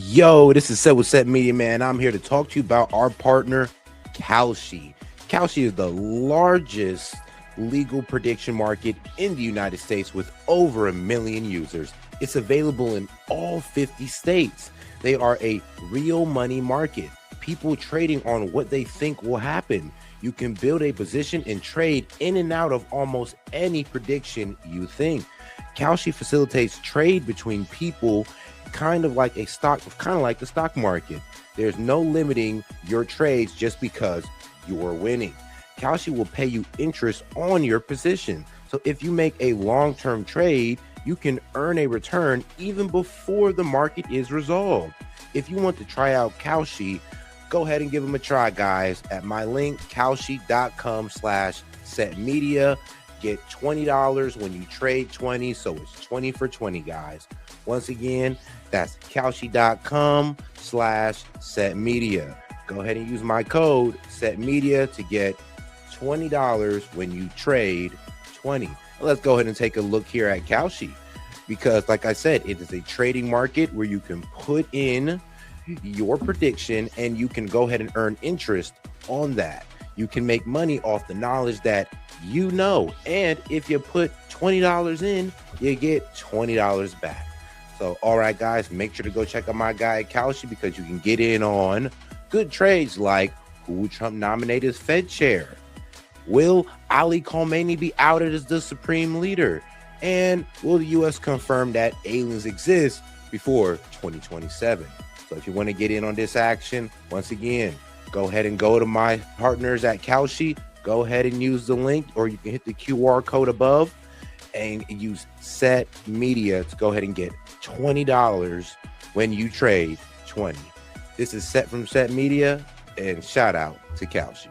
Yo, this is Set with Set Media, man. I'm here to talk to you about our partner, Kalshi. Kalshi is the largest legal prediction market in the United States with over 1 million users. It's available in all 50 states. They are a real money market, people trading on what they think will happen. You can build a position and trade in and out of almost any prediction you think. Kalshi facilitates trade between people kind of like the stock market. There's no limiting your trades just because you're winning. Kalshi will pay you interest on your position. So if you make a long-term trade, you can earn a return even before the market is resolved. If you want to try out Kalshi, go ahead and give them a try, guys, at my link, kalshi.com/setmedia. Get $20 when you trade 20, so it's 20 for 20, guys. Once again, that's kalshi.com/setmedia. Go ahead and use my code setmedia to get $20 when you trade 20. Let's go ahead and take a look here at Kalshi, because like I said, it is a trading market where you can put in your prediction and you can go ahead and earn interest on that. You can make money off the knowledge that you know, and if you put $20 in, you get $20 back. So all right, guys, make sure to go check out my guy at Kalshi, because you can get in on good trades like who will Trump nominate as Fed chair, will Ali Khamenei be outed as the supreme leader, and will the US confirm that aliens exist before 2027. So if you want to get in on this action, once again, go ahead and go to my partners at Kalshi. Go ahead and use the link, or you can hit the QR code above and use Set Media to go ahead and get $20 when you trade 20. This is Set from Set Media, and shout out to Kalshi.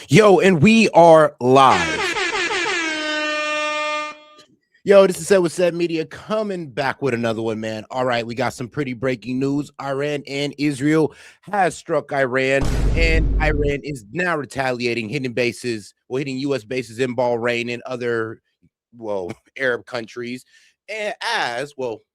Yo, and we are live. Yo, this is Set with Set Media, coming back with another one, man. All right, we got some pretty breaking news. Iran and Israel has struck Iran, and Iran is now retaliating, hitting U.S. bases in Bahrain and other, Arab countries. And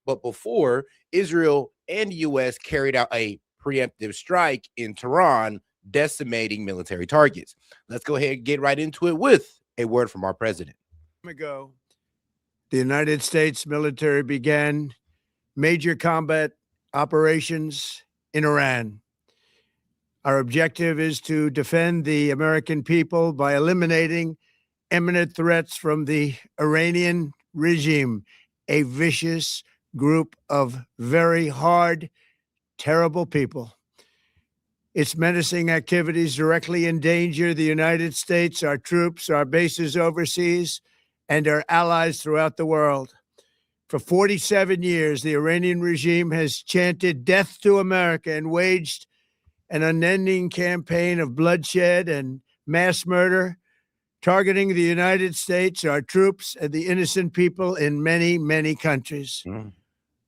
but before, Israel and the U.S. carried out a preemptive strike in Tehran, decimating military targets. Let's go ahead and get right into it with a word from our president. Ago, the United States military began major combat operations in Iran. Our objective is to defend the American people by eliminating imminent threats from the Iranian regime, a vicious group of very hard, terrible people. Its menacing activities directly endanger the United States, our troops, our bases overseas, and our allies throughout the world. For 47 years, the Iranian regime has chanted death to America and waged an unending campaign of bloodshed and mass murder, targeting the United States, our troops, and the innocent people in many, many countries.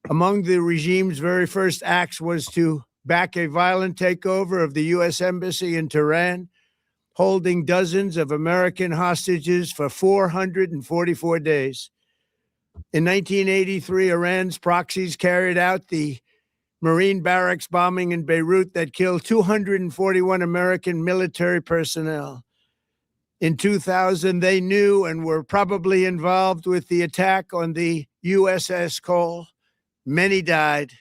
Among the regime's very first acts was to back a violent takeover of the U.S. Embassy in Tehran, holding dozens of American hostages for 444 days. In 1983, Iran's proxies carried out the Marine barracks bombing in Beirut that killed 241 American military personnel. In 2000, they knew and were probably involved with the attack on the USS Cole. Many died.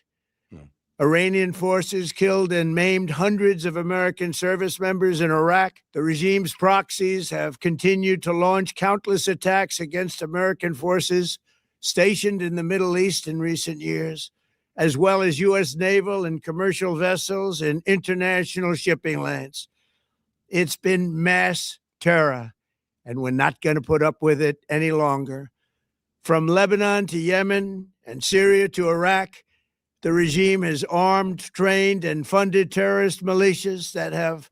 Iranian forces killed and maimed hundreds of American service members in Iraq. The regime's proxies have continued to launch countless attacks against American forces stationed in the Middle East in recent years, as well as U.S. naval and commercial vessels and international shipping lanes. It's been mass terror, and we're not going to put up with it any longer. From Lebanon to Yemen and Syria to Iraq, the regime has armed, trained, and funded terrorist militias that have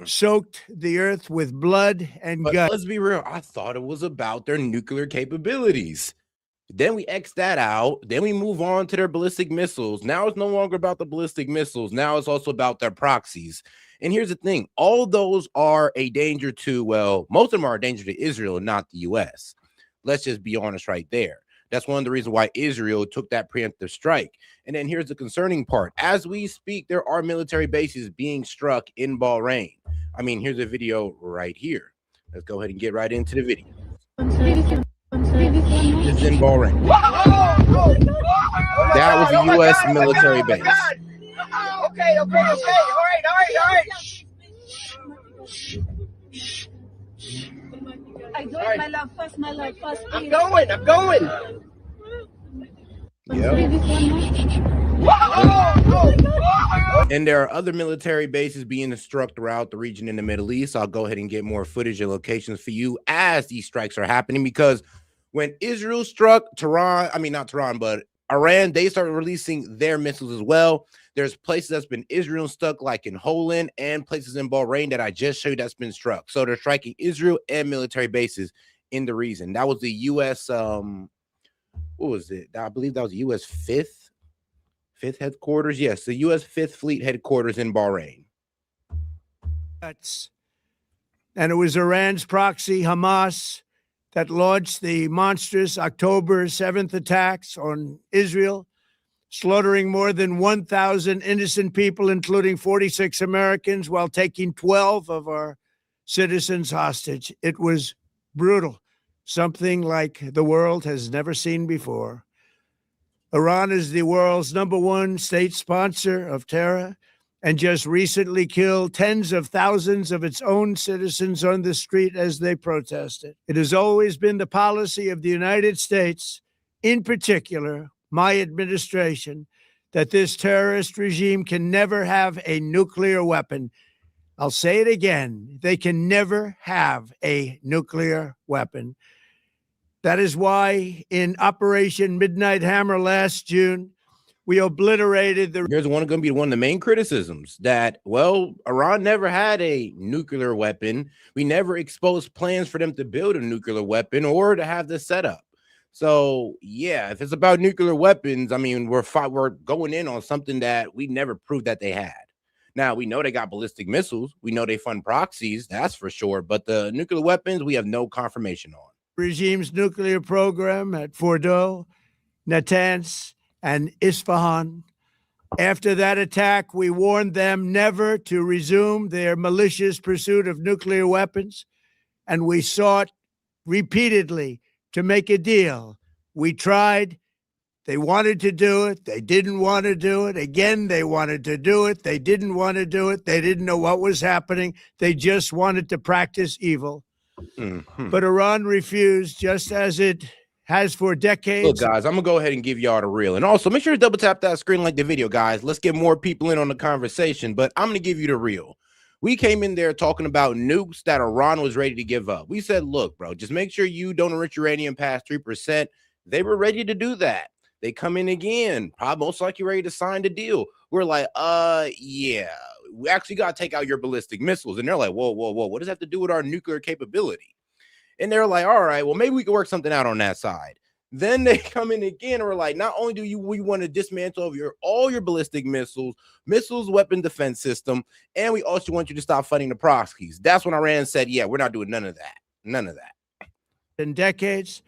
soaked the earth with blood and guts. Let's be real. I thought it was about their nuclear capabilities. Then we X that out. Then we move on to their ballistic missiles. Now it's no longer about the ballistic missiles. Now it's also about their proxies. And here's the thing. All those are a danger to, most of them are a danger to Israel and not the U.S. Let's just be honest right there. That's one of the reasons why Israel took that preemptive strike. And then here's the concerning part. As we speak, there are military bases being struck in Bahrain. I mean, here's a video right here. Let's go ahead and get right into the video. This is in Bahrain. That was a U.S. military base. Okay. All right. I do it, my love first. I'm going. Yep. And there are other military bases being struck throughout the region in the Middle East. I'll go ahead and get more footage and locations for you as these strikes are happening, because when Israel struck not Tehran, but Iran, they started releasing their missiles as well. There's places that's been Israel stuck, like in Holland, and places in Bahrain that I just showed that's been struck. So they're striking Israel and military bases in the region. That was the U.S. What was it? I believe that was U.S. fifth headquarters. Yes, the U.S. Fifth Fleet headquarters in Bahrain. And it was Iran's proxy, Hamas, that launched the monstrous October 7th attacks on Israel, slaughtering more than 1,000 innocent people, including 46 Americans, while taking 12 of our citizens hostage. It was brutal, something like the world has never seen before. Iran is the world's #1 state sponsor of terror and just recently killed tens of thousands of its own citizens on the street as they protested. It has always been the policy of the United States, in particular, my administration, that this terrorist regime can never have a nuclear weapon. I'll say it again. They can never have a nuclear weapon. That is why in Operation Midnight Hammer last June, we obliterated the... Here's going to be one of the main criticisms that, well, Iran never had a nuclear weapon. We never exposed plans for them to build a nuclear weapon or to have this set up. So, yeah, if it's about nuclear weapons, I mean, we're going in on something that we never proved that they had. Now, we know they got ballistic missiles. We know they fund proxies. That's for sure. But the nuclear weapons, we have no confirmation on. Regime's nuclear program at Fordow, Natanz, and Isfahan. After that attack, we warned them never to resume their malicious pursuit of nuclear weapons, and we sought repeatedly to make a deal. We tried. They wanted to do it. They didn't want to do it. Again, they wanted to do it. They didn't want to do it. They didn't know what was happening. They just wanted to practice evil. Mm-hmm. But Iran refused, just as it has for decades. Look, guys, I'm going to go ahead and give y'all the real. And also, make sure to double tap that screen like the video, guys. Let's get more people in on the conversation. But I'm going to give you the real. We came in there talking about nukes that Iran was ready to give up. We said, look, bro, just make sure you don't enrich uranium past 3%. They were ready to do that. They come in again, probably most likely ready to sign the deal. We're like, yeah, we actually got to take out your ballistic missiles. And they're like, whoa, what does that have to do with our nuclear capability? And they're like, all right, well, maybe we can work something out on that side. Then they come in again and we're like, not only do we want to dismantle all your ballistic missiles, weapon defense system, and we also want you to stop funding the proxies. That's when Iran said, yeah, we're not doing none of that. In decades,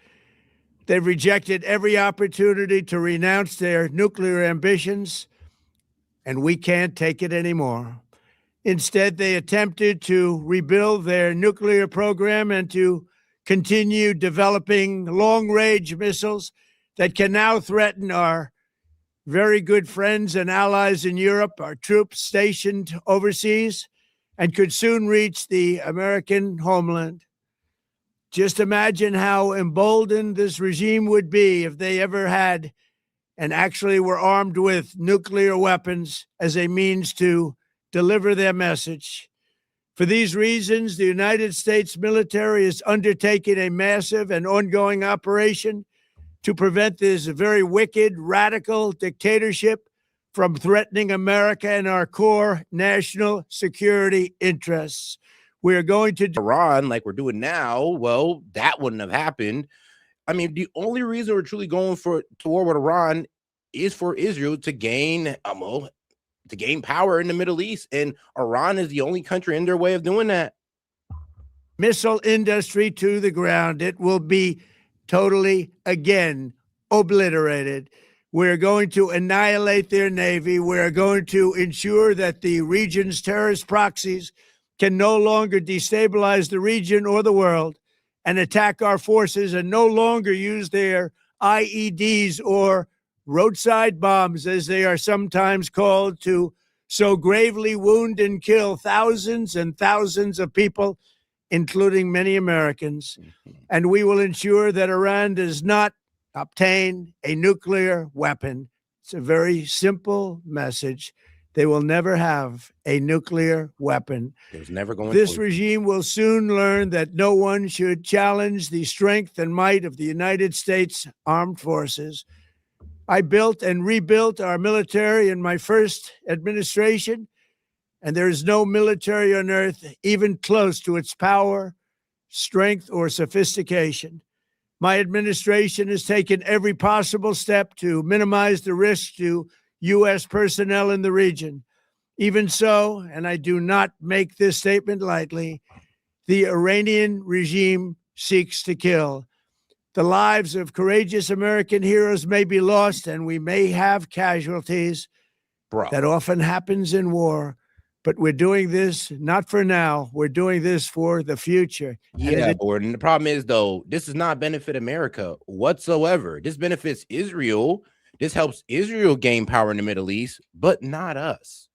they've rejected every opportunity to renounce their nuclear ambitions, and we can't take it anymore. Instead, they attempted to rebuild their nuclear program and to continue developing long-range missiles that can now threaten our very good friends and allies in Europe, our troops stationed overseas, and could soon reach the American homeland. Just imagine how emboldened this regime would be if they ever had and actually were armed with nuclear weapons as a means to deliver their message. For these reasons, the United States military is undertaking a massive and ongoing operation to prevent this very wicked, radical dictatorship from threatening America and our core national security interests. We are going to Iran like we're doing now. Well, that wouldn't have happened. I mean, the only reason we're truly going to war with Iran is for Israel to gain power in the Middle East, and Iran is the only country in their way of doing that. Missile industry to the ground. It will be totally, again, obliterated. We're going to annihilate their navy. We're going to ensure that the region's terrorist proxies can no longer destabilize the region or the world and attack our forces, and no longer use their IEDs or roadside bombs, as they are sometimes called, to so gravely wound and kill thousands and thousands of people, including many Americans. And we will ensure that Iran does not obtain a nuclear weapon. It's a very simple message. They will never have a nuclear weapon. There's never going This to. regime will soon learn that no one should challenge the strength and might of the United States Armed Forces. I built and rebuilt our military in my first administration, and there is no military on earth even close to its power, strength, or sophistication. My administration has taken every possible step to minimize the risk to U.S. personnel in the region. Even so, and I do not make this statement lightly, the Iranian regime seeks to kill. The lives of courageous American heroes may be lost, and we may have casualties. That often happens in war. But we're doing this not for now. We're doing this for the future. Yeah, Gordon. The problem is, though, this does not benefit America whatsoever. This benefits Israel. This helps Israel gain power in the Middle East, but not us.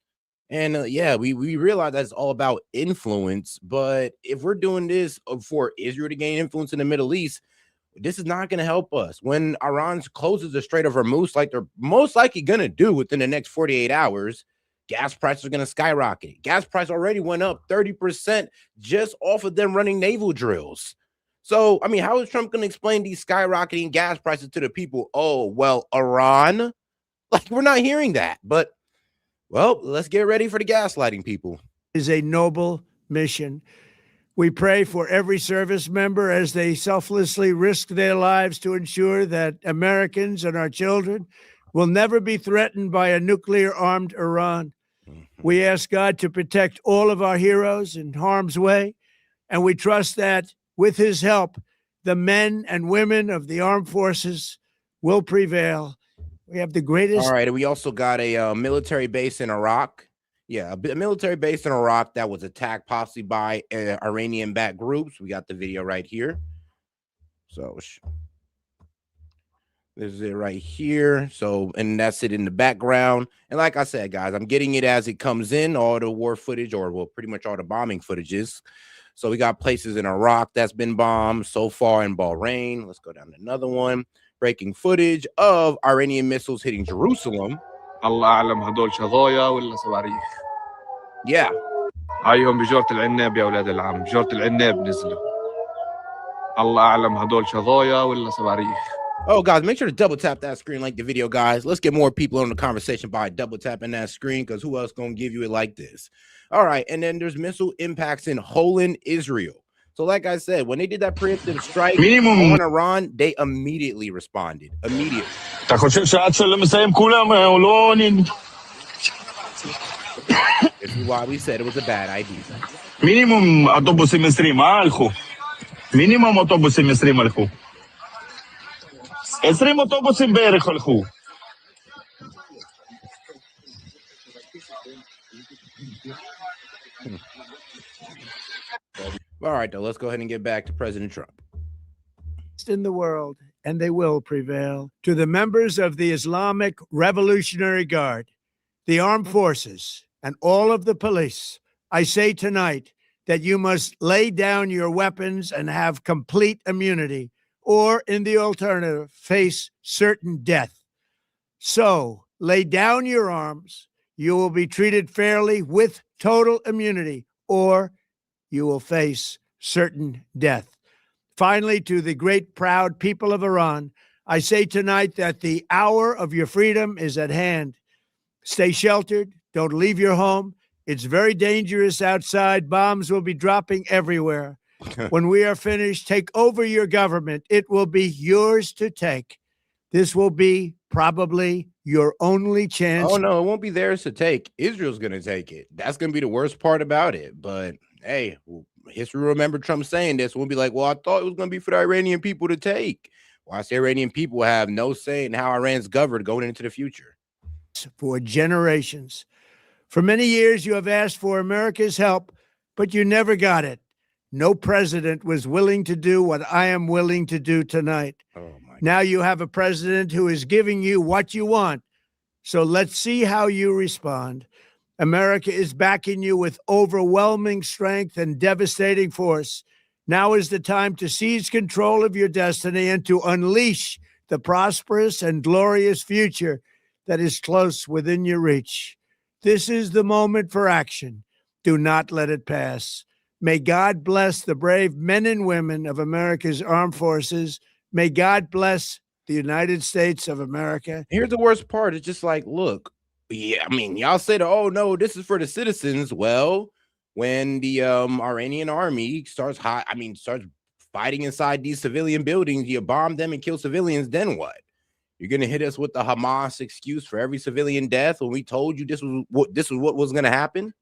And yeah, we realize that's all about influence. But if we're doing this for Israel to gain influence in the Middle East, this is not going to help us. When Iran closes the Strait of Hormuz, like they're most likely going to do within the next 48 hours, gas prices are going to skyrocket. Gas price already went up 30% just off of them running naval drills. So, I mean, how is Trump going to explain these skyrocketing gas prices to the people? Oh, well, Iran? Like, we're not hearing that. But, well, let's get ready for the gaslighting, people. Is a noble mission. We pray for every service member as they selflessly risk their lives to ensure that Americans and our children will never be threatened by a nuclear-armed Iran. We ask God to protect all of our heroes in harm's way, and we trust that with his help, the men and women of the armed forces will prevail. We have the greatest. All right, and we also got a military base in Iraq. Yeah, a military base in Iraq that was attacked possibly by Iranian-backed groups. We got the video right here. So this is it right here. So, and that's it in the background. And like I said, guys, I'm getting it as it comes in, all the war footage, or well, pretty much all the bombing footages. So we got places in Iraq that's been bombed so far in Bahrain. Let's go down to another one. Breaking footage of Iranian missiles hitting Jerusalem. الله أعلم هدول شظايا ولا صواريخ. Yeah. هايهم بجورة العناب يا أولاد العم، بجورة العناب نزلوا. الله أعلم هدول شظايا ولا صواريخ. Oh, guys, make sure to double tap that screen, like the video, guys. Let's get more people on the conversation by double tapping that screen, because who else going to give you it like this? All right, and then there's missile impacts in Holon, Israel. So like I said, when they did that preemptive strike on Iran, they immediately responded. Immediately. This is why we said it was a bad idea. Minimum autobusi misri malchu. Minimum autobusi misri malchu. Esrim autobusi berech malchu. All right, though, let's go ahead and get back to President Trump. In the world, and they will prevail. To the members of the Islamic Revolutionary Guard, the armed forces, and all of the police, I say tonight that you must lay down your weapons and have complete immunity, or in the alternative, face certain death. So lay down your arms. You will be treated fairly with total immunity, or you will face certain death. Finally, to the great, proud people of Iran, I say tonight that the hour of your freedom is at hand. Stay sheltered. Don't leave your home. It's very dangerous outside. Bombs will be dropping everywhere. When we are finished, take over your government. It will be yours to take. This will be probably your only chance. Oh, no, it won't be theirs to take. Israel's going to take it. That's going to be the worst part about it. But, hey, history remember Trump saying this. We'll be like, well, I thought it was going to be for the Iranian people to take. Watch the Iranian people have no say in how Iran's governed going into the future. For generations. For many years, you have asked for America's help, but you never got it. No president was willing to do what I am willing to do tonight. Oh my Now you have a president who is giving you what you want. So let's see how you respond. America is backing you with overwhelming strength and devastating force. Now is the time to seize control of your destiny and to unleash the prosperous and glorious future that is close within your reach. This is the moment for action. Do not let it pass. May God bless the brave men and women of America's armed forces. May God bless the United States of America. Here's the worst part. It's just like, look, yeah, I mean, y'all said, oh no, this is for the citizens. Well, when the Iranian army starts fighting inside these civilian buildings, you bomb them and kill civilians, then what? You're gonna hit us with the Hamas excuse for every civilian death when we told you this was what was gonna happen.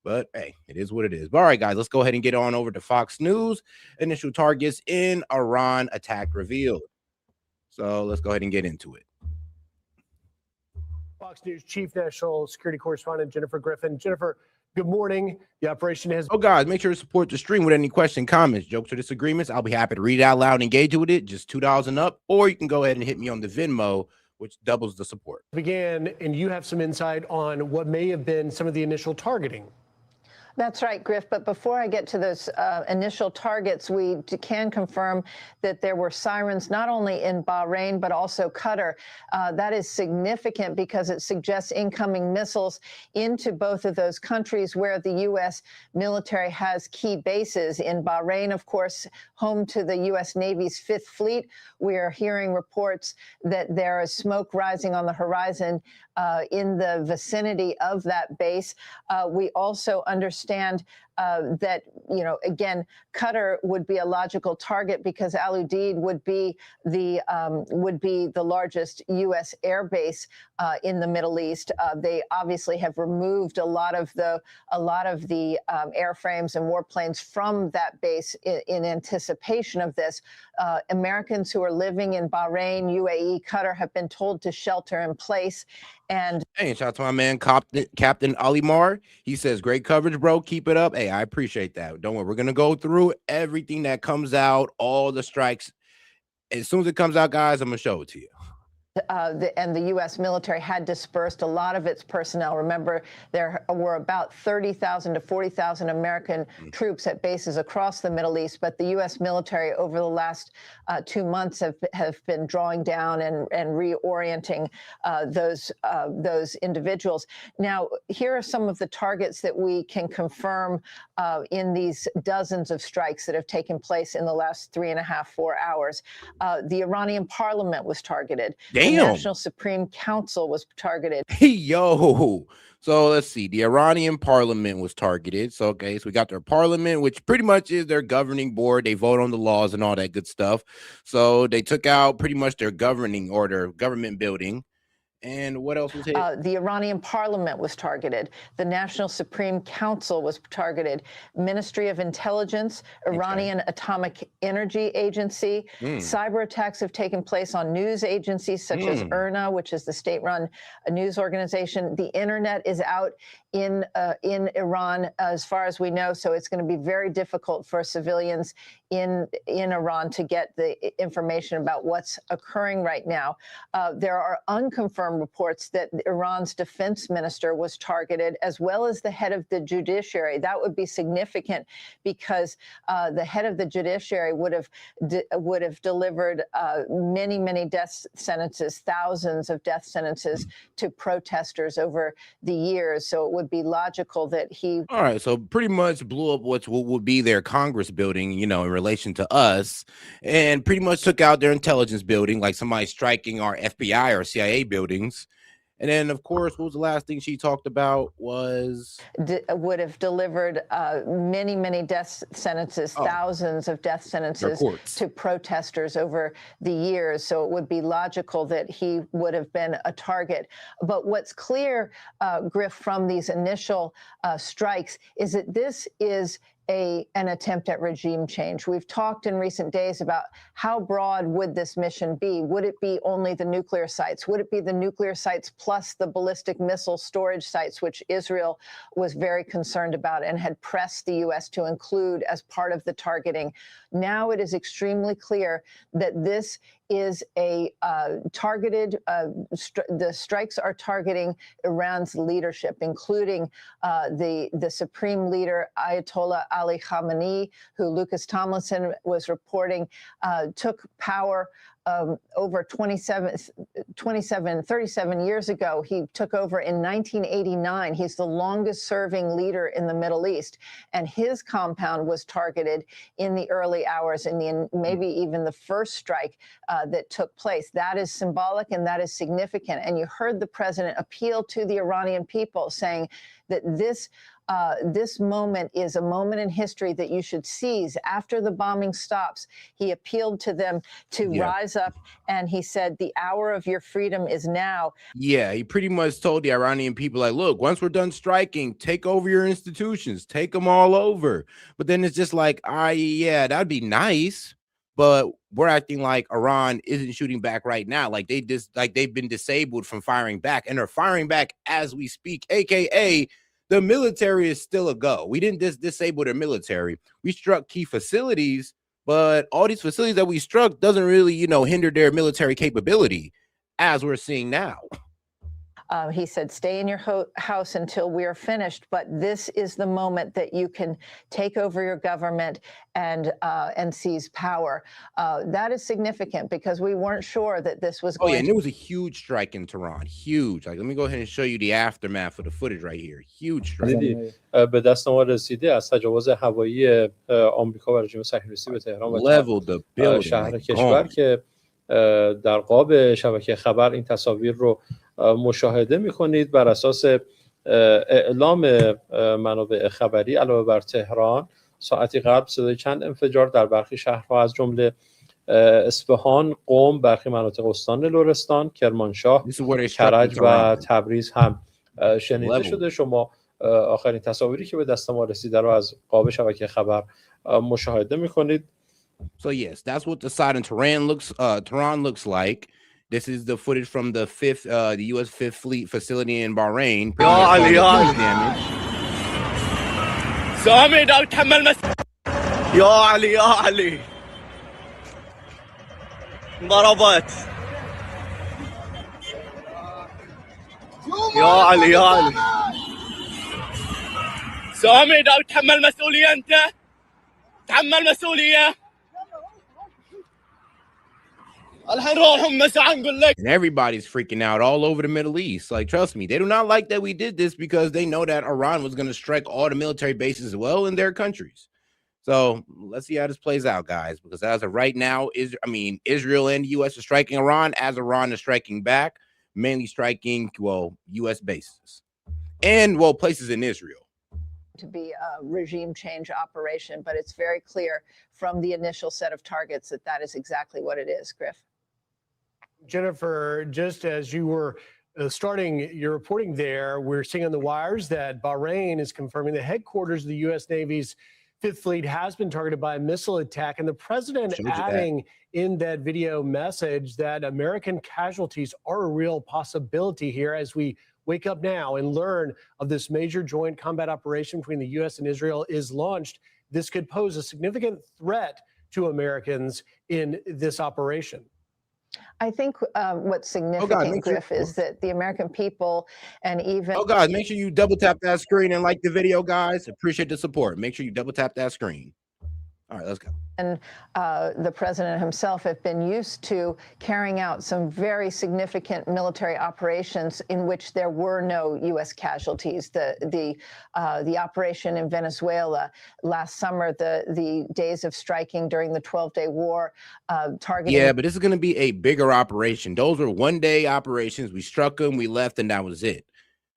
But hey, it is what it is. But all right, guys, let's go ahead and get on over to Fox News. Initial targets in Iran attack revealed. So let's go ahead and get into it. Fox News Chief National Security Correspondent Jennifer Griffin. Jennifer, good morning. The operation has. Oh, guys, make sure to support the stream with any question, comments, jokes, or disagreements. I'll be happy to read it out loud and engage with it. Just $2 and up, or you can go ahead and hit me on the Venmo, which doubles the support. Began, and you have some insight on what may have been some of the initial targeting. That's right, Griff. But before I get to those initial targets, we can confirm that there were sirens not only in Bahrain, but also Qatar. That is significant because it suggests incoming missiles into both of those countries where the U.S. military has key bases. In Bahrain, of course, home to the U.S. Navy's Fifth Fleet, we are hearing reports that there is smoke rising on the horizon in the vicinity of that base. We also understand that, you know, again, Qatar would be a logical target because Al Udeid would be the largest U.S. air base in the Middle East. They obviously have removed a lot of the airframes and warplanes from that base in anticipation of this. Americans who are living in Bahrain, UAE, Qatar have been told to shelter in place. And hey, shout out to my man Captain Alimar. He says, great coverage, bro. Keep it up. Hey, I appreciate that. Don't worry. We're going to go through everything that comes out, all the strikes. As soon as it comes out, guys, I'm going to show it to you. The U.S. military had dispersed a lot of its personnel. Remember, there were about 30,000 to 40,000 American troops at bases across the Middle East, but the U.S. military over the last 2 months have been drawing down and reorienting those individuals. Now, here are some of the targets that we can confirm in these dozens of strikes that have taken place in the last 3.5, 4 hours. The Iranian parliament was targeted. Damn. The National Supreme Council was targeted. Hey, yo. So let's see. The Iranian parliament was targeted. So, okay, so we got their parliament, which pretty much is their governing board. They vote on the laws and all that good stuff. So they took out pretty much their governing order, government building. And what else was hit? The Iranian parliament was targeted. The National Supreme Council was targeted. Ministry of Intelligence, Iranian Atomic Energy Agency. Cyber attacks have taken place on news agencies such as IRNA, which is the state-run news organization. The internet is out in Iran, as far as we know, so it's going to be very difficult for civilians in Iran to get the information about what's occurring right now. There are unconfirmed reports that Iran's defense minister was targeted, as well as the head of the judiciary. That would be significant because the head of the judiciary would have delivered many death sentences, thousands of death sentences to protesters over the years. So it would be logical that he. All right, so pretty much blew up what would be their Congress building, you know, in relation to us, and pretty much took out their intelligence building, like somebody striking our FBI or CIA buildings. And then, of course, what was the last thing she talked about was would have delivered many death sentences, thousands of death sentences to protesters over the years. So it would be logical that he would have been a target. But what's clear, Griff, from these initial strikes is that this is an attempt at regime change. We've talked in recent days about how broad would this mission be? Would it be only the nuclear sites? Would it be the nuclear sites plus the ballistic missile storage sites, which Israel was very concerned about and had pressed the U.S. to include as part of the targeting? Now it is extremely clear that this is a targeted, the strikes are targeting Iran's leadership, including the supreme leader, Ayatollah Ali Khamenei, who Lucas Tomlinson was reporting took power over 37 years ago. He took over in 1989. He's the longest serving leader in the Middle East. And his compound was targeted in the early hours, in maybe even the first strike that took place. That is symbolic and that is significant. And you heard the president appeal to the Iranian people, saying that this moment is a moment in history that you should seize. After the bombing stops, he appealed to them to rise up, and he said, the hour of your freedom is now. Yeah, he pretty much told the Iranian people, like, look, once we're done striking, take over your institutions, take them all over. But then it's just like, yeah, that'd be nice. But we're acting like Iran isn't shooting back right now. Like they've been disabled from firing back, and they're firing back as we speak, aka the military is still a go. We didn't disable their military. We struck key facilities, but all these facilities that we struck doesn't really, hinder their military capability, as we're seeing now. He said, stay in your house until we're finished. But this is the moment that you can take over your government and seize power. That is significant because we weren't sure that this was going and it was a huge strike in Tehran. Huge. Like, let me go ahead and show you the aftermath of the footage right here. Huge strike. به دست ما رسیده از تجاوز هوایی آمریکا و رژیم صهیونیستی به تهران و شهر کشور که در قاب شبکه خبر این تصاویر رو مشاهده می‌کنید. بر اساس اعلام منابع خبری علاوه بر تهران، ساعتی قبل صدای چند انفجار در برخی شهرها از جمله اصفهان، قم، برخی مناطق استان لرستان، کرمانشاه، کرج و تبریز هم شنیده شده. شما آخرین تصاویری که به دست ما رسیده رو از قاب شبکه خبر مشاهده می‌کنید. So yes, that's what the side in Tehran looks like. This is the footage from the U.S. Fifth Fleet facility in Bahrain. يا علي يا علي ضربت يا علي يا علي سامي داو تحمل مسؤولية أنت تحمل مسؤولية. And everybody's freaking out all over the Middle East. Like, trust me, they do not like that we did this because they know that Iran was going to strike all the military bases as well in their countries. So let's see how this plays out, guys, because as of right now, Israel and the U.S. are striking Iran as Iran is striking back, mainly striking, U.S. bases and, places in Israel. To be a regime change operation, but it's very clear from the initial set of targets that that is exactly what it is, Griff. Jennifer, just as you were starting your reporting there, we're seeing on the wires that Bahrain is confirming the headquarters of the U.S. Navy's Fifth Fleet has been targeted by a missile attack, and the president adding in that video message that American casualties are a real possibility here as we wake up now and learn of this major joint combat operation between the U.S. and Israel is launched. This could pose a significant threat to Americans in this operation. I think what's significant, Griff, is that the American people and even... Oh, guys, make sure you double tap that screen and like the video, guys. Appreciate the support. Make sure you double tap that screen. All right, let's go. And the president himself have been used to carrying out some very significant military operations in which there were no U.S. casualties. The operation in Venezuela last summer, the days of striking during the 12-day war, targeting. Yeah, but this is going to be a bigger operation. Those were one-day operations. We struck them, we left, and that was it.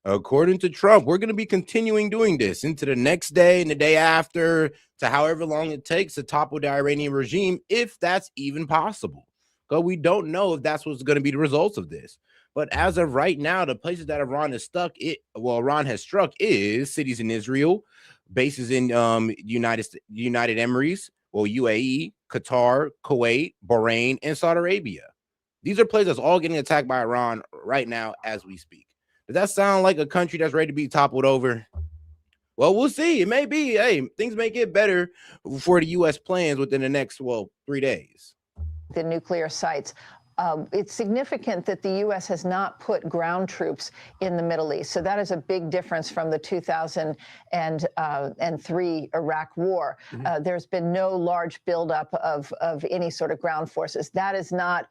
According to Trump, we're going to be continuing doing this into the next day and the day after, to however long it takes to topple the Iranian regime, if that's even possible. But we don't know if that's what's going to be the results of this. But as of right now, the places that Iran has struck is cities in Israel, bases in United Emirates, well, UAE, Qatar, Kuwait, Bahrain, and Saudi Arabia. These are places that's all getting attacked by Iran right now as we speak. Does that sound like a country that's ready to be toppled over? Well, we'll see. It may be. Hey, things may get better for the U.S. plans within the next, 3 days. The nuclear sites. It's significant that the U.S. has not put ground troops in the Middle East. So that is a big difference from the 2003 Iraq War. There's been no large buildup of any sort of ground forces. That is not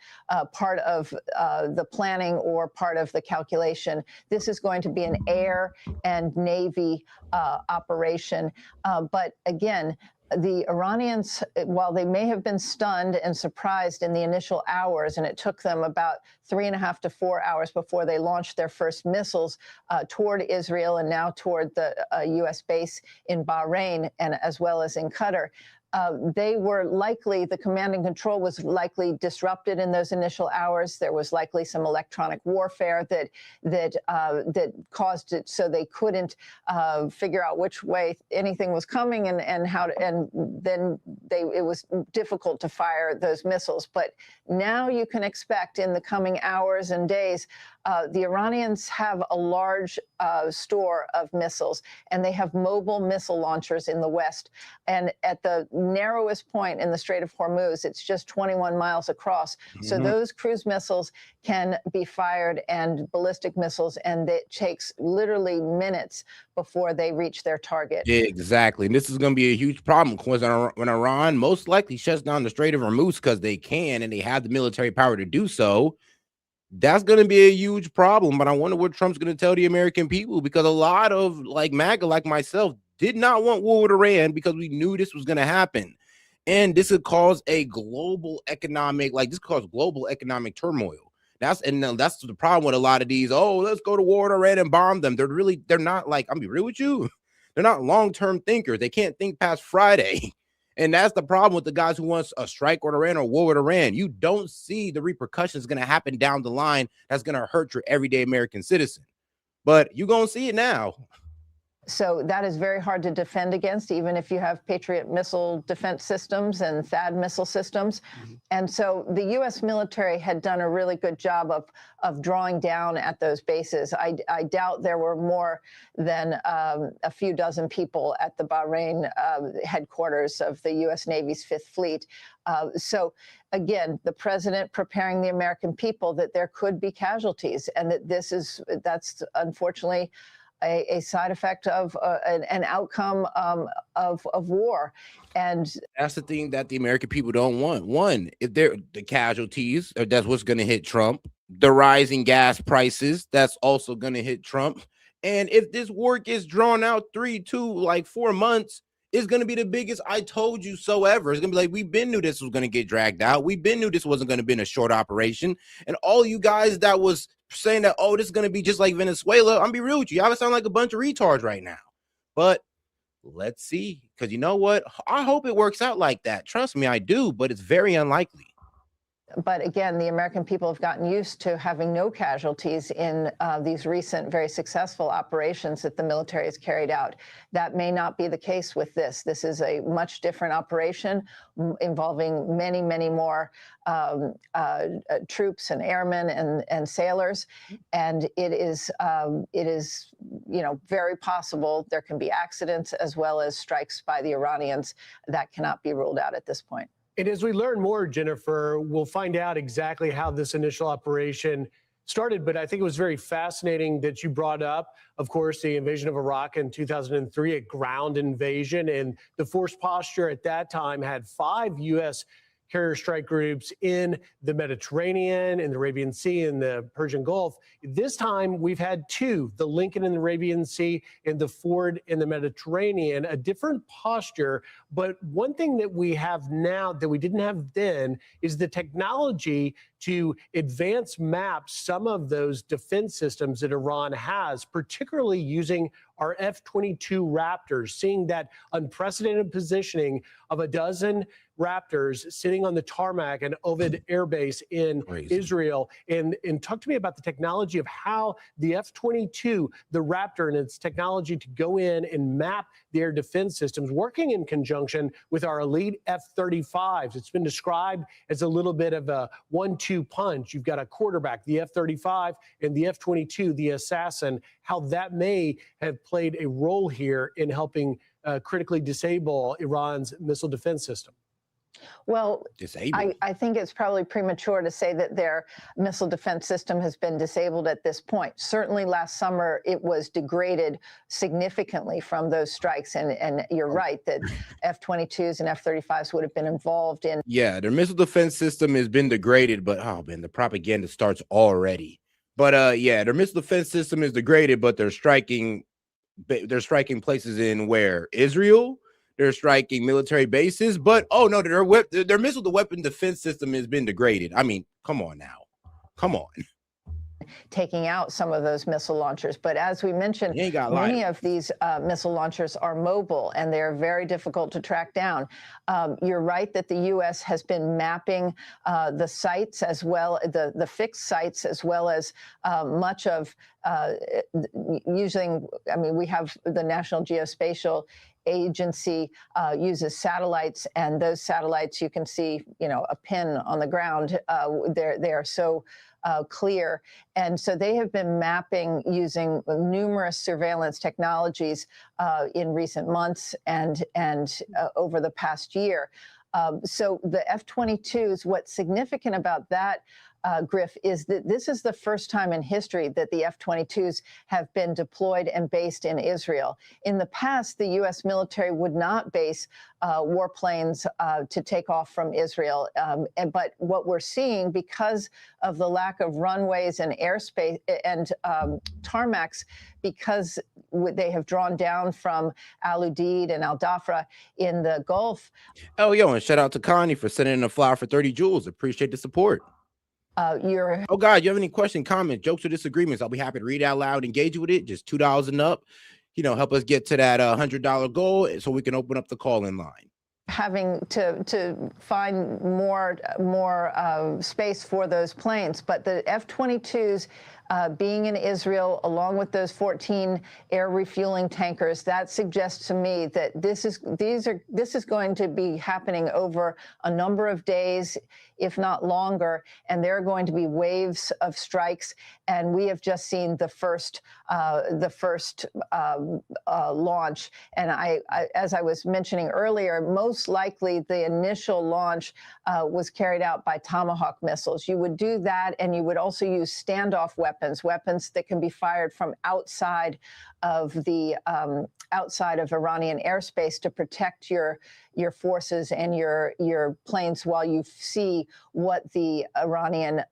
part of the planning or part of the calculation. This is going to be an air and Navy operation. But again, the Iranians, while they may have been stunned and surprised in the initial hours, and it took them about 3.5 to 4 hours before they launched their first missiles toward Israel and now toward the U.S. base in Bahrain and as well as in Qatar. They were likely, the command and control was likely disrupted in those initial hours. There was likely some electronic warfare that caused it so they couldn't figure out which way anything was coming and how to, and then it was difficult to fire those missiles. But now you can expect in the coming hours and days, the Iranians have a large store of missiles, and they have mobile missile launchers in the West. And at the narrowest point in the Strait of Hormuz, it's just 21 miles across. So those cruise missiles can be fired, and ballistic missiles, and it takes literally minutes before they reach their target. Exactly. And this is going to be a huge problem because when Iran most likely shuts down the Strait of Hormuz because they can and they have the military power to do so, that's going to be a huge problem. But I wonder what Trump's going to tell the American people, because a lot of MAGA like myself did not want war with Iran because we knew this was going to happen. And this could cause a global economic, global economic turmoil. That's the problem with a lot of these. Oh, let's go to war with Iran and bomb them. They're not I'm be real with you. They're not long-term thinkers. They can't think past Friday. And that's the problem with the guys who want a strike with Iran or war with Iran. You don't see the repercussions going to happen down the line that's going to hurt your everyday American citizen. But you're going to see it now. So that is very hard to defend against, even if you have Patriot missile defense systems and THAAD missile systems. And so the U.S. military had done a really good job of drawing down at those bases. I doubt there were more than a few dozen people at the Bahrain headquarters of the U.S. Navy's Fifth Fleet. So again, the president preparing the American people that there could be casualties, and that that's unfortunately a side effect of an outcome of war. And that's the thing that the American people don't want. One, if they're the casualties, that's what's going to hit Trump. The rising gas prices, that's also going to hit Trump. And if this war gets drawn out 3 to 4 months, it's going to be the biggest I told you so ever. It's going to be we've been knew this was going to get dragged out. We've been knew this wasn't going to be in a short operation. And all you guys that was saying that, oh, this is going to be just like Venezuela, I'm be real with you. Y'all sound like a bunch of retards right now. But let's see. Because you know what? I hope it works out like that. Trust me, I do. But it's very unlikely. But again, the American people have gotten used to having no casualties in these recent, very successful operations that the military has carried out. That may not be the case with this. This is a much different operation involving many, many more troops and airmen and sailors. And it is, very possible there can be accidents as well as strikes by the Iranians. That cannot be ruled out at this point. And as we learn more, Jennifer, we'll find out exactly how this initial operation started. But I think it was very fascinating that you brought up, of course, the invasion of Iraq in 2003, a ground invasion. And the force posture at that time had 5 U.S. carrier strike groups in the Mediterranean, in the Arabian Sea, and the Persian Gulf. This time we've had 2, the Lincoln in the Arabian Sea and the Ford in the Mediterranean, a different posture, But one thing that we have now that we didn't have then is the technology to advance map some of those defense systems that Iran has, particularly using our F-22 Raptors, seeing that unprecedented positioning of a dozen Raptors sitting on the tarmac and Ovid Air Base in Israel. And talk to me about the technology of how the F-22, the Raptor, and its technology to go in and map their defense systems, working in conjunction with our elite F-35s. It's been described as a little bit of a 1-2 punch. You've got a quarterback, the F-35, and the F-22, the assassin, how that may have played a role here in helping critically disable Iran's missile defense system. Well, I think it's probably premature to say that their missile defense system has been disabled at this point. Certainly last summer, it was degraded significantly from those strikes. And you're right that F-22s and F-35s would have been involved in. Yeah, their missile defense system has been degraded, but oh man, the propaganda starts already. But yeah, their missile defense system is degraded, but they're striking places in where? Israel. They're striking military bases, but oh no, their missile to weapon defense system has been degraded. I mean, come on now. Come on. Taking out some of those missile launchers. But as we mentioned, many of these missile launchers are mobile and they're very difficult to track down. You're right that the U.S. has been mapping the sites as well, the fixed sites, as well as much of using, I mean, we have the National Geospatial Agency uses satellites, and those satellites, you can see, you know, a pin on the ground. They are so clear. And so they have been mapping using numerous surveillance technologies in recent months and over the past year. So the F-22s, what's significant about that, Griff, is that this is the first time in history that the F-22s have been deployed and based in Israel. In the past, the U.S. military would not base warplanes to take off from Israel. But what we're seeing, because of the lack of runways and airspace and tarmacs, because they have drawn down from Al Udeid and Al Dhafra in the Gulf. Oh, yo, and shout out to Connie for sending in a flower for 30 jewels. Appreciate the support. Oh God, you have any question, comment, jokes, or disagreements? I'll be happy to read out loud, engage with it. Just $2 and up, you know, help us get to that $100 goal so we can open up the call in line. Having to find more space for those planes, but the F-22s being in Israel, along with those 14 air refueling tankers, that suggests to me that this is going to be happening over a number of days, if not longer, and there are going to be waves of strikes. And we have just seen the first launch. And as I was mentioning earlier, most likely the initial launch was carried out by Tomahawk missiles. You would do that, and you would also use standoff weapons that can be fired from outside of the outside of Iranian airspace to protect your forces and your planes while you see what the Iranian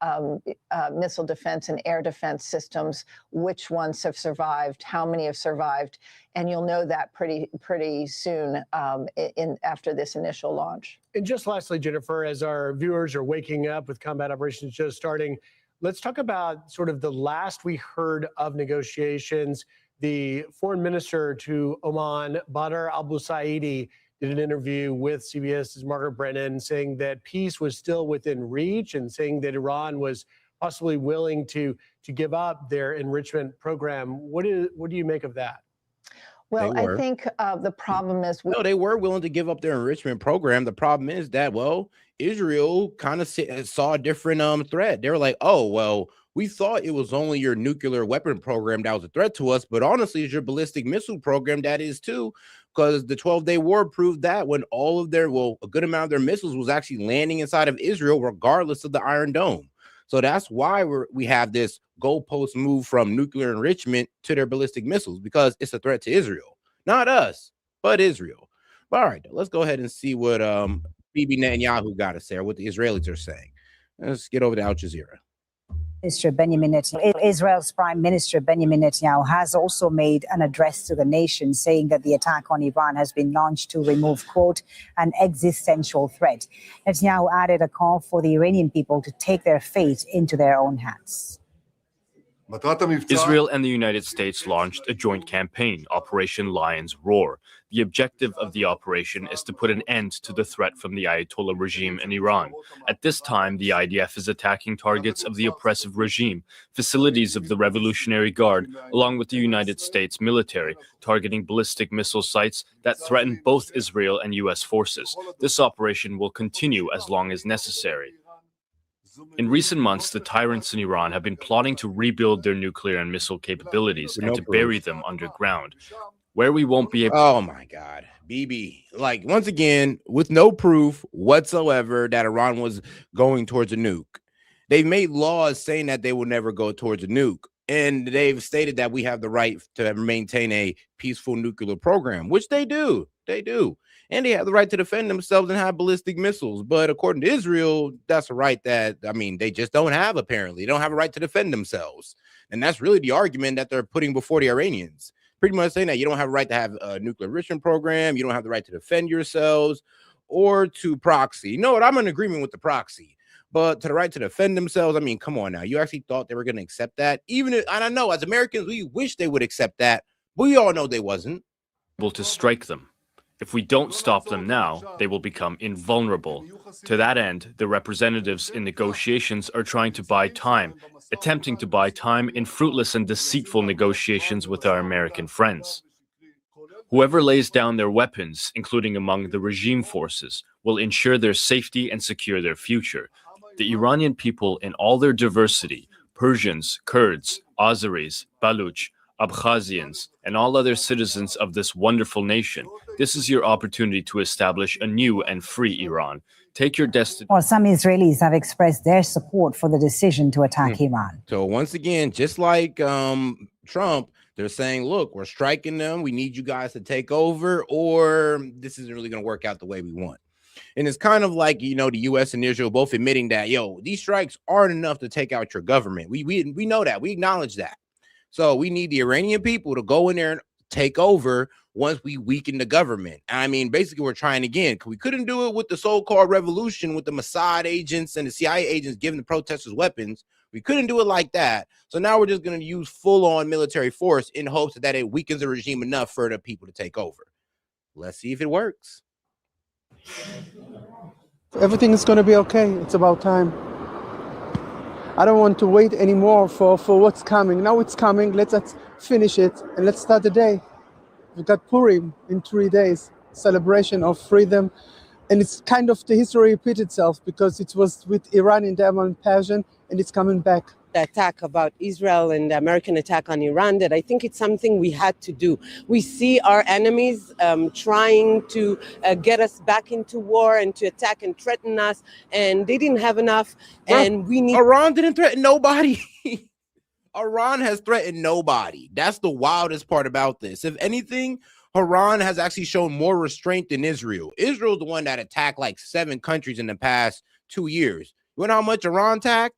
missile defense and air defense systems, which ones have survived, how many have survived, and you'll know that pretty soon after this initial launch. And just lastly, Jennifer, as our viewers are waking up with combat operations just starting, let's talk about sort of the last we heard of negotiations. The foreign minister to Oman, Badr al-Busaidi, did an interview with CBS's Margaret Brennan saying that peace was still within reach and saying that Iran was possibly willing to give up their enrichment program. What do you make of that? Well, I think the problem is... No, they were willing to give up their enrichment program. The problem is that, well, Israel kind of saw a different threat. They were like, oh, well, we thought it was only your nuclear weapon program that was a threat to us, but honestly, it's your ballistic missile program that is too, because the 12-day war proved that when all of their, well, a good amount of their missiles was actually landing inside of Israel, regardless of the Iron Dome. So that's why we have this goalpost move from nuclear enrichment to their ballistic missiles, because it's a threat to Israel, not us, but Israel. But all right, let's go ahead and see what Bibi Netanyahu got to say, or what the Israelis are saying. Let's get over to Al Jazeera. Minister Benjamin Netanyahu, Israel's Prime Minister Benjamin Netanyahu has also made an address to the nation saying that the attack on Iran has been launched to remove, quote, an existential threat. Netanyahu added a call for the Iranian people to take their fate into their own hands. Israel and the United States launched a joint campaign, Operation Lion's Roar. The objective of the operation is to put an end to the threat from the Ayatollah regime in Iran. At this time, the IDF is attacking targets of the oppressive regime, facilities of the Revolutionary Guard, along with the United States military, targeting ballistic missile sites that threaten both Israel and U.S. forces. This operation will continue as long as necessary. In recent months, the tyrants in Iran have been plotting to rebuild their nuclear and missile capabilities and to bury them underground, where we won't be able. Oh my God, BB! Like once again, with no proof whatsoever that Iran was going towards a nuke, they've made laws saying that they will never go towards a nuke, and they've stated that we have the right to maintain a peaceful nuclear program, which they do. They do. And they have the right to defend themselves and have ballistic missiles. But according to Israel, that's a right that, I mean, they just don't have, apparently. They don't have a right to defend themselves. And that's really the argument that they're putting before the Iranians. Pretty much saying that you don't have a right to have a nuclear enrichment program. You don't have the right to defend yourselves or to proxy. You know what? I'm in agreement with the proxy. But to the right to defend themselves, I mean, come on now. You actually thought they were going to accept that? Even if, and I know as Americans, we wish they would accept that. But we all know they wasn't. Able to strike them. If we don't stop them now, they will become invulnerable. To that end, the representatives in negotiations are trying to buy time, attempting to buy time in fruitless and deceitful negotiations with our American friends. Whoever lays down their weapons, including among the regime forces, will ensure their safety and secure their future. The Iranian people in all their diversity, Persians, Kurds, Azeris, Baluch, Abkhazians, and all other citizens of this wonderful nation, this is your opportunity to establish a new and free Iran. Take your destiny. Well, some Israelis have expressed their support for the decision to attack Iran. So once again, just like Trump, they're saying, look, we're striking them. We need you guys to take over, or this isn't really going to work out the way we want. And it's kind of like, you know, the U.S. and Israel both admitting that, yo, these strikes aren't enough to take out your government. We know that. We acknowledge that. So we need the Iranian people to go in there and take over once we weaken the government. I mean, basically, we're trying again. We couldn't do it with the so-called revolution with the Mossad agents and the CIA agents giving the protesters weapons. We couldn't do it like that. So now we're just going to use full-on military force in hopes that it weakens the regime enough for the people to take over. Let's see if it works. Everything is going to be okay. It's about time. I don't want to wait anymore for what's coming. Now it's coming. Let's finish it and let's start the day. We've got Purim in 3 days, celebration of freedom. And it's kind of the history repeats itself because it was with Iran in Diamond Passion and it's coming back. The attack about Israel and the American attack on Iran, that I think it's something we had to do. We see our enemies trying to get us back into war and to attack and threaten us, and they didn't have enough. And we need. Iran didn't threaten nobody. Iran has threatened nobody. That's the wildest part about this. If anything, Iran has actually shown more restraint than Israel. Israel's the one that attacked like 7 countries in the past 2 years. You know how much Iran attacked?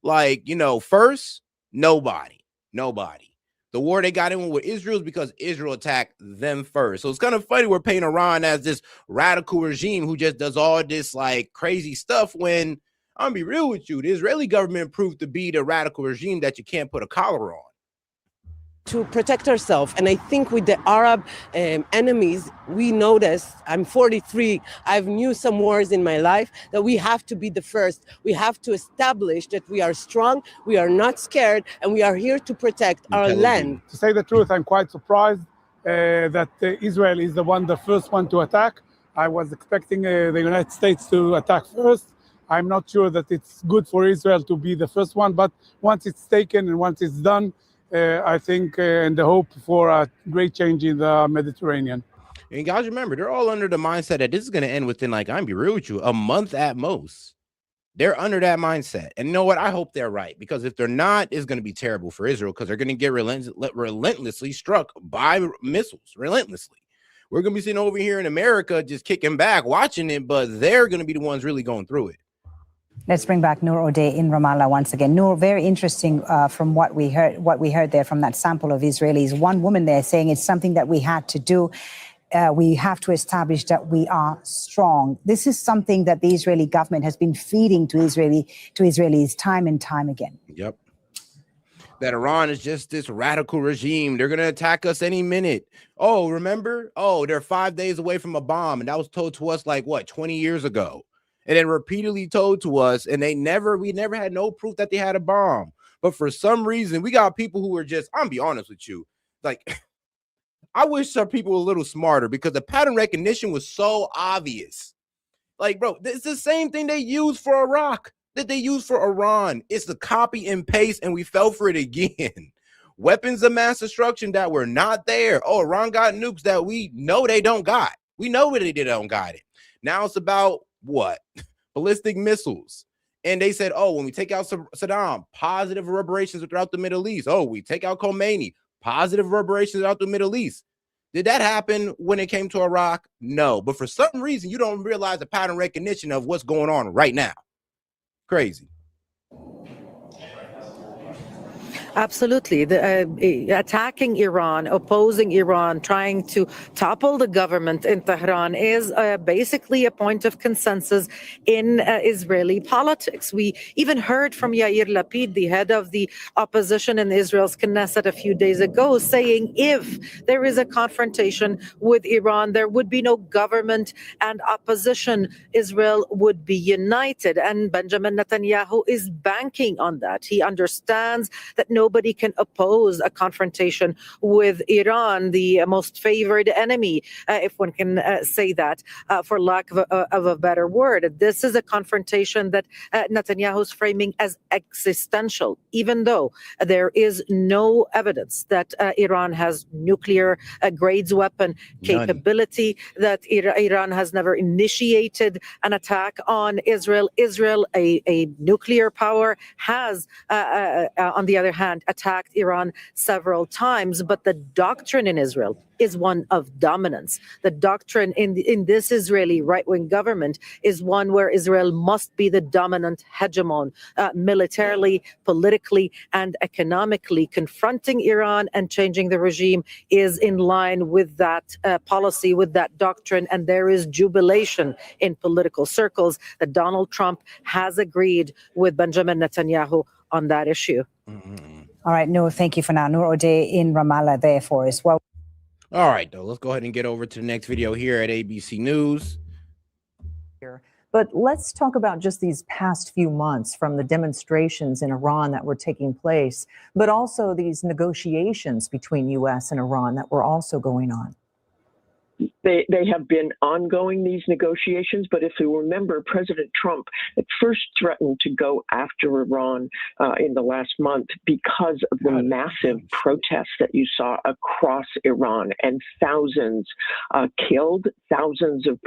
Like, you know, first, nobody. The war they got in with Israel is because Israel attacked them first. So it's kind of funny we're painting Iran as this radical regime who just does all this like crazy stuff when, I'm gonna be real with you, the Israeli government proved to be the radical regime that you can't put a collar on. To protect ourselves. And I think with the Arab enemies, we noticed, I'm 43, I've knew some wars in my life, that we have to be the first. We have to establish that we are strong, we are not scared, and we are here to protect our land. To say the truth, I'm quite surprised that Israel is the first one to attack. I was expecting the United States to attack first. I'm not sure that it's good for Israel to be the first one, but once it's taken and once it's done, I think, and the hope for a great change in the Mediterranean. And guys, remember, they're all under the mindset that this is going to end within, like, I'm be real with you, a month at most. They're under that mindset. And you know what? I hope they're right, because if they're not, it's going to be terrible for Israel, because they're going to get relentlessly struck by missiles, relentlessly. We're going to be sitting over here in America just kicking back, watching it, but they're going to be the ones really going through it. Let's bring back Noor O'Day in Ramallah once again. Noor, very interesting from what we heard there from that sample of Israelis. One woman there saying it's something that we had to do. We have to establish that we are strong. This is something that the Israeli government has been feeding to Israelis time and time again. Yep. That Iran is just this radical regime. They're going to attack us any minute. Oh, remember? Oh, they're 5 days away from a bomb. And that was told to us like, what, 20 years ago? And then repeatedly told to us. And we never had no proof that they had a bomb. But for some reason, we got people who are just, I'm going to be honest with you. Like, I wish some people were a little smarter because the pattern recognition was so obvious. Like, bro, it's the same thing they used for Iraq that they used for Iran. It's the copy and paste, and we fell for it again. Weapons of mass destruction that were not there. Oh, Iran got nukes that we know they don't got. We know what they don't got it. Now it's about what? Ballistic missiles. And they said, oh, when we take out Saddam, positive reverberations throughout the Middle East. Oh, we take out Khomeini, positive reverberations throughout the Middle East. Did that happen when it came to Iraq? No. But for some reason, you don't realize the pattern recognition of what's going on right now. Crazy. Absolutely. Attacking Iran, opposing Iran, trying to topple the government in Tehran is basically a point of consensus in Israeli politics. We even heard from Yair Lapid, the head of the opposition in Israel's Knesset a few days ago, saying if there is a confrontation with Iran, there would be no government and opposition. Israel would be united. And Benjamin Netanyahu is banking on that. He understands that nobody can oppose a confrontation with Iran, the most favored enemy, if one can say that, for lack of a better word. This is a confrontation that Netanyahu is framing as existential, even though there is no evidence that Iran has nuclear grades weapon capability, that Iran has never initiated an attack on Israel. Israel, a nuclear power, has, on the other hand, attacked Iran several times, but the doctrine in Israel is one of dominance. The doctrine in this Israeli right-wing government is one where Israel must be the dominant hegemon, militarily, politically, and economically. Confronting Iran and changing the regime is in line with that policy, with that doctrine, and there is jubilation in political circles that Donald Trump has agreed with Benjamin Netanyahu on that issue. All right, Noor, thank you for now. Noor O'Day in Ramallah there for us. Well, all right, though, let's go ahead and get over to the next video here at ABC News. But let's talk about just these past few months, from the demonstrations in Iran that were taking place, but also these negotiations between U.S. and Iran that were also going on. They have been ongoing, these negotiations, but if you remember, President Trump at first threatened to go after Iran in the last month because of the massive protests that you saw across Iran, and thousands killed, thousands of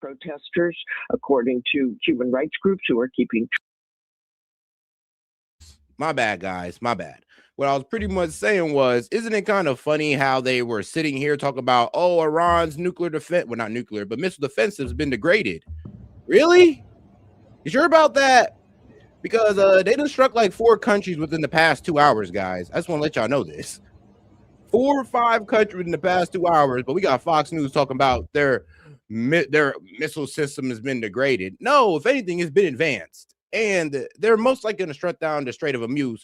protesters, according to human rights groups who are keeping. My bad, guys. My bad. What I was pretty much saying was, isn't it kind of funny how they were sitting here talking about, oh, Iran's nuclear defense, well, not nuclear, but missile defense has been degraded. Really? You sure about that? Because they done struck like 4 countries within the past 2 hours, guys. I just want to let y'all know this. 4 or 5 countries in the past 2 hours, but we got Fox News talking about their missile system has been degraded. No, if anything, it's been advanced. And they're most likely going to strut down the Strait of Hormuz,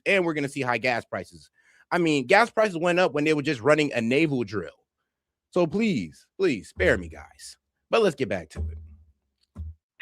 and we're going to see high gas prices. I mean, gas prices went up when they were just running a naval drill. So please, please spare me, guys. But let's get back to it.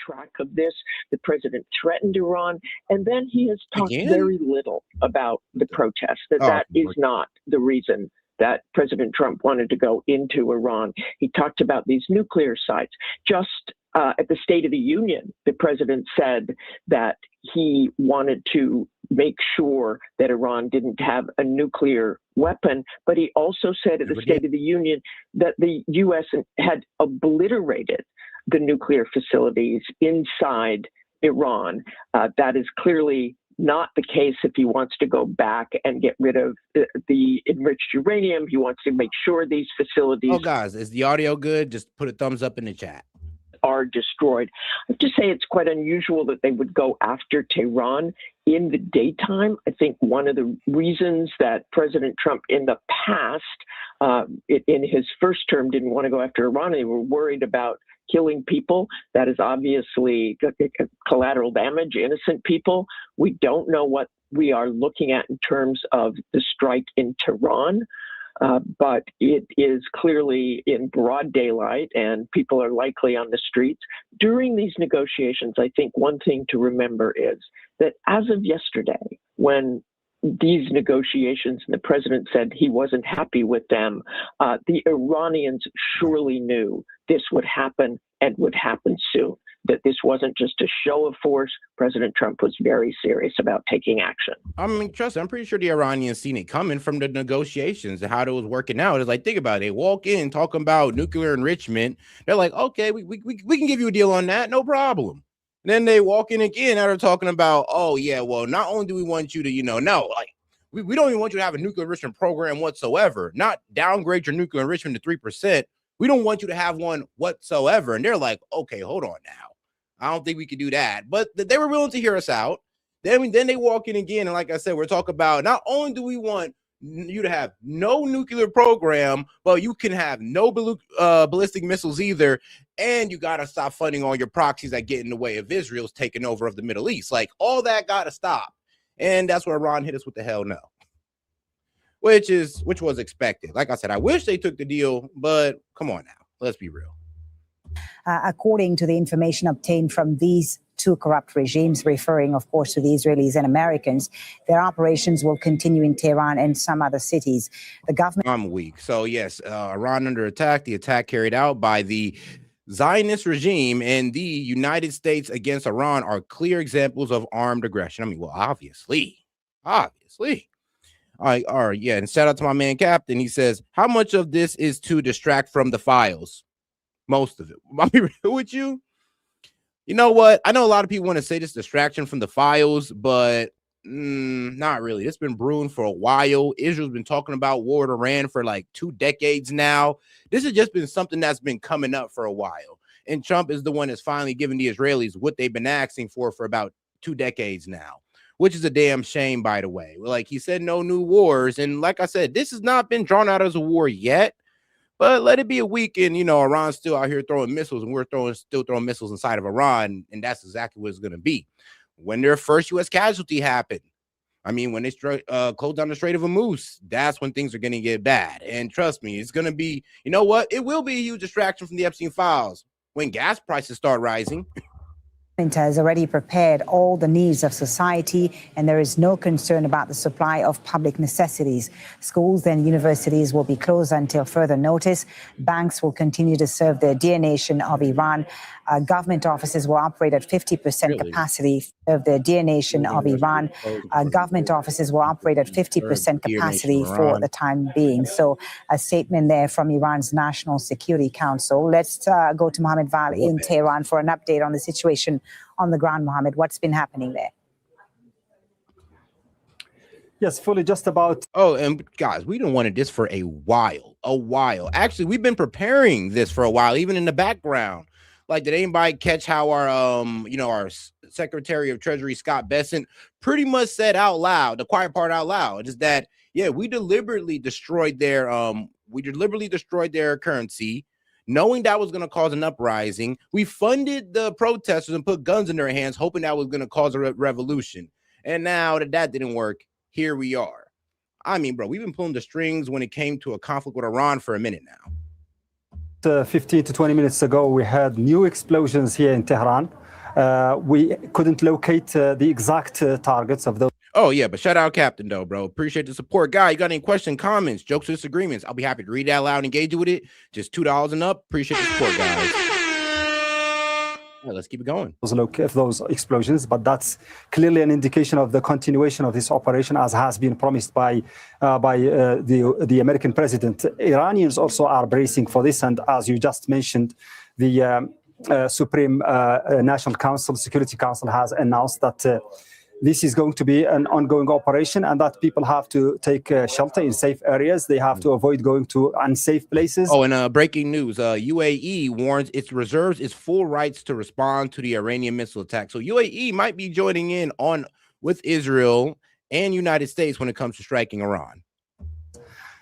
track of this. The president threatened Iran, and then he has talked very little about the protests, that is not the reason that President Trump wanted to go into Iran. He talked about these nuclear sites. Just at the State of the Union, the president said that he wanted to make sure that Iran didn't have a nuclear weapon, but he also said at the State of the Union that the U.S. had obliterated the nuclear facilities inside Iran. That is clearly not the case if he wants to go back and get rid of the enriched uranium. He wants to make sure these facilities. Oh, guys, is the audio good? Just put a thumbs up in the chat. Are destroyed. I have to say it's quite unusual that they would go after Tehran in the daytime. I think one of the reasons that President Trump in the past, in his first term, didn't want to go after Iran, they were worried about killing people. That is obviously collateral damage, innocent people. We don't know what we are looking at in terms of the strike in Tehran. But it is clearly in broad daylight and people are likely on the streets. During these negotiations, I think one thing to remember is that as of yesterday, when these negotiations and the president said he wasn't happy with them, the Iranians surely knew this would happen and would happen soon, that this wasn't just a show of force. President Trump was very serious about taking action. I mean, trust me, I'm pretty sure the Iranians seen it coming from the negotiations and how it was working out. It's like, think about it. They walk in talking about nuclear enrichment. They're like, okay, we can give you a deal on that. No problem. And then they walk in again and they're talking about, oh, yeah, well, not only do we want you to, no, like, we don't even want you to have a nuclear enrichment program whatsoever, not downgrade your nuclear enrichment to 3%. We don't want you to have one whatsoever. And they're like, okay, hold on now. I don't think we could do that. But they were willing to hear us out. Then they walk in again. And like I said, we're talking about not only do we want you to have no nuclear program, but you can have no ballistic missiles either. And you got to stop funding all your proxies that get in the way of Israel's taking over of the Middle East. Like all that got to stop. And that's where Iran hit us with the hell no. Which was expected. Like I said, I wish they took the deal, but come on now. Let's be real. According to the information obtained from these two corrupt regimes, referring, of course, to the Israelis and Americans, their operations will continue in Tehran and some other cities. The government. I'm weak. So, yes, Iran under attack, the attack carried out by the Zionist regime and the United States against Iran are clear examples of armed aggression. I mean, well, obviously. All right, yeah. And shout out to my man Captain. He says, how much of this is to distract from the files? Most of it. I'll be real with you. You know what? I know a lot of people want to say this distraction from the files, but not really. It's been brewing for a while. Israel's been talking about war with Iran for like 2 decades now. This has just been something that's been coming up for a while. And Trump is the one that's finally giving the Israelis what they've been asking for about 2 decades now, which is a damn shame, by the way. Like he said, no new wars. And like I said, this has not been drawn out as a war yet. But let it be a week, and Iran's still out here throwing missiles, and we're still throwing missiles inside of Iran, and that's exactly what it's going to be. When their first U.S. casualty happened, I mean, when they closed down the Strait of Hormuz, that's when things are going to get bad. And trust me, it's going to be, you know what? It will be a huge distraction from the Epstein files when gas prices start rising. Has already prepared all the needs of society, and there is no concern about the supply of public necessities. Schools and universities will be closed until further notice. Banks will continue to serve the dear nation of Iran. Government offices will operate at 50% capacity of the dear nation of Iran. Government offices will operate at 50% capacity for the time being. So a statement there from Iran's National Security Council. Let's go to Mohammed Val in Tehran for an update on the situation on the ground. Mohammed, what's been happening there? Yes, fully just about. Oh, and guys, we done wanted this for a while. Actually, we've been preparing this for a while, even in the background. Like, did anybody catch how our Secretary of Treasury, Scott Bessent, pretty much said out loud, the quiet part out loud, is that, yeah, we deliberately destroyed their currency, knowing that was going to cause an uprising. We funded the protesters and put guns in their hands, hoping that was going to cause a revolution. And now that didn't work, here we are. I mean, bro, we've been pulling the strings when it came to a conflict with Iran for a minute now. 15 to 20 minutes ago, we had new explosions here in Tehran. we couldn't locate the exact targets of those. Oh, yeah, but shout out Captain, though, bro. Appreciate the support. Guy, you got any questions, comments, jokes, or disagreements? I'll be happy to read that aloud and engage with it. Just $2 and up. Appreciate the support, guys. Yeah, let's keep it going. Those explosions, but that's clearly an indication of the continuation of this operation, as has been promised by the American president. Iranians also are bracing for this, and as you just mentioned, the Supreme National Council, Security Council, has announced that this is going to be an ongoing operation, and that people have to take shelter in safe areas. They have to avoid going to unsafe places. Oh, and breaking news, UAE warns it reserves its full rights to respond to the Iranian missile attack. So UAE might be joining in with Israel and United States when it comes to striking Iran.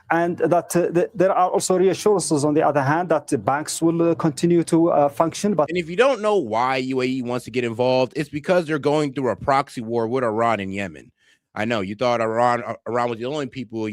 And that there are also reassurances, on the other hand, that the banks will continue to function. And if you don't know why UAE wants to get involved, it's because they're going through a proxy war with Iran and Yemen. I know you thought Iran was the only people,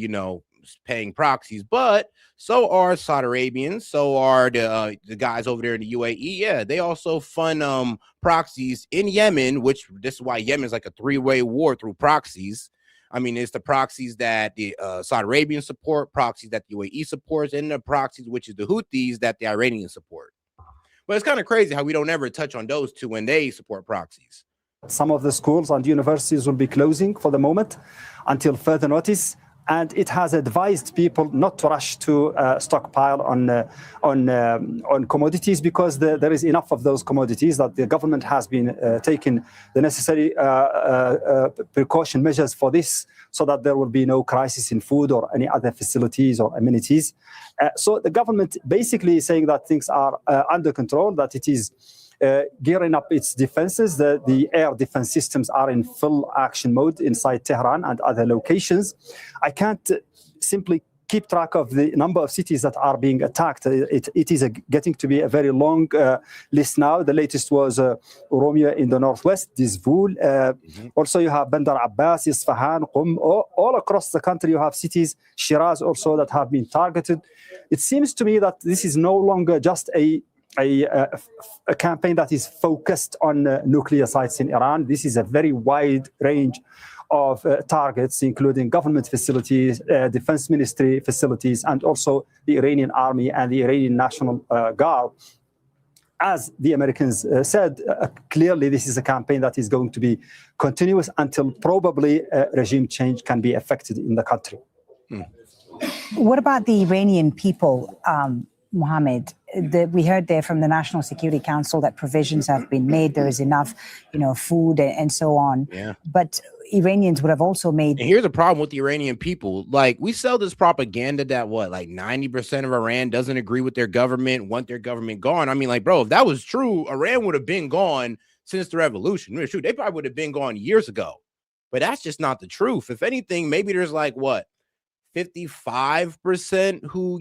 paying proxies, but so are Saudi Arabians, so are the guys over there in the UAE. Yeah, they also fund proxies in Yemen, which this is why Yemen is like a three-way war through proxies. I mean, it's the proxies that the Saudi Arabians support, proxies that the UAE supports, and the proxies, which is the Houthis, that the Iranians support. But it's kind of crazy how we don't ever touch on those two when they support proxies. Some of the schools and universities will be closing for the moment until further notice. And it has advised people not to rush to stockpile on commodities, because there is enough of those commodities, that the government has been taking the necessary precaution measures for this, so that there will be no crisis in food or any other facilities or amenities. So the government basically is saying that things are under control, that it is gearing up its defenses. The air defense systems are in full action mode inside Tehran and other locations. I can't simply keep track of the number of cities that are being attacked. It is getting to be a very long list now. The latest was Oromia in the northwest, Dizvul. Also, you have Bandar Abbas, Isfahan, Qum. All across the country, you have cities, Shiraz also, that have been targeted. It seems to me that this is no longer just a campaign that is focused on nuclear sites in Iran. This is a very wide range of targets, including government facilities, defense ministry facilities, and also the Iranian army and the Iranian National Guard. As the Americans said, clearly this is a campaign that is going to be continuous until probably regime change can be effected in the country. What about the Iranian people, Mohammed? We heard there from the National Security Council that provisions have been made. There is enough, food and so on. Yeah. But Iranians would have also made. And here's the problem with the Iranian people. Like, we sell this propaganda that 90% of Iran doesn't agree with their government, want their government gone. I mean, bro, if that was true, Iran would have been gone since the revolution. Shoot, they probably would have been gone years ago. But that's just not the truth. If anything, maybe there's 55% who,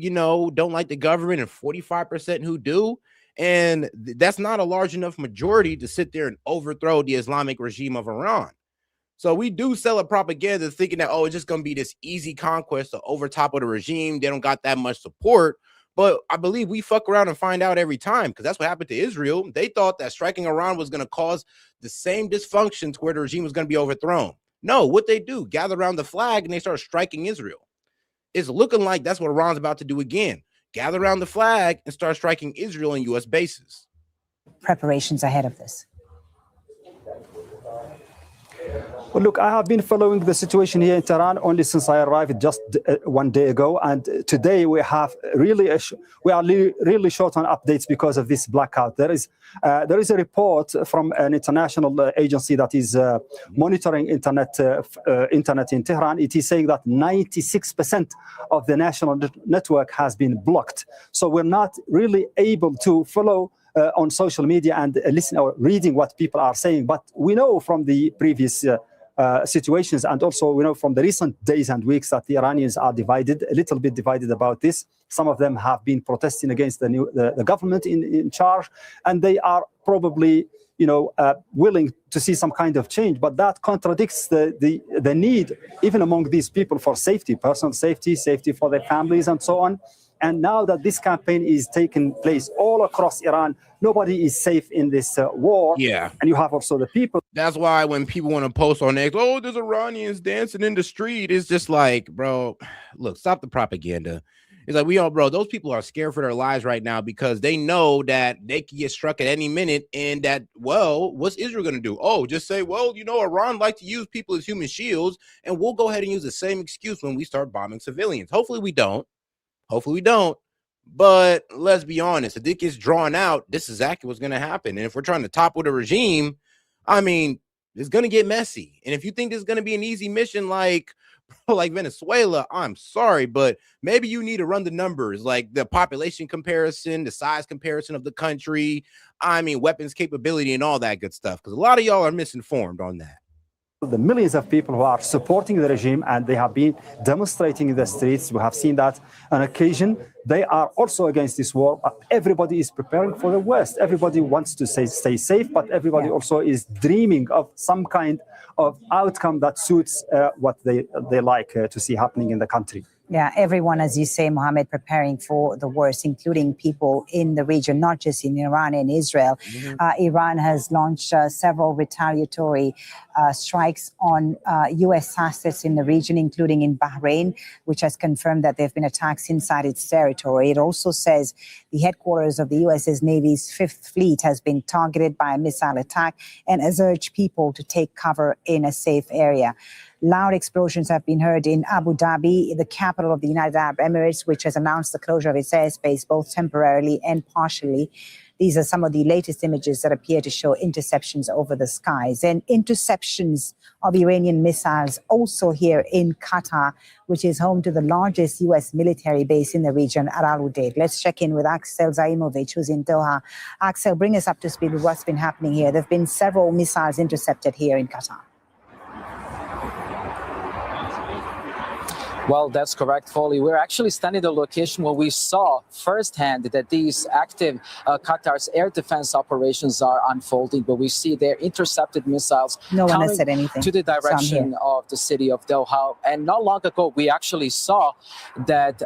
don't like the government and 45% who do. And that's not a large enough majority to sit there and overthrow the Islamic regime of Iran. So we do sell a propaganda thinking that, it's just going to be this easy conquest to overtop of the regime. They don't got that much support. But I believe we fuck around and find out every time, because that's what happened to Israel. They thought that striking Iran was going to cause the same dysfunction to where the regime was going to be overthrown. No, what they do, gather around the flag and they start striking Israel. It's looking like that's what Iran's about to do again. Gather around the flag and start striking Israel and U.S. bases. Preparations ahead of this. Well, look, I have been following the situation here in Tehran only since I arrived just 1 day ago, and today we have really short on updates because of this blackout. There is a report from an international agency that is monitoring internet in Tehran. It is saying that 96% of the national network has been blocked. So we're not really able to follow on social media and listen or reading what people are saying. But we know from the previous situations, and also we know from the recent days and weeks, that the Iranians are divided, a little bit divided about this. Some of them have been protesting against the government in charge, and they are probably willing to see some kind of change. But that contradicts the need, even among these people, for safety, personal safety, safety for their families, and so on. And now that this campaign is taking place all across Iran, nobody is safe in this war. Yeah. And you have also the people. That's why when people want to post on X, oh, there's Iranians dancing in the street, it's just like, bro, look, stop the propaganda. It's like, bro, those people are scared for their lives right now because they know that they can get struck at any minute and that, well, what's Israel going to do? Oh, just say, well, Iran like to use people as human shields, and we'll go ahead and use the same excuse when we start bombing civilians. Hopefully we don't. But let's be honest, if it gets drawn out, this is exactly what's going to happen. And if we're trying to topple the regime, I mean, it's going to get messy. And if you think this is going to be an easy mission like Venezuela, I'm sorry, but maybe you need to run the numbers, like the population comparison, the size comparison of the country, I mean, weapons capability and all that good stuff, because a lot of y'all are misinformed on that. The millions of people who are supporting the regime, and they have been demonstrating in the streets. We have seen that on occasion. They are also against this war. Everybody is preparing for the worst. Everybody wants to stay safe, but everybody also is dreaming of some kind of outcome that suits what they like to see happening in the country. Yeah, everyone, as you say, Mohammed, preparing for the worst, including people in the region, not just in Iran and Israel. Iran has launched several retaliatory strikes on U.S. assets in the region, including in Bahrain, which has confirmed that there have been attacks inside its territory. It also says the headquarters of the U.S. Navy's Fifth Fleet has been targeted by a missile attack and has urged people to take cover in a safe area. Loud explosions have been heard in Abu Dhabi, the capital of the United Arab Emirates, which has announced the closure of its airspace, both temporarily and partially. These are some of the latest images that appear to show interceptions over the skies, and interceptions of Iranian missiles also here in Qatar, which is home to the largest U.S. military base in the region at Al Udeid. Let's check in with Axel Zaimovic, who's in Doha. Axel, bring us up to speed with what's been happening here. There have been several missiles intercepted here in Qatar. Well, that's correct, Foley. We're actually standing at a location where we saw firsthand that these active Qatar's air defense operations are unfolding, but we see their intercepted missiles coming has said anything. To the direction of the city of Doha. And not long ago, we actually saw that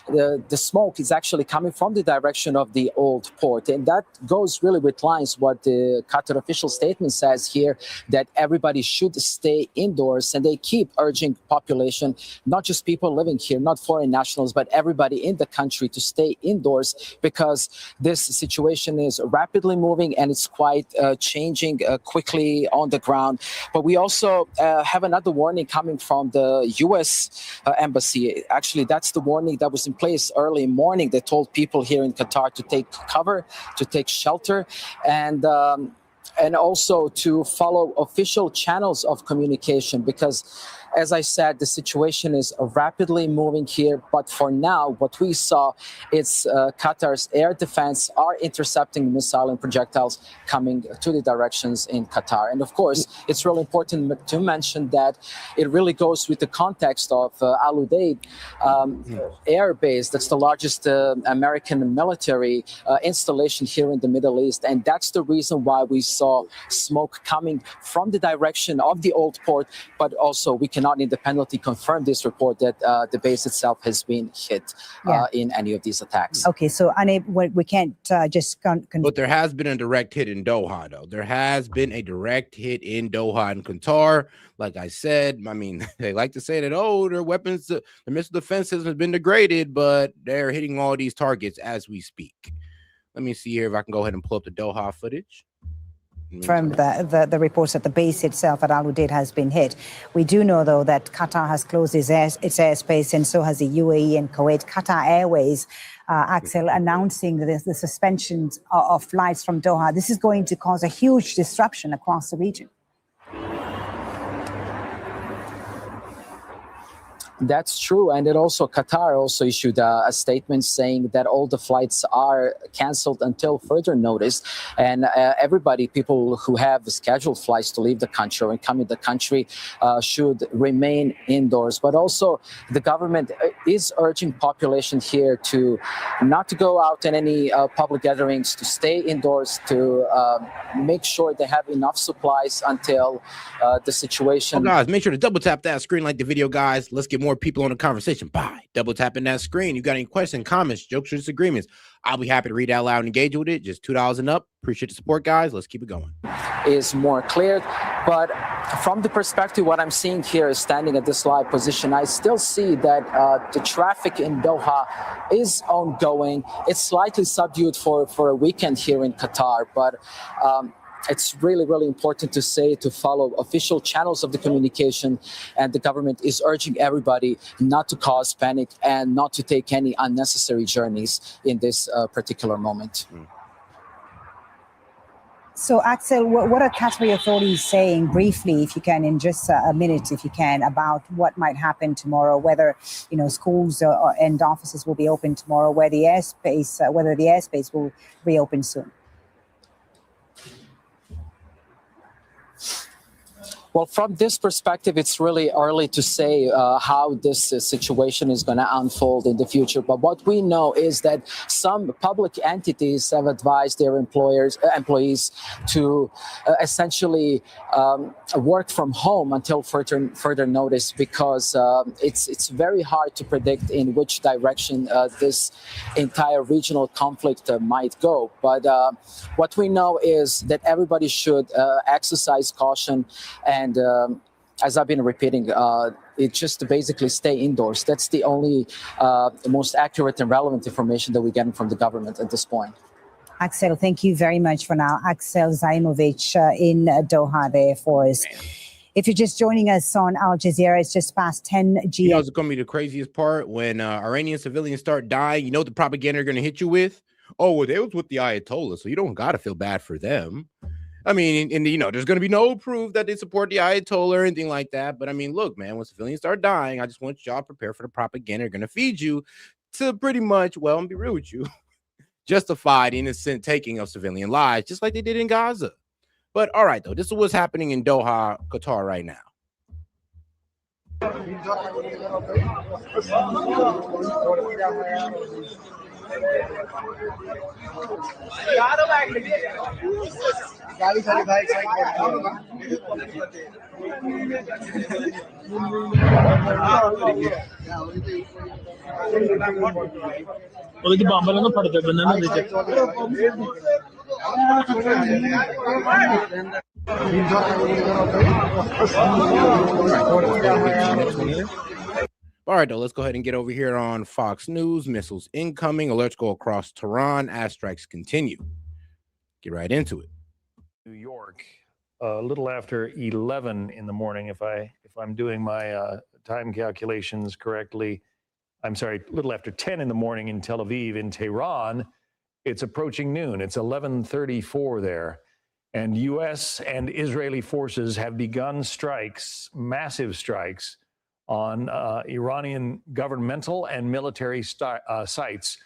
the smoke is actually coming from the direction of the old port. And that goes really with lines what the Qatar official statement says here, that everybody should stay indoors. And they keep urging population, not just people living here, not foreign nationals, but everybody in the country to stay indoors, because this situation is rapidly moving and it's quite changing quickly on the ground. But we also have another warning coming from the U.S. Embassy. Actually, that's the warning that was in place early morning. They told people here in Qatar to take cover, to take shelter, and also to follow official channels of communication, because, as I said, the situation is rapidly moving here. But for now, what we saw is Qatar's air defense are intercepting missile and projectiles coming to the directions in Qatar. And of course, it's really important to mention that it really goes with the context of Al Udeid air base. That's the largest American military installation here in the Middle East. And that's the reason why we saw smoke coming from the direction of the old port, but also we cannot independently confirm this report that the base itself has been hit in any of these attacks. Okay, so we can't just... But there has been a direct hit in Doha, though. There has been a direct hit in Doha and Qatar. Like I said, I mean, they like to say that, oh, their weapons, the missile defense has been degraded, but they're hitting all these targets as we speak. Let me see here if I can go ahead and pull up the Doha footage. From the reports that the base itself at Al Udeid has been hit. We do know, though, that Qatar has closed its airspace, and so has the UAE and Kuwait. Qatar Airways, Axel, announcing the suspension of flights from Doha. This is going to cause a huge disruption across the region. That's true. And Qatar also issued a statement saying that all the flights are canceled until further notice. And people who have scheduled flights to leave the country or come in the country should remain indoors. But also the government is urging population here to not to go out in any public gatherings, to stay indoors, to make sure they have enough supplies until the situation. Oh, guys, make sure to double tap that screen, like the video, guys. Let's get more more people on the conversation by double tapping that screen. You got any questions, comments, jokes, or disagreements? I'll be happy to read out loud and engage with it. Just $2 and up. Appreciate the support, guys. Let's keep it going. Is more clear, but from the perspective, what I'm seeing here is standing at this live position, I still see that the traffic in Doha is ongoing. It's slightly subdued for a weekend here in Qatar, but it's really, really important to follow official channels of the communication, and the government is urging everybody not to cause panic and not to take any unnecessary journeys in this particular moment. So, Axel, what are Qatari authorities saying briefly, if you can, in just a minute, if you can, about what might happen tomorrow, whether, schools and offices will be open tomorrow, whether the airspace will reopen soon? Well, from this perspective, it's really early to say how this situation is going to unfold in the future. But what we know is that some public entities have advised their employees to essentially work from home until further notice, because it's very hard to predict in which direction this entire regional conflict might go. But what we know is that everybody should exercise caution. And as I've been repeating, it's just to basically stay indoors. That's the only most accurate and relevant information that we're getting from the government at this point. Axel, thank you very much for now. Axel Zaimovic in Doha there for us. If you're just joining us on Al Jazeera, it's just past 10 GMT. You know, it's going to be the craziest part when Iranian civilians start dying. You know what the propaganda are going to hit you with? Oh, well, they was with the Ayatollah, so you don't got to feel bad for them. I mean, and there's going to be no proof that they support the Ayatollah or anything like that. But I mean, look, man, when civilians start dying, I just want y'all to prepare for the propaganda they're going to feed you to pretty much, well, I'm be real with you, justify the innocent taking of civilian lives, just like they did in Gaza. But all right, though, this is what's happening in Doha, Qatar right now. All right, though, let's go ahead and get over here on Fox News. Missiles incoming. Alerts go across Tehran as strikes continue. Get right into it. New York, a little after 11 in the morning, if I'm doing my time calculations correctly. I'm sorry, a little after 10 in the morning in Tel Aviv. In Tehran, it's approaching noon. It's 11:34 there. And U.S. and Israeli forces have begun strikes, massive strikes, on Iranian governmental and military sites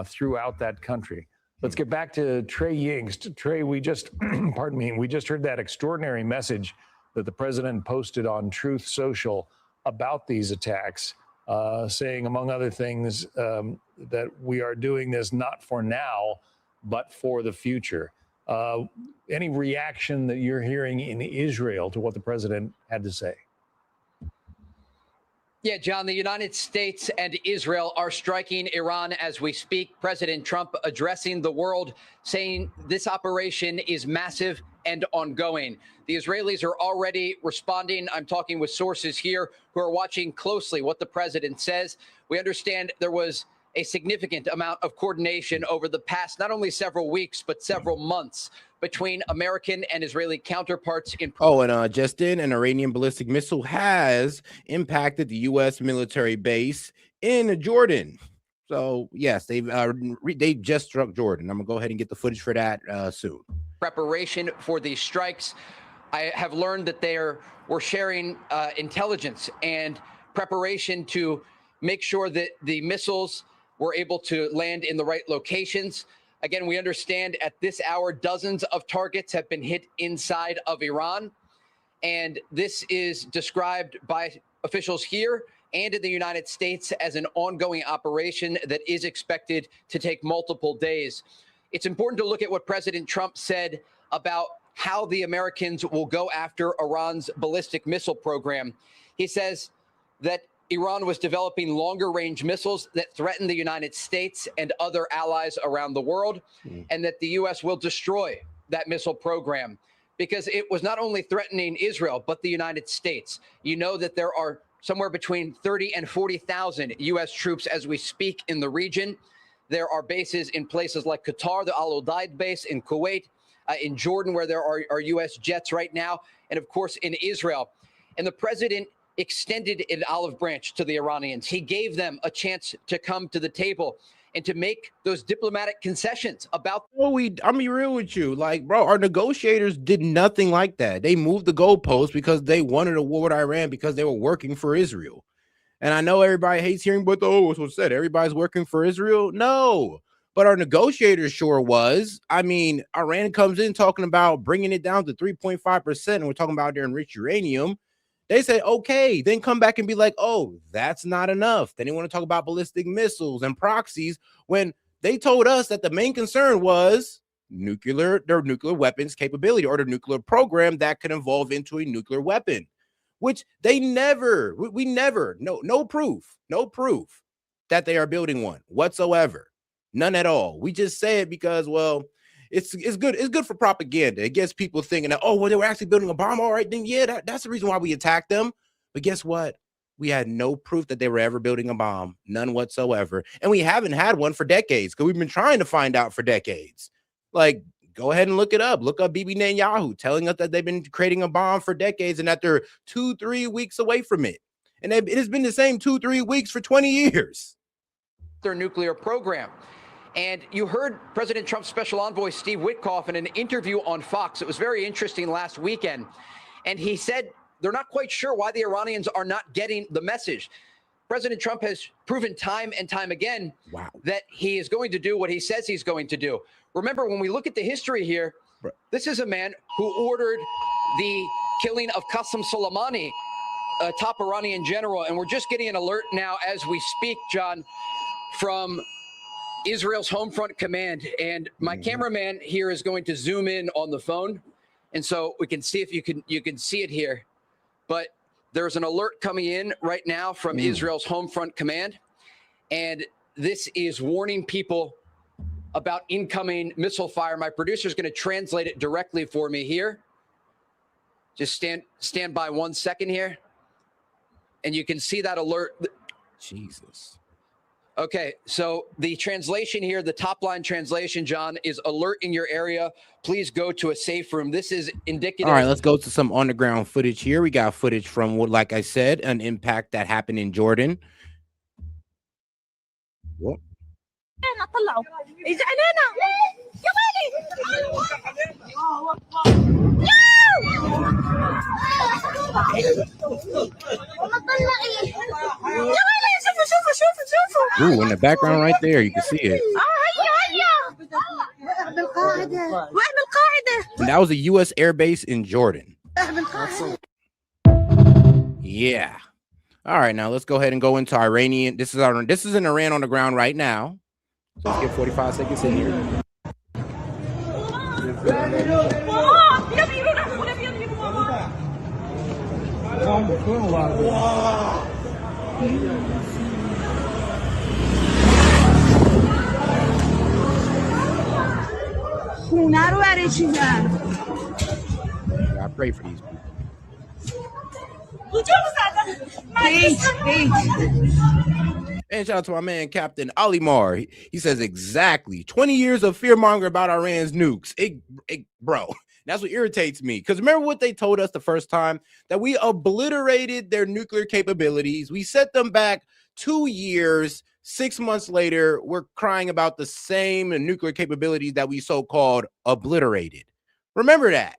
throughout that country. Let's get back to Trey Yingst. Trey, we just, we just heard that extraordinary message that the president posted on Truth Social about these attacks, saying, among other things, that we are doing this not for now, but for the future. Any reaction that you're hearing in Israel to what the president had to say? Yeah, John, the United States and Israel are striking Iran as we speak. President Trump addressing the world, saying this operation is massive and ongoing. The Israelis are already responding. I'm talking with sources here who are watching closely what the president says. We understand there was a significant amount of coordination over the past not only several weeks, but several months between American and Israeli counterparts in. Oh, and just in, an Iranian ballistic missile has impacted the U.S. military base in Jordan. So, yes, they just struck Jordan. I'm going to go ahead and get the footage for that soon. Preparation for these strikes. I have learned that we're sharing intelligence and preparation to make sure that the missiles were able to land in the right locations. Again, we understand at this hour, dozens of targets have been hit inside of Iran. And this is described by officials here and in the United States as an ongoing operation that is expected to take multiple days. It's important to look at what President Trump said about how the Americans will go after Iran's ballistic missile program. He says that Iran was developing longer range missiles that threaten the United States and other allies around the world, and that the U.S. will destroy that missile program because it was not only threatening Israel, but the United States. You know that there are somewhere between 30 and 40,000 U.S. troops as we speak in the region. There are bases in places like Qatar, the Al Udeid base, in Kuwait, in Jordan, where there are U.S. jets right now, and of course in Israel. And the president extended an olive branch to the Iranians. He gave them a chance to come to the table and to make those diplomatic concessions about. Well, I'm be real with you. Like, bro, our negotiators did nothing like that. They moved the goalposts because they wanted a war with Iran because they were working for Israel. And I know everybody hates hearing, but what's what's said? Everybody's working for Israel. No, but our negotiators sure was. I mean, Iran comes in talking about bringing it down to 3.5%, and we're talking about their enriched uranium. They say, okay, then come back and be like, oh, that's not enough. Then they want to talk about ballistic missiles and proxies when they told us that the main concern was their nuclear weapons capability or the nuclear program that could evolve into a nuclear weapon, which they never, we never, no proof that they are building one whatsoever. None at all. We just say it because, well, it's good. It's good for propaganda. It gets people thinking that, oh, well, they were actually building a bomb. All right, then, yeah, that's the reason why we attacked them. But guess what? We had no proof that they were ever building a bomb, none whatsoever. And we haven't had one for decades because we've been trying to find out for decades. Like, go ahead and look it up. Look up Bibi Netanyahu telling us that they've been creating a bomb for decades and that they're 2-3 weeks away from it. And it has been the same 2-3 weeks for 20 years. Their nuclear program. And you heard President Trump's special envoy, Steve Witkoff, in an interview on Fox. It was very interesting last weekend. And he said they're not quite sure why the Iranians are not getting the message. President Trump has proven time and time again that he is going to do what he says he's going to do. Remember, when we look at the history here, this is a man who ordered the killing of Qasem Soleimani, a top Iranian general. And we're just getting an alert now as we speak, John, from Israel's home front command. And my cameraman here is going to zoom in on the phone. And so we can see if you can see it here. But there's an alert coming in right now from Israel's home front command. And this is warning people about incoming missile fire. My producer is going to translate it directly for me here. Just stand by 1 second here. And you can see that alert. Jesus. Okay, so the translation here, the top line translation, John, is alert in your area. Please go to a safe room. This is indicative. All right, let's go to some underground footage here. We got footage from what, like I said, an impact that happened in Jordan. What? Ooh, in the background right there, you can see it. And that was a U.S. air base in Jordan. Yeah. All right, now let's go ahead and go into Iranian. This is in Iran on the ground right now. So let's get 45 seconds in here. I pray for these people. And shout out to my man, Captain Alimar. He says exactly 20 years of fear mongering about Iran's nukes. Bro, that's what irritates me. Because remember what they told us the first time? That we obliterated their nuclear capabilities. We set them back 2 years. 6 months later, we're crying about the same nuclear capabilities that we so-called obliterated. Remember that,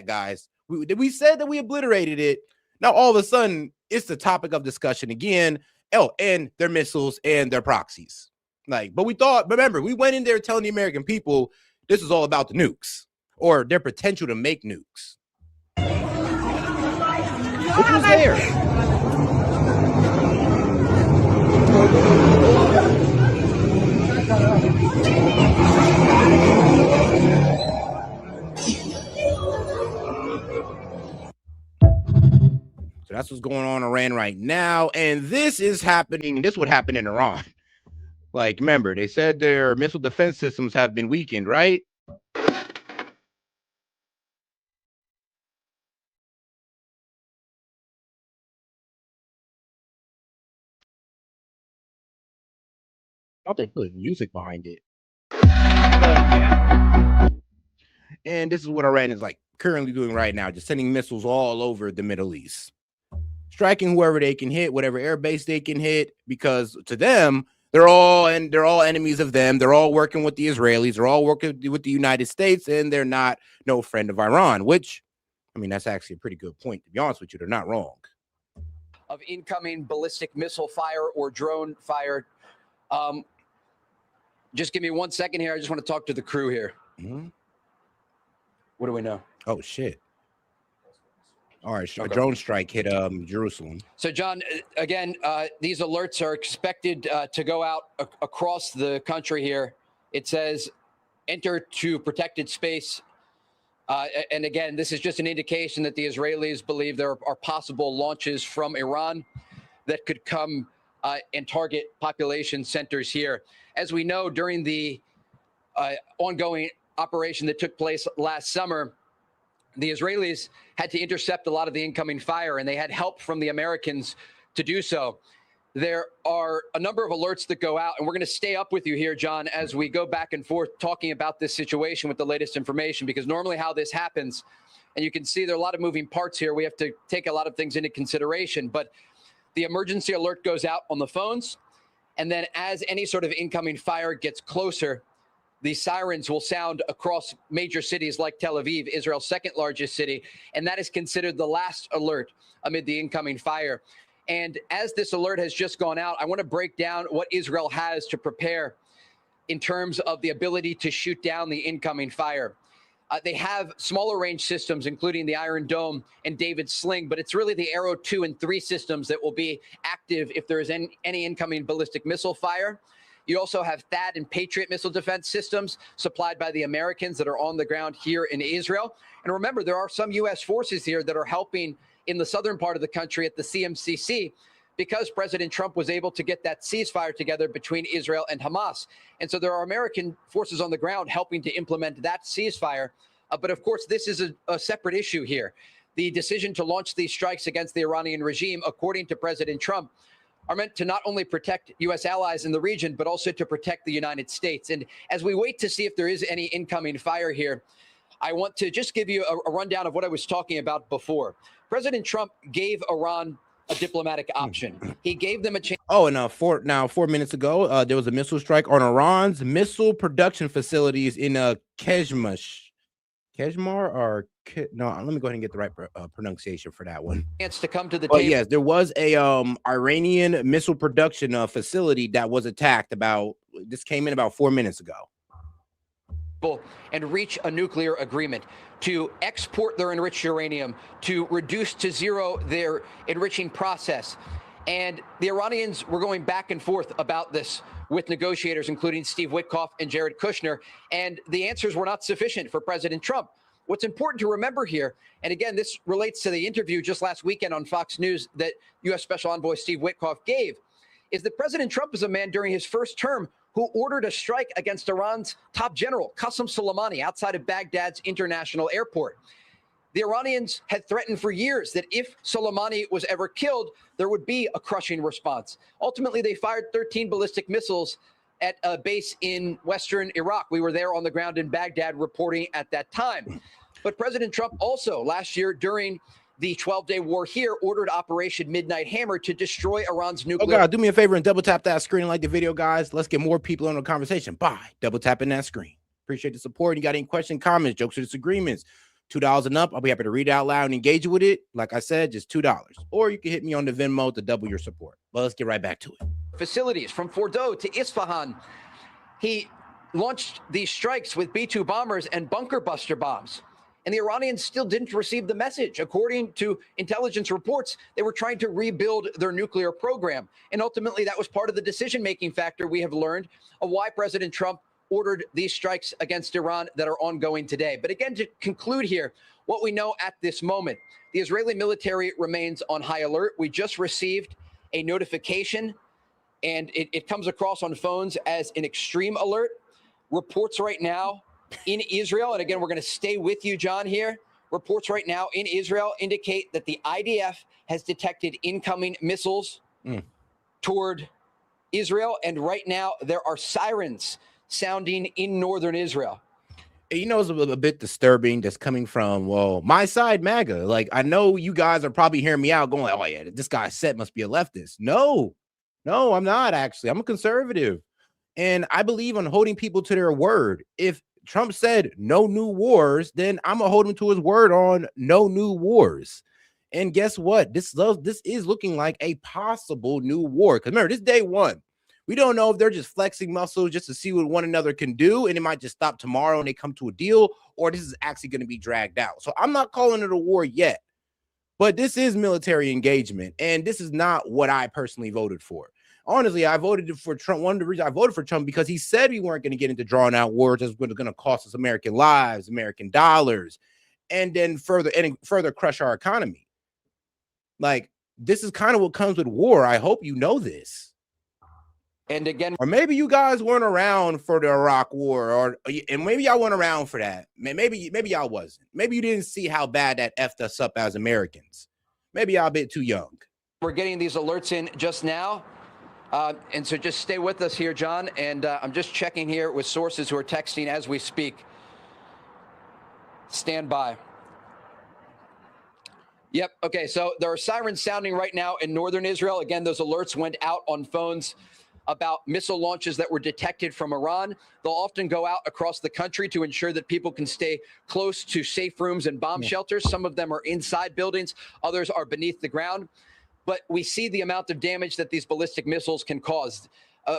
guys. We said that we obliterated it. Now, all of a sudden, it's the topic of discussion again. Oh, and their missiles and their proxies. But remember, we went in there telling the American people this is all about the nukes or their potential to make nukes. Which was there. So that's what's going on in Iran right now. And this is happening. This would happen in Iran. Like, remember, they said their missile defense systems have been weakened, right? I thought they put music behind it. And this is what Iran is like currently doing right now, just sending missiles all over the Middle East, striking whoever they can hit, whatever air base they can hit, because to them, they're all enemies of them. They're all working with the Israelis. They're all working with the United States, and they're not no friend of Iran, which, I mean, that's actually a pretty good point. To be honest with you, they're not wrong. Of incoming ballistic missile fire or drone fire. Just give me 1 second here. I just want to talk to the crew here. Mm-hmm. What do we know? Oh, shit. All right, a drone strike hit Jerusalem. So, John, again, these alerts are expected to go out across the country here. It says, enter to protected space. And again, this is just an indication that the Israelis believe there are possible launches from Iran that could come and target population centers here. As we know, during the ongoing operation that took place last summer, the Israelis had to intercept a lot of the incoming fire, and they had help from the Americans to do so. There are a number of alerts that go out, and we're going to stay up with you here, John, as we go back and forth talking about this situation with the latest information, because normally how this happens, and you can see there are a lot of moving parts here. We have to take a lot of things into consideration, but the emergency alert goes out on the phones, and then as any sort of incoming fire gets closer, the sirens will sound across major cities like Tel Aviv, Israel's second largest city, and that is considered the last alert amid the incoming fire. And as this alert has just gone out, I want to break down what Israel has to prepare in terms of the ability to shoot down the incoming fire. They have smaller range systems, including the Iron Dome and David Sling, but it's really the Arrow 2 and 3 systems that will be active if there is any incoming ballistic missile fire. You also have THAAD and Patriot missile defense systems supplied by the Americans that are on the ground here in Israel. And remember, there are some U.S. forces here that are helping in the southern part of the country at the CMCC, because President Trump was able to get that ceasefire together between Israel and Hamas. And so there are American forces on the ground helping to implement that ceasefire. But of course, this is a separate issue here. The decision to launch these strikes against the Iranian regime, according to President Trump, are meant to not only protect U.S. allies in the region, but also to protect the United States. And as we wait to see if there is any incoming fire here, I want to just give you a rundown of what I was talking about before. President Trump gave Iran a diplomatic option. He gave them a chance. Oh, and 4 minutes ago, there was a missile strike on Iran's missile production facilities in Keshmar, or no? Let me go ahead and get the right pronunciation for that one. Chance to come to the table. Yes, there was a Iranian missile production facility that was attacked. This came in about 4 minutes ago. And reach a nuclear agreement to export their enriched uranium, to reduce to zero their enriching process. And the Iranians were going back and forth about this with negotiators, including Steve Witkoff and Jared Kushner, and the answers were not sufficient for President Trump. What's important to remember here, and again, this relates to the interview just last weekend on Fox News that U.S. Special Envoy Steve Witkoff gave, is that President Trump is a man during his first term who ordered a strike against Iran's top general, Qasem Soleimani, outside of Baghdad's international airport. The Iranians had threatened for years that if Soleimani was ever killed, there would be a crushing response. Ultimately, they fired 13 ballistic missiles at a base in western Iraq. We were there on the ground in Baghdad reporting at that time. But President Trump also last year during the 12-day war here ordered Operation Midnight Hammer to destroy Iran's nuclear. Oh, God, do me a favor and double tap that screen and like the video, guys. Let's get more people on the conversation. Bye. Double tapping that screen. Appreciate the support. You got any questions, comments, jokes, or disagreements? $2 and up. I'll be happy to read it out loud and engage with it. Like I said, just $2. Or you can hit me on the Venmo to double your support. Well, let's get right back to it. Facilities from Fordow to Isfahan. He launched these strikes with B-2 bombers and bunker buster bombs. And the Iranians still didn't receive the message. According to intelligence reports, they were trying to rebuild their nuclear program. And ultimately, that was part of the decision-making factor we have learned of why President Trump ordered these strikes against Iran that are ongoing today. But again, to conclude here, what we know at this moment, the Israeli military remains on high alert. We just received a notification, and it comes across on phones as an extreme alert. Reports right now in Israel, and again, we're going to stay with you, John, here. Reports right now in Israel indicate that the IDF has detected incoming missiles toward Israel, and right now there are sirens sounding in northern Israel. You know, it's a bit disturbing that's coming from, well, my side, MAGA. Like, I know you guys are probably hearing me out going like, oh yeah, this guy S.E.T must be a leftist. No, I'm not actually. I'm a conservative. And I believe on holding people to their word. If Trump said no new wars, then I'm going to hold him to his word on no new wars. And guess what? This is looking like a possible new war. Because remember, this day one. We don't know if they're just flexing muscles just to see what one another can do, and it might just stop tomorrow and they come to a deal, or this is actually going to be dragged out. So I'm not calling it a war yet, but this is military engagement, and this is not what I personally voted for. Honestly, I voted for Trump. One of the reasons I voted for Trump because he said we weren't going to get into drawing out wars that's going to cost us American lives, American dollars, and then further crush our economy. Like, this is kind of what comes with war. I hope you know this. And again, or maybe you guys weren't around for the Iraq War, and maybe y'all weren't around for that. Maybe y'all wasn't. Maybe you didn't see how bad that effed us up as Americans. Maybe y'all a bit too young. We're getting these alerts in just now, and so just stay with us here, John. And I'm just checking here with sources who are texting as we speak. Stand by. Yep. Okay. So there are sirens sounding right now in northern Israel. Again, those alerts went out on phones about missile launches that were detected from Iran. They'll often go out across the country to ensure that people can stay close to safe rooms and bomb shelters. Some of them are inside buildings, others are beneath the ground. But we see the amount of damage that these ballistic missiles can cause.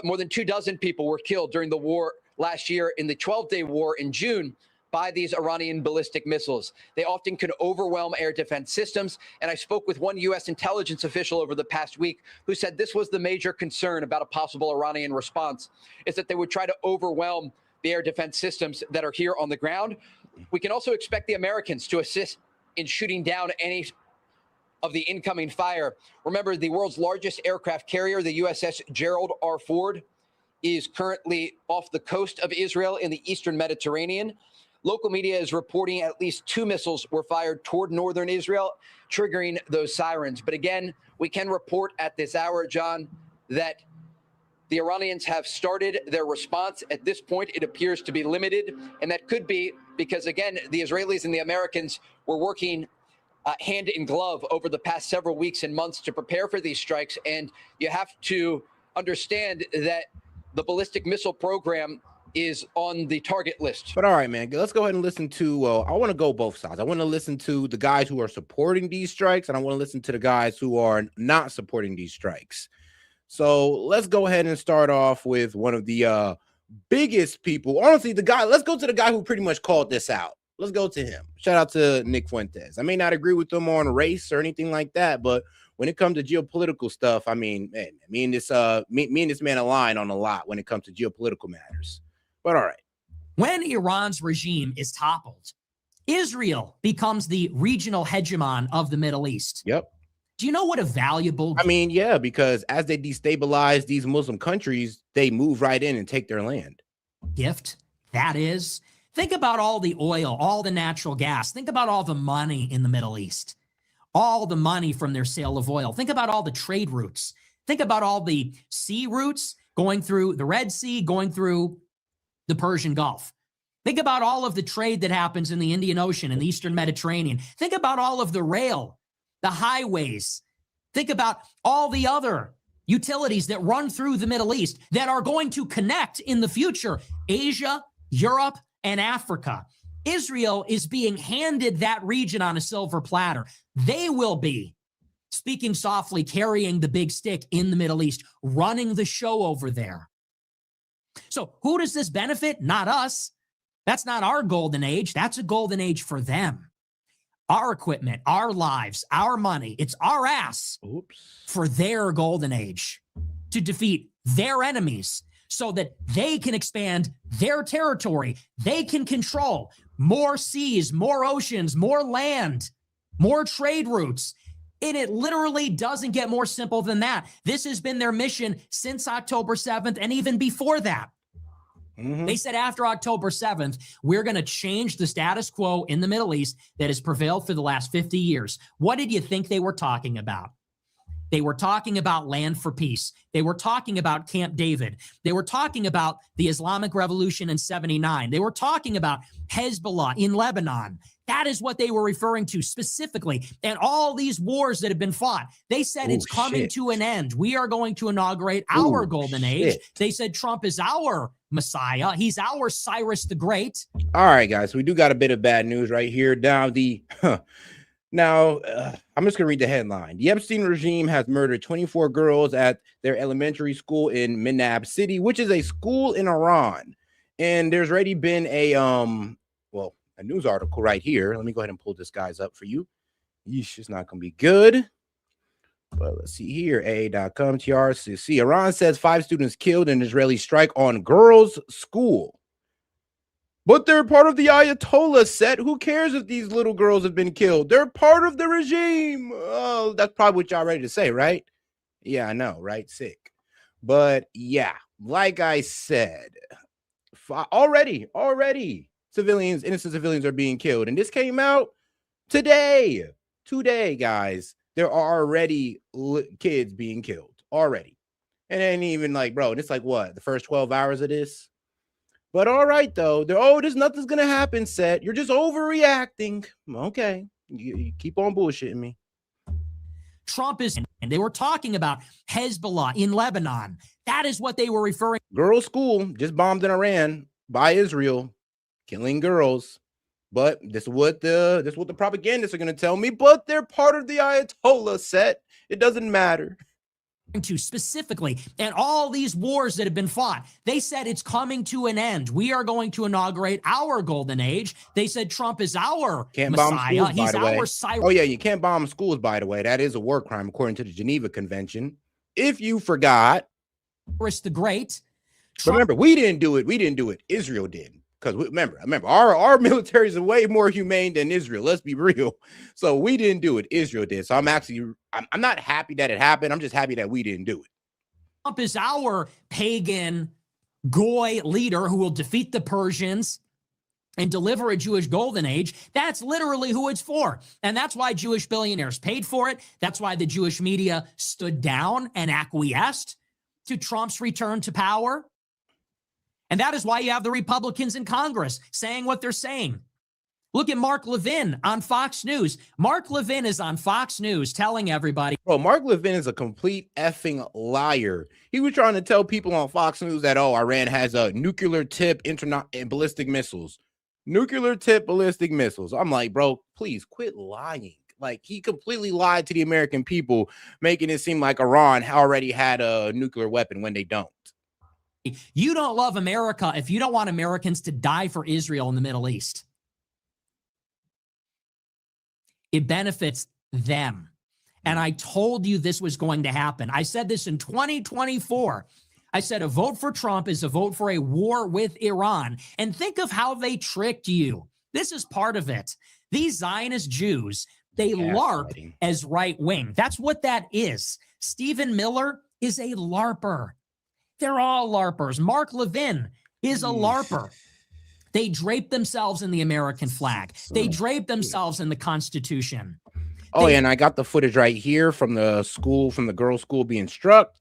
More than 24 people were killed during the war last year in the 12-day war in June by these Iranian ballistic missiles. They often can overwhelm air defense systems. And I spoke with one U.S. intelligence official over the past week who said this was the major concern about a possible Iranian response, is that they would try to overwhelm the air defense systems that are here on the ground. We can also expect the Americans to assist in shooting down any of the incoming fire. Remember, the world's largest aircraft carrier, the USS Gerald R. Ford, is currently off the coast of Israel in the eastern Mediterranean. Local media is reporting at least 2 missiles were fired toward northern Israel, triggering those sirens. But again, we can report at this hour, John, that the Iranians have started their response. At this point, it appears to be limited. And that could be because, again, the Israelis and the Americans were working hand in glove over the past several weeks and months to prepare for these strikes. And you have to understand that the ballistic missile program is on the target list. But all right, man, let's go ahead and listen to, I want to go both sides. I want to listen to the guys who are supporting these strikes, and I want to listen to the guys who are not supporting these strikes. So let's go ahead and start off with one of the biggest people. Honestly, let's go to the guy who pretty much called this out. Let's go to him. Shout out to Nick Fuentes. I may not agree with him on race or anything like that, but when it comes to geopolitical stuff, I mean, man, me and this man align on a lot when it comes to geopolitical matters. But all right. When Iran's regime is toppled, Israel becomes the regional hegemon of the Middle East. Yep. Do you know what a valuable... I mean, yeah, because as they destabilize these Muslim countries, they move right in and take their land. Gift, that is. Think about all the oil, all the natural gas. Think about all the money in the Middle East. All the money from their sale of oil. Think about all the trade routes. Think about all the sea routes going through the Red Sea, going through the Persian Gulf. Think about all of the trade that happens in the Indian Ocean and the Eastern Mediterranean. Think about all of the rail, the highways. Think about all the other utilities that run through the Middle East that are going to connect in the future Asia, Europe, and Africa. Israel is being handed that region on a silver platter. They will be, speaking softly, carrying the big stick in the Middle East, running the show over there. So who does this benefit? Not us. That's not our golden age. That's a golden age for them. Our equipment, our lives, our money, it's our ass for their golden age to defeat their enemies so that they can expand their territory. They can control more seas, more oceans, more land more trade routes. And it literally doesn't get more simple than that. This has been their mission since October 7th and even before that. They said after October 7th, we're going to change the status quo in the Middle East that has prevailed for the last 50 years. What did you think they were talking about? They were talking about land for peace. They were talking about Camp David. They were talking about the Islamic Revolution in 79. They were talking about Hezbollah in Lebanon. That is what they were referring to specifically. And all these wars that have been fought, they said it's coming to an end. We are going to inaugurate our golden age. They said Trump is our Messiah. He's our Cyrus the Great. All right, guys. So we do got a bit of bad news right here. Now, I'm just going to read the headline. The Epstein regime has murdered 24 girls at their elementary school in Minab City, which is a school in Iran. And there's already been a news article right here. Let me go ahead and pull this guy's up for you. Yeesh, it's not going to be good. But let's see here. A.com TRCC. Iran says 5 students killed in Israeli strike on girls' school. But they're part of the Ayatollah set. Who cares if these little girls have been killed? They're part of the regime. Oh, that's probably what y'all ready to say, right? Yeah, I know, right? Sick. But yeah, like I said, already civilians, innocent civilians are being killed. And this came out today, guys. There are already kids being killed already. And it ain't even like, bro, it's like what? The first 12 hours of this? But all right, though. There's nothing's going to happen, S.E.T. You're just overreacting. Okay. You keep on bullshitting me. Trump is, and they were talking about Hezbollah in Lebanon. That is what they were referring. Girls' school just bombed in Iran by Israel, killing girls. But this is what the propagandists are going to tell me. But they're part of the Ayatollah set. It doesn't matter. To specifically, and all these wars that have been fought, they said it's coming to an end. We are going to inaugurate our golden age. They said Trump is our Messiah. He's our Cyrus. Oh yeah, you can't bomb schools, by the way. That is a war crime according to the Geneva Convention. If you forgot, Cyrus the Great. Remember, we didn't do it. Israel did. Because remember, our military is way more humane than Israel. Let's be real. So we didn't do it. Israel did. So I'm not happy that it happened. I'm just happy that we didn't do it. Trump is our pagan Goy leader who will defeat the Persians and deliver a Jewish golden age. That's literally who it's for. And that's why Jewish billionaires paid for it. That's why the Jewish media stood down and acquiesced to Trump's return to power. And that is why you have the Republicans in Congress saying what they're saying. Look at Mark Levin on Fox News. Mark Levin is on Fox News telling everybody. Bro, Mark Levin is a complete effing liar. He was trying to tell people on Fox News that, Iran has a nuclear tip ballistic missiles. Nuclear tip ballistic missiles. I'm like, bro, please quit lying. Like, he completely lied to the American people, making it seem like Iran already had a nuclear weapon when they don't. You don't love America if you don't want Americans to die for Israel in the Middle East. It benefits them. And I told you this was going to happen. I said this in 2024. I said a vote for Trump is a vote for a war with Iran. And think of how they tricked you. This is part of it. These Zionist Jews, they LARP as right wing. That's what that is. Stephen Miller is a LARPer. They're all LARPers. Mark Levin is a LARPer. They drape themselves in the American flag. They drape themselves in the Constitution. Oh, yeah, and I got the footage right here from the school, from the girls' school being struck.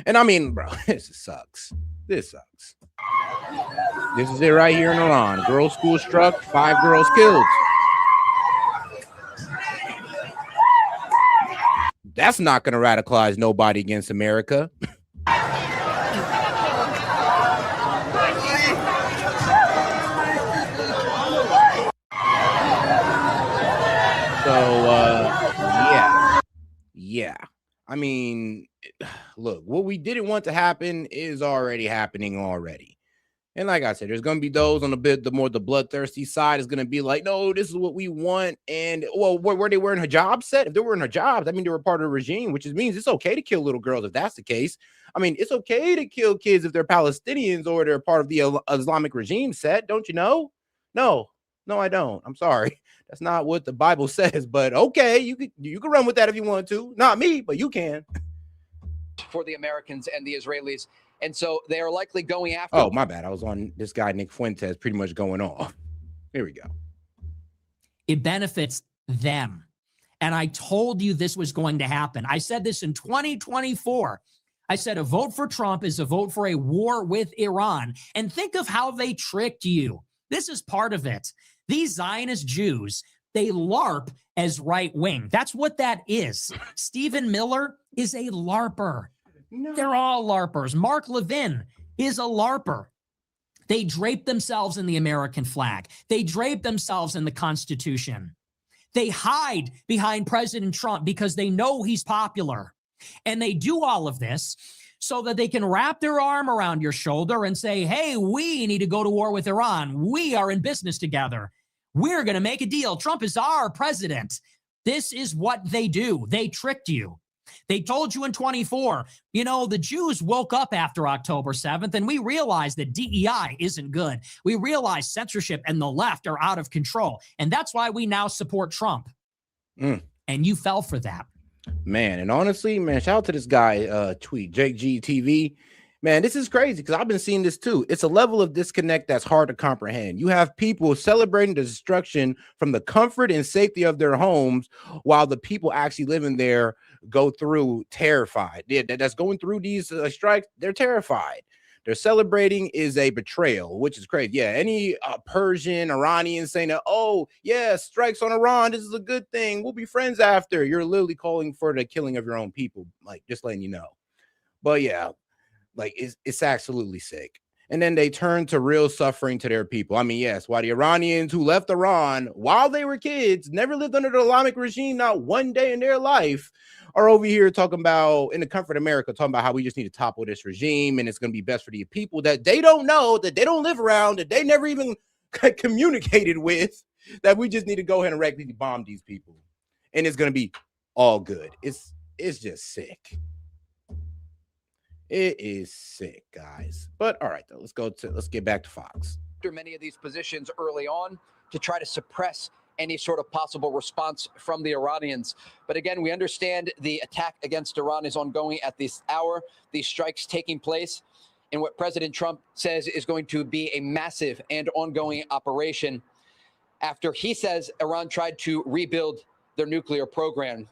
And I mean, bro, this sucks. This sucks. This is it right here in Iran. Girls' school struck, 5 girls killed. That's not going to radicalize nobody against America. Yeah. I mean, look, what we didn't want to happen is already happening already. And like I said, there's going to be those on the more bloodthirsty side is going to be like, no, this is what we want. And well, were they wearing hijab set? If they were in hijabs, I mean, they were part of the regime, which means it's okay to kill little girls if that's the case. I mean, it's okay to kill kids if they're Palestinians or they're part of the Islamic regime set. Don't you know? No, No, I don't. I'm sorry. That's not what the Bible says. But okay, you can run with that if you want to. Not me, but you can. For the Americans and the Israelis. And so they are likely going after. Oh, my bad. I was on this guy, Nick Fuentes, pretty much going off. Here we go. It benefits them. And I told you this was going to happen. I said this in 2024. I said a vote for Trump is a vote for a war with Iran. And think of how they tricked you. This is part of it. These Zionist Jews, they LARP as right wing. That's what that is. Stephen Miller is a LARPer. No. They're all LARPers. Mark Levin is a LARPer. They drape themselves in the American flag. They drape themselves in the Constitution. They hide behind President Trump because they know he's popular. And they do all of this so that they can wrap their arm around your shoulder and say, hey, we need to go to war with Iran. We are in business together. We're going to make a deal. Trump is our president. This is what they do. They tricked you. They told you in 24, the Jews woke up after October 7th, and we realized that DEI isn't good. We realized censorship and the left are out of control. And that's why we now support Trump. And you fell for that. Man, and honestly, man, shout out to this guy, tweet, Jake GTV. Man, this is crazy because I've been seeing this too. It's a level of disconnect that's hard to comprehend. You have people celebrating the destruction from the comfort and safety of their homes while the people actually living there go through terrified. That's going through these strikes. They're terrified. They're celebrating is a betrayal, which is crazy. Yeah, any Persian, Iranian saying that, oh, yeah, strikes on Iran, this is a good thing. We'll be friends after. You're literally calling for the killing of your own people, like just letting you know. But yeah, like it's absolutely sick. And then they turn to real suffering to their people. I mean, yes, why the Iranians who left Iran while they were kids, never lived under the Islamic regime, not one day in their life, are over here talking about, in the comfort of America, talking about how we just need to topple this regime and it's going to be best for the people that they don't know, that they don't live around, that they never even communicated with, that we just need to go ahead and regularly bomb these people. And it's going to be all good. It's just sick. It is sick, guys. But all right, though, let's get back to Fox. After many of these positions early on to try to suppress any sort of possible response from the Iranians. But again, we understand the attack against Iran is ongoing at this hour. These strikes taking place in what President Trump says is going to be a massive and ongoing operation after he says Iran tried to rebuild their nuclear program.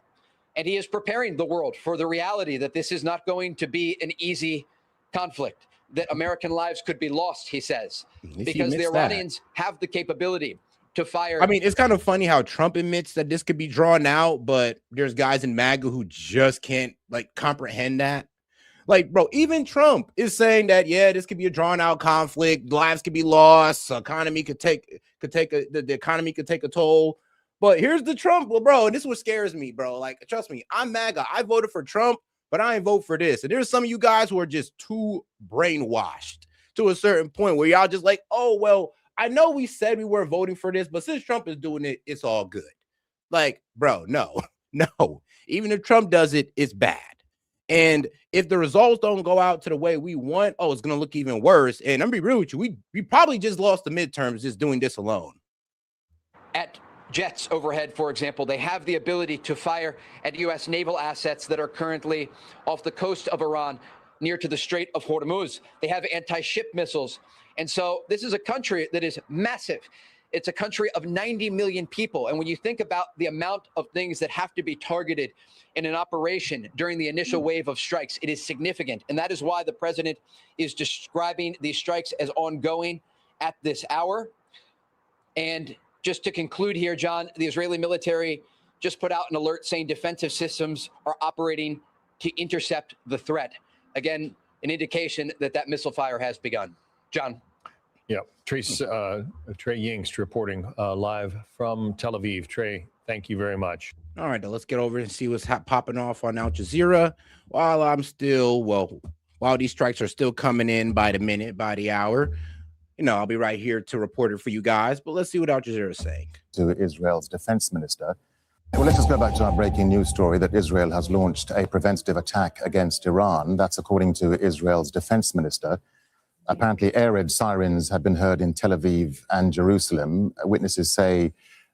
And he is preparing the world for the reality that this is not going to be an easy conflict, that American lives could be lost, he says, because the Iranians have the capability to fire. I mean, it's kind of funny how Trump admits that this could be drawn out, but there's guys in MAGA who just can't comprehend that. Like, bro, even Trump is saying that, yeah, this could be a drawn out conflict. Lives could be lost. The economy the economy could take a toll. But here's the Trump, well, bro, and this is what scares me, bro. Like, trust me, I'm MAGA. I voted for Trump, but I ain't vote for this. And there's some of you guys who are just too brainwashed to a certain point where y'all just like, oh, well, I know we said we weren't voting for this, but since Trump is doing it, it's all good. Like, bro, no. Even if Trump does it, it's bad. And if the results don't go out to the way we want, it's going to look even worse. And I'm going to be real with you. We probably just lost the midterms just doing this alone. At jets overhead, for example, they have the ability to fire at U.S. naval assets that are currently off the coast of Iran near to the Strait of Hormuz. They have anti-ship missiles. And so this is a country that is massive. It's a country of 90 million people. And when you think about the amount of things that have to be targeted in an operation during the initial wave of strikes, it is significant. And that is why the president is describing these strikes as ongoing at this hour. And just to conclude here, John, the Israeli military just put out an alert saying defensive systems are operating to intercept the threat. Again, an indication that missile fire has begun. John. Yeah, Trey Yingst reporting live from Tel Aviv. Trey, thank you very much. All right, now let's get over and see what's popping off on Al Jazeera. While these strikes are still coming in by the minute, by the hour, I'll be right here to report it for you guys. But let's see what Al Jazeera is saying. To Israel's defense minister. Well, let's just go back to our breaking news story that Israel has launched a preventative attack against Iran. That's according to Israel's defense minister. Apparently, air raid sirens have been heard in Tel Aviv and Jerusalem. Witnesses say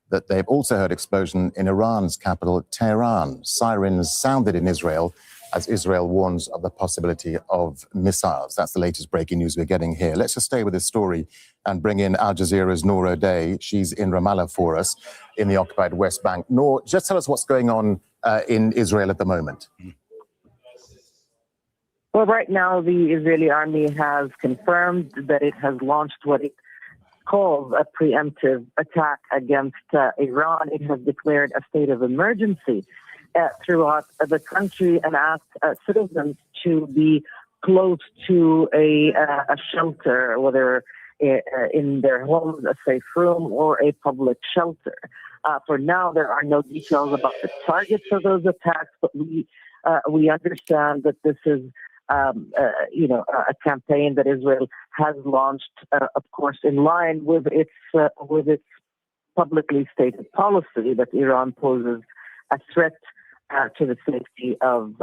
that they've also heard explosion in Iran's capital, Tehran. Sirens sounded in Israel as Israel warns of the possibility of missiles. That's the latest breaking news we're getting here. Let's just stay with this story and bring in Al Jazeera's Noor O'Day. She's in Ramallah for us in the occupied West Bank. Noor, just tell us what's going on in Israel at the moment. Well, right now, the Israeli army has confirmed that it has launched what it calls a preemptive attack against Iran. It has declared a state of emergency throughout the country and asked citizens to be close to a shelter, whether in their homes, a safe room, or a public shelter. For now, there are no details about the targets of those attacks, but we understand that this is a campaign that Israel has launched, of course, in line with its publicly stated policy that Iran poses a threat to the safety of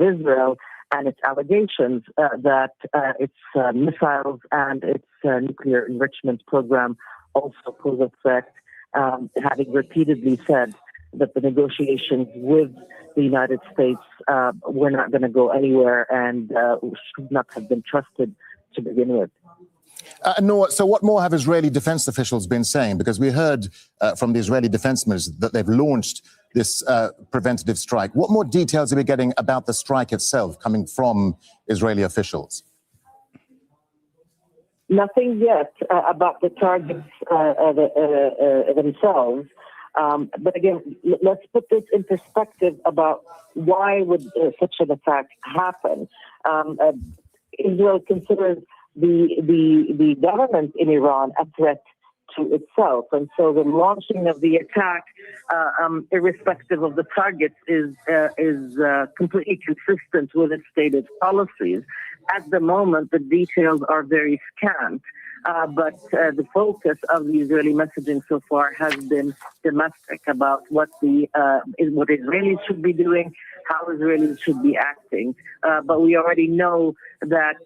Israel, and its allegations that its missiles and its nuclear enrichment program also pose a threat, having repeatedly said that the negotiations with the United States were not going to go anywhere and should not have been trusted to begin with. Noor, so what more have Israeli defense officials been saying? Because we heard from the Israeli defense ministers that they've launched this preventative strike. What more details are we getting about the strike itself coming from Israeli officials? Nothing yet about the targets themselves. But again, let's put this in perspective about why would such an attack happen. Israel considers the government in Iran a threat to itself, and so the launching of the attack, irrespective of the targets, is completely consistent with its stated policies. At the moment, the details are very scant. But the focus of the Israeli messaging so far has been domestic about what Israelis should be doing, how Israelis should be acting. But we already know that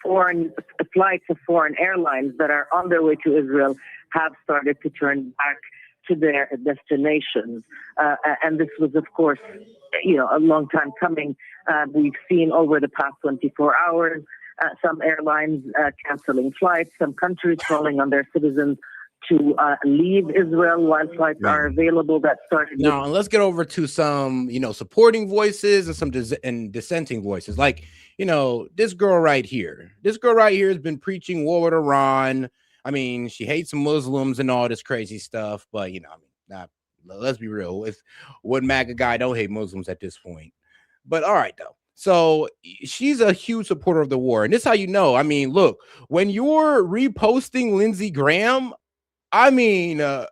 foreign flights of foreign airlines that are on their way to Israel have started to turn back to their destinations. And this was, of course, a long time coming. We've seen over the past 24 hours, some airlines canceling flights, some countries calling on their citizens to leave Israel while flights are available. That started now. Let's get over to some, supporting voices and some dissenting voices. Like, this girl right here. This girl right here has been preaching war with Iran. I mean, she hates Muslims and all this crazy stuff. But let's be real. What MAGA guy don't hate Muslims at this point? But all right, though. So she's a huge supporter of the war. And this is how you know. I mean, look, when you're reposting Lindsey Graham, I mean, tell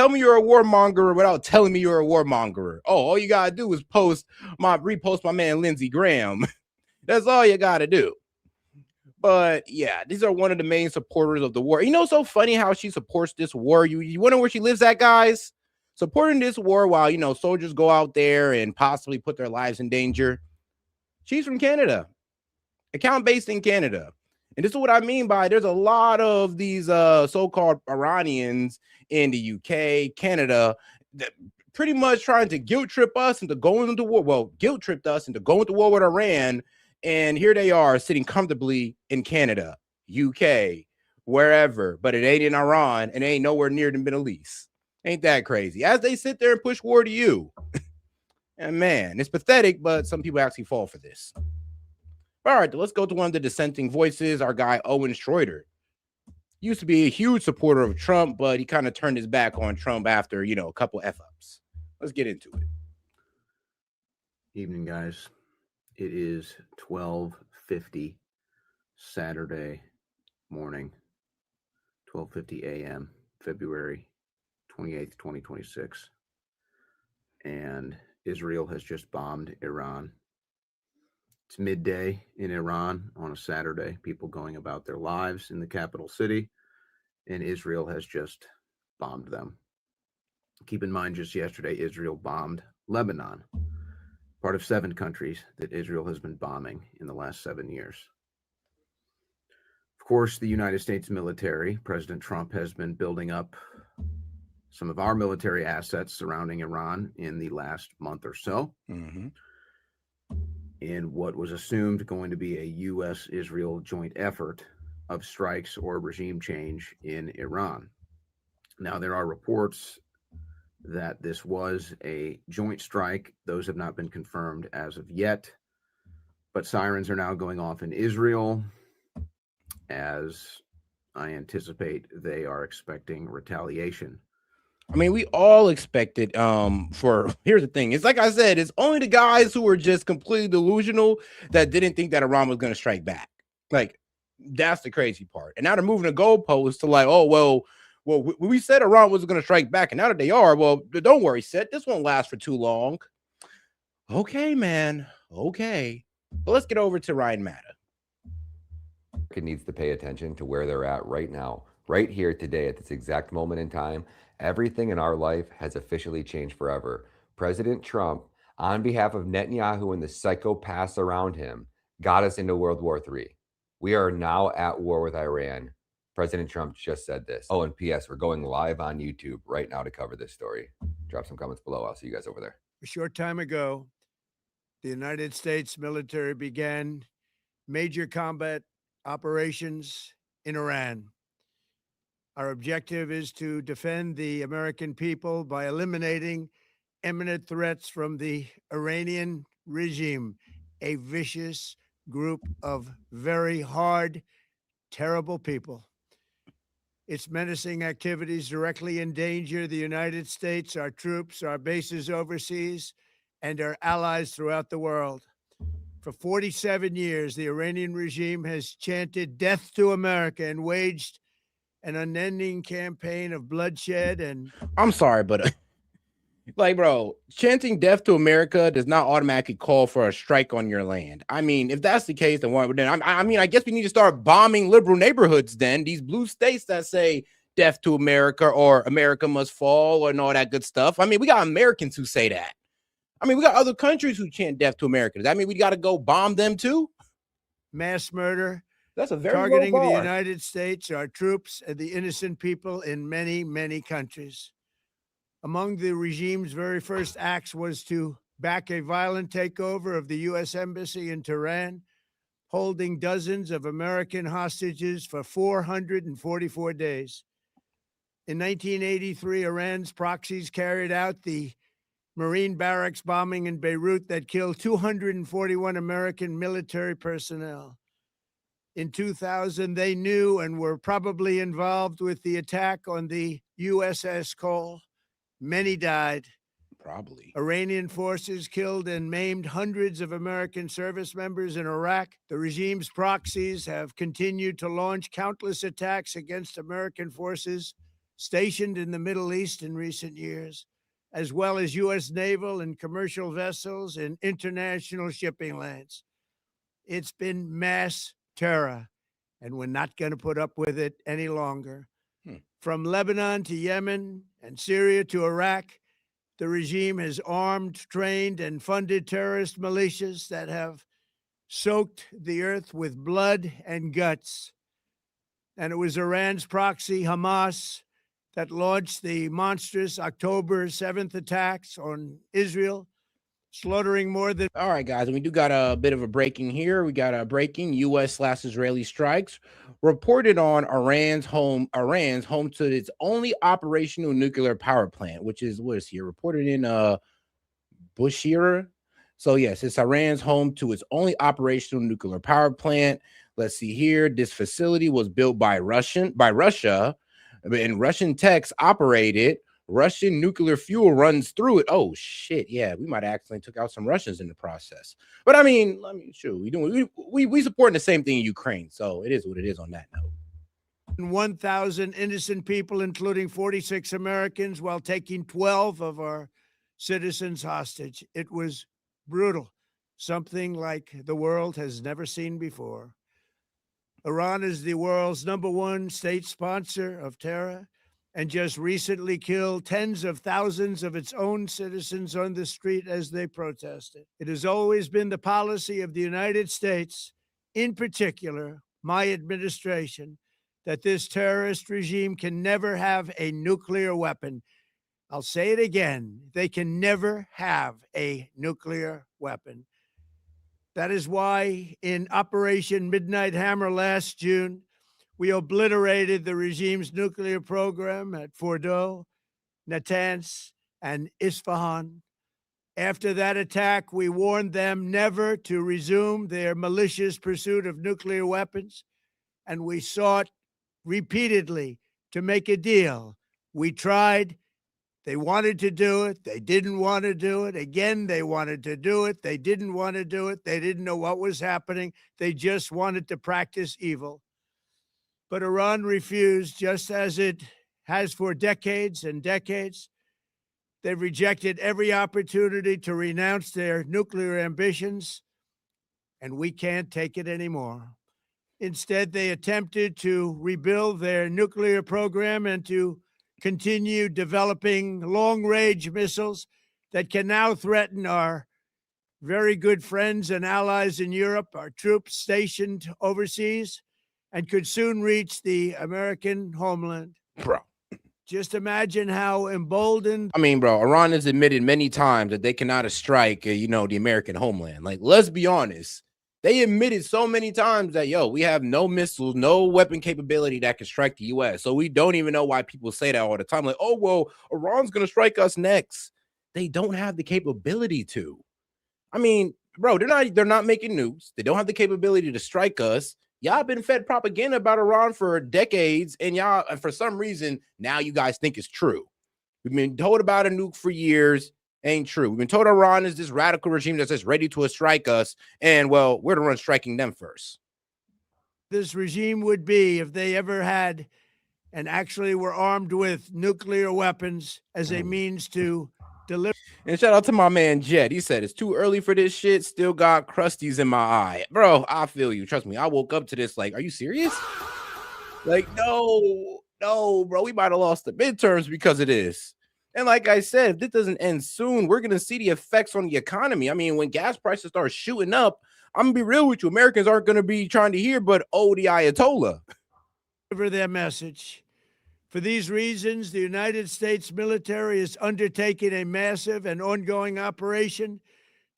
me you're a warmonger without telling me you're a warmonger. Oh, all you got to do is repost my man Lindsey Graham. That's all you got to do. But yeah, these are one of the main supporters of the war. So funny how she supports this war. You wonder where she lives at, guys? Supporting this war while, soldiers go out there and possibly put their lives in danger. She's from Canada, account based in Canada. And this is what I mean by there's a lot of these so-called Iranians in the UK, Canada, that pretty much trying to guilt trip us into going into war. Well, guilt tripped us into going to war with Iran. And here they are sitting comfortably in Canada, UK, wherever. But it ain't in Iran and it ain't nowhere near the Middle East. Ain't that crazy? As they sit there and push war to you. And man, it's pathetic, but some people actually fall for this. All right, let's go to one of the dissenting voices, our guy Owen Schroeder. Used to be a huge supporter of Trump, but he kind of turned his back on Trump after, a couple F-ups. Let's get into it. Evening, guys. It is 12:50 Saturday morning, 12:50 a.m., February 28th, 2026. And Israel has just bombed Iran. It's midday in Iran on a Saturday, people going about their lives in the capital city, and Israel has just bombed them. Keep in mind, just yesterday, Israel bombed Lebanon. part of 7 countries that Israel has been bombing in the last 7 years. Of course, the United States military, President Trump has been building up some of our military assets surrounding Iran in the last month or so, in what was assumed going to be a U.S.-Israel joint effort of strikes or regime change in Iran. Now, there are reports that this was a joint strike. Those have not been confirmed as of yet, but sirens are now going off in Israel, as I anticipate they are expecting retaliation. I mean, we all expected here's the thing. It's like I said, it's only the guys who were just completely delusional that didn't think that Iran was going to strike back. Like, that's the crazy part. And now they're moving the goalposts to like, oh, well, we said Iran was going to strike back, and now that they are, well, don't worry, Set. This won't last for too long. Okay, man. Okay. But let's get over to Ryan Matta. America needs to pay attention to where they're at right now, right here today at this exact moment in time. Everything in our life has officially changed forever. President Trump, on behalf of Netanyahu and the psychopaths around him, got us into World War III. We are now at war with Iran. President Trump just said this. Oh, and P.S. We're going live on YouTube right now to cover this story. Drop some comments below. I'll see you guys over there. A short time ago, the United States military began major combat operations in Iran. Our objective is to defend the American people by eliminating imminent threats from the Iranian regime, a vicious group of very hard, terrible people. Its menacing activities directly endanger the United States, our troops, our bases overseas, and our allies throughout the world. For 47 years, the Iranian regime has chanted death to America and waged an unending campaign of bloodshed and... I'm sorry, but like, bro, chanting death to America does not automatically call for a strike on your land. I mean, if that's the case, then I guess we need to start bombing liberal neighborhoods then, these blue states that say death to America or America must fall and all that good stuff. I mean, we got Americans who say that. I mean, we got other countries who chant death to America. Does that mean we got to go bomb them too? Mass murder. That's a very targeting low the bar. United States, our troops, and the innocent people in many, many countries. Among the regime's very first acts was to back a violent takeover of the U.S. Embassy in Tehran, holding dozens of American hostages for 444 days. In 1983, Iran's proxies carried out the Marine barracks bombing in Beirut that killed 241 American military personnel. In 2000, they knew and were probably involved with the attack on the USS Cole. Many died. Probably. Iranian forces killed and maimed hundreds of American service members in Iraq. The regime's proxies have continued to launch countless attacks against American forces stationed in the Middle East in recent years, as well as U.S. naval and commercial vessels and international shipping lanes. It's been mass terror, and we're not going to put up with it any longer. From Lebanon to Yemen and Syria to Iraq, the regime has armed, trained, and funded terrorist militias that have soaked the earth with blood and guts. And it was Iran's proxy, Hamas, that launched the monstrous October 7th attacks on Israel, slaughtering more than... All right, guys, and we do got a bit of a breaking here. We got a breaking U.S./Israeli strikes reported on Iran's home to its only operational nuclear power plant, which is what is here reported in Bushehr. So yes, it's Iran's home to its only operational nuclear power plant. Let's see here. This facility was built by Russia, and Russian techs operate it. Russian nuclear fuel runs through it. Oh shit! Yeah, we might have accidentally took out some Russians in the process. But I mean, sure, we supporting the same thing in Ukraine, so it is what it is on that note. 1,000 innocent people, including 46 Americans, while taking 12 of our citizens hostage. It was brutal, something like the world has never seen before. Iran is the world's #1 state sponsor of terror. and just recently killed tens of thousands of its own citizens on the street as they protested. It has always been the policy of the United States, in particular, my administration, that this terrorist regime can never have a nuclear weapon. I'll say it again. They can never have a nuclear weapon. That is why in Operation Midnight Hammer last June, we obliterated the regime's nuclear program at Fordow, Natanz, and Isfahan. After that attack, we warned them never to resume their malicious pursuit of nuclear weapons, and we sought repeatedly to make a deal. We tried. They wanted to do it. They didn't want to do it. Again, they wanted to do it. They didn't want to do it. They didn't know what was happening. They just wanted to practice evil. But Iran refused, just as it has for decades and decades. They've rejected every opportunity to renounce their nuclear ambitions, and we can't take it anymore. Instead, they attempted to rebuild their nuclear program and to continue developing long-range missiles that can now threaten our very good friends and allies in Europe, our troops stationed overseas, and could soon reach the American homeland. Bro. Just imagine how emboldened. I mean, bro, Iran has admitted many times that they cannot strike, the American homeland. Like, let's be honest. They admitted so many times that, we have no missiles, no weapon capability that can strike the U.S. So we don't even know why people say that all the time. Like, oh, well, Iran's going to strike us next. They don't have the capability to. I mean, bro, they're not making nukes. They don't have the capability to strike us. Y'all been fed propaganda about Iran for decades, and for some reason, now you guys think it's true. We've been told about a nuke for years. Ain't true. We've been told Iran is this radical regime that's just ready to strike us, and, well, we're the ones striking them first. This regime would be if they ever had and actually were armed with nuclear weapons as a means to deliver. And shout out to my man Jet. He said, it's too early for this shit. Still got crusties in my eye. Bro, I feel you. Trust me. I woke up to this like, are you serious? Like, no, bro. We might have lost the midterms because of this. And like I said, if this doesn't end soon, we're going to see the effects on the economy. I mean, when gas prices start shooting up, I'm going to be real with you. Americans aren't going to be trying to hear, but oh, the Ayatollah. Deliver their message. For these reasons, the United States military is undertaking a massive and ongoing operation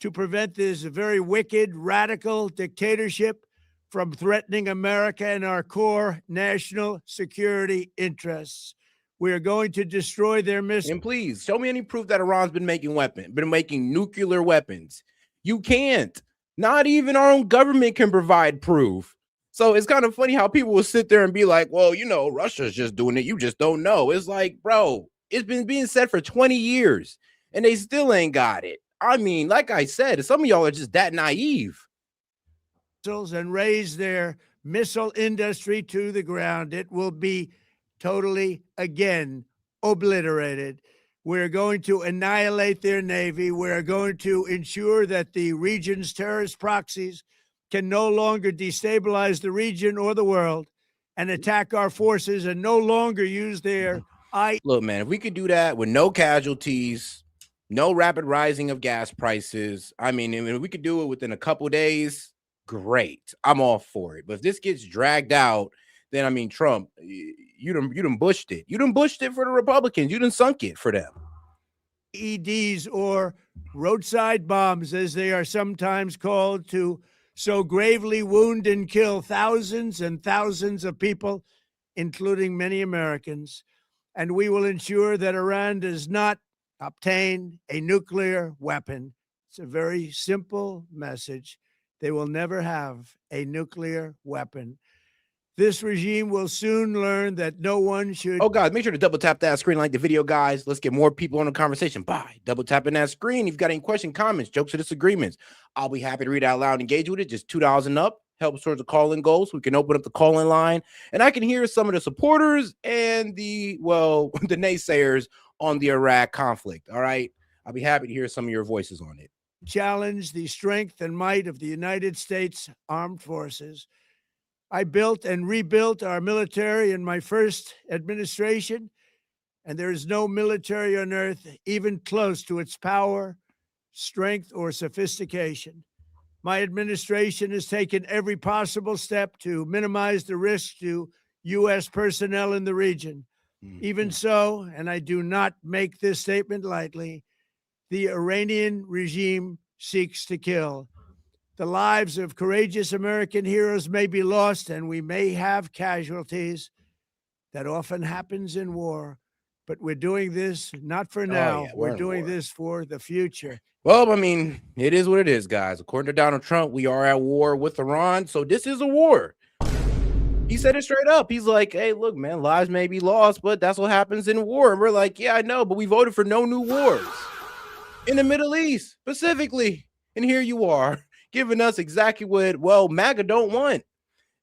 to prevent this very wicked, radical dictatorship from threatening America and our core national security interests. We are going to destroy their missiles. And please, show me any proof that Iran's been making nuclear weapons. You can't. Not even our own government can provide proof. So it's kind of funny how people will sit there and be like, well, Russia's just doing it. You just don't know. It's like, bro, it's been being said for 20 years and they still ain't got it. I mean, like I said, some of y'all are just that naive. And raise their missile industry to the ground. It will be totally, again, obliterated. We're going to annihilate their navy. We're going to ensure that the region's terrorist proxies can no longer destabilize the region or the world and attack our forces and no longer use their Look, man, if we could do that with no casualties, no rapid rising of gas prices, I mean, if we could do it within a couple days, great. I'm all for it. But if this gets dragged out, then, I mean, Trump, you done bushed it. You done bushed it for the Republicans. You done sunk it for them. EDs, or roadside bombs, as they are sometimes called, to so gravely wound and kill thousands and thousands of people, including many Americans. And we will ensure that Iran does not obtain a nuclear weapon. It's a very simple message. They will never have a nuclear weapon. This regime will soon learn that no one should. Oh, guys, make sure to double tap that screen, like the video, guys. Let's get more people on the conversation. Bye. Double tapping that screen. If you've got any questions, comments, jokes, or disagreements, I'll be happy to read out loud and engage with it. Just $2 and up helps towards the call-in goal, so we can open up the call-in line. And I can hear some of the supporters and the naysayers on the Iraq conflict. All right. I'll be happy to hear some of your voices on it. Challenge the strength and might of the United States Armed Forces. I built and rebuilt our military in my first administration, and there is no military on earth even close to its power, strength, or sophistication. My administration has taken every possible step to minimize the risk to U.S. personnel in the region. Even so, and I do not make this statement lightly, the Iranian regime seeks to kill. The lives of courageous American heroes may be lost, and we may have casualties. That often happens in war. But we're doing this not for now. yeah, we're in doing war. this for the future. Well, I mean, it is what it is, guys. According to Donald Trump, we are at war with Iran, so this is a war. He said it straight up. He's like, hey, look, man, lives may be lost, but that's what happens in war. And we're like, yeah, I know, but we voted for no new wars in the Middle East specifically. And here you are giving us exactly what, well, MAGA don't want.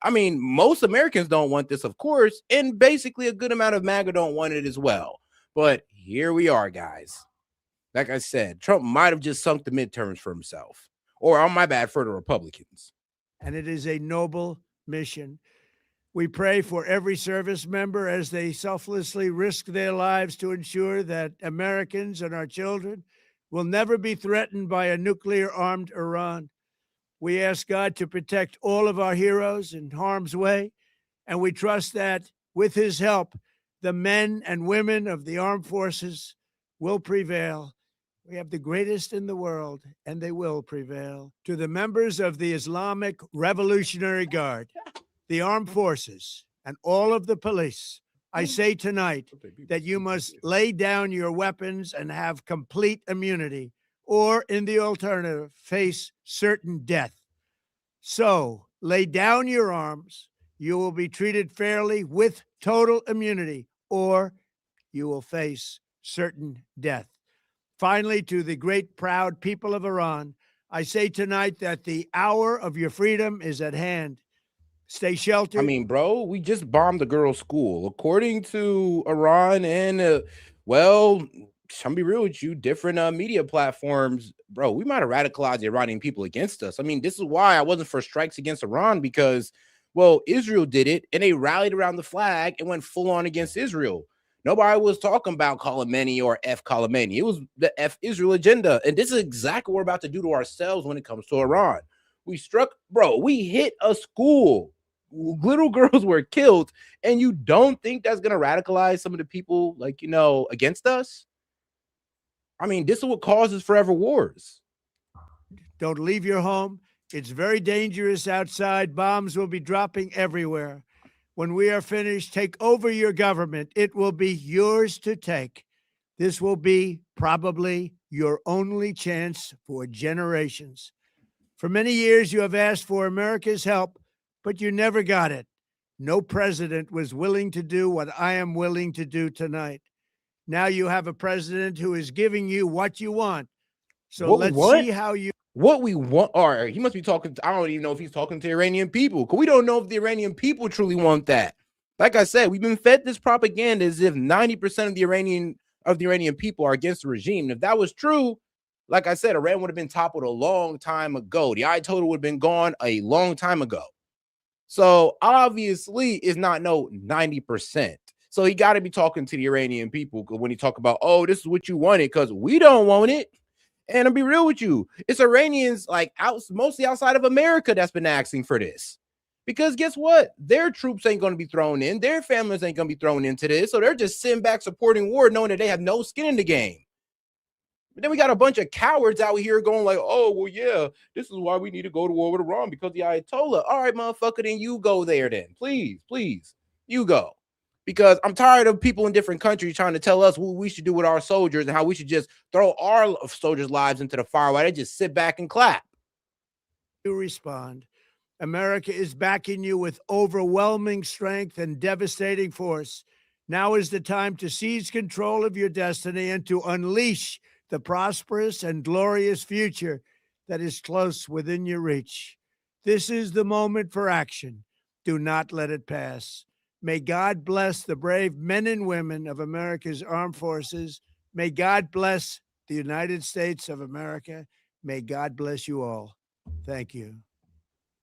I mean, most Americans don't want this, of course, and basically a good amount of MAGA don't want it as well. But here we are, guys. Like I said, Trump might have just sunk the midterms for himself, or on my bad, for the Republicans. And it is a noble mission. We pray for every service member as they selflessly risk their lives to ensure that Americans and our children will never be threatened by a nuclear-armed Iran. We ask God to protect all of our heroes in harm's way, and we trust that with his help, the men and women of the armed forces will prevail. We have the greatest in the world, and they will prevail. To the members of the Islamic Revolutionary Guard, the armed forces, and all of the police, I say tonight that you must lay down your weapons and have complete immunity, or in the alternative, face certain death. So lay down your arms. You will be treated fairly with total immunity, or you will face certain death. Finally, to the great, proud people of Iran, I say tonight that the hour of your freedom is at hand. Stay sheltered. I mean, bro, we just bombed a girl's school. According to Iran and, well, I'm be real with you, different media platforms, bro, we might have radicalized the Iranian people against us. I mean, this is why I wasn't for strikes against Iran, because, well, Israel did it, and they rallied around the flag and went full on against Israel. Nobody was talking about Khamenei or F Khamenei. It was the F Israel agenda. And this is exactly what we're about to do to ourselves when it comes to Iran. We struck, bro, we hit a school. Little girls were killed. And you don't think that's going to radicalize some of the people, like, you know, against us? I mean, this is what causes forever wars. Don't leave your home. It's very dangerous outside. Bombs will be dropping everywhere. When we are finished, take over your government. It will be yours to take. This will be probably your only chance for generations. For many years, you have asked for America's help, but you never got it. No president was willing to do what I am willing to do tonight. Now you have a president who is giving you what you want. So let's see how you... What we want, or he must be talking to, I don't even know if he's talking to Iranian people, because we don't know if the Iranian people truly want that. Like I said, we've been fed this propaganda as if 90% of the Iranian people are against the regime. And if that was true, like I said, Iran would have been toppled a long time ago. The Ayatollah would have been gone a long time ago. So obviously it's not no 90%. So he got to be talking to the Iranian people when he talk about, oh, this is what you wanted, because we don't want it. And I'll be real with you, it's Iranians like mostly outside of America that's been asking for this. Because guess what? Their troops ain't going to be thrown in. Their families ain't going to be thrown into this. So they're just sitting back supporting war, knowing that they have no skin in the game. But then we got a bunch of cowards out here going like, oh, well, yeah, this is why we need to go to war with Iran, because the Ayatollah. All right, motherfucker, then you go there then. Please, please, you go. Because I'm tired of people in different countries trying to tell us what we should do with our soldiers and how we should just throw our soldiers' lives into the fire while they just sit back and clap. You respond. America is backing you with overwhelming strength and devastating force. Now is the time to seize control of your destiny and to unleash the prosperous and glorious future that is close within your reach. This is the moment for action. Do not let it pass. May God bless the brave men and women of America's armed forces. May God bless the United States of America. May God bless you all. Thank you.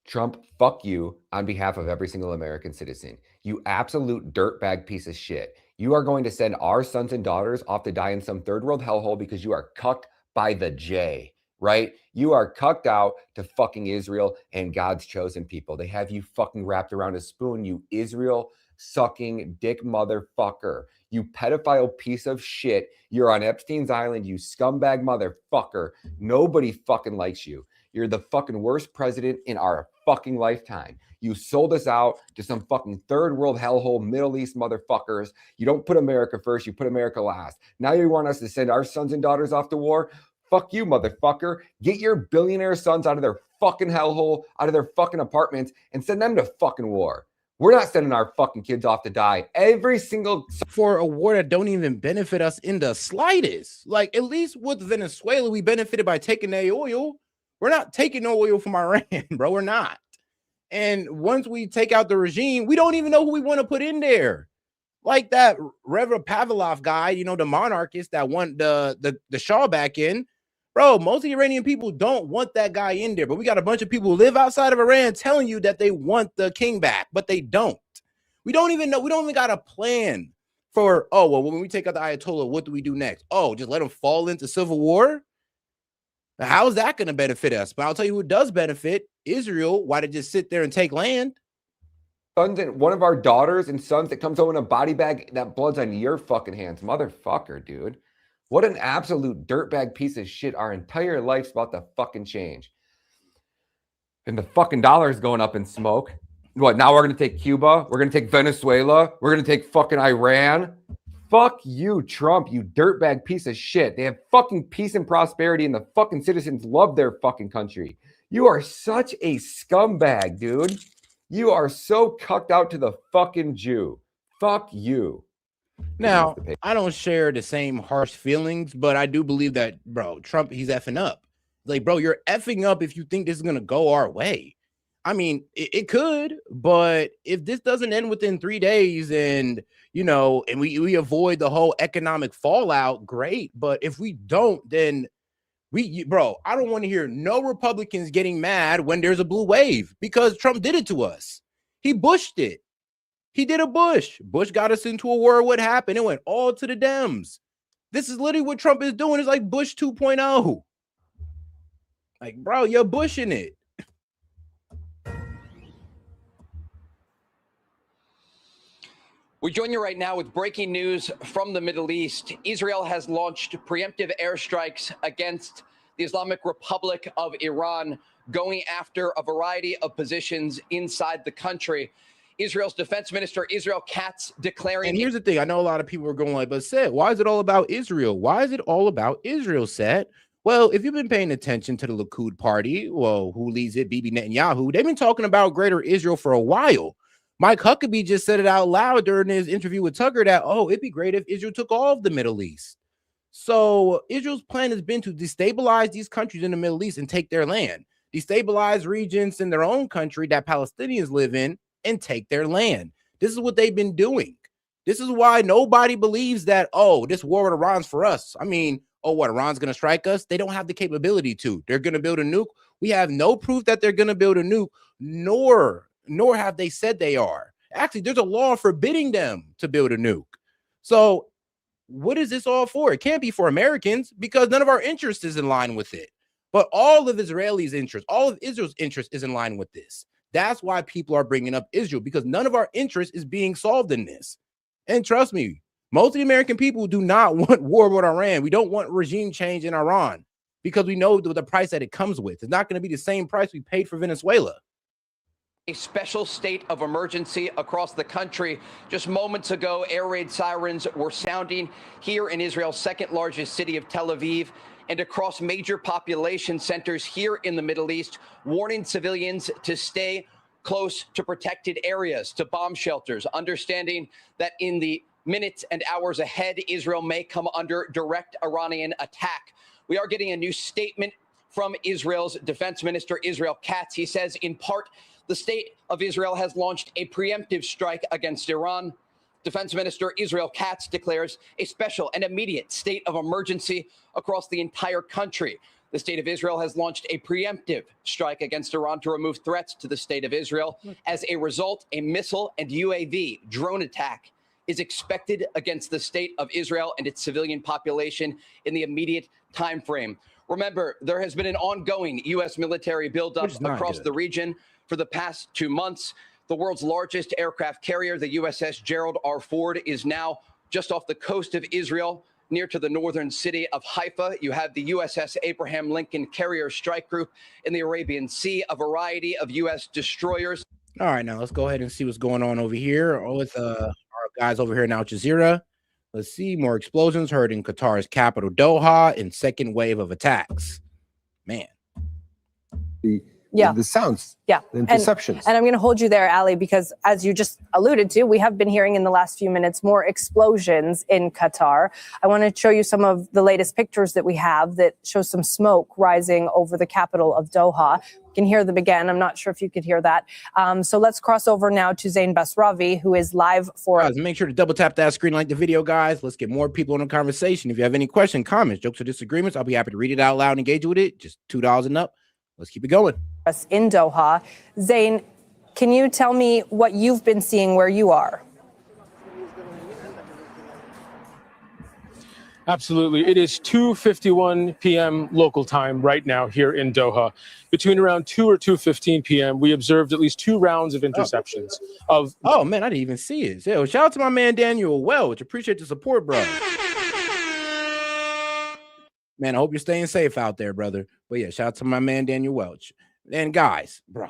Trump, fuck you on behalf of every single American citizen. You absolute dirtbag piece of shit. You are going to send our sons and daughters off to die in some third world hellhole because you are cucked by the J, right? You are cucked out to fucking Israel and God's chosen people. They have you fucking wrapped around a spoon, you Israel sucking dick motherfucker. You pedophile piece of shit. You're on Epstein's Island, you scumbag motherfucker. Nobody fucking likes you. You're the fucking worst president in our fucking lifetime. You sold us out to some fucking third world hellhole Middle East motherfuckers. You don't put America first, you put America last. Now you want us to send our sons and daughters off to war? Fuck you, motherfucker. Get your billionaire sons out of their fucking hellhole, out of their fucking apartments, and send them to fucking war. We're not sending our fucking kids off to die every single for a war that don't even benefit us in the slightest. Like, at least with Venezuela, we benefited by taking their oil. We're not taking no oil from Iran, bro. We're not. And once we take out the regime, we don't even know who we want to put in there. Like that Reverend Pavlov guy, you know, the monarchist that want the Shah back in. Bro, most of the Iranian people don't want that guy in there, but we got a bunch of people who live outside of Iran telling you that they want the king back, but they don't. We don't even know. We don't even got a plan for, oh, well, when we take out the Ayatollah, what do we do next? Oh, just let them fall into civil war? How's that going to benefit us? But I'll tell you who does benefit, Israel. Why did just sit there and take land? Sons and one of our daughters and sons that comes home in a body bag, that blood's on your fucking hands. Motherfucker, dude. What an absolute dirtbag piece of shit. Our entire life's about to fucking change. And the fucking dollar's going up in smoke. What, now we're going to take Cuba? We're going to take Venezuela? We're going to take fucking Iran? Fuck you, Trump, you dirtbag piece of shit. They have fucking peace and prosperity, and the fucking citizens love their fucking country. You are such a scumbag, dude. You are so cucked out to the fucking Jew. Fuck you. Now, I don't share the same harsh feelings, but I do believe that, bro, Trump, he's effing up. Like, bro, you're effing up if you think this is going to go our way. I mean, it could, but if this doesn't end within 3 days and, you know, and we avoid the whole economic fallout, great. But if we don't, then bro, I don't want to hear no Republicans getting mad when there's a blue wave because Trump did it to us. He bushed it. He did a Bush. Bush got us into a war. What happened? It went all to the Dems. This is literally what Trump is doing. It's like Bush 2.0. Like, bro, you're bushing it. We join you right now with breaking news from the Middle East. Israel has launched preemptive airstrikes against the Islamic Republic of Iran, going after a variety of positions inside the country. Israel's defense minister, Israel Katz, declaring... And here's the thing. I know a lot of people are going like, but Seth, why is it all about Israel? Why is it all about Israel, Seth? Well, if you've been paying attention to the Likud party, well, who leads it, Bibi Netanyahu, they've been talking about greater Israel for a while. Mike Huckabee just said it out loud during his interview with Tucker that, oh, it'd be great if Israel took all of the Middle East. So Israel's plan has been to destabilize these countries in the Middle East and take their land, destabilize regions in their own country that Palestinians live in and take their land. This is what they've been doing. This is why nobody believes that, oh, this war with Iran's for us. I mean, oh, what, Iran's going to strike us? They don't have the capability to. They're going to build a nuke. We have no proof that they're going to build a nuke, nor have they said they are. Actually, there's a law forbidding them to build a nuke. So what is this all for? It can't be for Americans because none of our interest is in line with it. But all of Israelis' interest, all of Israel's interest is in line with this. That's why people are bringing up Israel, because none of our interest is being solved in this. And trust me, most of the American people do not want war with Iran. We don't want regime change in Iran because we know the price that it comes with. It's not going to be the same price we paid for Venezuela. A special state of emergency across the country. Just moments ago, air raid sirens were sounding here in Israel's second largest city of Tel Aviv and across major population centers here in the Middle East, warning civilians to stay close to protected areas, to bomb shelters, understanding that in the minutes and hours ahead, Israel may come under direct Iranian attack. We are getting a new statement from Israel's defense minister, Israel Katz. He says, in part, the state of Israel has launched a preemptive strike against Iran. Defense Minister Israel Katz declares a special and immediate state of emergency across the entire country. The state of Israel has launched a preemptive strike against Iran to remove threats to the state of Israel. As a result, a missile and UAV drone attack is expected against the state of Israel and its civilian population in the immediate time frame. Remember, there has been an ongoing U.S. military buildup across the region for the past 2 months. The world's largest aircraft carrier, the USS Gerald R. Ford, is now just off the coast of Israel, near to the northern city of Haifa. You have the USS Abraham Lincoln Carrier Strike Group in the Arabian Sea, a variety of U.S. destroyers. All right, now let's go ahead and see what's going on over here with our guys over here in Al Jazeera. Let's see, more explosions heard in Qatar's capital, Doha, in second wave of attacks. Man. Yeah. The sounds. Yeah. The interceptions. And I'm going to hold you there, Ali, because as you just alluded to, we have been hearing in the last few minutes more explosions in Qatar. I want to show you some of the latest pictures that we have that show some smoke rising over the capital of Doha. You can hear them again. I'm not sure if you could hear that. So let's cross over now to Zain Basravi, who is live for... Guys, make sure to double tap that screen, like the video, guys. Let's get more people in the conversation. If you have any questions, comments, jokes, or disagreements, I'll be happy to read it out loud and engage with it. Just $2 and up. Let's keep it going. In Doha. Zain, can you tell me what you've been seeing where you are? Absolutely. It is 2:51 p.m. local time right now here in Doha. Between around 2 or 2:15 p.m., we observed at least 2 rounds of interceptions of... Oh, man, I didn't even see it. Yo, shout out to my man Daniel Welch. Appreciate the support, bro. Man, I hope you're staying safe out there, brother. But yeah, shout out to my man Daniel Welch. And guys, bro,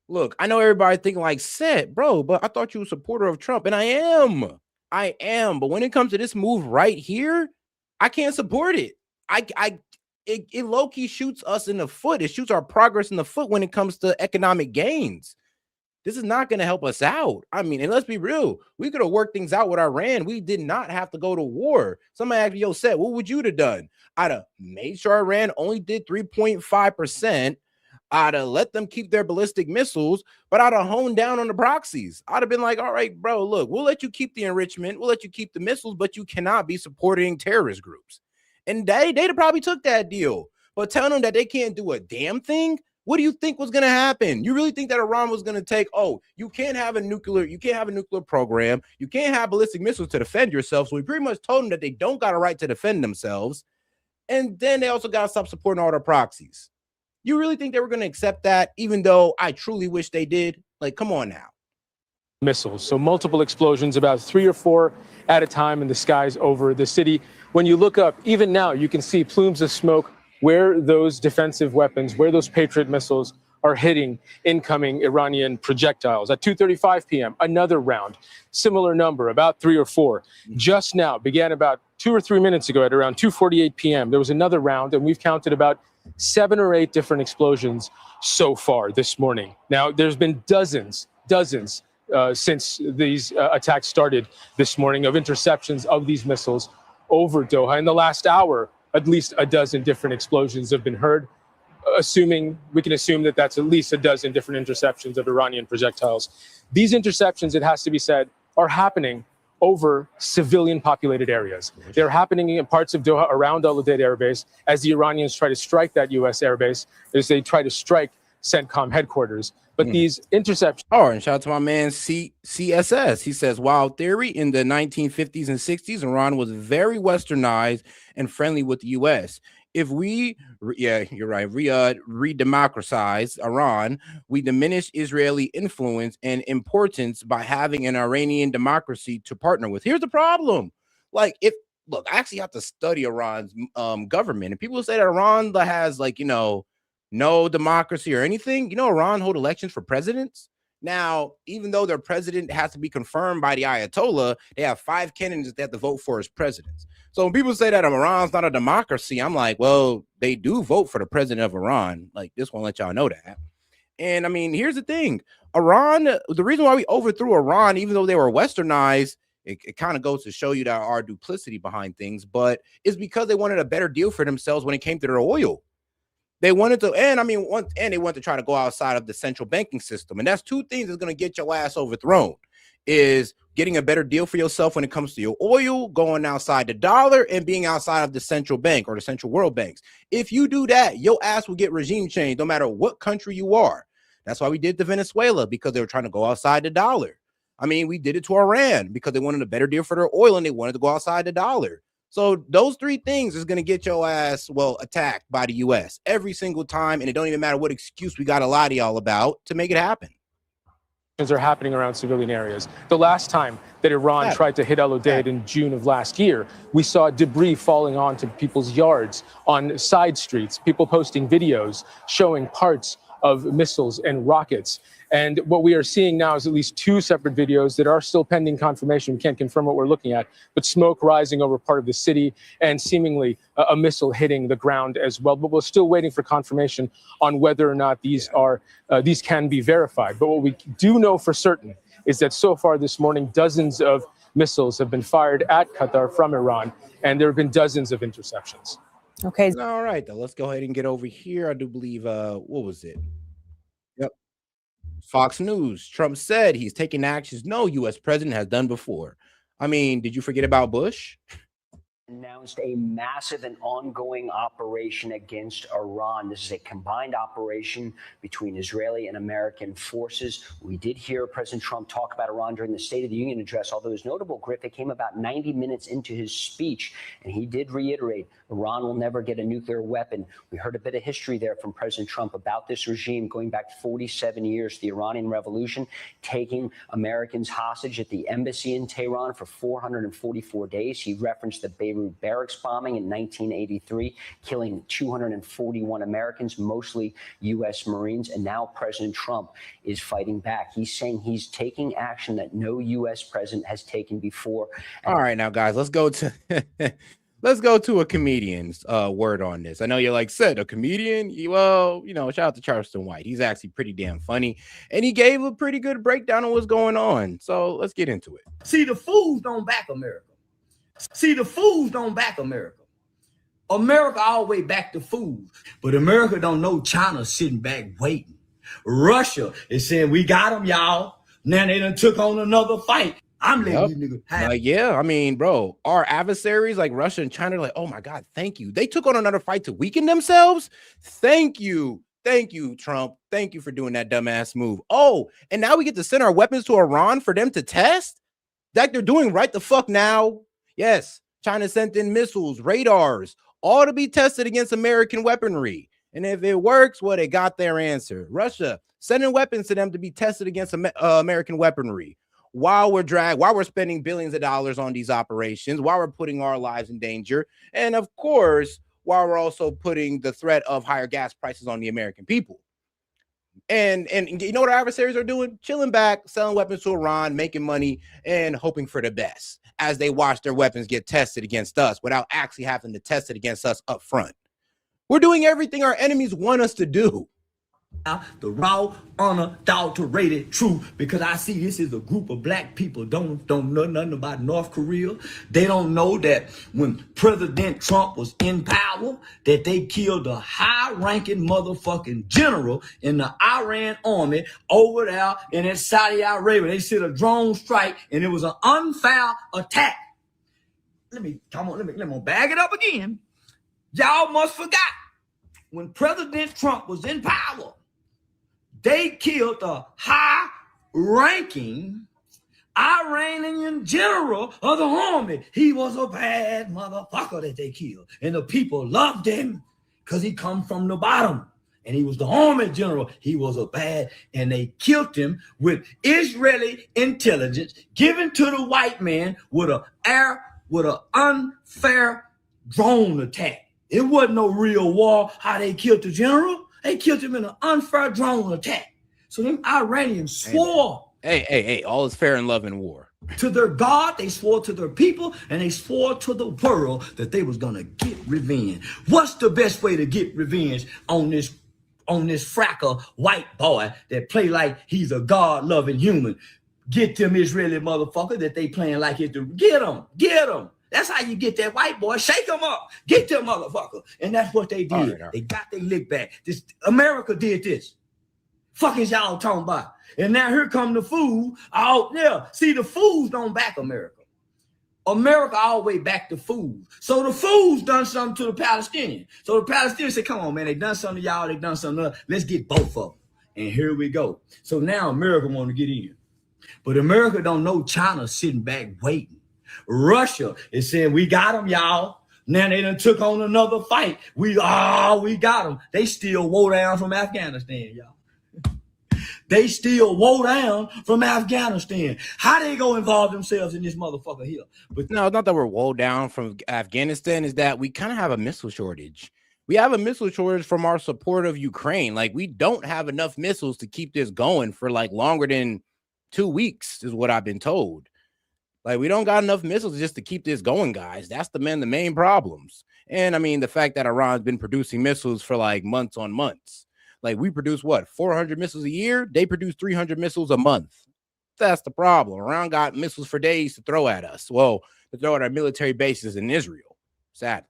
look, I know everybody thinking like, S.E.T, bro, but I thought you were a supporter of Trump, and I am. But when it comes to this move right here, I can't support it. It low-key shoots us in the foot. It shoots our progress in the foot when it comes to economic gains. This is not going to help us out. I mean, and let's be real. We could have worked things out with Iran. We did not have to go to war. Somebody asked me, yo, S.E.T, what would you have done? I'd have made sure Iran only did 3.5%. I'd have let them keep their ballistic missiles, but I'd have honed down on the proxies. I'd have been like, all right, bro, look, we'll let you keep the enrichment. We'll let you keep the missiles, but you cannot be supporting terrorist groups. And they'd have probably took that deal. But telling them that they can't do a damn thing, what do you think was going to happen? You really think that Iran was going to take, you can't have a nuclear program. You can't have ballistic missiles to defend yourself. So we pretty much told them that they don't got a right to defend themselves. And then they also got to stop supporting all their proxies. You really think they were going to accept that, even though I truly wish they did? Like, come on now. Missiles. So multiple explosions, about 3 or 4 at a time in the skies over the city. When you look up, even now, you can see plumes of smoke where those defensive weapons, where those Patriot missiles are hitting incoming Iranian projectiles. At 2:35 p.m., another round, similar number, about 3 or 4. Just now, began about 2 or 3 minutes ago at around 2:48 p.m. There was another round, and we've counted about 7 or 8 different explosions so far this morning. Now, there's been dozens since these attacks started this morning of interceptions of these missiles over Doha. In the last hour, at least a dozen different explosions have been heard. We can assume that that's at least a dozen different interceptions of Iranian projectiles. These interceptions, it has to be said, are happening over civilian populated areas. They're happening in parts of Doha around Al Udeid Air Base as the Iranians try to strike that U.S. airbase, as they try to strike CENTCOM headquarters. But these interceptions... Oh, and shout out to my man CSS. He says, Wild Theory, in the 1950s and 60s, Iran was very westernized and friendly with the U.S. If we, you're right, re-democratize Iran, we diminish Israeli influence and importance by having an Iranian democracy to partner with. Here's the problem. Like, I actually have to study Iran's government, and people say that Iran has, no democracy or anything. Iran hold elections for presidents. Now, even though their president has to be confirmed by the Ayatollah, they have 5 candidates that they have to vote for as presidents. So when people say that Iran's not a democracy, I'm like, well, they do vote for the president of Iran. Like, just want to let y'all know that. And I mean, here's the thing. Iran, the reason why we overthrew Iran, even though they were westernized, it kind of goes to show you that our duplicity behind things, but it's because they wanted a better deal for themselves when it came to their oil. They wanted to, and they wanted to try to go outside of the central banking system. And that's 2 things that's going to get your ass overthrown, is getting a better deal for yourself when it comes to your oil, going outside the dollar, and being outside of the central bank or the central world banks. If you do that, your ass will get regime change no matter what country you are. That's why we did to Venezuela, because they were trying to go outside the dollar. I mean, we did it to Iran because they wanted a better deal for their oil and they wanted to go outside the dollar. So those three things is going to get your ass, well, attacked by the U.S. every single time. And it don't even matter what excuse we got to lie to y'all about to make it happen. Are happening around civilian areas. The last time that Iran tried to hit El Udeid in June of last year, we saw debris falling onto people's yards, on side streets, people posting videos showing parts of missiles and rockets. And what we are seeing now is at least two separate videos that are still pending confirmation. We can't confirm what we're looking at, but smoke rising over part of the city and seemingly a missile hitting the ground as well. But we're still waiting for confirmation on whether or not these can be verified. But what we do know for certain is that so far this morning, dozens of missiles have been fired at Qatar from Iran, and there have been dozens of interceptions. Okay. All right, though. Let's go ahead and get over here. I do believe, what was it? Yep. Fox News. Trump said he's taking actions no U.S. president has done before. I mean, did you forget about Bush? Announced a massive and ongoing operation against Iran. This is a combined operation between Israeli and American forces. We did hear President Trump talk about Iran during the State of the Union address, although his notable, Griff, it came about 90 minutes into his speech, and he did reiterate Iran will never get a nuclear weapon. We heard a bit of history there from President Trump about this regime going back 47 years, the Iranian Revolution, taking Americans hostage at the embassy in Tehran for 444 days. He referenced the Beirut barracks bombing in 1983, killing 241 Americans, mostly U.S. Marines. And now President Trump is fighting back. He's saying he's taking action that no U.S. president has taken before. All right, now, guys, let's go to let's go to a comedian's word on this. I know you're like, said a comedian. Well, you know, shout out to Charleston White. He's actually pretty damn funny, and he gave a pretty good breakdown on what's going on. So let's get into it. See, the fools don't back America. See, the fools don't back America. America always back the fools. But America don't know China sitting back waiting. Russia is saying, we got them, y'all. Now they done took on another fight. I'm letting you niggas have yeah, I mean, bro, our adversaries like Russia and China are like, oh my God, thank you. They took on another fight to weaken themselves. Thank you. Thank you, Trump. Thank you for doing that dumbass move. Oh, and now we get to send our weapons to Iran for them to test? Like they're doing right the fuck now. Yes, China sent in missiles, radars, all to be tested against American weaponry. And if it works, well, they got their answer. Russia sending weapons to them to be tested against American weaponry. While we're spending billions of dollars on these operations, while we're putting our lives in danger, and of course, while we're also putting the threat of higher gas prices on the American people. And you know what our adversaries are doing? Chilling back, selling weapons to Iran, making money, and hoping for the best as they watch their weapons get tested against us without actually having to test it against us up front. We're doing everything our enemies want us to do. The raw, unadulterated truth, because I see this is a group of black people don't know nothing about North Korea. They don't know that when President Trump was in power, that they killed a high-ranking motherfucking general in the Iran army over there in Saudi Arabia. They said a drone strike, and it was an unfair attack. Let me bag it up again. Y'all must forgot when President Trump was in power, they killed a high-ranking Iranian general of the army. He was a bad motherfucker that they killed. And the people loved him because he come from the bottom. And he was the army general. He was a bad, and they killed him with Israeli intelligence given to the white man with an unfair drone attack. It wasn't no real war, how they killed the general. They killed him in an unfair drone attack. So them Iranians swore. Hey, all is fair in love and war. To their God, they swore to their people, and they swore to the world that they was gonna get revenge. What's the best way to get revenge on this fracker white boy that play like he's a God-loving human? Get them Israeli motherfucker that they playing like it's the get them. That's how you get that white boy. Shake them up. Get them motherfucker. And that's what they did. All right. They got their lick back. America did this. Fuck is y'all talking about? And now here come the fool out there. See, the fools don't back America. America always back the fools. So the fools done something to the Palestinians. So the Palestinians said, come on, man, they done something to y'all, they done something to us. Let's get both of them. And here we go. So now America want to get in. But America don't know China sitting back waiting. Russia is saying, we got them, y'all. Now they done took on another fight. We got them. They still wore down from Afghanistan, y'all. They still wore down from Afghanistan. How they go involve themselves in this motherfucker here? But no, it's not that we're woe down from Afghanistan. Is that we kind of have a missile shortage. We have a missile shortage from our support of Ukraine. Like, we don't have enough missiles to keep this going for like longer than 2 weeks, is what I've been told. Like, we don't got enough missiles just to keep this going, guys. That's the main problems. And I mean, the fact that Iran's been producing missiles for like months on months. Like, we produce what, 400 missiles a year? They produce 300 missiles a month. That's the problem. Iran got missiles for days to throw at us. Well, to throw at our military bases in Israel, sadly.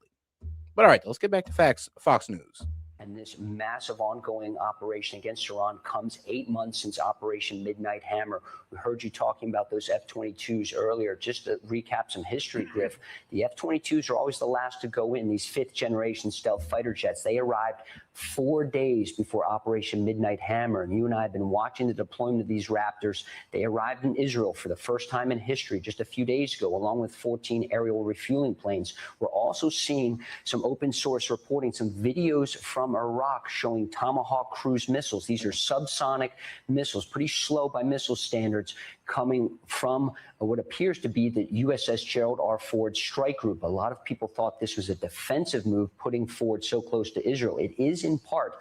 But all right, let's get back to Fox News. And this massive ongoing operation against Iran comes 8 months since Operation Midnight Hammer. We heard you talking about those F-22s earlier. Just to recap some history, Griff, the F-22s are always the last to go in, these fifth-generation stealth fighter jets. They arrived 4 days before Operation Midnight Hammer, and you and I have been watching the deployment of these Raptors. They arrived in Israel for the first time in history just a few days ago, along with 14 aerial refueling planes. We're also seeing some open source reporting, some videos from Iraq showing Tomahawk cruise missiles. These are subsonic missiles, pretty slow by missile standards, coming from what appears to be the USS Gerald R. Ford strike group. A lot of people thought this was a defensive move, putting Ford so close to Israel. It is in part.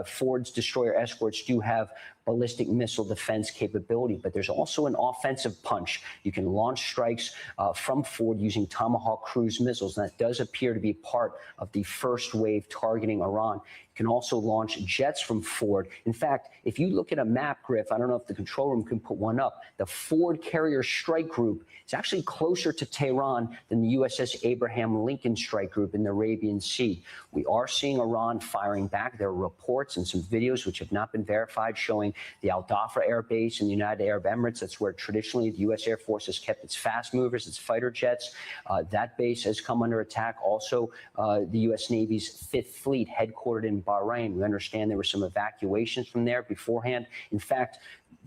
Ford's destroyer escorts do have ballistic missile defense capability, but there's also an offensive punch. You can launch strikes from Ford using Tomahawk cruise missiles, and that does appear to be part of the first wave targeting Iran. You can also launch jets from Ford. In fact, if you look at a map, Griff, I don't know if the control room can put one up, the Ford carrier strike group is actually closer to Tehran than the USS Abraham Lincoln strike group in the Arabian Sea. We are seeing Iran firing back. There are reports and some videos which have not been verified showing the Al Dhafra Air Base in the United Arab Emirates. That's where traditionally the U.S. Air Force has kept its fast movers, its fighter jets. That base has come under attack. Also, the U.S. Navy's Fifth Fleet, headquartered in Bahrain. We understand there were some evacuations from there beforehand. In fact,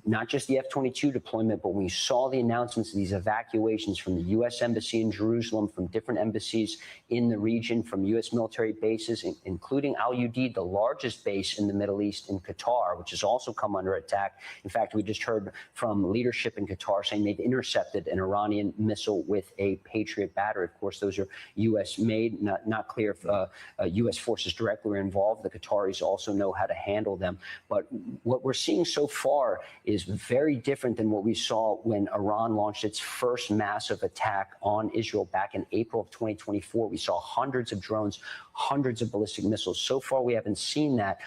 not just the F-22 deployment, but when we saw the announcements of these evacuations from the U.S. Embassy in Jerusalem, from different embassies in the region, from U.S. military bases, including Al-Udeid, the largest base in the Middle East in Qatar, which has also come under attack. In fact, we just heard from leadership in Qatar saying they've intercepted an Iranian missile with a Patriot battery. Of course, those are U.S. made, not clear if U.S. forces directly were involved. The Qataris also know how to handle them. But what we're seeing so far is very different than what we saw when Iran launched its first massive attack on Israel back in April of 2024. We saw hundreds of drones, hundreds of ballistic missiles. So far, we haven't seen that.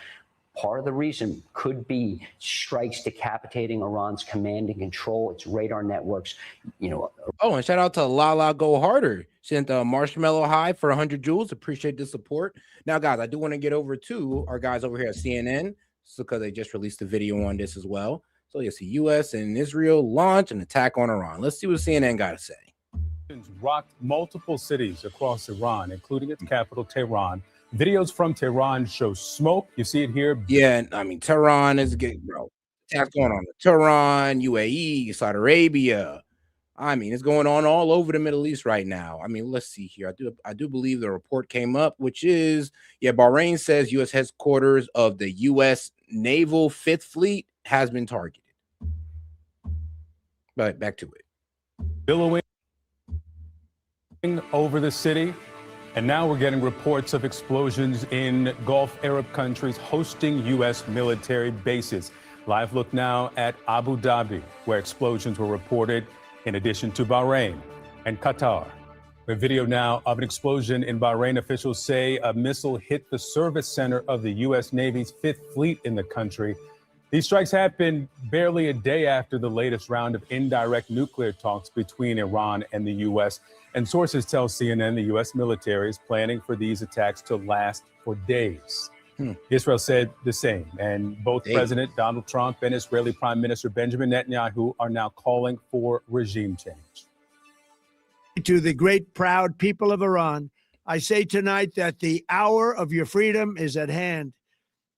Part of the reason could be strikes decapitating Iran's command and control, its radar networks. Oh, and shout out to Lala Go Harder. Sent a marshmallow high for 100 joules. Appreciate the support. Now, guys, I do want to get over to our guys over here at CNN, because they just released a video on this as well. So you see U.S. and Israel launch an attack on Iran. Let's see what CNN got to say. Rocked multiple cities across Iran, including its capital, Tehran. Videos from Tehran show smoke. You see it here. Yeah, I mean, Tehran is getting, bro. Attacks going on in Tehran, UAE, Saudi Arabia. I mean, it's going on all over the Middle East right now. I mean, let's see here. I do believe the report came up, which is, Bahrain says U.S. headquarters of the U.S. Naval Fifth Fleet has been targeted. But back to it. Billowing over the city. And now we're getting reports of explosions in Gulf Arab countries hosting U.S. military bases. Live look now at Abu Dhabi, where explosions were reported, in addition to Bahrain and Qatar. A video now of an explosion in Bahrain. Officials say a missile hit the service center of the U.S. Navy's Fifth Fleet in the country. These strikes happened barely a day after the latest round of indirect nuclear talks between Iran and the U.S. And sources tell CNN the U.S. military is planning for these attacks to last for days. Israel said the same. And both President Donald Trump and Israeli Prime Minister Benjamin Netanyahu are now calling for regime change. To the great, proud people of Iran, I say tonight that the hour of your freedom is at hand.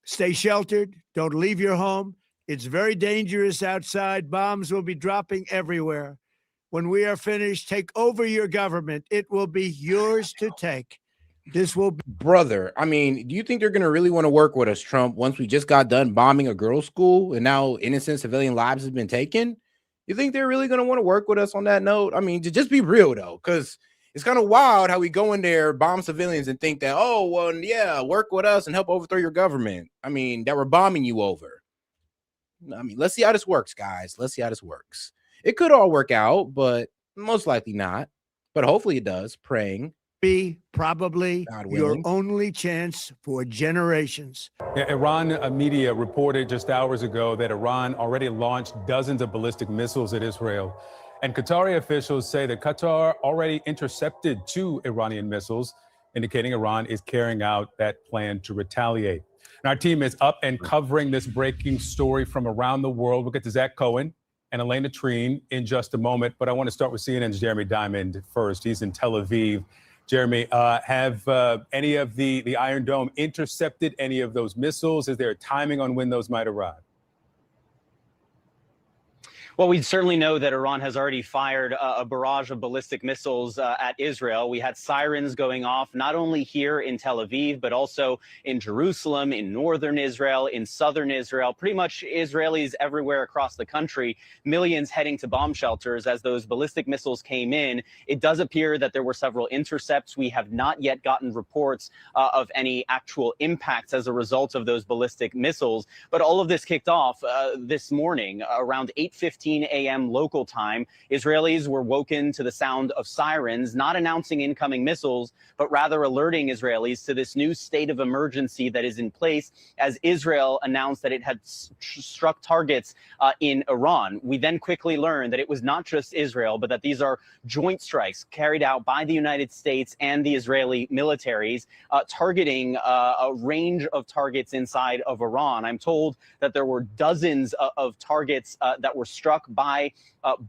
Stay sheltered. Don't leave your home. It's very dangerous outside. Bombs will be dropping everywhere. When we are finished, take over your government. It will be yours to take. This will be. Brother, I mean, do you think they're going to really want to work with us, Trump, once we just got done bombing a girls' school and now innocent civilian lives have been taken? You think they're really going to want to work with us on that note? I mean, to just be real, though, because it's kind of wild how we go in there, bomb civilians, and think that, oh, well, yeah, work with us and help overthrow your government. I mean, that we're bombing you over. I mean, let's see how this works, guys. Let's see how this works. It could all work out, but most likely not. But hopefully it does, praying. Be probably God your willing. only chance for generations. Yeah, Iran media reported just hours ago that Iran already launched dozens of ballistic missiles at Israel. And Qatari officials say that Qatar already intercepted 2 Iranian missiles, indicating Iran is carrying out that plan to retaliate. And our team is up and covering this breaking story from around the world. We'll get to Zach Cohen and Elena Treen in just a moment. But I want to start with CNN's Jeremy Diamond first. He's in Tel Aviv. Jeremy, have any of the Iron Dome intercepted any of those missiles? Is there a timing on when those might arrive? Well, we certainly know that Iran has already fired a barrage of ballistic missiles at Israel. We had sirens going off not only here in Tel Aviv, but also in Jerusalem, in northern Israel, in southern Israel, pretty much Israelis everywhere across the country, millions heading to bomb shelters as those ballistic missiles came in. It does appear that there were several intercepts. We have not yet gotten reports of any actual impacts as a result of those ballistic missiles. But all of this kicked off this morning around 8:15 a.m. local time. Israelis were woken to the sound of sirens, not announcing incoming missiles, but rather alerting Israelis to this new state of emergency that is in place as Israel announced that it had struck targets in Iran. We then quickly learned that it was not just Israel, but that these are joint strikes carried out by the United States and the Israeli militaries, targeting a range of targets inside of Iran. I'm told that there were dozens of targets that were struck by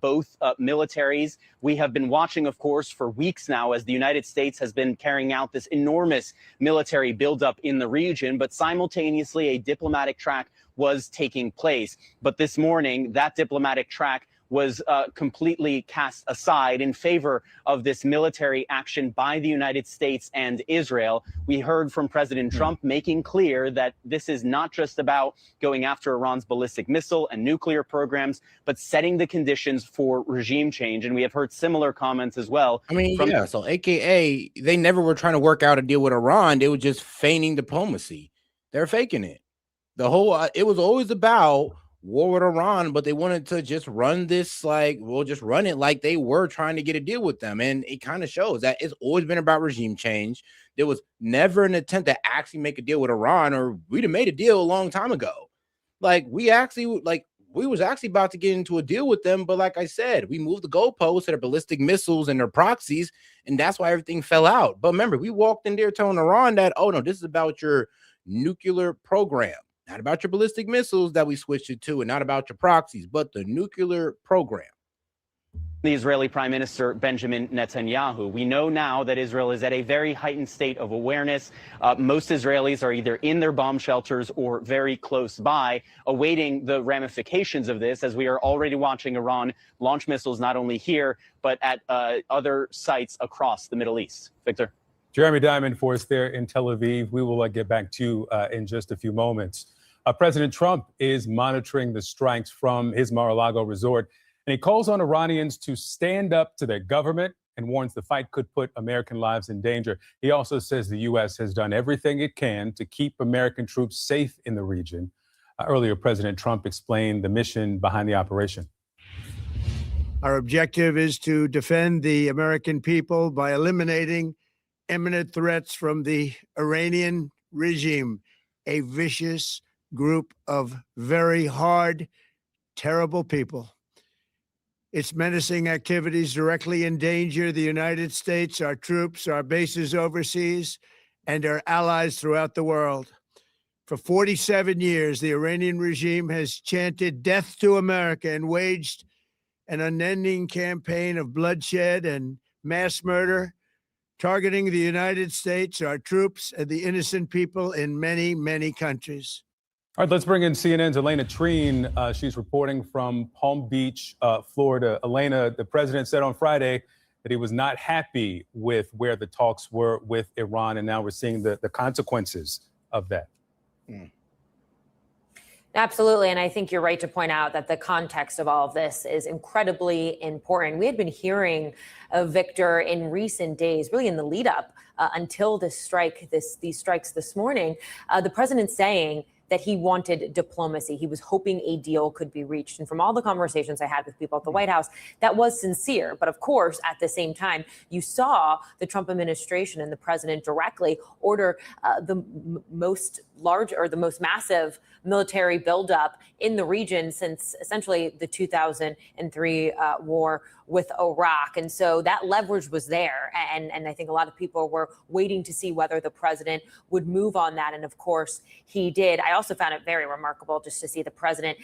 both militaries. We have been watching, of course, for weeks now as the United States has been carrying out this enormous military buildup in the region, but simultaneously a diplomatic track was taking place. But this morning, that diplomatic track was completely cast aside in favor of this military action by the United States and Israel. We heard from President Trump making clear that this is not just about going after Iran's ballistic missile and nuclear programs, but setting the conditions for regime change. And we have heard similar comments as well. I mean, yeah, so AKA, they never were trying to work out a deal with Iran. They were just feigning diplomacy. They're faking it. The whole, it was always about war with Iran, but they wanted to just run this like, we'll just run it like they were trying to get a deal with them. And it kind of shows that it's always been about regime change. There was never an attempt to actually make a deal with Iran, or we'd have made a deal a long time ago. Like we was actually about to get into a deal with them, but like I said, we moved the goalposts to their ballistic missiles and their proxies, and that's why everything fell out. But remember, we walked in there telling Iran that, oh no, this is about your nuclear program. Not about your ballistic missiles that we switched it to, and not about your proxies, but the nuclear program. The Israeli Prime Minister Benjamin Netanyahu. We know now that Israel is at a very heightened state of awareness. Most Israelis are either in their bomb shelters or very close by, awaiting the ramifications of this, as we are already watching Iran launch missiles not only here, but at other sites across the Middle East. Victor. Jeremy Diamond for us there in Tel Aviv. We will get back to you in just a few moments. President Trump is monitoring the strikes from his Mar-a-Lago resort, and he calls on Iranians to stand up to their government and warns the fight could put American lives in danger. He also says the U.S. has done everything it can to keep American troops safe in the region. Earlier, President Trump explained the mission behind the operation. Our objective is to defend the American people by eliminating imminent threats from the Iranian regime, a vicious group of very hard, terrible people. Its menacing activities directly endanger the United States, our troops, our bases overseas, and our allies throughout the world. For 47 years, the Iranian regime has chanted death to America and waged an unending campaign of bloodshed and mass murder, targeting the United States, our troops, and the innocent people in many, many countries. All right, let's bring in CNN's Elena Treen. She's reporting from Palm Beach, Florida. Elena, the president said on Friday that he was not happy with where the talks were with Iran, and now we're seeing the consequences of that. Absolutely. And I think you're right to point out that the context of all of this is incredibly important. We had been hearing of Victor in recent days, really in the lead up until this strike, these strikes this morning, the president saying that he wanted diplomacy. He was hoping a deal could be reached. And from all the conversations I had with people at the White House, that was sincere. But of course, at the same time, you saw the Trump administration and the president directly order the most massive military buildup in the region since essentially the 2003 war with Iraq. And so that leverage was there. And I think a lot of people were waiting to see whether the president would move on that. And of course, he did. I also found it very remarkable just to see the president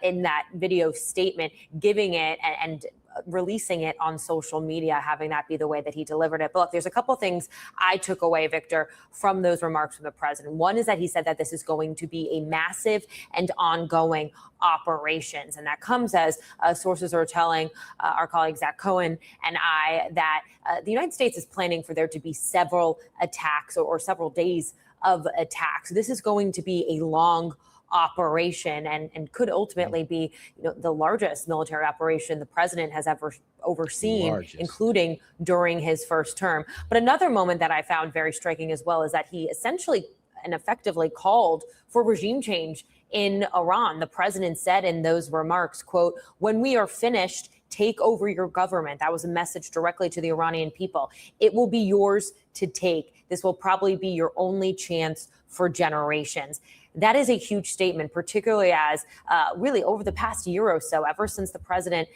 in that video statement giving it and releasing it on social media, having that be the way that he delivered it. But look, there's a couple things I took away, Victor, from those remarks from the president. One is that he said that this is going to be a massive and ongoing operations. And that comes as sources are telling our colleague Zach Cohen and I that the United States is planning for there to be several attacks or several days of attacks. This is going to be a long operation and could ultimately be the largest military operation the president has ever overseen, including during his first term. But another moment that I found very striking as well is that he essentially and effectively called for regime change in Iran. The president said in those remarks, quote, "When we are finished, take over your government." That was a message directly to the Iranian people. "It will be yours to take. This will probably be your only chance for generations." That is a huge statement, particularly as really over the past year or so, ever since the president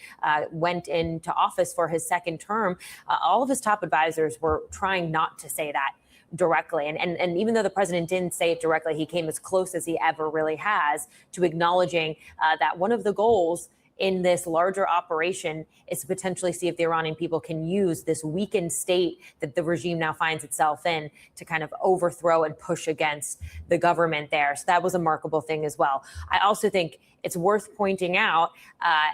went into office for his second term, all of his top advisors were trying not to say that directly. And even though the president didn't say it directly, he came as close as he ever really has to acknowledging that one of the goals in this larger operation is to potentially see if the Iranian people can use this weakened state that the regime now finds itself in to kind of overthrow and push against the government there. So that was a remarkable thing as well. I also think it's worth pointing out,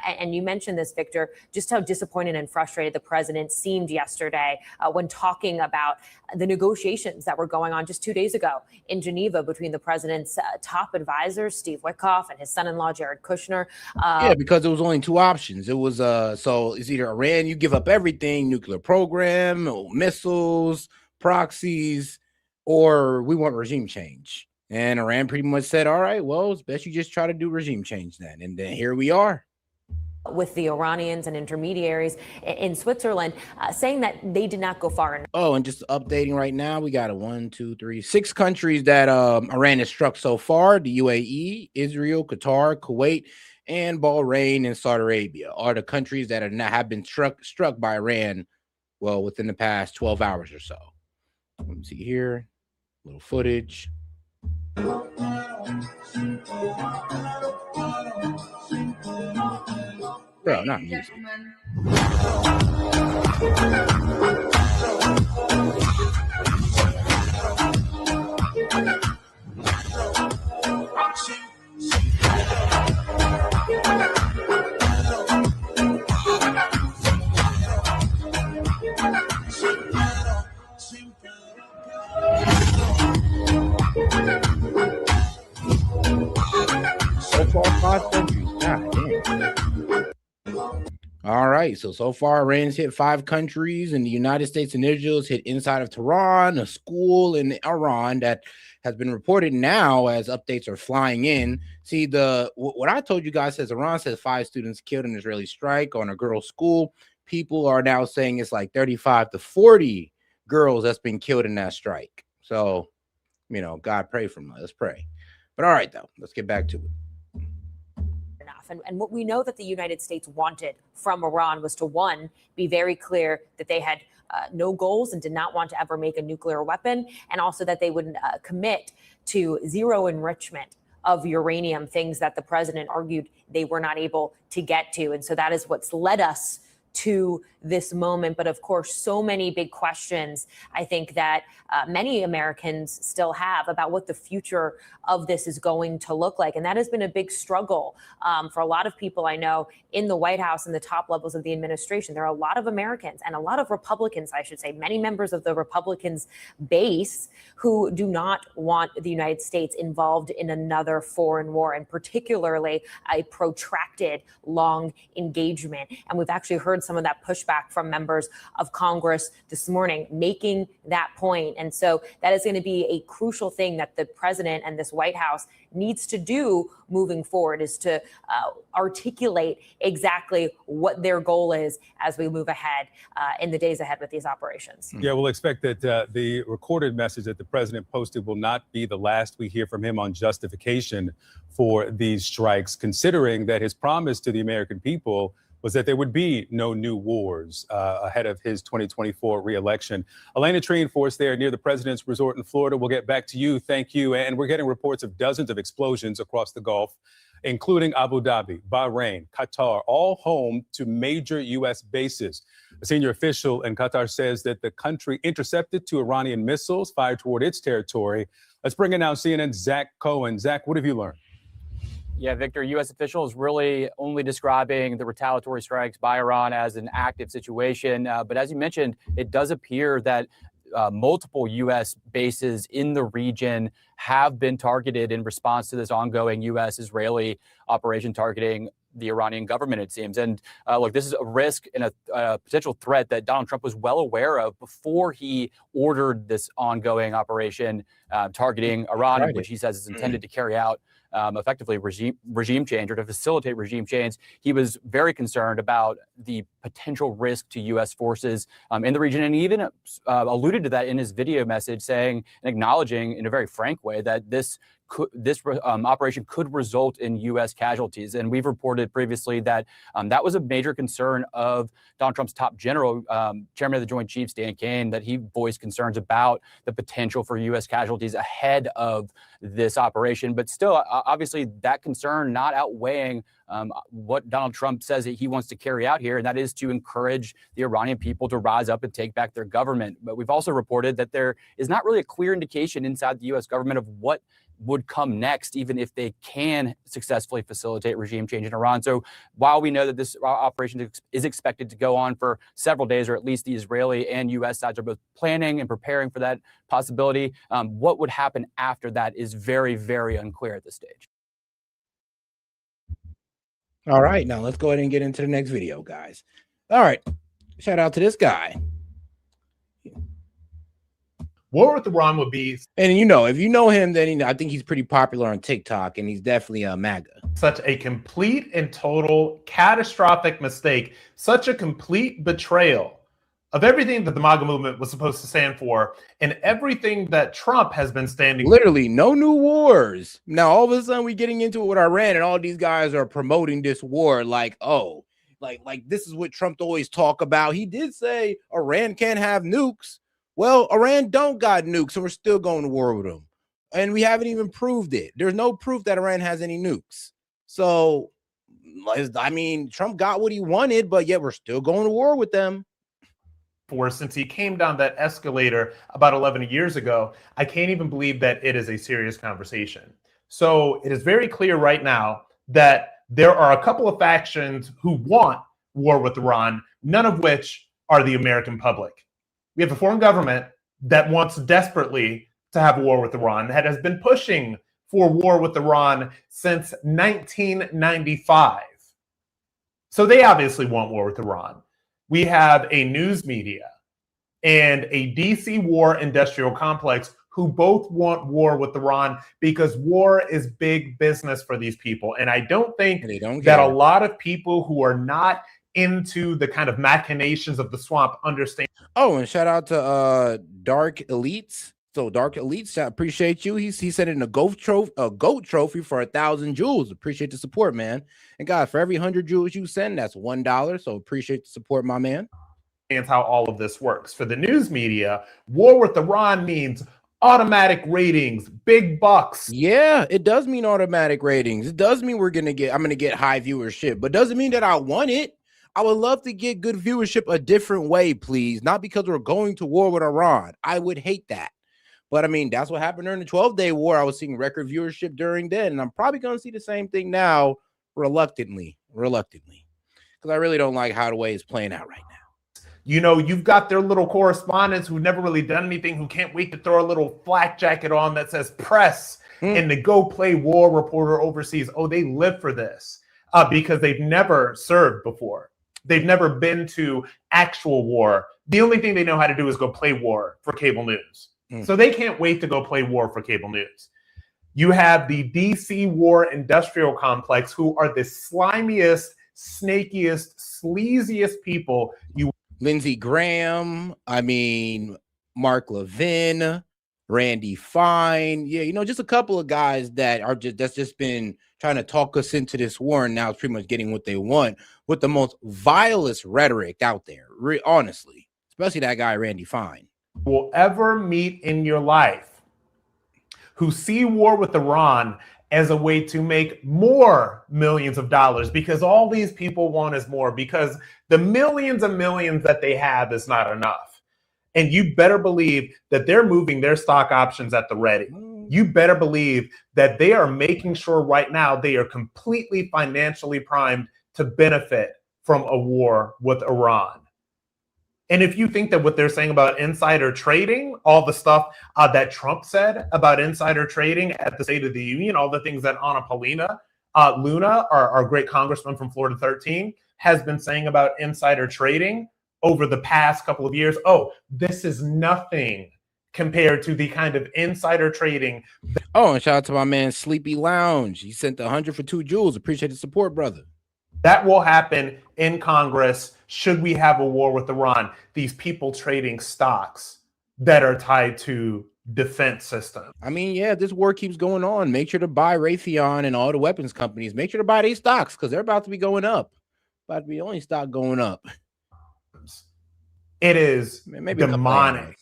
and you mentioned this, Victor, just how disappointed and frustrated the president seemed yesterday when talking about the negotiations that were going on just 2 days ago in Geneva between the president's top advisors, Steve Witkoff, and his son-in-law, Jared Kushner. Yeah, because there was only two options. It was so it's either Iran, you give up everything, nuclear program, or missiles, proxies, or we want regime change. And Iran pretty much said, all right, well, it's best you just try to do regime change then. And then here we are. With the Iranians and intermediaries in Switzerland saying that they did not go far enough. Oh, and just updating right now, we got 6 countries that Iran has struck so far: the UAE, Israel, Qatar, Kuwait, and Bahrain and Saudi Arabia are the countries that have been struck by Iran, well, within the past 12 hours or so. Let me see here, little footage. Bro, not music. So far, 5 countries. God damn. All right. So far, Iran's hit 5 countries, and the United States and Israel's hit inside of Tehran, a school in Iran that has been reported now as updates are flying in. See, what I told you guys says Iran says 5 students killed in an Israeli strike on a girls' school. People are now saying it's like 35 to 40 girls that's been killed in that strike. So, God pray for them. Let's pray. But all right, though, let's get back to it. And what we know that the United States wanted from Iran was to, one, be very clear that they had no goals and did not want to ever make a nuclear weapon, and also that they would commit to zero enrichment of uranium, things that the president argued they were not able to get to. And so that is what's led us to this moment. But of course, so many big questions, I think, that many Americans still have about what the future of this is going to look like. And that has been a big struggle for a lot of people I know in the White House and the top levels of the administration. There are a lot of Americans and a lot of Republicans, I should say, many members of the Republicans base who do not want the United States involved in another foreign war, and particularly a protracted, long engagement. And we've actually heard some of that pushback from members of Congress this morning making that point. And so that is going to be a crucial thing that the president and this White House needs to do moving forward, is to articulate exactly what their goal is as we move ahead in the days ahead with these operations. Yeah, we'll expect that the recorded message that the president posted will not be the last we hear from him on justification for these strikes, considering that his promise to the American people was that there would be no new wars ahead of his 2024 reelection. Elena Treen for us there near the president's resort in Florida. We'll get back to you. Thank you. And we're getting reports of dozens of explosions across the Gulf, including Abu Dhabi, Bahrain, Qatar, all home to major U.S. bases. A senior official in Qatar says that the country intercepted 2 Iranian missiles fired toward its territory. Let's bring in now CNN's Zach Cohen. Zach, what have you learned? Yeah, Victor, U.S. officials really only describing the retaliatory strikes by Iran as an active situation. But as you mentioned, it does appear that multiple U.S. bases in the region have been targeted in response to this ongoing U.S.-Israeli operation targeting the Iranian government, it seems. And look, this is a risk and a potential threat that Donald Trump was well aware of before he ordered this ongoing operation targeting Iran, which he says is intended to carry out effectively regime change, or to facilitate regime change. He was very concerned about the potential risk to U.S. forces in the region, and he even alluded to that in his video message, saying and acknowledging in a very frank way that this operation could result in U.S. casualties. And we've reported previously that that was a major concern of Donald Trump's top general, Chairman of the Joint Chiefs, Dan Kane, that he voiced concerns about the potential for U.S. casualties ahead of this operation. But still, obviously, that concern not outweighing what Donald Trump says that he wants to carry out here, and that is to encourage the Iranian people to rise up and take back their government. But we've also reported that there is not really a clear indication inside the U.S. government of what would come next, even if they can successfully facilitate regime change in Iran. So while we know that this operation is expected to go on for several days, or at least the Israeli and U.S. sides are both planning and preparing for that possibility, what would happen after that is very, very unclear at this stage. All right, now let's go ahead and get into the next video, guys. All right, shout out to this guy. War with Iran would be, and you know, if you know him, then I think he's pretty popular on TikTok, and he's definitely a MAGA. Such a complete and total catastrophic mistake, such a complete betrayal of everything that the MAGA movement was supposed to stand for, and everything that Trump has been standing. Literally, no new wars. Now all of a sudden we're getting into it with Iran, and all these guys are promoting this war like, oh, like this is what Trump always talk about. He did say Iran can't have nukes. Well, Iran don't got nukes, and we're still going to war with them. And we haven't even proved it. There's no proof that Iran has any nukes. So, I mean, Trump got what he wanted, but yet we're still going to war with them. Since he came down that escalator about 11 years ago, I can't even believe that it is a serious conversation. So it is very clear right now that there are a couple of factions who want war with Iran, none of which are the American public. We have a foreign government that wants desperately to have a war with Iran, that has been pushing for war with Iran since 1995. So they obviously want war with Iran. We have a news media and a DC war industrial complex who both want war with Iran because war is big business for these people. And I don't think that a lot of people who are not into the kind of machinations of the swamp understand. Oh, and shout out to Dark Elites. So Dark Elites, I appreciate you. He sent in a goat trophy for 1,000 jewels. Appreciate the support, man. And guys, for every 100 jewels you send, that's $1. So appreciate the support, my man. And how all of this works. For the news media, war with Iran means automatic ratings, big bucks. Yeah, it does mean automatic ratings. It does mean I'm gonna get high viewership, but doesn't mean that I want it. I would love to get good viewership a different way, please. Not because we're going to war with Iran. I would hate that. But I mean, that's what happened during the 12-day war. I was seeing record viewership during then, and I'm probably going to see the same thing now, reluctantly, because I really don't like how the way it's playing out right now. You know, you've got their little correspondents who've never really done anything, who can't wait to throw a little flak jacket on that says press and to go play war reporter overseas. Oh, they live for this because they've never served before. They've never been to actual war. The only thing they know how to do is go play war for cable news. So they can't wait to go play war for cable news. You have the DC war industrial complex, who are the slimiest, snakiest, sleaziest people. Lindsey Graham, I mean, Mark Levin, Randy Fine. Yeah, you know, just a couple of guys that's just been trying to talk us into this war, and now it's pretty much getting what they want with the most vilest rhetoric out there, honestly, especially that guy, Randy Fine. Will ever meet in your life who see war with Iran as a way to make more millions of dollars, because all these people want is more, because the millions and millions that they have is not enough. And you better believe that they're moving their stock options at the ready. You better believe that they are making sure right now they are completely financially primed to benefit from a war with Iran. And if you think that what they're saying about insider trading, all the stuff that Trump said about insider trading at the State of the Union, all the things that Anna Paulina Luna, our great congressman from Florida 13, has been saying about insider trading over the past couple of years, oh, this is nothing compared to the kind of insider trading. Oh, and shout out to my man Sleepy Lounge. He sent 100 for 2 jewels. Appreciate the support, brother. That will happen in Congress should we have a war with Iran. These people trading stocks that are tied to defense systems. I mean, yeah, this war keeps going on. Make sure to buy Raytheon and all the weapons companies. Make sure to buy these stocks because they're about to be going up. About to be the only stock going up. It is demonic.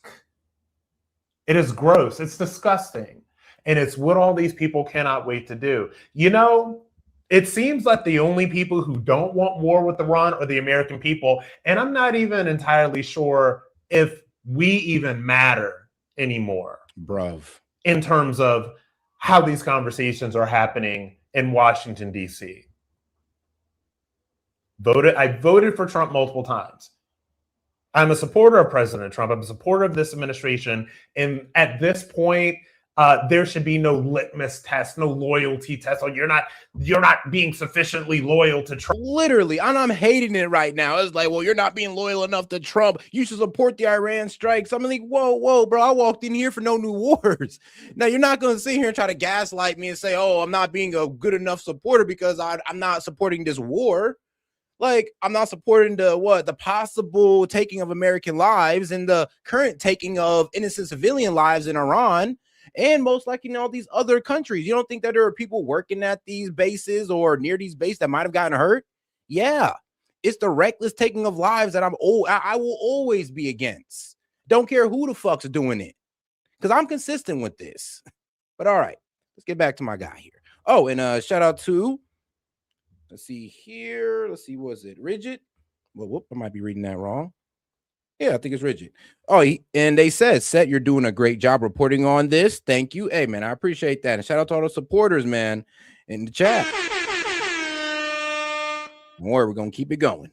It is gross. It's disgusting. And it's what all these people cannot wait to do. You know, it seems like the only people who don't want war with Iran are the American people. And I'm not even entirely sure if we even matter anymore. Bruv. In terms of how these conversations are happening in Washington, D.C. I voted for Trump multiple times. I'm a supporter of President Trump. I'm a supporter of this administration. And at this point, there should be no litmus test, no loyalty test. Oh, you're not being sufficiently loyal to Trump. Literally, and I'm hating it right now. It's like, well, you're not being loyal enough to Trump. You should support the Iran strikes. I'm like, whoa, bro. I walked in here for no new wars. Now, you're not going to sit here and try to gaslight me and say, oh, I'm not being a good enough supporter because I'm not supporting this war. Like, I'm not supporting the possible taking of American lives and the current taking of innocent civilian lives in Iran. And most likely in all these other countries. You don't think that there are people working at these bases or near these bases that might have gotten hurt? Yeah, it's the reckless taking of lives that I will always be against. Don't care who the fuck's doing it, because I'm consistent with this. But all right, let's get back to my guy here. Oh, and shout out to, let's see here. Let's see, was it Rigid? Well, whoop, I might be reading that wrong. Yeah, I think it's Rigid. Oh, and they said, S.E.T, you're doing a great job reporting on this. Thank you. Hey, man, I appreciate that. And shout out to all the supporters, man, in the chat. Don't worry, we're going to keep it going.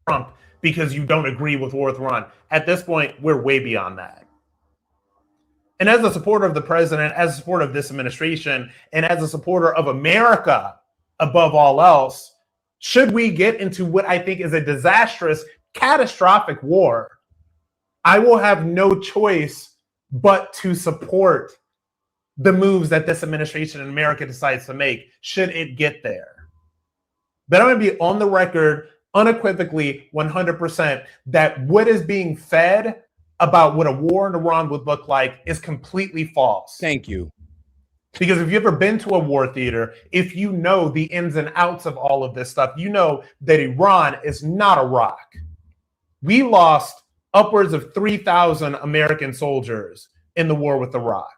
Trump, because you don't agree with war with Iran. At this point, we're way beyond that. And as a supporter of the president, as a supporter of this administration, and as a supporter of America above all else, should we get into what I think is a disastrous, catastrophic war, I will have no choice but to support the moves that this administration in America decides to make, should it get there. But I'm going to be on the record unequivocally 100% that what is being fed about what a war in Iran would look like is completely false. Thank you. Because if you've ever been to a war theater, if you know the ins and outs of all of this stuff, you know that Iran is not Iraq. We lost upwards of 3,000 American soldiers in the war with Iraq.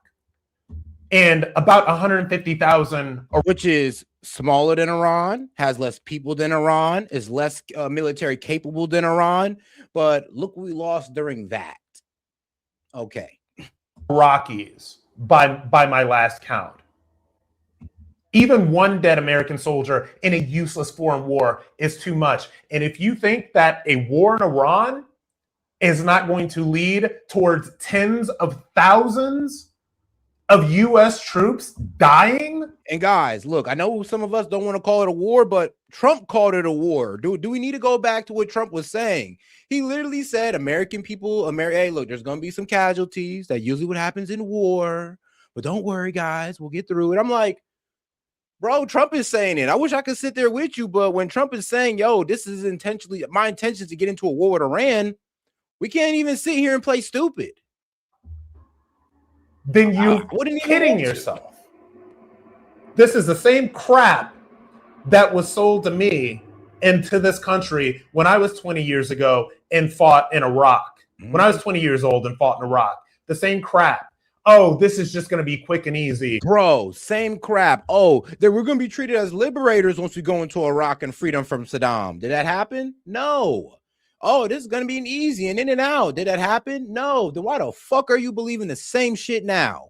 And about 150,000, which is smaller than Iran, has less people than Iran, is less military capable than Iran. But look, we lost during that. Okay. Iraqis by my last count. Even one dead American soldier in a useless foreign war is too much. And if you think that a war in Iran is not going to lead towards tens of thousands of U.S. troops dying. And guys, look, I know some of us don't want to call it a war, but Trump called it a war. Do we need to go back to what Trump was saying? He literally said, American people, hey, look, there's going to be some casualties. That's usually what happens in war. But don't worry, guys, we'll get through it. I'm like, bro, Trump is saying it. I wish I could sit there with you, but when Trump is saying, yo, this is intentionally, my intention to get into a war with Iran, we can't even sit here and play stupid. Then you're kidding yourself. This is the same crap that was sold to me and to this country when I was 20 years ago and fought in Iraq. When I was 20 years old and fought in Iraq. The same crap. Oh, this is just going to be quick and easy. Bro, same crap. Oh, that we're going to be treated as liberators once we go into Iraq and freedom from Saddam. Did that happen? No. Oh, this is going to be an easy and in and out. Did that happen? No. Then why the fuck are you believing the same shit now?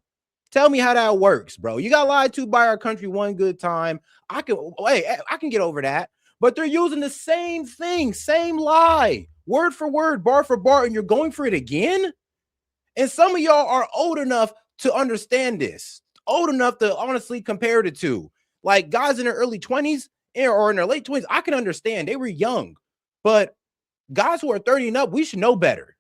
Tell me how that works, bro. You got lied to by our country one good time. I can get over that. But they're using the same thing, same lie, word for word, bar for bar, and you're going for it again? And some of y'all are old enough to understand this, old enough to honestly compare the two. Like guys in their early 20s or in their late 20s, I can understand. They were young. But guys who are 30 and up, we should know better.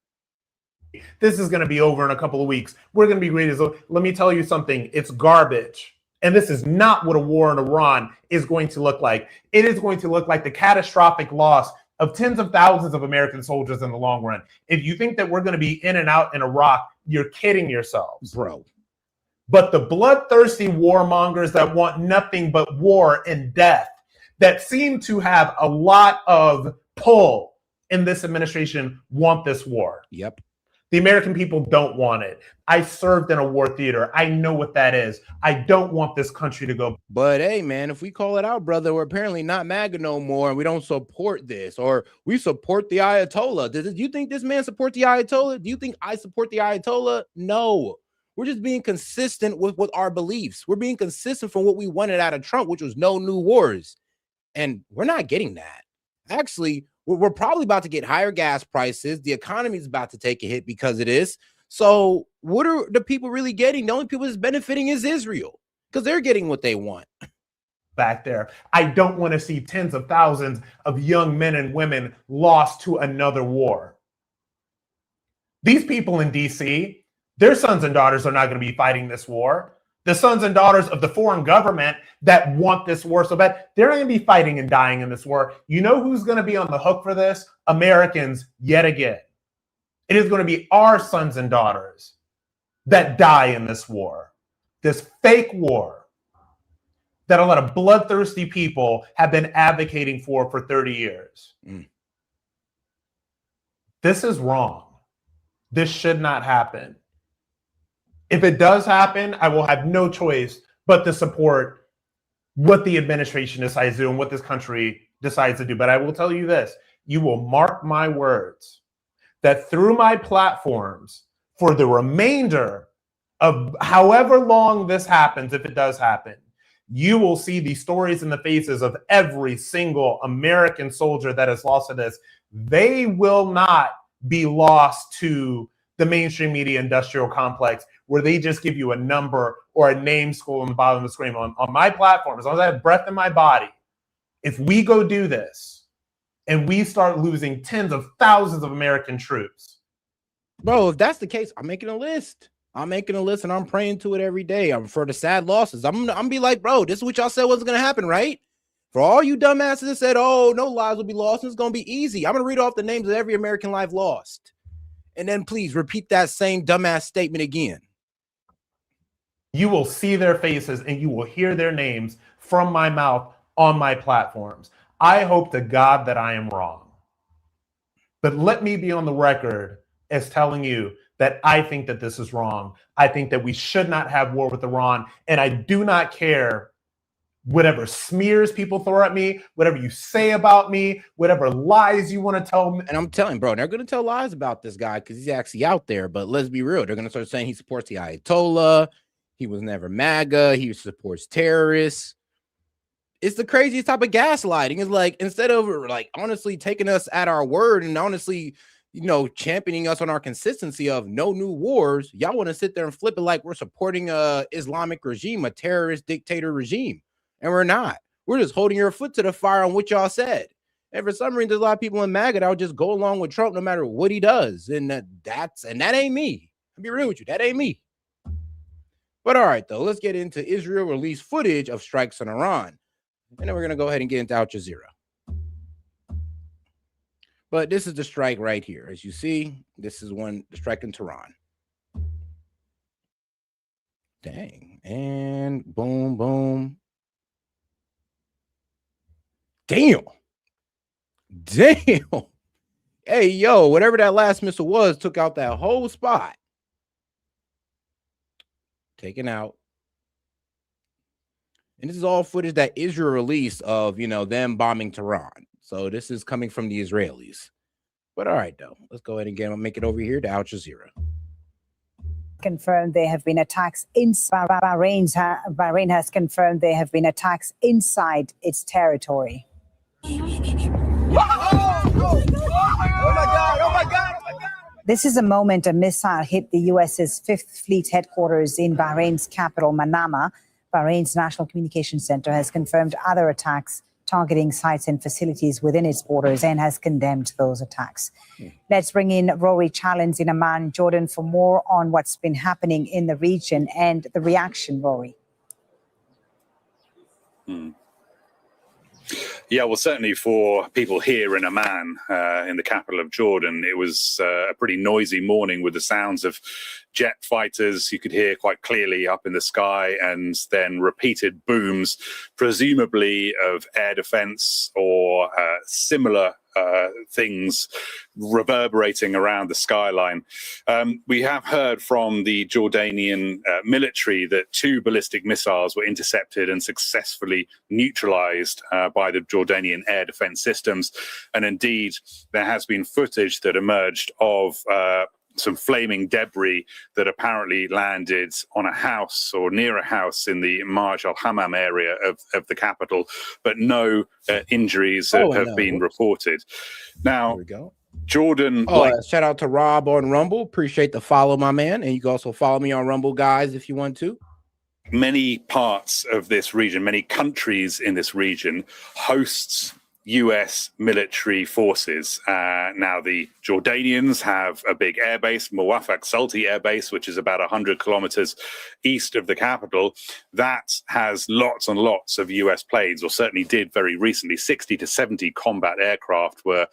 This is going to be over in a couple of weeks. We're going to be great. Let me tell you something. It's garbage. And this is not what a war in Iran is going to look like. It is going to look like the catastrophic loss of tens of thousands of American soldiers in the long run. If you think that we're going to be in and out in Iraq, you're kidding yourselves. Bro. But the bloodthirsty warmongers that want nothing but war and death, that seem to have a lot of pull in this administration, want this war. Yep. The American people don't want it. I served in a war theater. I know what that is. I don't want this country to go. But hey, man, if we call it out, brother, we're apparently not MAGA no more, and we don't support this, or we support the Ayatollah. Do you think this man support the Ayatollah? Do you think I support the Ayatollah? No. We're just being consistent with our beliefs. We're being consistent from what we wanted out of Trump, which was no new wars. And we're not getting that. Actually, we're probably about to get higher gas prices. The economy is about to take a hit because of this. So what are the people really getting? The only people that's benefiting is Israel because they're getting what they want. Back there. I don't want to see tens of thousands of young men and women lost to another war. These people in DC, their sons and daughters are not going to be fighting this war. The sons and daughters of the foreign government that want this war so bad, they're going to be fighting and dying in this war. You know who's going to be on the hook for this? Americans, yet again. It is going to be our sons and daughters that die in this war, this fake war that a lot of bloodthirsty people have been advocating for 30 years. This is wrong. This should not happen. If it does happen, I will have no choice but to support what the administration decides to do and what this country decides to do. But I will tell you this, you will mark my words that through my platforms for the remainder of however long this happens, if it does happen, you will see the stories in the faces of every single American soldier that is lost to this. They will not be lost to the mainstream media industrial complex where they just give you a number or a name school on the bottom of the screen. On my platform, as long as I have breath in my body, if we go do this and we start losing tens of thousands of American troops. Bro, if that's the case, I'm making a list. I'm making a list and I'm praying to it every day. I'm for the sad losses. I'm gonna be like, bro, this is what y'all said wasn't going to happen, right? For all you dumbasses that said, oh, no lives will be lost, it's going to be easy. I'm going to read off the names of every American life lost. And then please repeat that same dumbass statement again. You will see their faces and you will hear their names from my mouth on my platforms. I hope to God that I am wrong. But let me be on the record as telling you that I think that this is wrong. I think that we should not have war with Iran. And I do not care whatever smears people throw at me, whatever you say about me, whatever lies you want to tell me. And I'm telling, bro, they're going to tell lies about this guy because he's actually out there. But let's be real. They're going to start saying he supports the Ayatollah. He was never MAGA. He supports terrorists. It's the craziest type of gaslighting. It's like, instead of like honestly taking us at our word and honestly, championing us on our consistency of no new wars, y'all want to sit there and flip it like we're supporting a Islamic regime, a terrorist dictator regime. And we're not. We're just holding your foot to the fire on what y'all said. And for some reason, there's a lot of people in MAGA that will just go along with Trump no matter what he does. And that ain't me. I'll be real with you. That ain't me. But all right, though, let's get into Israel released footage of strikes on Iran. And then we're going to go ahead and get into Al Jazeera. But this is the strike right here. As you see, this is the strike in Tehran. Dang. And boom, boom. Damn. Hey, yo, whatever that last missile was, took out that whole spot. Taken out. And this is all footage that Israel released of, them bombing Tehran. So this is coming from the Israelis. But all right, though, let's go ahead and make it over here to Al Jazeera. Confirmed there have been attacks inside Bahrain has confirmed there have been attacks inside its territory. This is a moment a missile hit the U.S.'s Fifth Fleet headquarters in Bahrain's capital, Manama. Bahrain's National Communications Center has confirmed other attacks targeting sites and facilities within its borders and has condemned those attacks. Let's bring in Rory Challenge in Amman, Jordan, for more on what's been happening in the region and the reaction, Rory. Yeah, well, certainly for people here in Amman, in the capital of Jordan, it was a pretty noisy morning with the sounds of jet fighters you could hear quite clearly up in the sky, and then repeated booms, presumably of air defense or similar things reverberating around the skyline. We have heard from the Jordanian military that 2 ballistic missiles were intercepted and successfully neutralized by the Jordanian air defense systems. And indeed, there has been footage that emerged of some flaming debris that apparently landed on a house or near a house in the Marj al-Hammam area of the capital, but no injuries have been reported. Now, Jordan. Shout out to Rob on Rumble. Appreciate the follow, my man. And you can also follow me on Rumble, guys, if you want to. Many parts of this region, many countries in this region hosts US military forces. Now, the Jordanians have a big airbase, Muwafaq Salti Air Base, which is about 100 kilometers east of the capital. That has lots and lots of US planes, or certainly did very recently. 60 to 70 combat aircraft were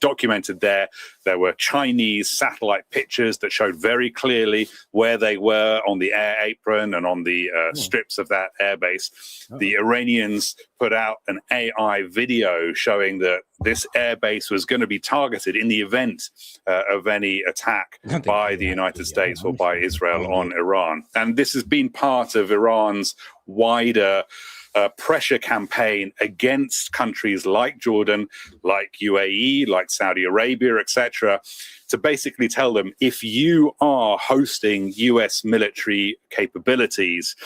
documented there. There were Chinese satellite pictures that showed very clearly where they were on the air apron and on the strips of that airbase. The Iranians put out an AI video showing that this airbase was going to be targeted in the event of any attack by the United States or by Israel on Iran. And this has been part of Iran's wider pressure campaign against countries like Jordan, like UAE, like Saudi Arabia, etc., to basically tell them, if you are hosting US military capabilities,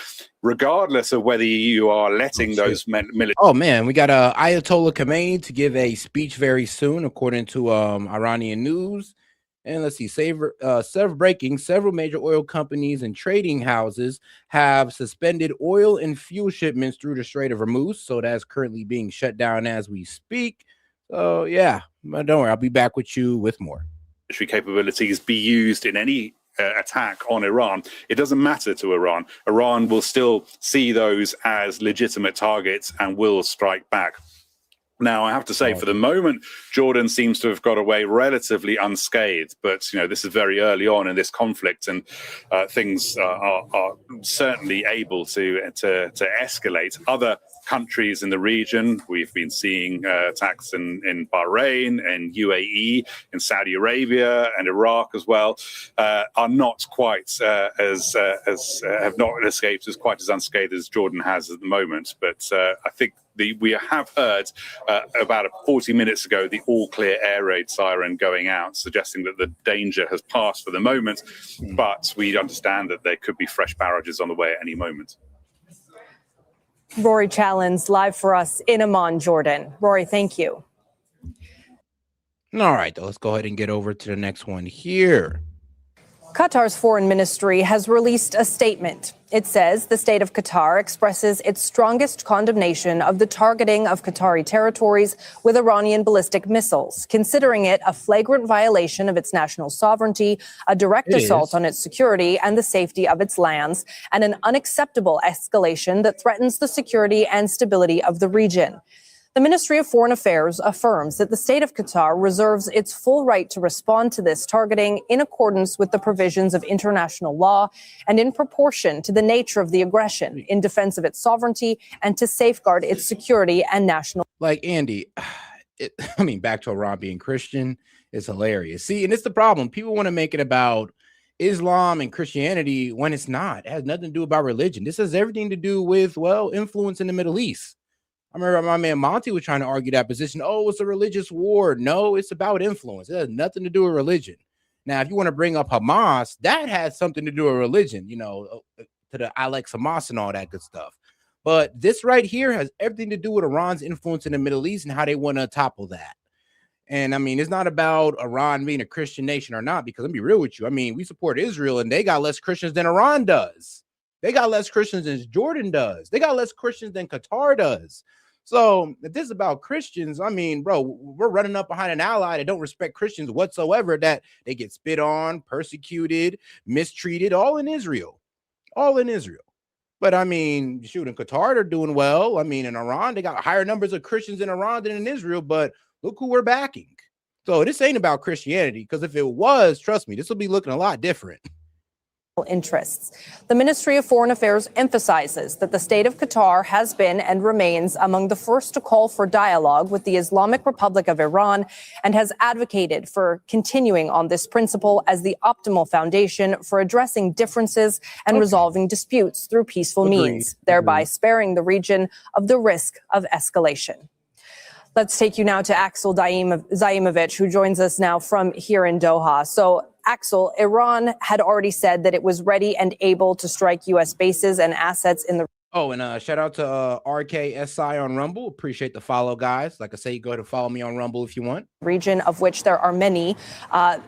regardless of whether you are letting those military... Oh, man, we got Ayatollah Khamenei to give a speech very soon, according to Iranian news. And let's see, several major oil companies and trading houses have suspended oil and fuel shipments through the Strait of Hormuz. So that's currently being shut down as we speak. So, yeah, but don't worry, I'll be back with you with more. Capabilities be used in any attack on Iran. It doesn't matter to Iran. Iran will still see those as legitimate targets and will strike back. Now, I have to say, for the moment, Jordan seems to have got away relatively unscathed. But, this is very early on in this conflict, and things are certainly able to escalate. Other countries in the region, we've been seeing attacks in Bahrain and UAE, in Saudi Arabia and Iraq as well, are not quite have not escaped as quite as unscathed as Jordan has at the moment. But I think we have heard about 40 minutes ago the all-clear air raid siren going out, suggesting that the danger has passed for the moment, but we understand that there could be fresh barrages on the way at any moment. Rory Challens live for us in Amman, Jordan. Rory, thank you. All right, let's go ahead and get over to the next one here. Qatar's foreign ministry has released a statement. It says the state of Qatar expresses its strongest condemnation of the targeting of Qatari territories with Iranian ballistic missiles, considering it a flagrant violation of its national sovereignty, a direct assault on its security and the safety of its lands, and an unacceptable escalation that threatens the security and stability of the region. The Ministry of Foreign Affairs affirms that the state of Qatar reserves its full right to respond to this targeting in accordance with the provisions of international law and in proportion to the nature of the aggression, in defense of its sovereignty and to safeguard its security and national. Like Andy, back to Iran being Christian is hilarious. See, and it's the problem. People want to make it about Islam and Christianity when it's not. It has nothing to do about religion. This has everything to do with, influence in the Middle East. I remember my man Monty was trying to argue that position. Oh, it's a religious war. No, it's about influence. It has nothing to do with religion. Now, if you want to bring up Hamas, that has something to do with religion, to the Alex Hamas and all that good stuff. But this right here has everything to do with Iran's influence in the Middle East and how they want to topple that. And it's not about Iran being a Christian nation or not, because let me be real with you. We support Israel and they got less Christians than Iran does. They got less Christians than Jordan does. They got less Christians than Qatar does. So if this is about Christians, we're running up behind an ally that don't respect Christians whatsoever, that they get spit on, persecuted, mistreated, all in Israel. But in Qatar, they're doing well. In Iran, they got higher numbers of Christians in Iran than in Israel, but look who we're backing. So this ain't about Christianity, because if it was, trust me, this will be looking a lot different. Interests. The Ministry of Foreign Affairs emphasizes that the state of Qatar has been and remains among the first to call for dialogue with the Islamic Republic of Iran and has advocated for continuing on this principle as the optimal foundation for addressing differences and resolving disputes through peaceful means, thereby sparing the region of the risk of escalation. Let's take you now to Axel Zaimovich, who joins us now from here in Doha. So, Axel, Iran had already said that it was ready and able to strike U.S. bases and assets in the. Oh, and shout out to RKSI on Rumble. Appreciate the follow, guys. Like I say, go ahead and follow me on Rumble if you want. Region, of which there are many.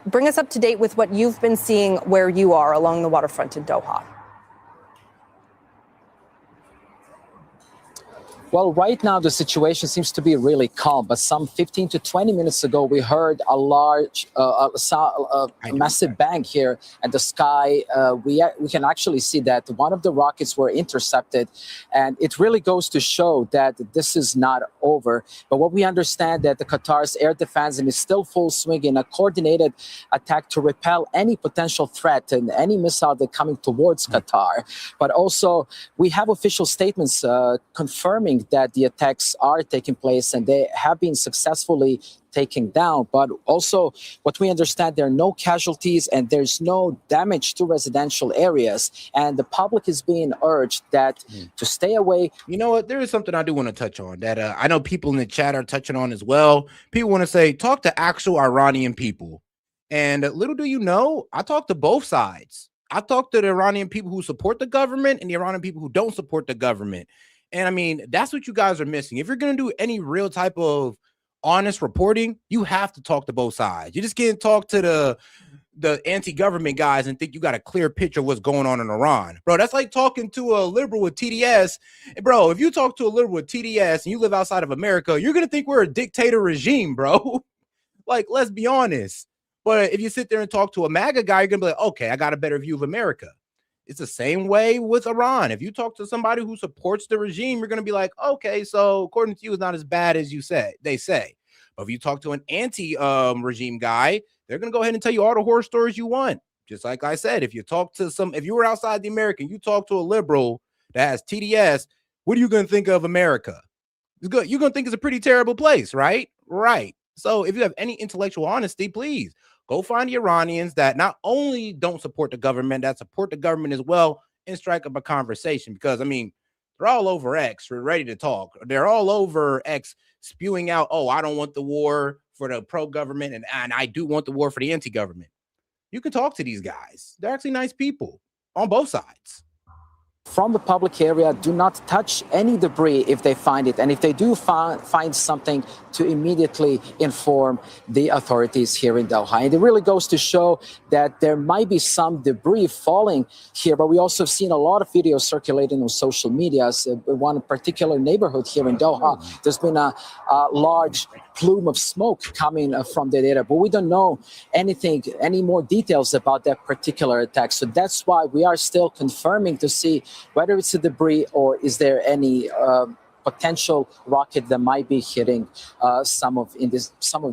Bring us up to date with what you've been seeing where you are along the waterfront in Doha. Well, right now, the situation seems to be really calm, but some 15 to 20 minutes ago, we heard a large, massive bang here at the sky. We can actually see that one of the rockets were intercepted, and it really goes to show that this is not over. But what we understand that the Qatar's air defense is still full swing in a coordinated attack to repel any potential threat and any missile that coming towards Qatar. But also, we have official statements confirming that the attacks are taking place and they have been successfully taken down. But also what we understand, there are no casualties and there's no damage to residential areas. And the public is being urged that to stay away. You know what? There is something I do want to touch on that I know people in the chat are touching on as well. People want to say, talk to actual Iranian people. And little do you know, I talk to both sides. I talk to the Iranian people who support the government and the Iranian people who don't support the government. And that's what you guys are missing. If you're going to do any real type of honest reporting, you have to talk to both sides. You just can't talk to the anti-government guys and think you got a clear picture of what's going on in Iran. Bro, that's like talking to a liberal with TDS. Bro, if you talk to a liberal with TDS and you live outside of America, you're going to think we're a dictator regime, bro. Like, let's be honest. But if you sit there and talk to a MAGA guy, you're going to be like, okay, I got a better view of America. It's the same way with Iran. If you talk to somebody who supports the regime, you're going to be like, okay, so according to you, it's not as bad as they say. But if you talk to an anti-regime guy, they're going to go ahead and tell you all the horror stories you want. Just like I said, if you were outside the American, you talk to a liberal that has TDS, what are you going to think of America? It's good. You're going to think it's a pretty terrible place, right? Right. So if you have any intellectual honesty, please go find the Iranians that not only don't support the government, that support the government as well, and strike up a conversation. Because, I mean, they're all over X. We're ready to talk. They're all over X spewing out, oh, I don't want the war for the pro-government, and I do want the war for the anti-government. You can talk to these guys. They're actually nice people on both sides. From the public area, do not touch any debris if they find it. And if they do find something, to immediately inform the authorities here in Doha. And it really goes to show that there might be some debris falling here, but we also have seen a lot of videos circulating on social media. So one particular neighborhood here in Doha, there's been a large plume of smoke coming from that area, but we don't know any more details about that particular attack. So that's why we are still confirming to see whether it's a debris or is there any potential rocket that might be hitting some of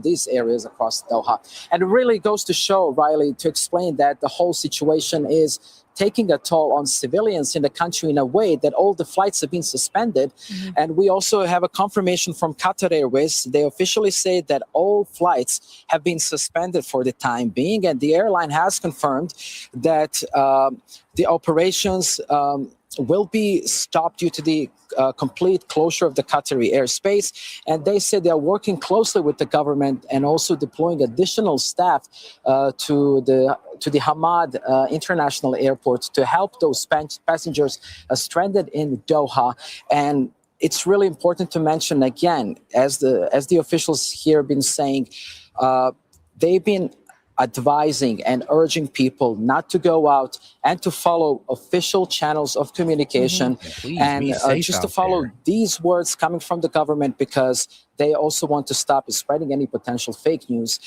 these areas across Doha. And it really goes to show, Riley, to explain that the whole situation is taking a toll on civilians in the country in a way that all the flights have been suspended. Mm-hmm. And we also have a confirmation from Qatar Airways. They officially say that all flights have been suspended for the time being. And the airline has confirmed that the operations will be stopped due to the complete closure of the Qatari airspace. And they said they are working closely with the government and also deploying additional staff to the Hamad International Airport to help those passengers stranded in Doha. And it's really important to mention again, as the officials here have been saying, they've been advising and urging people not to go out and to follow official channels of communication, and just to follow these words coming from the government, because they also want to stop spreading any potential fake news,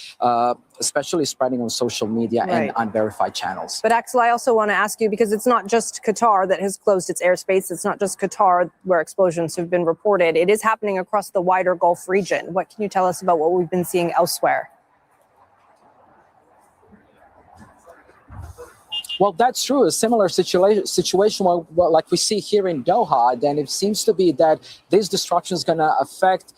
especially spreading on social media and unverified channels. But Axel, I also want to ask you, because it's not just Qatar that has closed its airspace. It's not just Qatar where explosions have been reported. It is happening across the wider Gulf region. What can you tell us about what we've been seeing elsewhere? Well, that's true. A similar situation like we see here in Doha, then it seems to be that this destruction is going to affect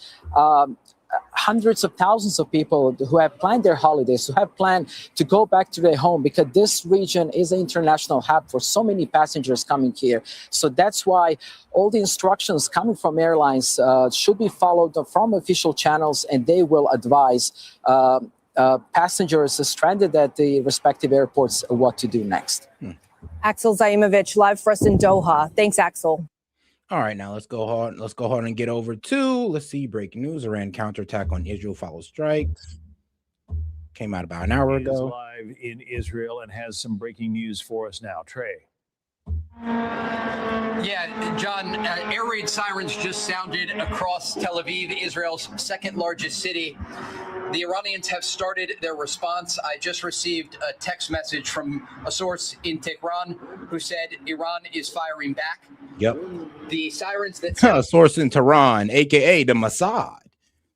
hundreds of thousands of people who have planned their holidays, who have planned to go back to their home, because this region is an international hub for so many passengers coming here. So that's why all the instructions coming from airlines should be followed from official channels, and they will advise passengers stranded at the respective airports what to do next. Axel Zaimovich, live for us in Doha. Thanks, Axel. All right, now let's go ahead and get over to, let's see, breaking news. Iran counterattack on Israel follows strikes. Came out about an hour ago. Is live in Israel and has some breaking news for us now. Trey. Yeah, John, air raid sirens just sounded across Tel Aviv, Israel's second largest city. The Iranians have started their response. I just received a text message from a source in Tehran who said Iran is firing back. Yep. The sirens that a source in Tehran, aka the Mossad.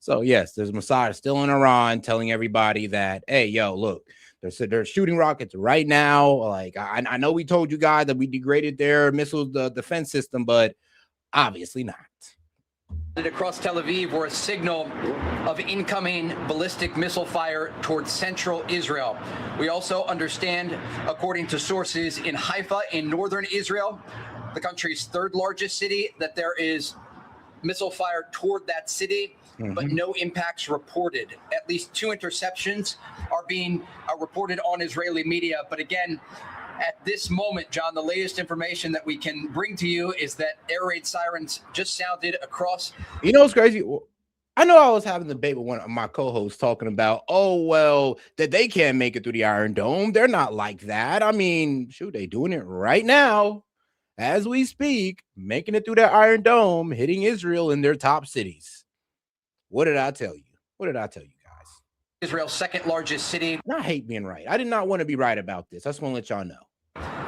So yes, there's Mossad still in Iran telling everybody that, hey, yo, look, they're shooting rockets right now. Like, I know we told you guys that we degraded their missile defense system, but obviously not. Across Tel Aviv were a signal of incoming ballistic missile fire towards central Israel. We also understand, according to sources in Haifa in northern Israel, the country's third largest city, that there is missile fire toward that city, but no impacts reported. At least 2 interceptions are being reported on Israeli media. But again, at this moment, John, the latest information that we can bring to you is that air raid sirens just sounded across. You know what's crazy? I know I was having a debate with one of my co-hosts talking about, oh, well, that they can't make it through the Iron Dome. They're not like that. I mean, shoot, they doing it right now as we speak, making it through that Iron Dome, hitting Israel in their top cities. What did I tell you? What did I tell you guys? Israel's second largest city. I hate being right. I did not want to be right about this. I just want to let y'all know.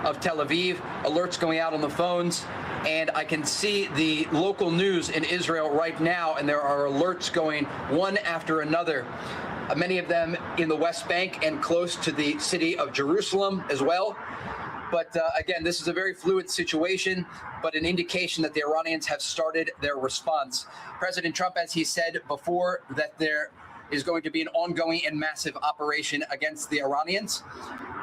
of Tel Aviv, alerts going out on the phones, and I can see the local news in Israel right now, and there are alerts going one after another. Many of them in the West Bank and close to the city of Jerusalem as well. But again, this is a very fluid situation, but an indication that the Iranians have started their response. President Trump, as he said before, that there is going to be an ongoing and massive operation against the Iranians.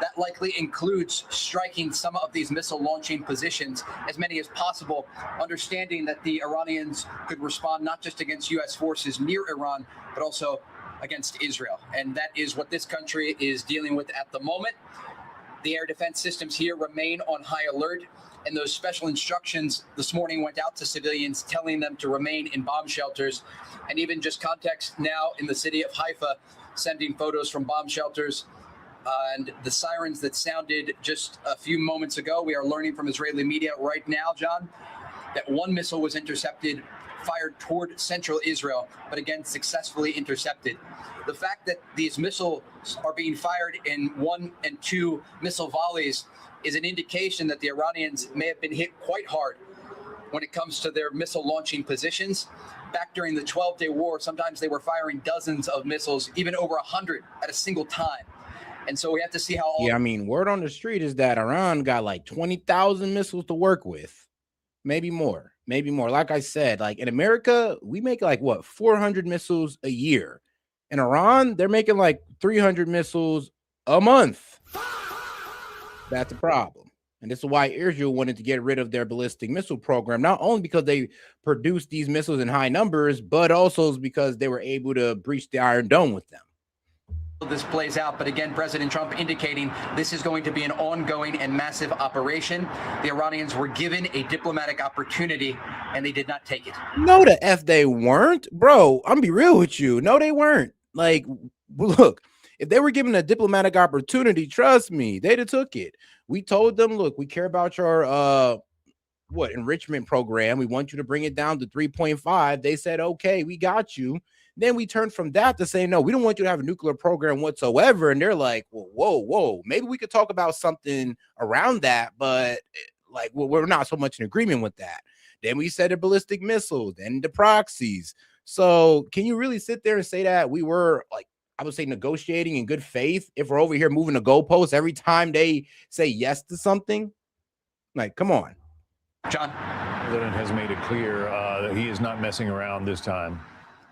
That likely includes striking some of these missile launching positions, as many as possible, understanding that the Iranians could respond not just against U.S. forces near Iran, but also against Israel. And that is what this country is dealing with at the moment. The air defense systems here remain on high alert, and those special instructions this morning went out to civilians, telling them to remain in bomb shelters. And even just context now in the city of Haifa, sending photos from bomb shelters and the sirens that sounded just a few moments ago. We are learning from Israeli media right now, John, that one missile was intercepted, fired toward central Israel, but again, successfully intercepted. The fact that these missiles are being fired in 1 and 2 missile volleys is an indication that the Iranians may have been hit quite hard when it comes to their missile launching positions. Back during the 12-day war, sometimes they were firing dozens of missiles, even over 100 at a single time. And so we have to see how Yeah, I mean, word on the street is that Iran got like 20,000 missiles to work with. Maybe more. Like I said, like in America, we make like what, 400 missiles a year. In Iran, they're making like 300 missiles a month. That's a problem. And this is why Israel wanted to get rid of their ballistic missile program, not only because they produced these missiles in high numbers, but also because they were able to breach the Iron Dome with them. this plays out. But again, President Trump indicating this is going to be an ongoing and massive operation. The Iranians were given a diplomatic opportunity and they did not take it. No, the F they weren't, bro. I'm gonna be real with you. No, they weren't. Like, look, if they were given a diplomatic opportunity, trust me, they'd have took it. We told them, look, we care about your enrichment program. We want you to bring it down to 3.5. They said, okay, we got you. Then we turned from that to say, no, we don't want you to have a nuclear program whatsoever. And they're like, well, whoa, maybe we could talk about something around that, but like, well, we're not so much in agreement with that. Then we said the ballistic missiles, then the proxies. So can you really sit there and say that we were, like, I would say, negotiating in good faith if we're over here moving the goalposts every time they say yes to something? Like, come on. John? The president has made it clear that he is not messing around this time.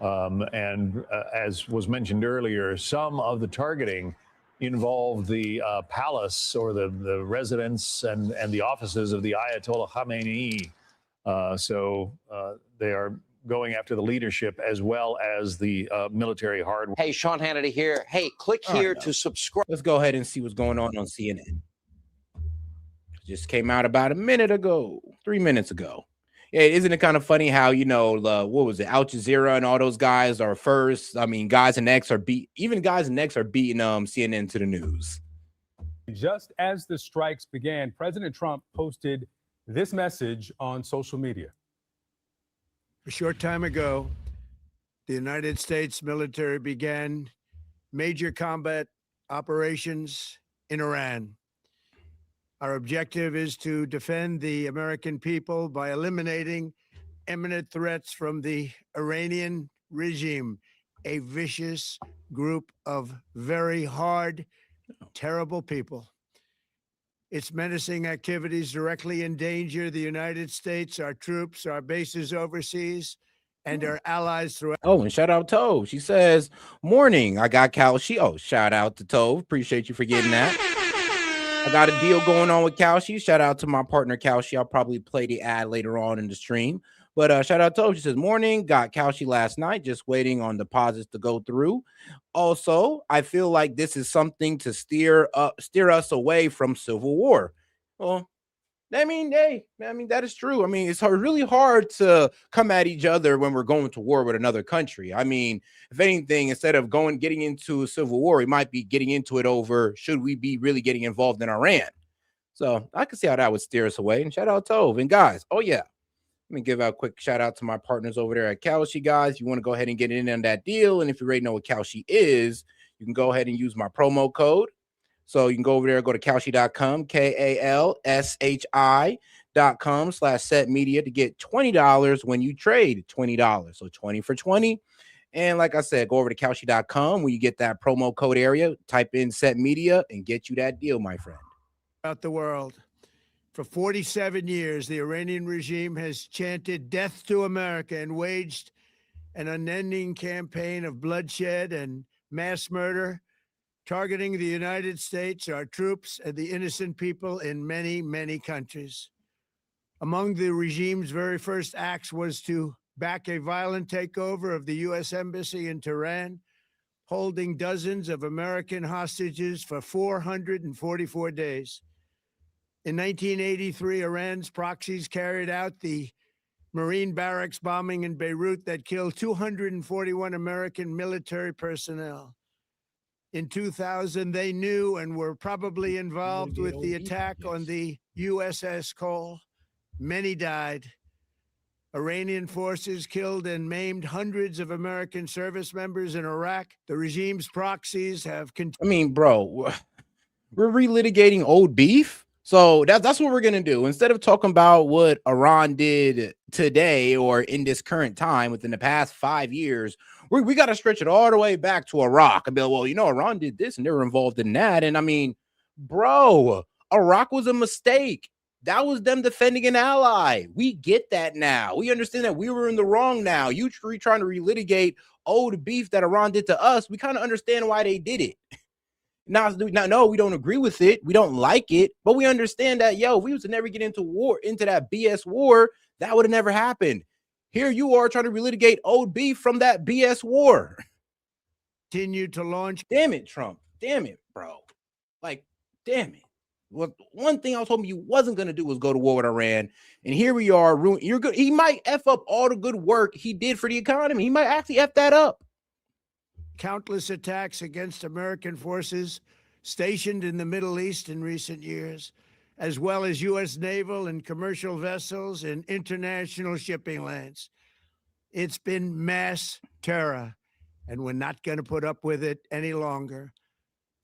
As was mentioned earlier, some of the targeting involved the palace or the residence and the offices of the Ayatollah Khamenei. So they are going after the leadership as well as the military hardware. Hey, Sean Hannity here. Hey, click here to subscribe. Let's go ahead and see what's going on CNN. Just came out about a minute ago, 3 minutes ago. Yeah, isn't it kind of funny how, you know, what was it, Al Jazeera and all those guys are first? I mean, guys and X are beating CNN to the news. Just as the strikes began, President Trump posted this message on social media. A short time ago, the United States military began major combat operations in Iran. Our objective is to defend the American people by eliminating imminent threats from the Iranian regime, a vicious group of very hard, terrible people. Its menacing activities directly endanger the United States, our troops, our bases overseas, and our allies throughout. Oh, and shout out Tove. She says, morning, I got Kalshi. Oh, shout out to Tove. Appreciate you for getting that. I got a deal going on with Kalshi. Shout out to my partner, Kalshi. I'll probably play the ad later on in the stream. But shout out to her. She says, morning, got Kalshi last night, just waiting on deposits to go through. Also, I feel like this is something to steer us away from civil war. Well, I mean, that is true. I mean, it's really hard to come at each other when we're going to war with another country. I mean, if anything, instead of getting into a civil war, we might be getting into it over, should we be really getting involved in Iran? So I can see how that would steer us away. And shout out Tove. And guys, oh yeah, let me give out a quick shout out to my partners over there at Kalshi, guys. You want to go ahead and get in on that deal. And if you already know what Kalshi is, you can go ahead and use my promo code. So you can go over there, go to Kalshi.com, KALSHI.com/set media to get $20 when you trade $20. So 20 for 20. And like I said, go over to Kalshi.com where you get that promo code area, type in set media and get you that deal, my friend. Throughout the world. For 47 years, the Iranian regime has chanted death to America and waged an unending campaign of bloodshed and mass murder, targeting the United States, our troops, and the innocent people in many, many countries. Among the regime's very first acts was to back a violent takeover of the U.S. Embassy in Tehran, holding dozens of American hostages for 444 days. In 1983, Iran's proxies carried out the Marine barracks bombing in Beirut that killed 241 American military personnel. In 2000, they knew and were probably involved with the attack on the USS Cole. Many died. Iranian forces killed and maimed hundreds of American service members in Iraq. The regime's proxies have I mean, bro, we're relitigating old beef. So that's what we're going to do. Instead of talking about what Iran did today or in this current time within the past 5 years, we got to stretch it all the way back to Iraq and be like, well, you know, Iran did this and they were involved in that. And I mean, bro, Iraq was a mistake. That was them defending an ally. We get that now. We understand that we were in the wrong now. You trying to relitigate old beef that Iran did to us. We kind of understand why they did it. Now, no, we don't agree with it. We don't like it, but we understand that, yo, if we was to never get into war, into that BS war, that would have never happened. Here you are trying to relitigate old beef from that BS war. Continue to launch. Damn it, Trump. Damn it, bro. Like, damn it. Well, one thing I was hoping you wasn't going to do was go to war with Iran. And here we are. You're good. He might F up all the good work he did for the economy. He might actually F that up. Countless attacks against American forces stationed in the Middle East in recent years, as well as U.S. naval and commercial vessels in international shipping lanes. It's been mass terror, and we're not going to put up with it any longer.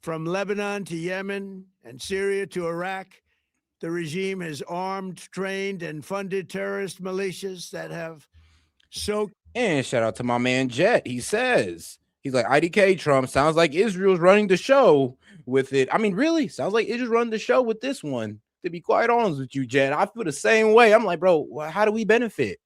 From Lebanon to Yemen and Syria to Iraq, the regime has armed, trained, and funded terrorist militias that have soaked. And shout out to my man Jet. He says, he's like, IDK Trump, sounds like Israel's running the show with it. I mean, really, sounds like Israel's running the show with this one. To be quite honest with you, Jet, I feel the same way. I'm like, bro, how do we benefit?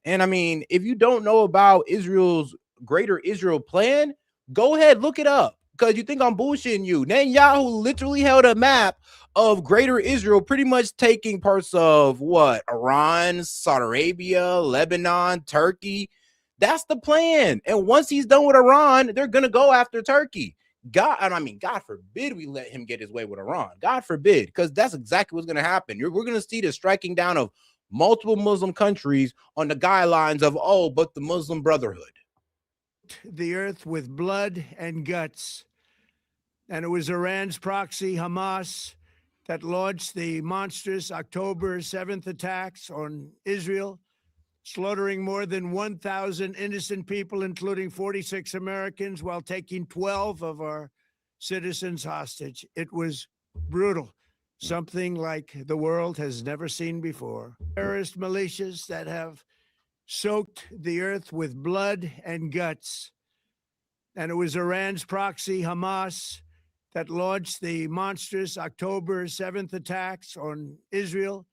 And I mean, if you don't know about Israel's Greater Israel plan, go ahead, look it up. Because you think I'm bullshitting you. Netanyahu literally held a map of Greater Israel, pretty much taking parts of what? Iran, Saudi Arabia, Lebanon, Turkey. That's the plan. And once he's done with Iran, they're going to go after Turkey. God forbid we let him get his way with Iran. God forbid, because that's exactly what's going to happen. We're going to see the striking down of multiple Muslim countries on the guidelines of, oh, but the Muslim Brotherhood. The earth with blood and guts. And it was Iran's proxy, Hamas, that launched the monstrous October 7th attacks on Israel, slaughtering more than 1,000 innocent people, including 46 Americans, while taking 12 of our citizens hostage. It was brutal, something like the world has never seen before. Terrorist militias that have soaked the earth with blood and guts. And it was Iran's proxy, Hamas, that launched the monstrous October 7th attacks on Israel,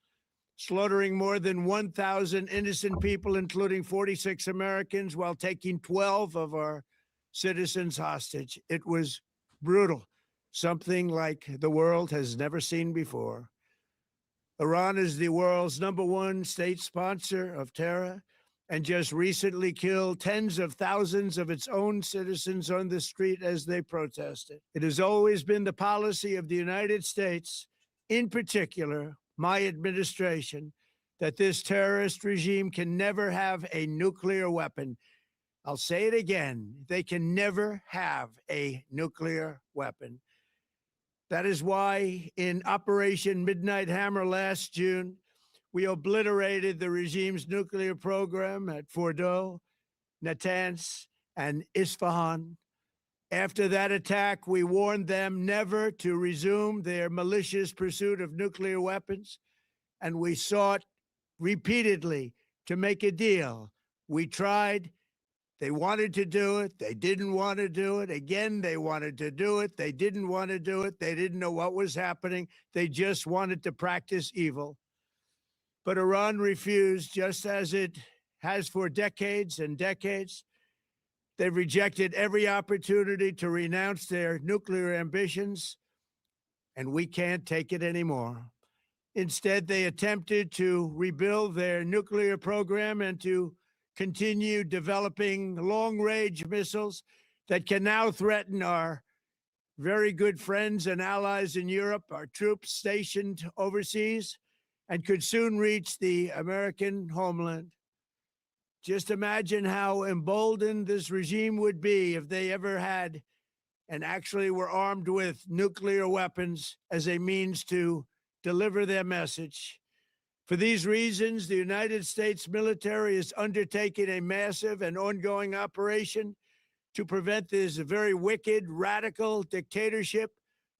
slaughtering more than 1,000 innocent people, including 46 Americans, while taking 12 of our citizens hostage. It was brutal, something like the world has never seen before. Iran is the world's #1 state sponsor of terror and just recently killed tens of thousands of its own citizens on the street as they protested. It has always been the policy of the United States, in particular, my administration, that this terrorist regime can never have a nuclear weapon. I'll say it again. They can never have a nuclear weapon. That is why in Operation Midnight Hammer last June, we obliterated the regime's nuclear program at Fordow, Natanz, and Isfahan. After that attack, we warned them never to resume their malicious pursuit of nuclear weapons, and we sought repeatedly to make a deal. We tried. They wanted to do it. They didn't want to do it. Again, they wanted to do it. They didn't want to do it. They didn't know what was happening. They just wanted to practice evil. But Iran refused, just as it has for decades and decades. They've rejected every opportunity to renounce their nuclear ambitions, and we can't take it anymore. Instead, they attempted to rebuild their nuclear program and to continue developing long-range missiles that can now threaten our very good friends and allies in Europe, our troops stationed overseas, and could soon reach the American homeland. Just imagine how emboldened this regime would be if they ever had and actually were armed with nuclear weapons as a means to deliver their message. For these reasons, the United States military is undertaking a massive and ongoing operation to prevent this very wicked, radical dictatorship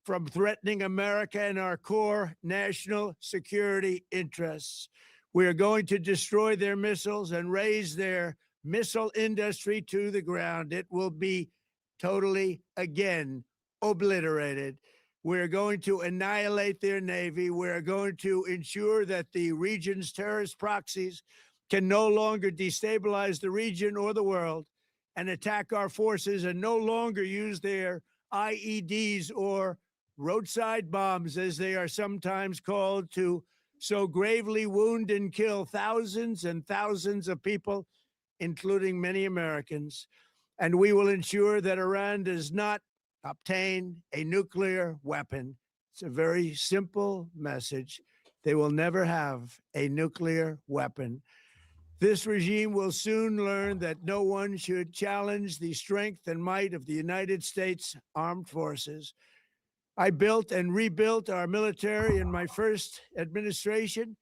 from threatening America and our core national security interests. We are going to destroy their missiles and raise their missile industry to the ground. It will be totally, again, obliterated. We're going to annihilate their Navy. We're going to ensure that the region's terrorist proxies can no longer destabilize the region or the world and attack our forces and no longer use their IEDs or roadside bombs, as they are sometimes called, to so gravely wound and kill thousands and thousands of people, including many Americans. And we will ensure that Iran does not obtain a nuclear weapon. It's a very simple message. They will never have a nuclear weapon. This regime will soon learn that no one should challenge the strength and might of the United States Armed Forces. I built and rebuilt our military in my first administration,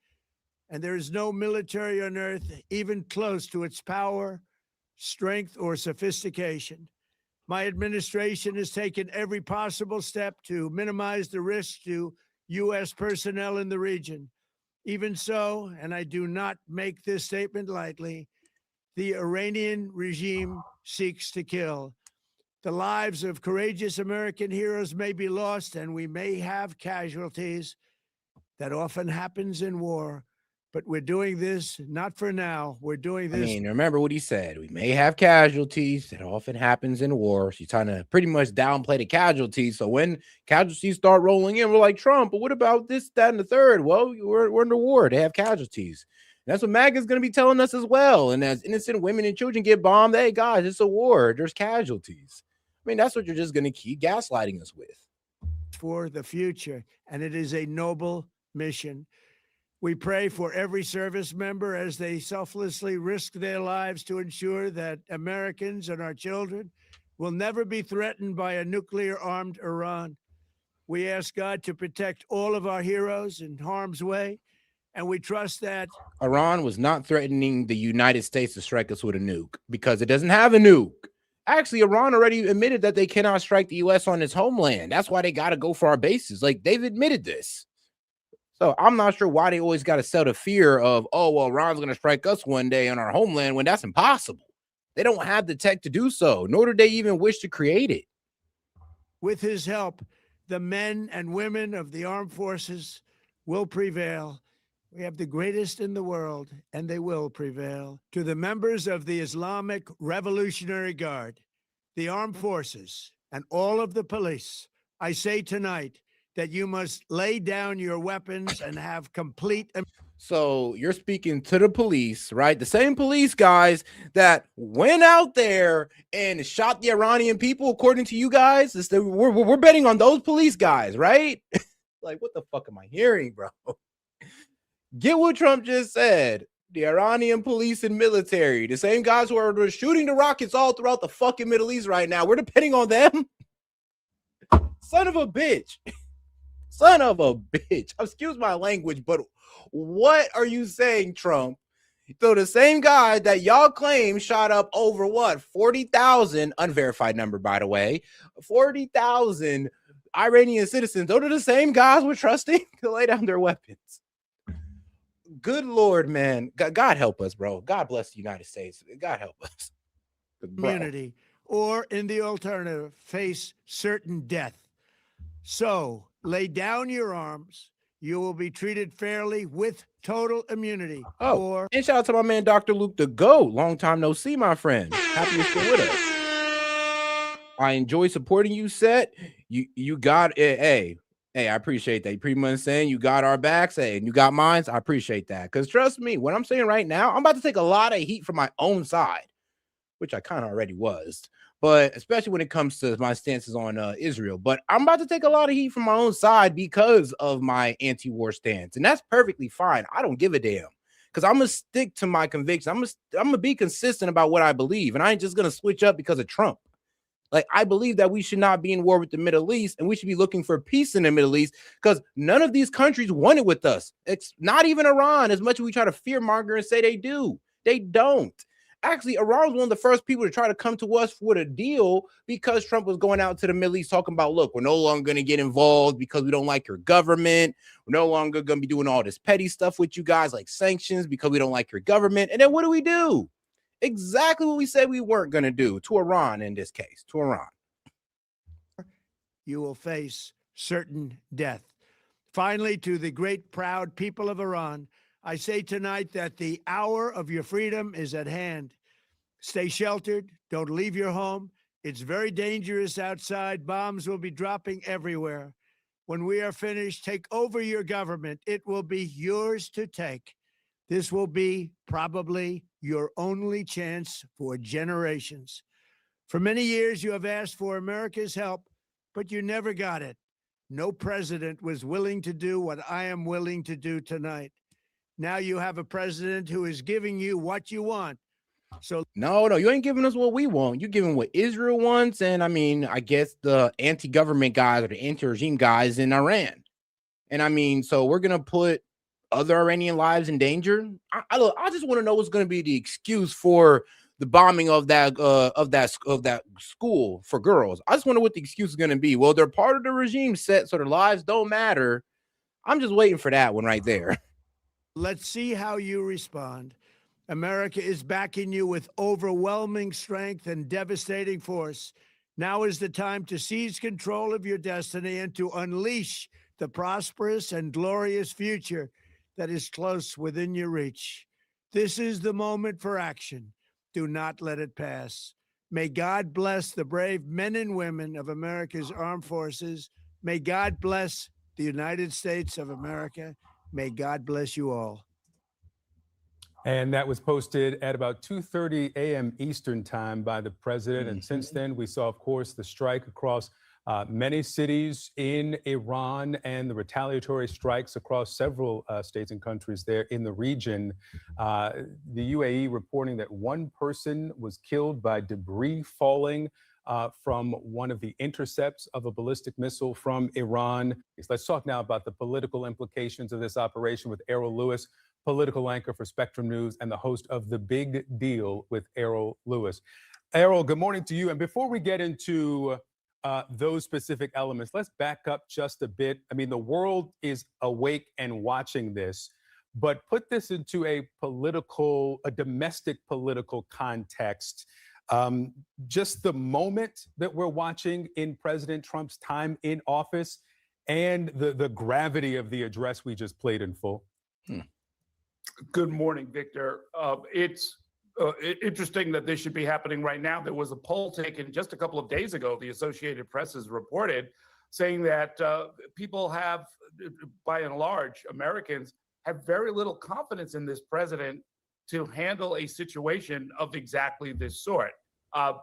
and there is no military on earth even close to its power, strength, or sophistication. My administration has taken every possible step to minimize the risk to U.S. personnel in the region. Even so, and I do not make this statement lightly, the Iranian regime seeks to kill. The lives of courageous American heroes may be lost, and we may have casualties. That often happens in war. But we're doing this not for now. We're doing this. I mean, remember what he said. We may have casualties. That often happens in war. She's trying to pretty much downplay the casualties. So when casualties start rolling in, we're like, Trump, but what about this, that, and the third? Well, we're under war. They have casualties. And that's what MAGA is going to be telling us as well. And as innocent women and children get bombed, hey, guys, it's a war. There's casualties. I mean, that's what you're just going to keep gaslighting us with. For the future. And it is a noble mission. We pray for every service member as they selflessly risk their lives to ensure that Americans and our children will never be threatened by a nuclear-armed Iran. We ask God to protect all of our heroes in harm's way, and we trust that Iran was not threatening the United States to strike us with a nuke because it doesn't have a nuke. Actually, Iran already admitted that they cannot strike the U.S. on its homeland. That's why they got to go for our bases. Like, they've admitted this. So I'm not sure why they always got to sell the fear of, oh, well, Iran's going to strike us one day on our homeland when that's impossible. They don't have the tech to do so, nor do they even wish to create it. with his help, the men and women of the armed forces will prevail. We have the greatest in the world, and they will prevail. To the members of the Islamic Revolutionary Guard, the armed forces, and all of the police, I say tonight that you must lay down your weapons and have complete. So you're speaking to the police, right? The same police guys that went out there and shot the Iranian people, according to you guys. We're betting on those police guys, right? Like, what the fuck am I hearing, bro? Get what Trump just said. The Iranian police and military, the same guys who are shooting the rockets all throughout the fucking Middle East right now. We're depending on them. Son of a bitch. Son of a bitch. Excuse my language, but what are you saying, Trump? So the same guy that y'all claim shot up over what 40,000 unverified number, by the way, 40,000 Iranian citizens. Those are the same guys we're trusting to lay down their weapons. Good Lord, man. God help us, bro. God bless the United States. God help us. Community, or in the alternative, face certain death. So lay down your arms. You will be treated fairly with total immunity. Oh, and shout out to my man, Dr. Luke the GOAT. Long time no see, my friend. Happy you're still with us. I enjoy supporting you, Set. You got it. Hey, I appreciate that. You pretty much saying you got our backs, hey, and you got mine. I appreciate that. Because trust me, what I'm saying right now, I'm about to take a lot of heat from my own side, which I kind of already was. But especially when it comes to my stances on Israel. But I'm about to take a lot of heat from my own side because of my anti-war stance. And that's perfectly fine. I don't give a damn. Because I'm going to stick to my convictions. I'm gonna be consistent about what I believe. And I ain't just going to switch up because of Trump. Like, I believe that we should not be in war with the Middle East, and we should be looking for peace in the Middle East, because none of these countries want it with us. It's not even Iran, as much as we try to fearmonger and say they do. They don't. Actually, Iran was one of the first people to try to come to us with a deal because Trump was going out to the Middle East talking about, look, we're no longer going to get involved because we don't like your government. We're no longer going to be doing all this petty stuff with you guys like sanctions because we don't like your government. And then what do? Exactly what we said we weren't going to do to Iran in this case, to Iran. You will face certain death. Finally, to the great, proud people of Iran, I say tonight that the hour of your freedom is at hand. Stay sheltered. Don't leave your home. It's very dangerous outside. Bombs will be dropping everywhere. When we are finished, take over your government. It will be yours to take. This will be probably your only chance for generations. For many years, you have asked for America's help, but you never got it. No president was willing to do what I am willing to do tonight. Now you have a president who is giving you what you want. So no, you ain't giving us what we want. You're giving what Israel wants, and I mean, I guess the anti-government guys or the anti-regime guys in Iran. And I mean, so we're gonna put other Iranian lives in danger. I just want to know what's going to be the excuse for the bombing of that school for girls. I just wonder what the excuse is going to be. Well, they're part of the regime set, so their lives don't matter. I'm just waiting for that one right there. Let's see how you respond. America is backing you with overwhelming strength and devastating force. Now is the time to seize control of your destiny and to unleash the prosperous and glorious future that is close within your reach. This is the moment for action. Do not let it pass. May God bless the brave men and women of America's armed forces. May God bless the United States of America. May God bless you all. And that was posted at about 2:30 a.m. Eastern time by the president. And since then, we saw, of course, the strike across many cities in Iran and the retaliatory strikes across several states and countries there in the region. The UAE reporting that one person was killed by debris falling from one of the intercepts of a ballistic missile from Iran. Let's talk now about the political implications of this operation with Errol Lewis, political anchor for Spectrum News and the host of The Big Deal with Errol Lewis. Errol, good morning to you. And before we get into those specific elements, let's back up just a bit. I mean, the world is awake and watching this, but put this into a domestic political context. Just the moment that we're watching in President Trump's time in office and the gravity of the address we just played in full. Good morning, Victor. It's interesting that this should be happening right now. There was a poll taken just a couple of days ago, the Associated Press has reported, saying that people have, by and large, Americans have very little confidence in this president to handle a situation of exactly this sort.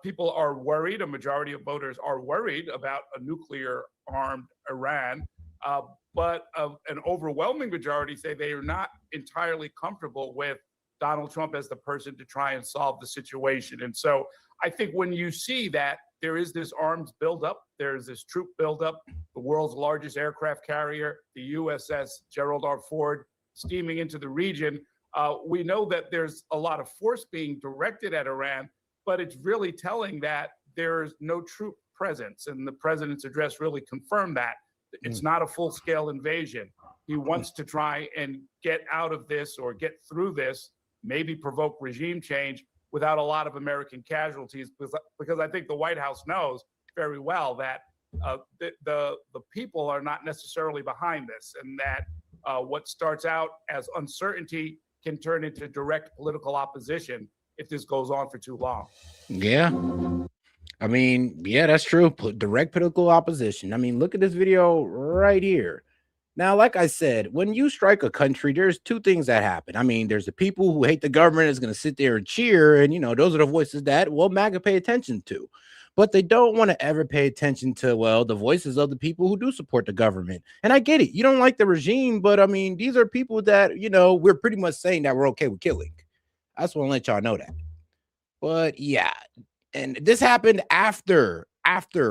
People are worried, a majority of voters are worried about a nuclear-armed Iran, but an overwhelming majority say they are not entirely comfortable with Donald Trump as the person to try and solve the situation. And so I think when you see that there is this arms buildup, there's this troop buildup, the world's largest aircraft carrier, the USS Gerald R. Ford, steaming into the region, We know that there's a lot of force being directed at Iran, but it's really telling that there's no troop presence. And the president's address really confirmed that. It's not a full-scale invasion. He wants to try and get out of this or get through this, maybe provoke regime change without a lot of American casualties, because I think the White House knows very well that the people are not necessarily behind this, and that what starts out as uncertainty can turn into direct political opposition if this goes on for too long. Yeah. I mean, yeah, that's true. Direct political opposition. I mean, look at this video right here. Now, like I said, when you strike a country, there's two things that happen. I mean, there's the people who hate the government is going to sit there and cheer. And, those are the voices that, MAGA pay attention to. But they don't want to ever pay attention to, the voices of the people who do support the government. And I get it. You don't like the regime, but I mean, these are people that, we're pretty much saying that we're okay with killing. I just want to let y'all know that. But yeah, and this happened after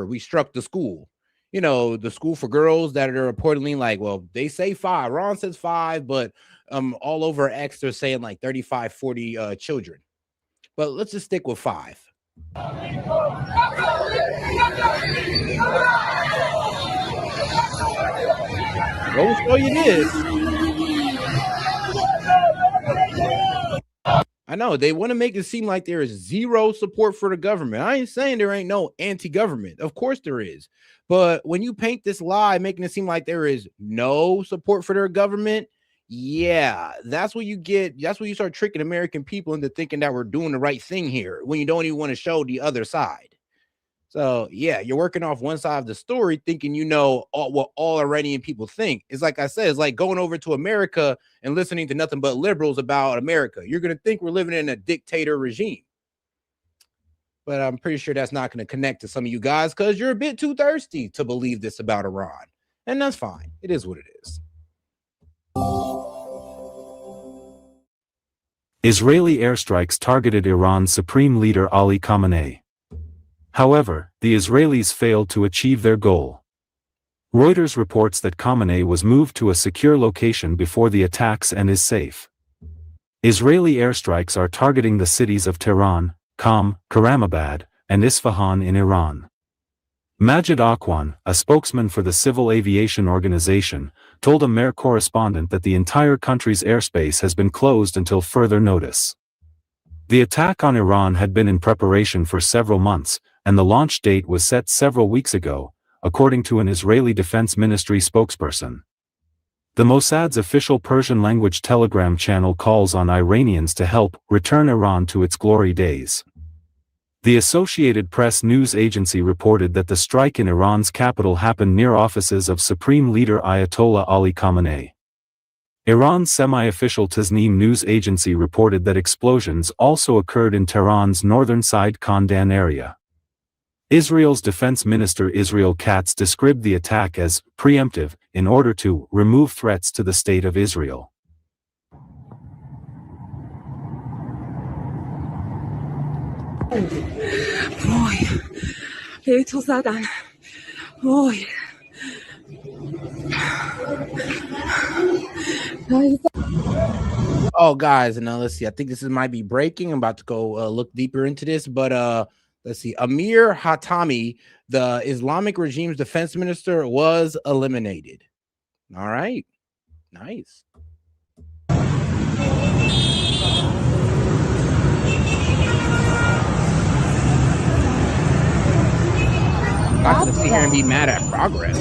we struck the school. The school for girls that are reportedly like, well, they say 5. Ron says 5, but all over X they're saying like 35, 40 children. But let's just stick with 5. Don't show you this. I know they want to make it seem like there is zero support for the government. I ain't saying there ain't no anti-government. Of course there is. But when you paint this lie, making it seem like there is no support for their government, yeah, that's what you get. That's when you start tricking American people into thinking that we're doing the right thing here when you don't even want to show the other side. So, yeah, you're working off one side of the story thinking what all Iranian people think. It's like I said, it's like going over to America and listening to nothing but liberals about America. You're going to think we're living in a dictator regime. But I'm pretty sure that's not going to connect to some of you guys because you're a bit too thirsty to believe this about Iran. And that's fine. It is what it is. Israeli airstrikes targeted Iran's supreme leader Ali Khamenei. However, the Israelis failed to achieve their goal. Reuters reports that Khamenei was moved to a secure location before the attacks and is safe. Israeli airstrikes are targeting the cities of Tehran, Qom, Karamabad, and Isfahan in Iran. Majid Akwan, a spokesman for the Civil Aviation Organization, told a Mer correspondent that the entire country's airspace has been closed until further notice. The attack on Iran had been in preparation for several months, and the launch date was set several weeks ago, according to an Israeli Defense Ministry spokesperson. The Mossad's official Persian-language Telegram channel calls on Iranians to help return Iran to its glory days. The Associated Press news agency reported that the strike in Iran's capital happened near offices of Supreme Leader Ayatollah Ali Khamenei. Iran's semi-official Tasnim news agency reported that explosions also occurred in Tehran's northern side Khandan area. Israel's Defense Minister Israel Katz described the attack as preemptive in order to remove threats to the state of Israel. Oh, guys, and let's see. I think this might be breaking. I'm about to go look deeper into this, but let's see. Amir Hatami, the Islamic regime's defense minister, was eliminated. All right, nice. Not gonna sit here and be mad at progress.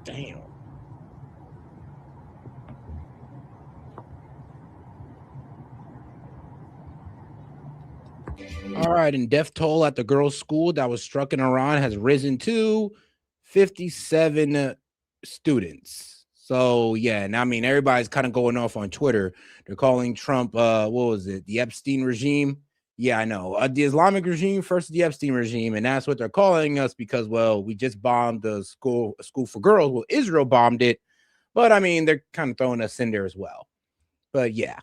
Damn. All right, and death toll at the girls' school that was struck in Iran has risen to 57 students. So yeah, and I mean everybody's kind of going off on Twitter. They're calling Trump what was it, the Epstein regime? Yeah, I know. The Islamic regime versus the Epstein regime, and that's what they're calling us because, well, we just bombed the school for girls. Well, Israel bombed it, but I mean they're kind of throwing us in there as well. But yeah.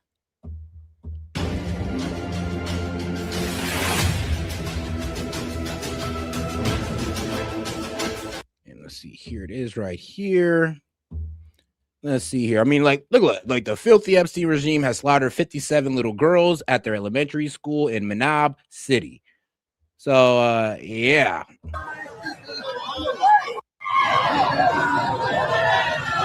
And let's see, here it is right here. Let's see here. I mean, like the filthy Epstein regime has slaughtered 57 little girls at their elementary school in Manab City. So, yeah.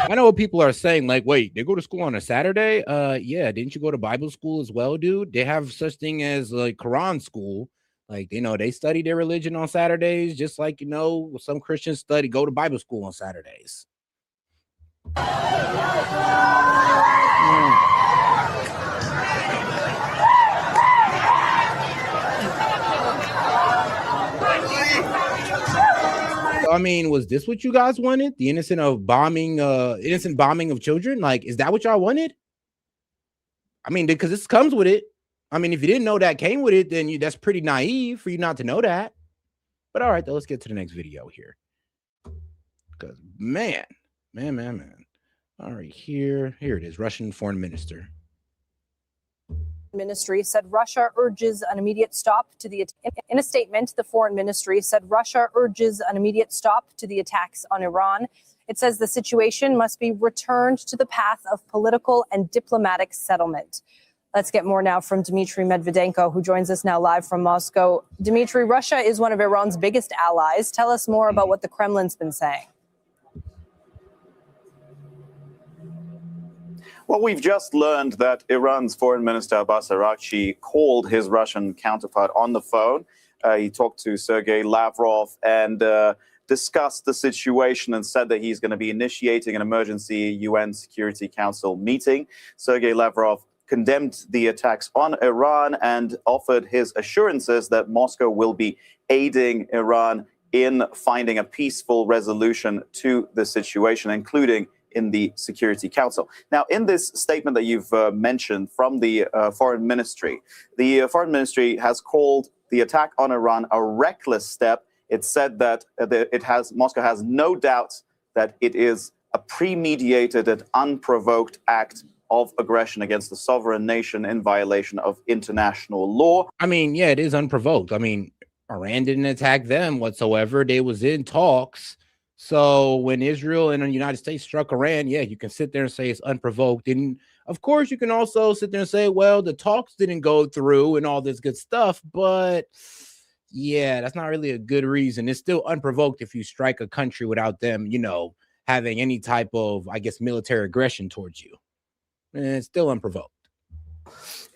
I know what people are saying, like, wait, they go to school on a Saturday? Yeah, didn't you go to Bible school as well, dude? They have such thing as like Quran school. Like, they study their religion on Saturdays, just like, some Christians go to Bible school on Saturdays. I mean, was this what you guys wanted? The innocent bombing of children? Like, is that what y'all wanted? I mean, because this comes with it. I mean, if you didn't know that came with it, then that's pretty naive for you not to know that. But all right, though, let's get to the next video here. Because man. All right, here it is. Russian foreign minister. Ministry said Russia urges an immediate stop to the in a statement. The foreign ministry said Russia urges an immediate stop to the attacks on Iran. It says the situation must be returned to the path of political and diplomatic settlement. Let's get more now from Dmitry Medvedenko, who joins us now live from Moscow. Dmitry, Russia is one of Iran's biggest allies. Tell us more about what the Kremlin's been saying. Well, we've just learned that Iran's Foreign Minister Abbas Araghchi called his Russian counterpart on the phone. He talked to Sergei Lavrov and discussed the situation and said that he's going to be initiating an emergency UN Security Council meeting. Sergei Lavrov condemned the attacks on Iran and offered his assurances that Moscow will be aiding Iran in finding a peaceful resolution to the situation, including in the Security Council. Now, in this statement that you've mentioned from the Foreign Ministry, the Foreign Ministry has called the attack on Iran a reckless step. It said that Moscow has no doubt that it is a premeditated and unprovoked act of aggression against the sovereign nation in violation of international law. I mean, yeah, it is unprovoked. I mean, Iran didn't attack them whatsoever. They was in talks. So when Israel and the United States struck Iran, yeah, you can sit there and say it's unprovoked. And of course, you can also sit there and say, well, the talks didn't go through and all this good stuff. But yeah, that's not really a good reason. It's still unprovoked if you strike a country without them, having any type of, I guess, military aggression towards you. And it's still unprovoked.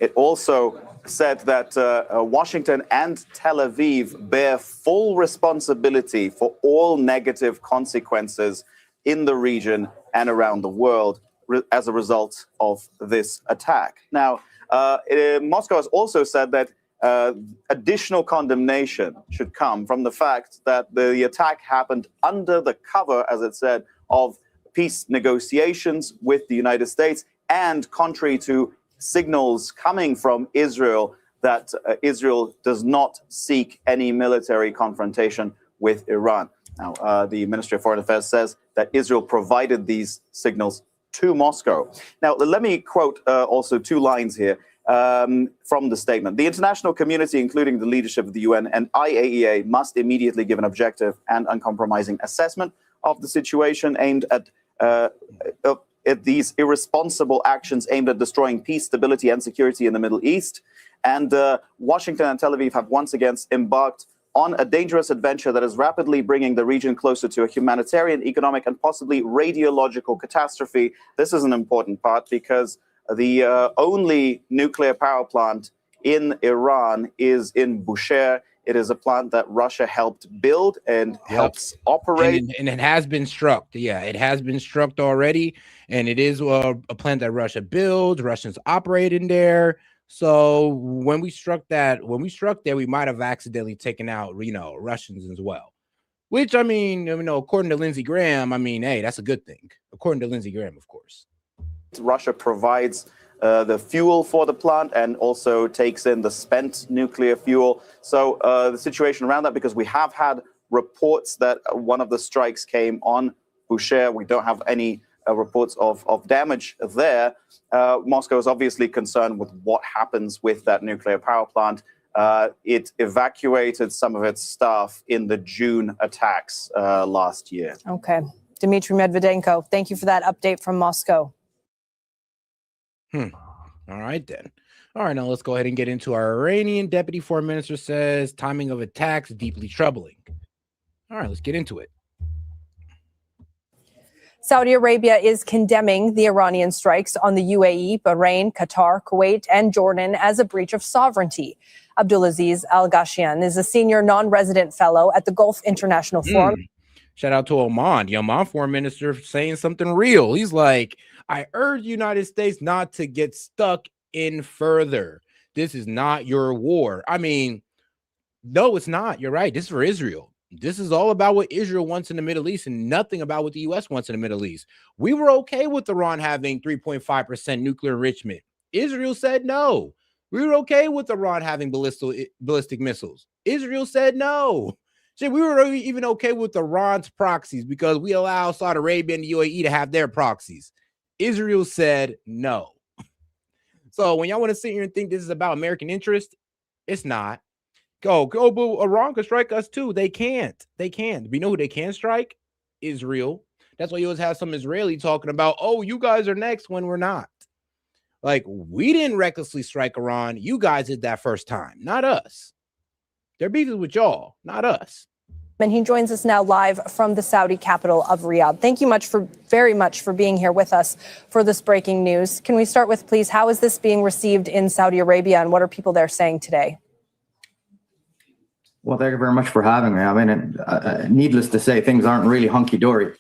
It also said that Washington and Tel Aviv bear full responsibility for all negative consequences in the region and around the world as a result of this attack. Now, Moscow has also said that additional condemnation should come from the fact that the attack happened under the cover, as it said, of peace negotiations with the United States, and contrary to signals coming from Israel that Israel does not seek any military confrontation with Iran. Now, the Ministry of Foreign Affairs says that Israel provided these signals to Moscow. Now, let me quote also two lines here from the statement. The international community, including the leadership of the UN and IAEA, must immediately give an objective and uncompromising assessment of the situation aimed at these irresponsible actions aimed at destroying peace, stability, and security in the Middle East. And Washington and Tel Aviv have once again embarked on a dangerous adventure that is rapidly bringing the region closer to a humanitarian, economic, and possibly radiological catastrophe. This is an important part because the only nuclear power plant in Iran is in Bushehr. It is a plant that Russia helped build and helps operate. And it has been struck. Yeah, it has been struck already. And it is a plant that Russia builds. Russians operate in there. So when we struck there, we might have accidentally taken out, Russians as well. Which, I mean, according to Lindsey Graham, I mean, hey, that's a good thing. According to Lindsey Graham, of course. Russia provides the fuel for the plant and also takes in the spent nuclear fuel. So the situation around that, because we have had reports that one of the strikes came on Bushehr. We don't have any reports of damage there. Moscow is obviously concerned with what happens with that nuclear power plant. It evacuated some of its staff in the June attacks last year. Okay. Dmitry Medvedenko, thank you for that update from Moscow. All right, then. All right, now let's go ahead and get into our Iranian deputy foreign minister says timing of attacks deeply troubling. All right, let's get into it. Saudi Arabia is condemning the Iranian strikes on the UAE, Bahrain, Qatar, Kuwait, and Jordan as a breach of sovereignty. Abdulaziz Al-Ghashian is a senior non-resident fellow at the Gulf International Forum. Shout out to Oman. The Oman foreign minister saying something real. He's like, I urge the United States not to get stuck in further. This is not your war. I mean, no, it's not. You're right. This is for Israel. This is all about what Israel wants in the Middle East and nothing about what the U.S. wants in the Middle East. We were okay with Iran having 3.5% nuclear enrichment. Israel said no. We were okay with Iran having ballistic missiles. Israel said no. Shit, we were even okay with Iran's proxies because we allow Saudi Arabia and the UAE to have their proxies. Israel said no. So when y'all want to sit here and think this is about American interest, it's not. Go, but Iran can strike us too. They can't. We know who they can strike? Israel. That's why you always have some Israeli talking about, oh, you guys are next when we're not. Like, we didn't recklessly strike Iran. You guys did that first time, not us. Their beef is with y'all, not us. And he joins us now live from the Saudi capital of Riyadh. Thank you very much for being here with us for this breaking news. Can we start with, please, how is this being received in Saudi Arabia and what are people there saying today? Well, thank you very much for having me. I mean, needless to say, things aren't really hunky-dory.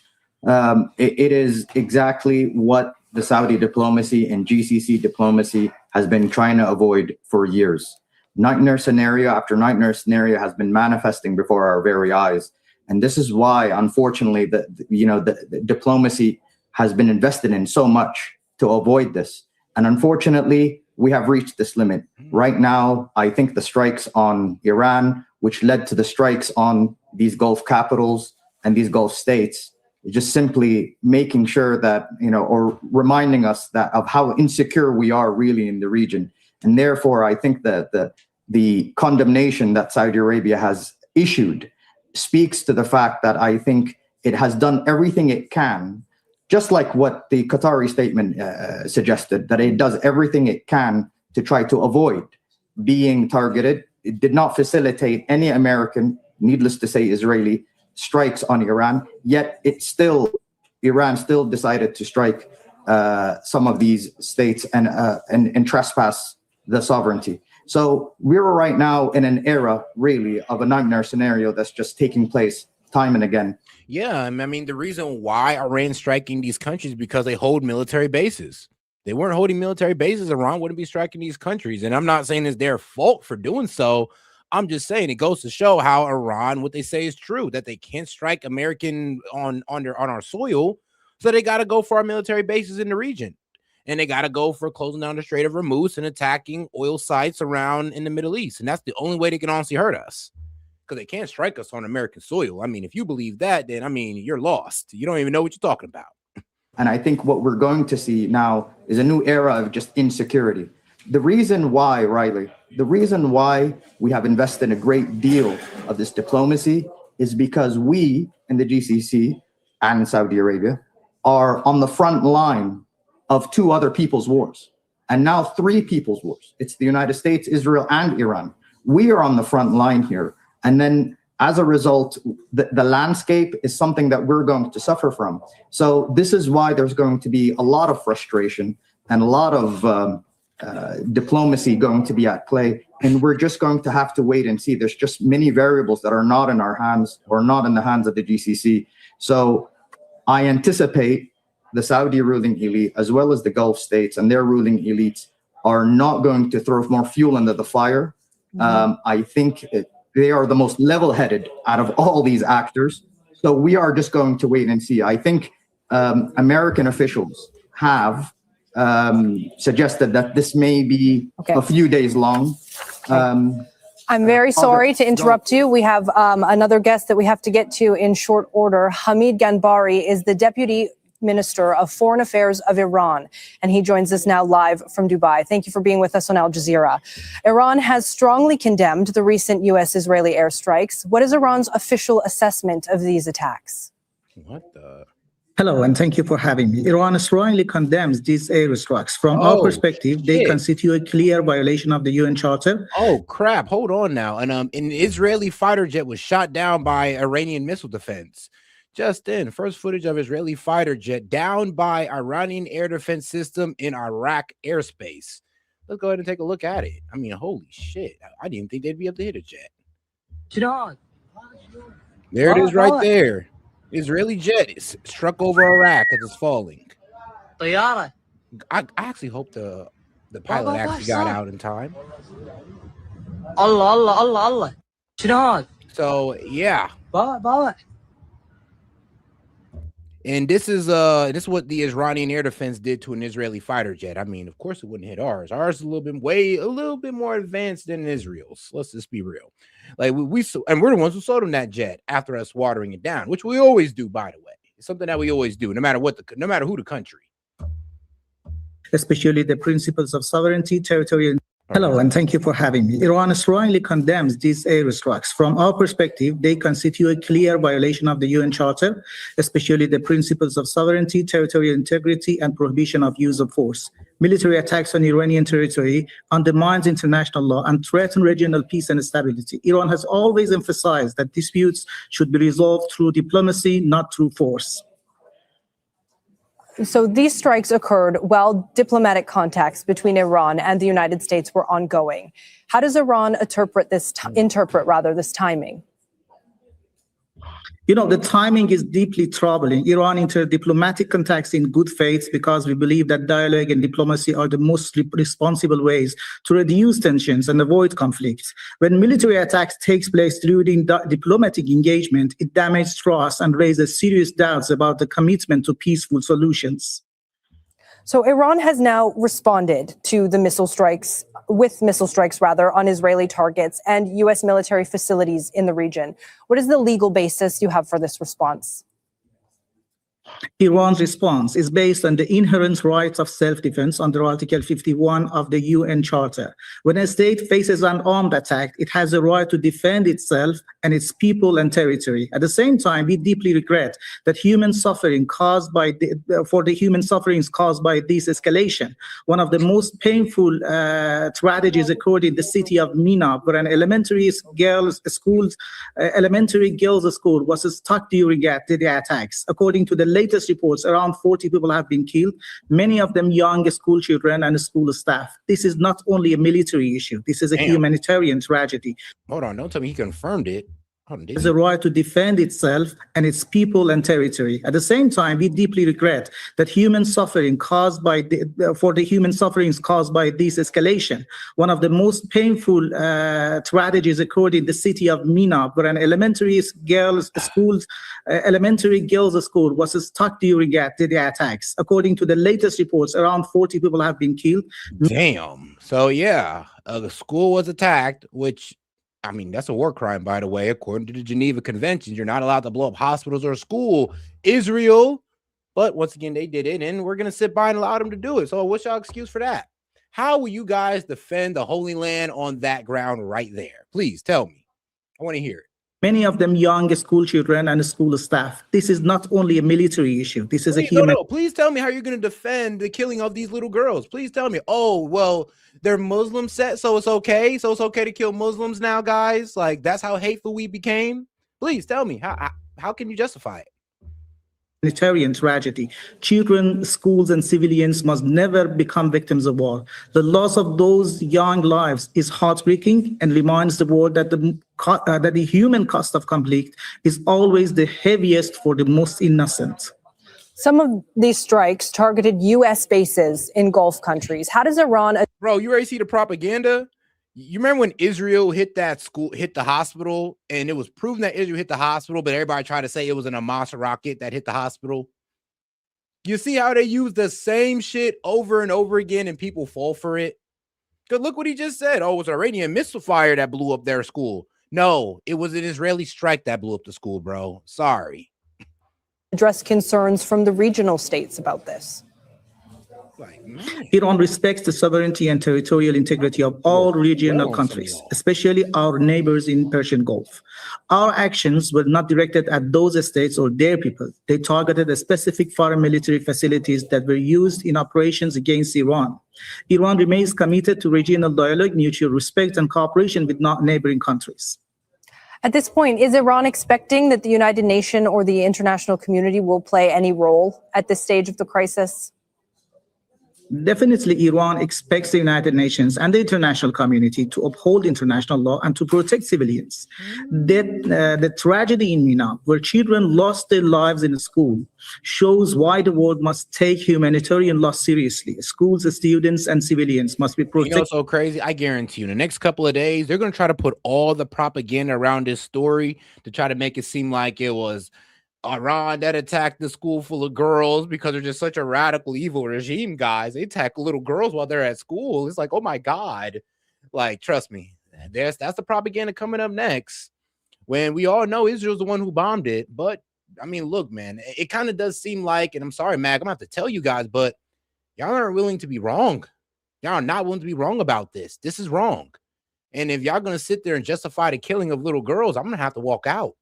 It is exactly what the Saudi diplomacy and GCC diplomacy has been trying to avoid for years. Nightmare scenario after nightmare scenario has been manifesting before our very eyes. And this is why, unfortunately, the diplomacy has been invested in so much to avoid this. And unfortunately, we have reached this limit. Right now, I think the strikes on Iran, which led to the strikes on these Gulf capitals and these Gulf states, just simply making sure that, or reminding us that of how insecure we are really in the region. And therefore, I think that the condemnation that Saudi Arabia has issued speaks to the fact that I think it has done everything it can, just like what the Qatari statement suggested, that it does everything it can to try to avoid being targeted. It did not facilitate any American, needless to say, Israeli strikes on Iran, yet Iran still decided to strike some of these states and trespass the sovereignty. So we're right now in an era, really, of a nightmare scenario that's just taking place time and again. Yeah, I mean, the reason why Iran's striking these countries is because they hold military bases. They weren't holding military bases, Iran wouldn't be striking these countries. And I'm not saying it's their fault for doing so. I'm just saying it goes to show how Iran, what they say is true, that they can't strike American on our soil. So they got to go for our military bases in the region. And they got to go for closing down the Strait of Hormuz and attacking oil sites around in the Middle East. And that's the only way they can honestly hurt us, because they can't strike us on American soil. I mean, if you believe that, then, I mean, you're lost. You don't even know what you're talking about. And I think what we're going to see now is a new era of just insecurity. The reason why, Riley, the reason why we have invested a great deal of this diplomacy is because we in the GCC and Saudi Arabia are on the front line of two other people's wars, and now three people's wars. It's the United States, Israel, and Iran. We are on the front line here. And then as a result, the landscape is something that we're going to suffer from. So this is why there's going to be a lot of frustration and a lot of diplomacy going to be at play. And we're just going to have to wait and see. There's just many variables that are not in our hands or not in the hands of the GCC. So I anticipate the Saudi ruling elite, as well as the Gulf states and their ruling elites, are not going to throw more fuel into the fire. I think They are the most level-headed out of all these actors. So we are just going to wait and see. I think American officials have suggested that this may be a few days long. I'm very sorry to interrupt you. We have another guest that we have to get to in short order. Hamid Ganbari is the Deputy Minister of Foreign Affairs of Iran, and he joins us now live from Dubai. Thank you for being with us on Al Jazeera. Iran has strongly condemned the recent U.S.-Israeli airstrikes. What is Iran's official assessment of these attacks? What the? Hello, and thank you for having me. Iran strongly condemns these airstrikes. From our perspective, they constitute a clear violation of the UN Charter. Oh, crap. Hold on now. And an Israeli fighter jet was shot down by Iranian missile defense. Just in, first footage of Israeli fighter jet downed by Iranian air defense system in Iraq airspace. Let's go ahead and take a look at it. I mean, holy shit. I didn't think they'd be able to hit a jet. There it is right there. Israeli jet is struck over Iraq as it's falling. I actually hope the pilot actually got out in time. Allah. So yeah. And this is what the Iranian air defense did to an Israeli fighter jet. I mean, of course it wouldn't hit ours. Ours is a little bit more advanced than Israel's. Let's just be real. Like and we're the ones who sold them that jet after us watering it down, which we always do, by the way. It's something that we always do, no matter who the country. Especially the principles of sovereignty, territorial. Hello, and thank you for having me. Iran strongly condemns these airstrikes. From our perspective, they constitute a clear violation of the UN Charter, especially the principles of sovereignty, territorial integrity, and prohibition of use of force. Military attacks on Iranian territory undermines international law and threaten regional peace and stability. Iran has always emphasized that disputes should be resolved through diplomacy, not through force. So these strikes occurred while diplomatic contacts between Iran and the United States were ongoing. How does Iran interpret this timing? You know, the timing is deeply troubling. Iran entered diplomatic contacts in good faith because we believe that dialogue and diplomacy are the most responsible ways to reduce tensions and avoid conflicts. When military attacks takes place during diplomatic engagement, it damages trust and raises serious doubts about the commitment to peaceful solutions. So Iran has now responded to the missile strikes on Israeli targets and U.S. military facilities in the region. What is the legal basis you have for this response? Iran's response is based on the inherent rights of self-defense under Article 51 of the UN Charter. When a state faces an armed attack, it has a right to defend itself and its people and territory. At the same time, we deeply regret that human suffering caused by this escalation. One of the most painful tragedies occurred in the city of Mina, where an elementary girls' school was stuck during the attacks. According to the latest reports, around 40 people have been killed, many of them young school children and school staff. This is not only a military issue. This is a humanitarian tragedy. Hold on, don't tell me he confirmed it. Has a right to defend itself and its people and territory. At the same time, we deeply regret that human suffering caused by this escalation. One of the most painful tragedies occurred in the city of Mina, where an elementary girls' school was stuck during the attacks. According to the latest reports, around 40 people have been killed. Damn. So yeah, the school was attacked, which, I mean, that's a war crime, by the way. According to the Geneva Conventions, you're not allowed to blow up hospitals or a school. Israel, but once again, they did it, and we're going to sit by and allow them to do it. So what's y'all excuse for that? How will you guys defend the Holy Land on that ground right there? Please tell me. I want to hear it. Many of them young school children and school staff. This is not only a military issue. This is a human. Please tell me how you're going to defend the killing of these little girls. Please tell me. Oh, well, they're Muslim set, so it's okay. So it's okay to kill Muslims now, guys. Like, that's how hateful we became. Please tell me. How can you justify it? Humanitarian tragedy. Children, schools, and civilians must never become victims of war. The loss of those young lives is heartbreaking and reminds the world that the human cost of conflict is always the heaviest for the most innocent. Some of these strikes targeted U.S. bases in Gulf countries. How does Iran... Bro, you already see the propaganda? You remember when Israel hit that school, hit the hospital, and it was proven that Israel hit the hospital, but everybody tried to say it was an Hamas rocket that hit the hospital? You see how they use the same shit over and over again and people fall for it? Because look what he just said. Oh, it was an Iranian missile fire that blew up their school. No, it was an Israeli strike that blew up the school, bro. Sorry. Address concerns from the regional states about this. Iran respects the sovereignty and territorial integrity of all regional countries, especially our neighbors in Persian Gulf. Our actions were not directed at those states or their people. They targeted specific foreign military facilities that were used in operations against Iran. Iran remains committed to regional dialogue, mutual respect, and cooperation with neighboring countries. At this point, is Iran expecting that the United Nations or the international community will play any role at this stage of the crisis? Definitely, Iran expects the United Nations and the international community to uphold international law and to protect civilians. The tragedy in Mina, where children lost their lives in school, shows why the world must take humanitarian law seriously. Schools, students, and civilians must be protected. You know what's so crazy? I guarantee you, in the next couple of days, they're going to try to put all the propaganda around this story to try to make it seem like it was Iran that attacked the school full of girls because they're just such a radical, evil regime, guys. They attack little girls while they're at school. It's like, oh my God. Like, trust me, that's the propaganda coming up next. When we all know Israel's the one who bombed it. But I mean, look, man, it kind of does seem like, and I'm sorry, Mag, I'm gonna have to tell you guys, but y'all aren't willing to be wrong. Y'all are not willing to be wrong about this. This is wrong. And if y'all gonna sit there and justify the killing of little girls, I'm gonna have to walk out.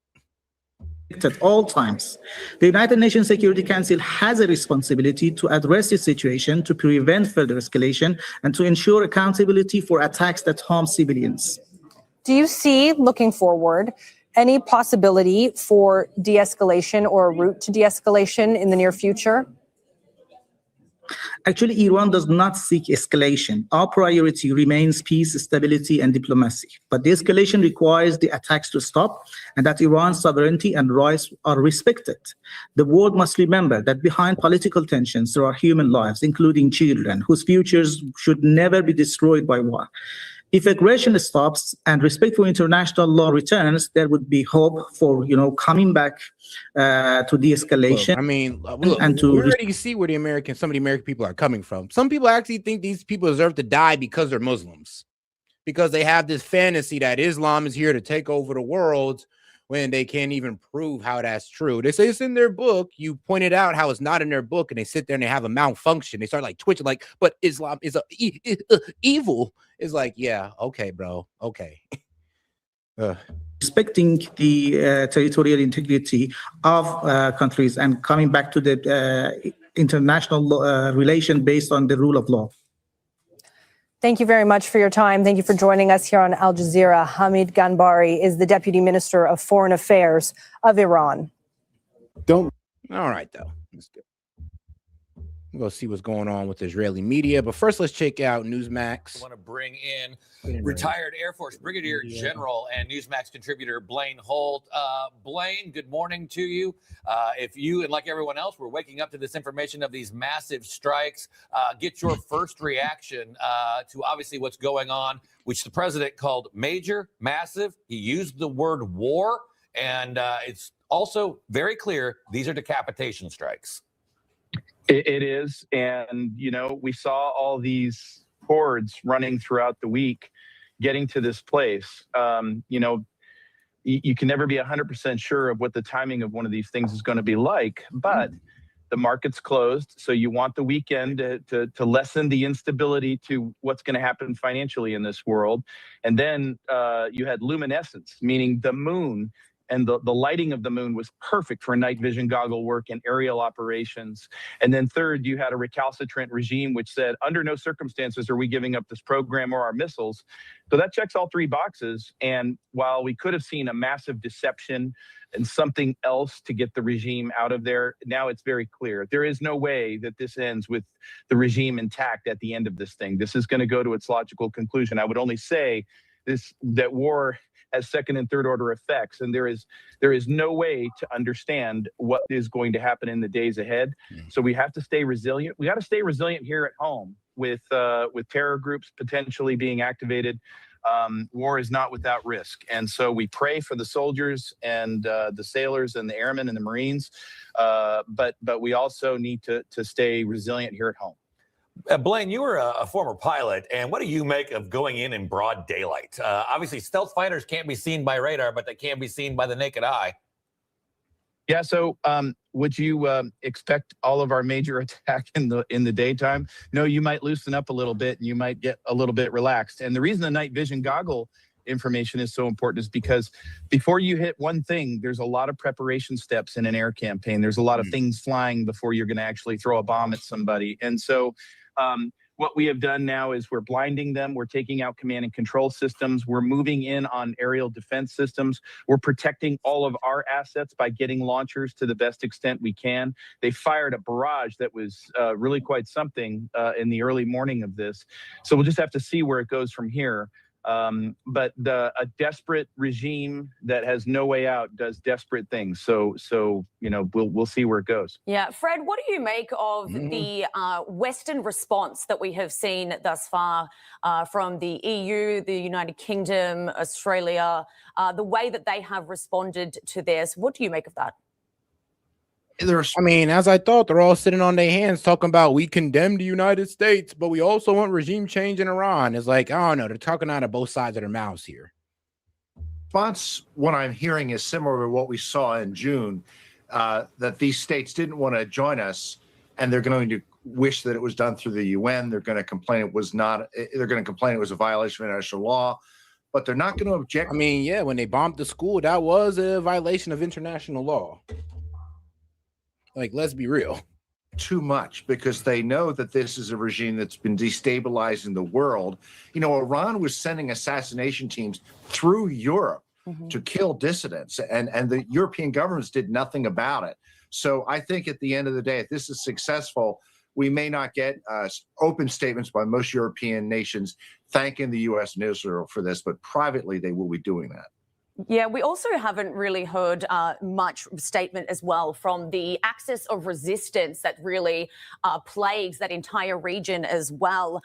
At all times. The United Nations Security Council has a responsibility to address this situation, to prevent further escalation, and to ensure accountability for attacks that harm civilians. Do you see, looking forward, any possibility for de-escalation or a route to de-escalation in the near future? Actually, Iran does not seek escalation. Our priority remains peace, stability, and diplomacy. But the escalation requires the attacks to stop and that Iran's sovereignty and rights are respected. The world must remember that behind political tensions, there are human lives, including children, whose futures should never be destroyed by war. If aggression stops and respect for international law returns, there would be hope for, coming back to de-escalation. Look, I mean, look, and we already see where some of the American people are coming from. Some people actually think these people deserve to die because they're Muslims, because they have this fantasy that Islam is here to take over the world when they can't even prove how that's true. They say it's in their book. You pointed out how it's not in their book, and they sit there and they have a malfunction. They start like twitching, like, but Islam is evil. It's like, yeah, okay, bro, okay. Respecting the territorial integrity of countries and coming back to the international relation based on the rule of law. Thank you very much for your time. Thank you for joining us here on Al Jazeera. Hamid Ganbari is the Deputy Minister of Foreign Affairs of Iran. All right, though. Let's go. We'll go see what's going on with Israeli media. But first, let's check out Newsmax. I want to bring in retired Air Force Brigadier General and Newsmax contributor Blaine Holt. Blaine, good morning to you. If you, and like everyone else, were waking up to this information of these massive strikes, get your first reaction to obviously what's going on, which the president called major, massive. He used the word war, and it's also very clear these are decapitation strikes. It is. And, we saw all these hordes running throughout the week getting to this place. You can never be 100% sure of what the timing of one of these things is going to be like, but the market's closed. So you want the weekend to lessen the instability to what's going to happen financially in this world. And then you had luminescence, meaning the moon. And the lighting of the moon was perfect for night vision goggle work and aerial operations. And then third, you had a recalcitrant regime which said, under no circumstances are we giving up this program or our missiles. So that checks all three boxes. And while we could have seen a massive deception and something else to get the regime out of there, now it's very clear. There is no way that this ends with the regime intact at the end of this thing. This is going to go to its logical conclusion. I would only say that war has second and third order effects. And there is no way to understand what is going to happen in the days ahead. So we have to stay resilient. We got to stay resilient here at home with terror groups potentially being activated, war is not without risk. And so we pray for the soldiers and the sailors and the airmen and the Marines, but we also need to stay resilient here at home. Blaine, you were a former pilot, and what do you make of going in broad daylight? Obviously, stealth fighters can't be seen by radar, but they can be seen by the naked eye. Yeah. So, would you expect all of our major attack in the daytime? No, you might loosen up a little bit, and you might get a little bit relaxed. And the reason the night vision goggle information is so important is because before you hit one thing, there's a lot of preparation steps in an air campaign. There's a lot of things flying before you're going to actually throw a bomb at somebody. And so what we have done now is we're blinding them. We're taking out command and control systems. We're moving in on aerial defense systems. We're protecting all of our assets by getting launchers to the best extent we can. They fired a barrage that was really quite something in the early morning of this. So we'll just have to see where it goes from here. But a desperate regime that has no way out does desperate things. So we'll see where it goes. Yeah, Fred, what do you make of the Western response that we have seen thus far from the EU, the United Kingdom, Australia, the way that they have responded to this? What do you make of that? I mean, as I thought, they're all sitting on their hands talking about we condemn the United States, but we also want regime change in Iran. It's like, I don't know, they're talking out of both sides of their mouths here. Response, what I'm hearing is similar to what we saw in June, that these states didn't want to join us, and they're going to wish that it was done through the UN. They're going to complain it was not. They're going to complain it was a violation of international law, but they're not going to object. I mean, yeah, when they bombed the school, that was a violation of international law. Like, let's be real. Too much, because they know that this is a regime that's been destabilizing the world. You know, Iran was sending assassination teams through Europe to kill dissidents, and the European governments did nothing about it. So I think at the end of the day, if this is successful, we may not get open statements by most European nations thanking the U.S. and Israel for this, but privately they will be doing that. Yeah, we also haven't really heard much statement as well from the axis of resistance that really plagues that entire region as well.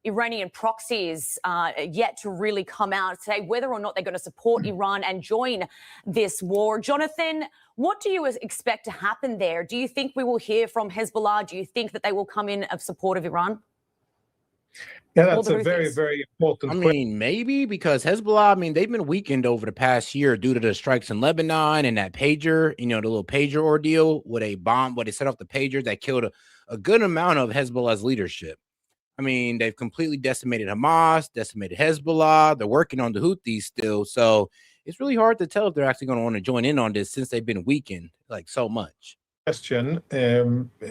Iranian proxies yet to really come out and say whether or not they're going to support Iran and join this war. Jonathan, what do you expect to happen there? Do you think we will hear from Hezbollah? Do you think that they will come in of support of Iran? Yeah, that's a very, very important question. I mean, maybe, because Hezbollah, I mean, they've been weakened over the past year due to the strikes in Lebanon and that pager, the little pager ordeal where they bombed, where they set off the pager that killed a good amount of Hezbollah's leadership. I mean, they've completely decimated Hamas, decimated Hezbollah. They're working on the Houthis still. So it's really hard to tell if they're actually going to want to join in on this since they've been weakened like so much. Question.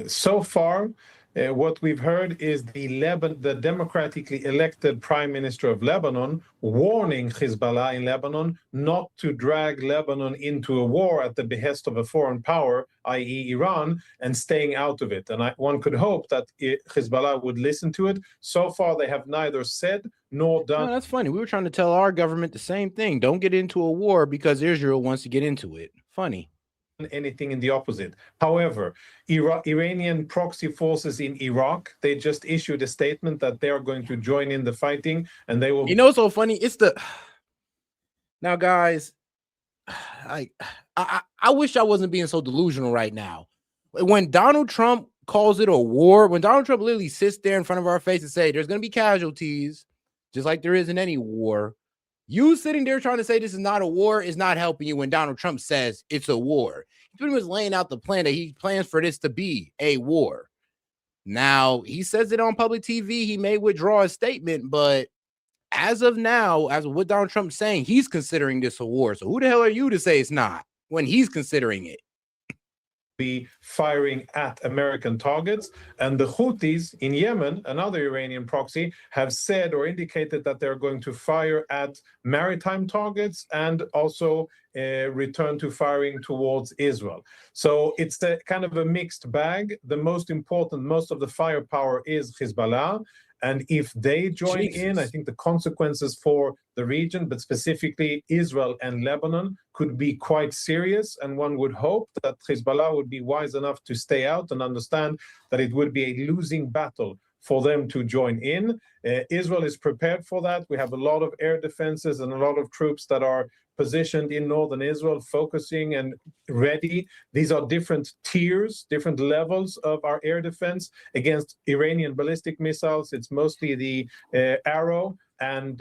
So far, what we've heard is the democratically elected prime minister of Lebanon warning Hezbollah in Lebanon not to drag Lebanon into a war at the behest of a foreign power, i.e. Iran, and staying out of it. And one could hope that Hezbollah would listen to it. So far, they have neither said nor done. Oh, that's funny. We were trying to tell our government the same thing. Don't get into a war because Israel wants to get into it. Funny. Anything in the opposite. However, Iranian proxy forces in Iraq, they just issued a statement that they are going to join in the fighting, and they will. You know, so funny. It's now, guys. I wish I wasn't being so delusional right now. When Donald Trump calls it a war, when Donald Trump literally sits there in front of our face and say there's going to be casualties, just like there is in any war. You sitting there trying to say this is not a war is not helping you when Donald Trump says it's a war. He's pretty much laying out the plan that he plans for this to be a war. Now, he says it on public TV. He may withdraw his statement, but as of now, as of what Donald Trump's saying, he's considering this a war. So who the hell are you to say it's not when he's considering it? Be firing at American targets, and the Houthis in Yemen, another Iranian proxy, have said or indicated that they're going to fire at maritime targets and also return to firing towards Israel. So it's a kind of a mixed bag. The most of the firepower is Hezbollah. And if they join in, I think the consequences for the region, but specifically Israel and Lebanon, could be quite serious. And one would hope that Hezbollah would be wise enough to stay out and understand that it would be a losing battle for them to join in. Israel is prepared for that. We have a lot of air defenses and a lot of troops that are positioned in northern Israel, focusing and ready. These are different tiers, different levels of our air defense against Iranian ballistic missiles. It's mostly the Arrow and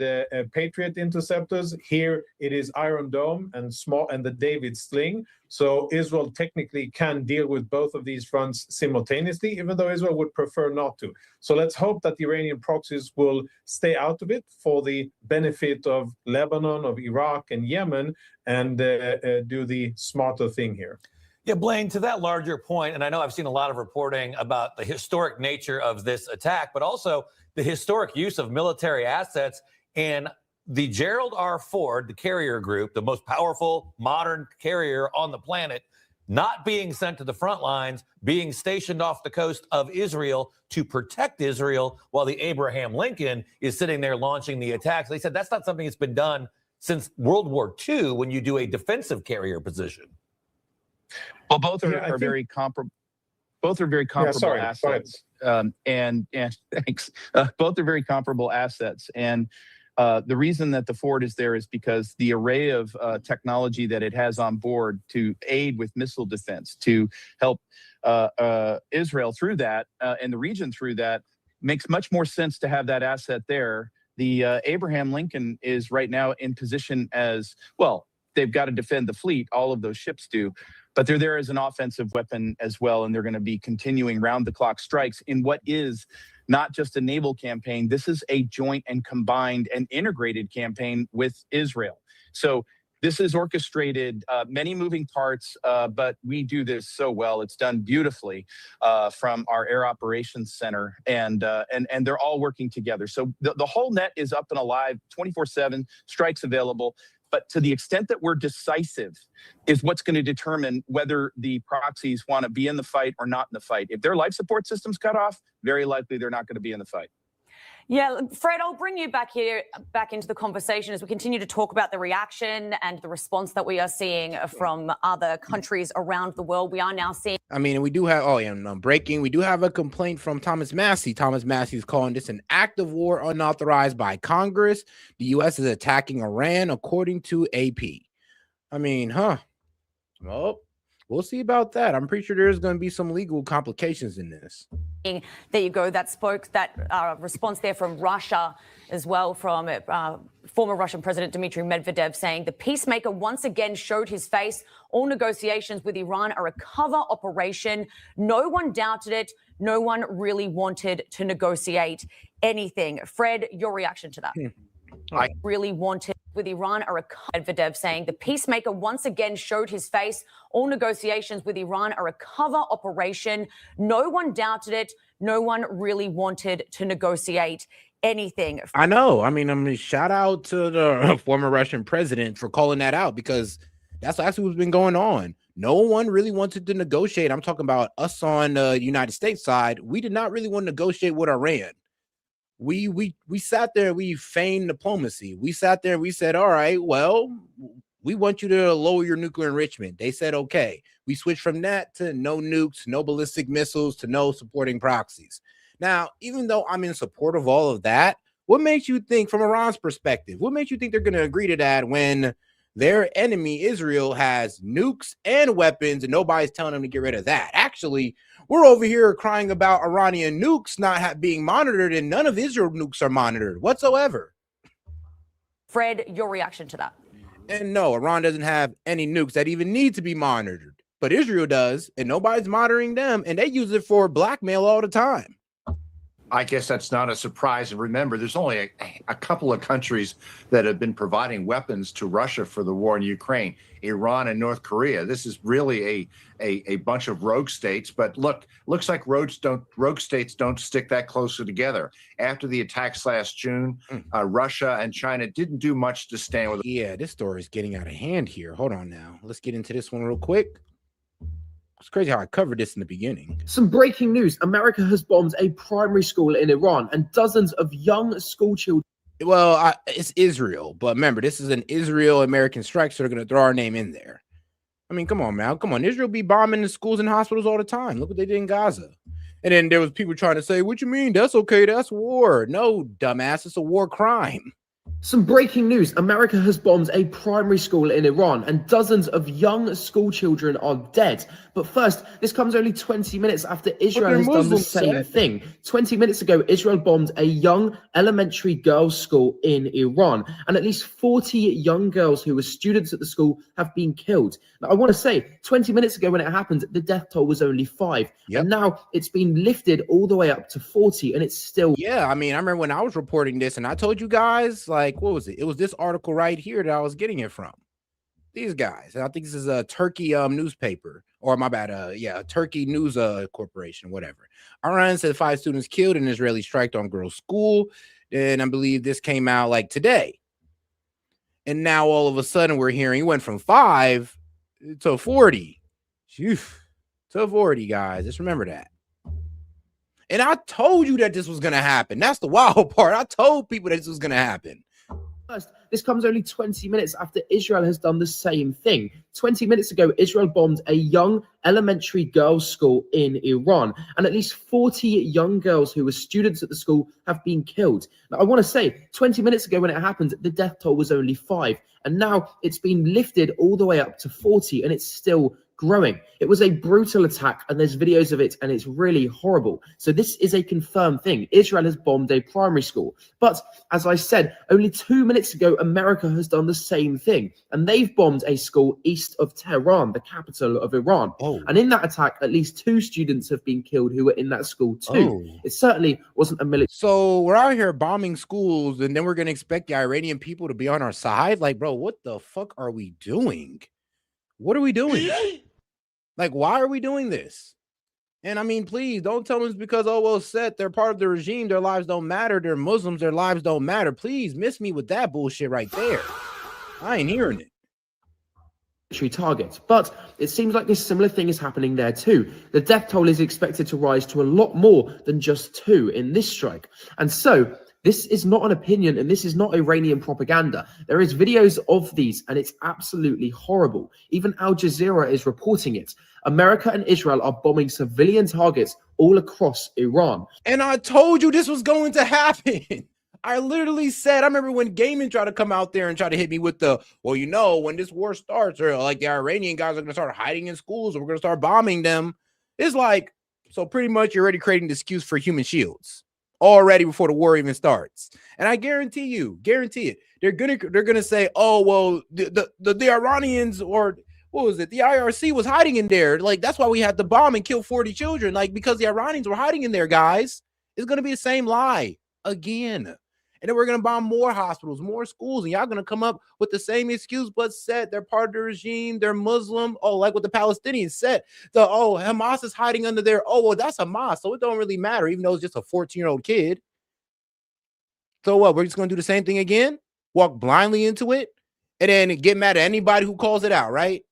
Patriot interceptors. Here it is Iron Dome and the David Sling. So Israel technically can deal with both of these fronts simultaneously, even though Israel would prefer not to. So let's hope that the Iranian proxies will stay out of it for the benefit of Lebanon, of Iraq, and Yemen, and do the smarter thing here. Yeah, Blaine, to that larger point, and I know I've seen a lot of reporting about the historic nature of this attack, but also the historic use of military assets, and the Gerald R. Ford, the carrier group, the most powerful modern carrier on the planet, not being sent to the front lines, being stationed off the coast of Israel to protect Israel while the Abraham Lincoln is sitting there launching the attacks. They said that's not something that's been done since World War II when you do a defensive carrier position. Well, both are very comparable. Both are very comparable assets. And thanks. Both are very comparable assets. And the reason that the Ford is there is because the array of technology that it has on board to aid with missile defense, to help Israel through that and the region through that, makes much more sense to have that asset there. The Abraham Lincoln is right now in position as, well, they've got to defend the fleet. All of those ships do. But they're there as an offensive weapon as well, and they're going to be continuing round-the-clock strikes in what is not just a naval campaign. This is a joint and combined and integrated campaign with Israel. So this is orchestrated, many moving parts, but we do this so well. It's done beautifully from our Air Operations Center, and they're all working together. So the whole net is up and alive, 24/7, strikes available. But to the extent that we're decisive is what's going to determine whether the proxies want to be in the fight or not in the fight. If their life support system's cut off, very likely they're not going to be in the fight. Yeah, Fred, I'll bring you back into the conversation as we continue to talk about the reaction and the response that we are seeing from other countries around the world. We are now seeing. I mean, we do have, breaking. We do have a complaint from Thomas Massey. Thomas Massey is calling this an act of war unauthorized by Congress. The U.S. is attacking Iran, according to AP. I mean, well, we'll see about that. I'm pretty sure there's going to be some legal complications in this. There you go. That response there from Russia as well, from former Russian President Dmitry Medvedev, saying the peacemaker once again showed his face. All negotiations with Iran are a cover operation. No one doubted it. No one really wanted to negotiate anything. Fred, your reaction to that? I really wanted with Iran are a Medvedev saying the peacemaker once again showed his face. All negotiations with Iran are a cover operation. No one doubted it. No one really wanted to negotiate anything. I know. I mean, shout out to the former Russian president for calling that out, because that's actually what's been going on. No one really wanted to negotiate. I'm talking about us on the United States side. We did not really want to negotiate with Iran. We sat there, we feigned diplomacy. We sat there and we said, all right, well, we want you to lower your nuclear enrichment. They said, okay. We switched from that to no nukes, no ballistic missiles, to no supporting proxies. Now, even though I'm in support of all of that, what makes you think, from Iran's perspective, what makes you think they're going to agree to that when their enemy, Israel, has nukes and weapons and nobody's telling them to get rid of that? Actually, we're over here crying about Iranian nukes not being monitored, and none of Israel nukes are monitored whatsoever. Fred, your reaction to that? And no, Iran doesn't have any nukes that even need to be monitored, but Israel does, and nobody's monitoring them, and they use it for blackmail all the time. I guess that's not a surprise. And remember, there's only a couple of countries that have been providing weapons to Russia for the war in Ukraine: Iran and North Korea. This is really a bunch of rogue states. But looks like rogue states don't stick that closer together. After the attacks last June, Russia and China didn't do much to stand with. Yeah, this story is getting out of hand here. Hold on now. Let's get into this one real quick. It's crazy how I covered this in the beginning. Some breaking news. America has bombed a primary school in Iran, and dozens of young school children. Well, it's Israel, but remember, this is an Israel-American strike, so they're going to throw our name in there. I mean, come on, man. Come on. Israel be bombing the schools and hospitals all the time. Look what they did in Gaza. And then there was people trying to say, what you mean? That's okay. That's war. No, dumbass. It's a war crime. Some breaking news. America has bombed a primary school in Iran and dozens of young school children are dead. But first, this comes only 20 minutes after Israel has done the same thing. 20 minutes ago, Israel bombed a young elementary girls' school in Iran. And at least 40 young girls who were students at the school have been killed. Now, I want to say, 20 minutes ago when it happened, the death toll was only 5. And now it's been lifted all the way up to 40 and it's still... Yeah, I mean, I remember when I was reporting this and I told you guys, like, what was it? It was this article right here that I was getting it from. These guys. And I think this is a Turkey newspaper, or my bad, yeah, Turkey News Corporation, whatever. Iran said 5 students killed in an Israeli strike on girls' school. And I believe this came out like today. And now all of a sudden we're hearing it went from 5 to 40. Phew, to 40, guys. Just remember that. And I told you that this was going to happen. That's the wild part. I told people that this was going to happen. First, this comes only 20 minutes after Israel has done the same thing. 20 minutes ago, Israel bombed a young elementary girls' school in Iran, and at least 40 young girls who were students at the school have been killed. Now, I want to say, 20 minutes ago when it happened, the death toll was only 5, and now it's been lifted all the way up to 40, and it's still growing. It was a brutal attack, and there's videos of it, and it's really horrible. So this is a confirmed thing. Israel has bombed a primary school. But as I said, only 2 minutes ago, America has done the same thing, and they've bombed a school east of Tehran, the capital of Iran. And in that attack, at least 2 students have been killed who were in that school too. It certainly wasn't a military. So we're out here bombing schools, and then we're going to expect the Iranian people to be on our side? Like, bro, what the fuck are we doing? What are we doing? Like, why are we doing this? And I mean, please don't tell me it's because, oh, well, S.E.T, they're part of the regime. Their lives don't matter. They're Muslims. Their lives don't matter. Please miss me with that bullshit right there. I ain't hearing it. Targets, but it seems like this similar thing is happening there too. The death toll is expected to rise to a lot more than just 2 in this strike. And so this is not an opinion, and this is not Iranian propaganda. There is videos of these, and it's absolutely horrible. Even Al Jazeera is reporting it. America and Israel are bombing civilian targets all across Iran. And I told you this was going to happen. I literally said, I remember when Gaiman tried to come out there and try to hit me with the, well, you know, when this war starts, or like the Iranian guys are going to start hiding in schools, or we're going to start bombing them. It's like, so pretty much you're already creating the excuse for human shields already before the war even starts. And I guarantee it, they're gonna say, oh, well, the Iranians, or what was it? The IRC was hiding in there. Like, that's why we had to bomb and kill 40 children. Like, because the Iranians were hiding in there, guys. It's going to be the same lie again. And then we're going to bomb more hospitals, more schools. And y'all going to come up with the same excuse, but S.E.T, they're part of the regime. They're Muslim. Oh, like what the Palestinians said. Hamas is hiding under there. Oh, well, that's Hamas. So it don't really matter, even though it's just a 14-year-old kid. So what? We're just going to do the same thing again? Walk blindly into it? And then get mad at anybody who calls it out, right?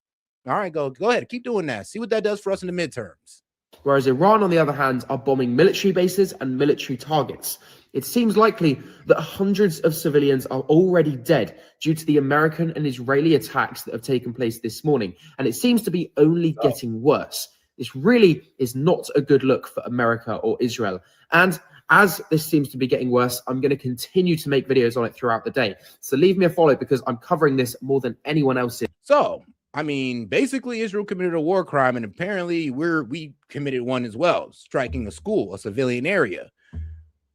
All right, go ahead. Keep doing that. See what that does for us in the midterms. Whereas Iran, on the other hand, are bombing military bases and military targets. It seems likely that hundreds of civilians are already dead due to the American and Israeli attacks that have taken place this morning. And it seems to be only getting worse. This really is not a good look for America or Israel. And as this seems to be getting worse, I'm going to continue to make videos on it throughout the day. So leave me a follow because I'm covering this more than anyone else is. So, I mean, basically Israel committed a war crime, and apparently we committed one as well, striking a school, a civilian area,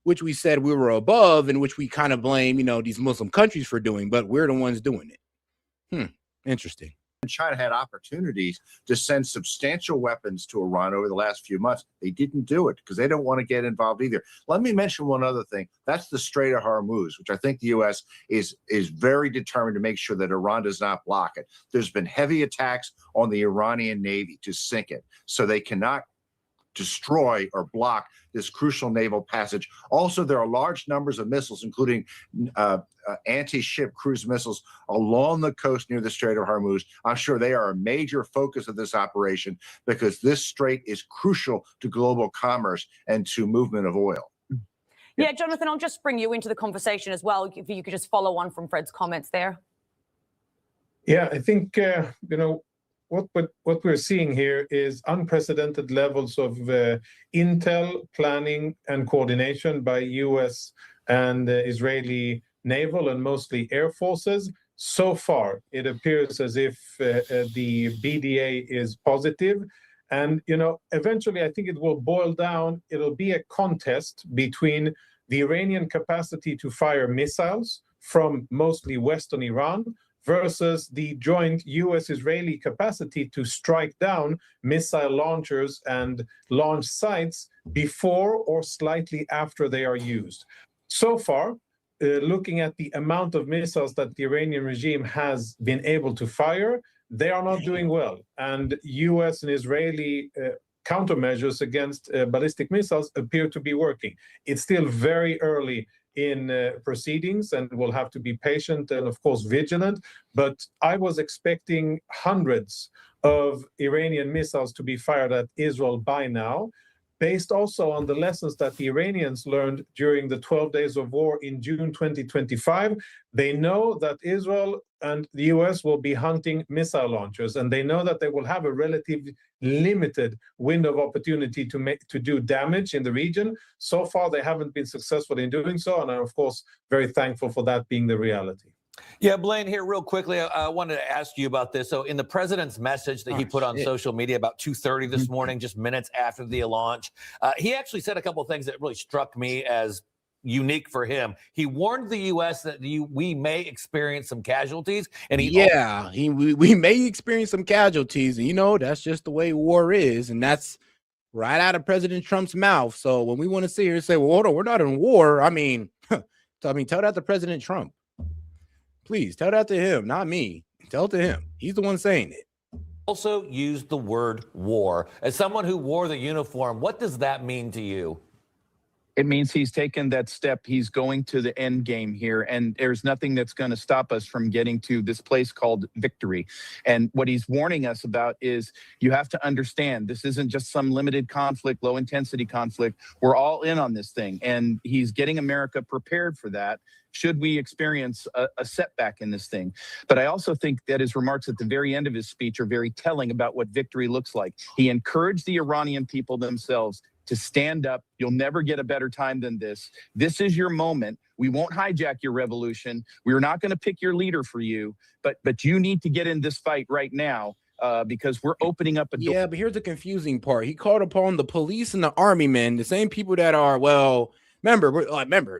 which we said we were above, and which we kind of blame, these Muslim countries for doing, but we're the ones doing it. Interesting. China had opportunities to send substantial weapons to Iran over the last few months. They didn't do it because they don't want to get involved either. Let me mention one other thing. That's the Strait of Hormuz, which I think the U.S. is very determined to make sure that Iran does not block it. There's been heavy attacks on the Iranian Navy to sink it, so they cannot destroy or block this crucial naval passage. Also, there are large numbers of missiles, including anti-ship cruise missiles along the coast near the Strait of Hormuz. I'm sure they are a major focus of this operation because this strait is crucial to global commerce and to movement of oil. Yeah, Jonathan, I'll just bring you into the conversation as well. If you could just follow on from Fred's comments there. Yeah, I think, what we're seeing here is unprecedented levels of intel planning and coordination by U.S. and Israeli naval and mostly air forces. So far, it appears as if the BDA is positive. And, eventually, I think it will boil down, it'll be a contest between the Iranian capacity to fire missiles from mostly Western Iran versus the joint US-Israeli capacity to strike down missile launchers and launch sites before or slightly after they are used. So far, looking at the amount of missiles that the Iranian regime has been able to fire, they are not doing well. And US and Israeli countermeasures against ballistic missiles appear to be working. It's still very early in proceedings, and we'll have to be patient and, of course, vigilant. But I was expecting hundreds of Iranian missiles to be fired at Israel by now, based also on the lessons that the Iranians learned during the 12 days of war in June 2025. They know that Israel and the US will be hunting missile launchers, and they know that they will have a relatively limited window of opportunity to do damage in the region. So far, they haven't been successful in doing so, and I'm, of course, very thankful for that being the reality. Yeah, Blaine, here real quickly, I wanted to ask you about this. So in the president's message that he put on social media about 2:30 this morning, just minutes after the launch, he actually said a couple of things that really struck me as unique for him. He warned the U.S. that we may experience some casualties. And we may experience some casualties. And, that's just the way war is. And that's right out of President Trump's mouth. So when we want to sit here and say, well, hold on, we're not in war. Tell that to President Trump. Please tell that to him, not me. Tell it to him. He's the one saying it. Also used the word war. As someone who wore the uniform, what does that mean to you? It means he's taken that step. He's going to the end game here, and there's nothing that's going to stop us from getting to this place called victory. And what he's warning us about is you have to understand this isn't just some limited conflict, low intensity conflict. We're all in on this thing, and he's getting America prepared for that should we experience a setback in this thing. But I also think that his remarks at the very end of his speech are very telling about what victory looks like. He encouraged the Iranian people themselves to stand up. You'll never get a better time than this. This is your moment. We won't hijack your revolution. We're not going to pick your leader for you, but you need to get in this fight right now because we're opening up a door. Yeah, but here's the confusing part. He called upon the police and the army men, the same people that are, remember,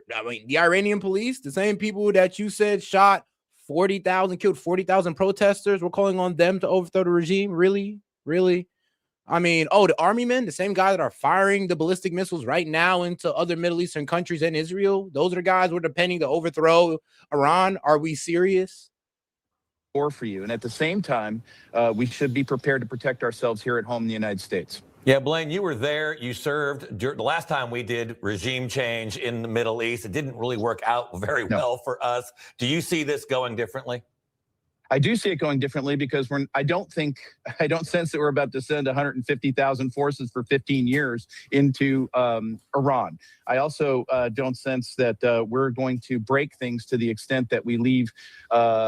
the Iranian police, the same people that you said shot 40,000, killed 40,000 protesters. We're calling on them to overthrow the regime. Really? Really? The army men, the same guys that are firing the ballistic missiles right now into other Middle Eastern countries and Israel, those are the guys we're depending to overthrow Iran. Are we serious? For you. And at the same time, we should be prepared to protect ourselves here at home in the United States. Yeah, Blaine, you were there. You served the last time we did regime change in the Middle East. It didn't really work out very well for us. Do you see this going differently? I do see it going differently because I don't sense that we're about to send 150,000 forces for 15 years into Iran. I also don't sense that we're going to break things to the extent that we leave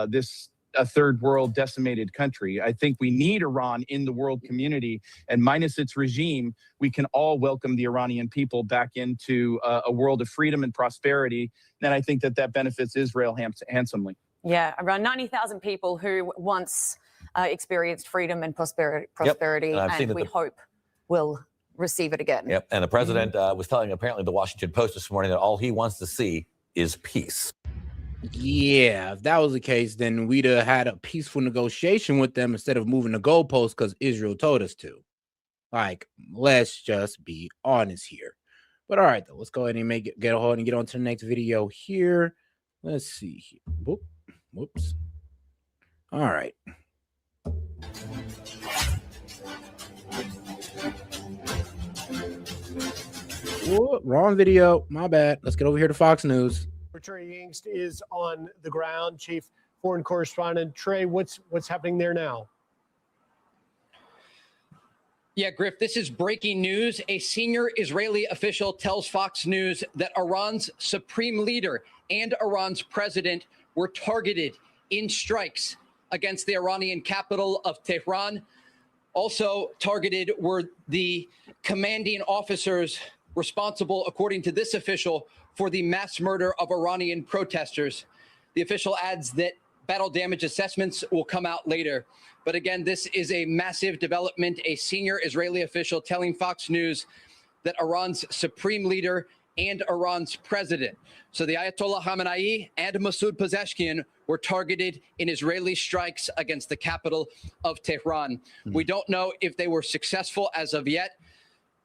this a third world decimated country. I think we need Iran in the world community, and minus its regime, we can all welcome the Iranian people back into a world of freedom and prosperity. And I think that benefits Israel handsomely. Yeah, around 90,000 people who once experienced freedom and prosperity, and we hope will receive it again. Yep, and the president was telling apparently the Washington Post this morning that all he wants to see is peace. Yeah, if that was the case, then we'd have had a peaceful negotiation with them instead of moving the goalposts because Israel told us to. Let's just be honest here. But all right, though, let's go ahead and get a hold and get on to the next video here. Let's see here. Whoops. All right. Whoa, wrong video. My bad. Let's get over here to Fox News. Trey Yingst is on the ground, Chief Foreign Correspondent. Trey, what's happening there now? Yeah, Griff, this is breaking news. A senior Israeli official tells Fox News that Iran's supreme leader and Iran's president were targeted in strikes against the Iranian capital of Tehran. Also targeted were the commanding officers responsible, according to this official, for the mass murder of Iranian protesters. The official adds that battle damage assessments will come out later. But again, this is a massive development. A senior Israeli official telling Fox News that Iran's supreme leader and Iran's president, so the Ayatollah Khamenei and Masoud Pezeshkian, were targeted in Israeli strikes against the capital of Tehran. We don't know if they were successful as of yet.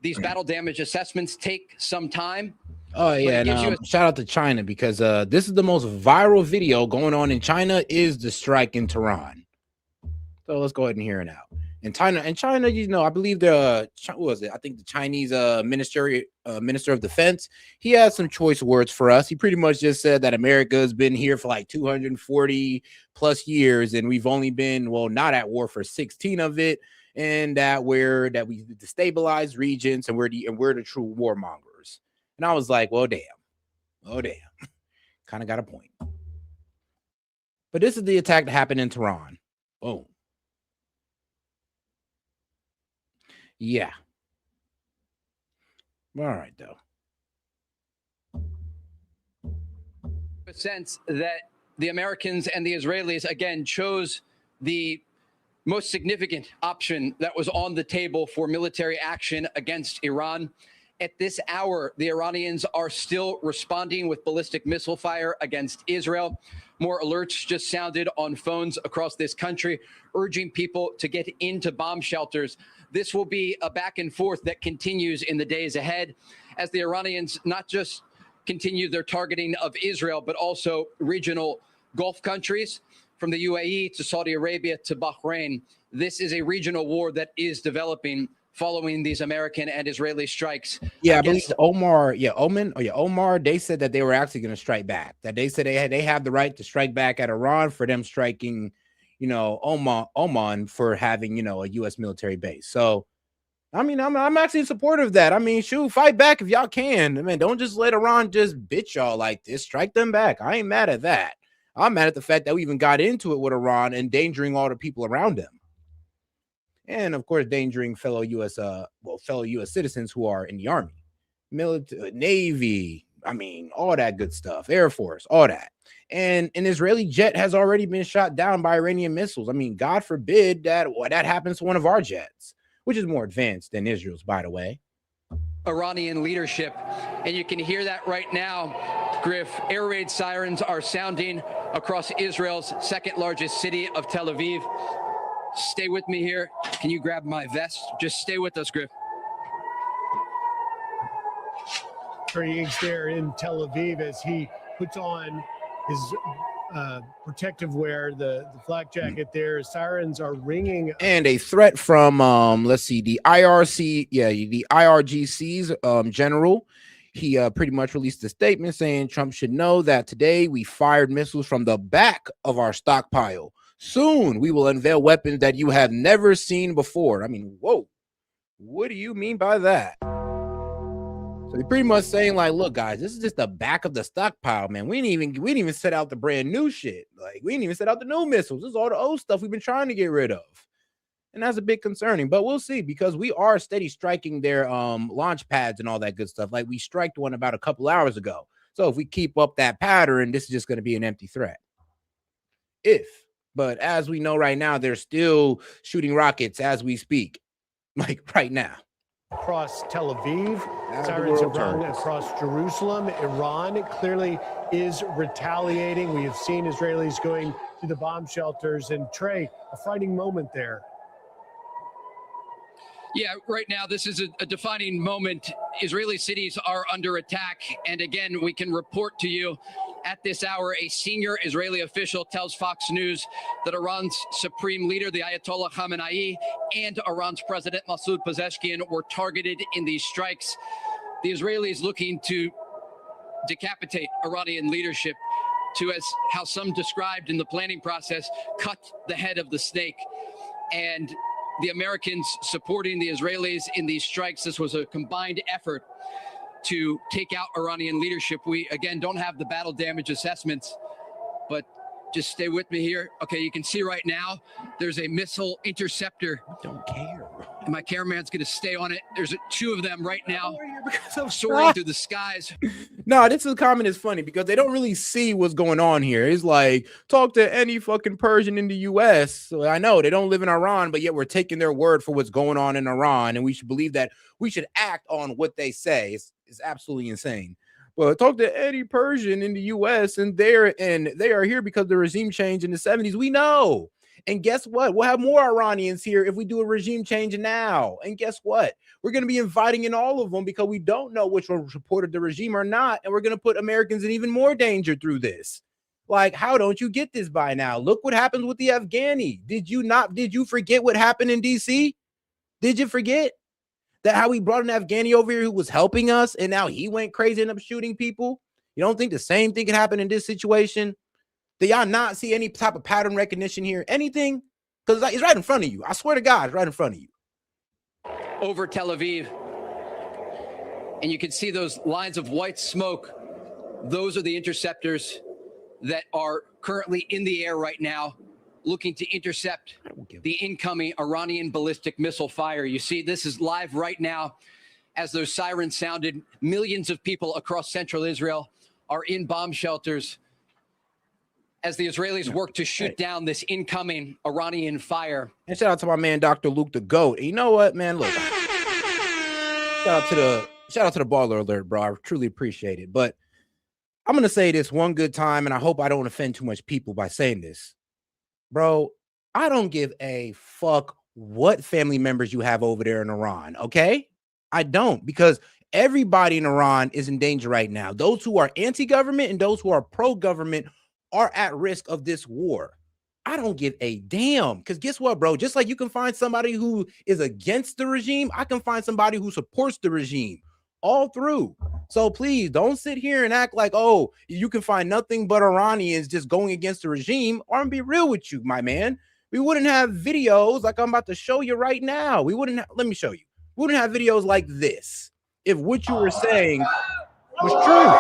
These battle damage assessments take some time. Oh yeah, and shout out to China because this is the most viral video going on in China is the strike in Tehran. So let's go ahead and hear it out. In China, you know, I believe the what was it? I think the Chinese minister of defense, he has some choice words for us. He pretty much just said that America has been here for like 240 plus years, and we've only been, well, not at war for 16 of it, and that we destabilize regions and we're the true warmongers. And I was like, well, damn, kind of got a point. But this is the attack that happened in Tehran. Boom. Yeah. All right, though. A sense that the Americans and the Israelis, again, chose the most significant option that was on the table for military action against Iran. At this hour, the Iranians are still responding with ballistic missile fire against Israel. More alerts just sounded on phones across this country, urging people to get into bomb shelters. This will be a back and forth that continues in the days ahead as the Iranians not just continue their targeting of Israel, but also regional Gulf countries from the UAE to Saudi Arabia to Bahrain. This is a regional war that is developing following these American and Israeli strikes. Yeah, I believe Omar, they said that they were actually going to strike back. That they said they have the right to strike back at Iran for them striking, you know, Oman for having, you know, a U.S. military base. So, I mean, I'm actually supportive of that. I mean, shoot, fight back if y'all can. I mean, don't just let Iran just bitch y'all like this. Strike them back. I ain't mad at that. I'm mad at the fact that we even got into it with Iran, endangering all the people around them. And of course, endangering fellow U.S. citizens who are in the Army, military, Navy. I mean, all that good stuff, Air Force, all that. And an Israeli jet has already been shot down by Iranian missiles. I mean, God forbid that happens to one of our jets, which is more advanced than Israel's, by the way. Iranian leadership, and you can hear that right now, Griff. Air raid sirens are sounding across Israel's second largest city of Tel Aviv. Stay with me here. Can you grab my vest? Just stay with us, Griff. He's there in Tel Aviv as he puts on his protective wear, the flak jacket there. Sirens are ringing. And a threat from, let's see, the IRGC's general. He pretty much released a statement saying Trump should know that today we fired missiles from the back of our stockpile. Soon we will unveil weapons that you have never seen before. I mean, whoa, what do you mean by that? So they're pretty much saying, like, look, guys, this is just the back of the stockpile, man. We didn't even set out the brand new shit. Like, we didn't even set out the new missiles. This is all the old stuff we've been trying to get rid of. And that's a bit concerning, but we'll see, because we are steady striking their launch pads and all that good stuff. Like, we striked one about a couple hours ago. So if we keep up that pattern, this is just going to be an empty threat. But as we know right now, they're still shooting rockets as we speak, like right now. Across Tel Aviv, sirens are rung across Jerusalem. Iran clearly is retaliating. We have seen Israelis going to the bomb shelters. And Trey, a frightening moment there. Yeah, right now, this is a defining moment. Israeli cities are under attack. And again, we can report to you at this hour, a senior Israeli official tells Fox News that Iran's supreme leader, the Ayatollah Khamenei, and Iran's president, Masoud Pezeshkian, were targeted in these strikes. The Israelis looking to decapitate Iranian leadership, to, as how some described in the planning process, cut the head of the snake. And the Americans supporting the Israelis in these strikes. This was a combined effort to take out Iranian leadership. We, again, don't have the battle damage assessments, but Just stay with me here. Okay, you can see right now there's a missile interceptor. I don't care. And my cameraman's going to stay on it. There's two of them right now soaring through the skies. No, this comment is funny because they don't really see what's going on here. It's like, talk to any fucking Persian in the U.S. So I know they don't live in Iran, but yet we're taking their word for what's going on in Iran, and we should believe that we should act on what they say. It's absolutely insane. Well, talk to any Persian in the U.S. and they are here because the regime change in the 70s. We know. And guess what? We'll have more Iranians here if we do a regime change now. And guess what? We're going to be inviting in all of them because we don't know which one supported the regime or not. And we're going to put Americans in even more danger through this. Like, how don't you get this by now? Look what happens with the Afghani. Did you forget what happened in D.C.? Did you forget? That how we brought an Afghani over here who was helping us, and now he went crazy and ended up shooting people? You don't think the same thing can happen in this situation? Do y'all not see any type of pattern recognition here? Anything? Because it's right in front of you. I swear to God, it's right in front of you. Over Tel Aviv. And you can see those lines of white smoke. Those are the interceptors that are currently in the air right now, looking to intercept the incoming Iranian ballistic missile fire. You see, this is live right now as those sirens sounded. Millions of people across central Israel are in bomb shelters as the Israelis work to shoot down this incoming Iranian fire. And shout out to my man, Dr. Luke the GOAT. And you know what, man? Look, shout out to the baller alert, bro. I truly appreciate it. But I'm going to say this one good time, and I hope I don't offend too much people by saying this. Bro, I don't give a fuck what family members you have over there in Iran, okay? I don't, because everybody in Iran is in danger right now. Those who are anti-government and those who are pro-government are at risk of this war. I don't give a damn, because guess what, bro? Just like you can find somebody who is against the regime, I can find somebody who supports the regime all through. So please don't sit here and act like, oh, you can find nothing but Iranians just going against the regime. Or I'm be real with you, my man. We wouldn't have videos like I'm about to show you right now. We wouldn't have, let me show you. We wouldn't have videos like this if what you were saying was true.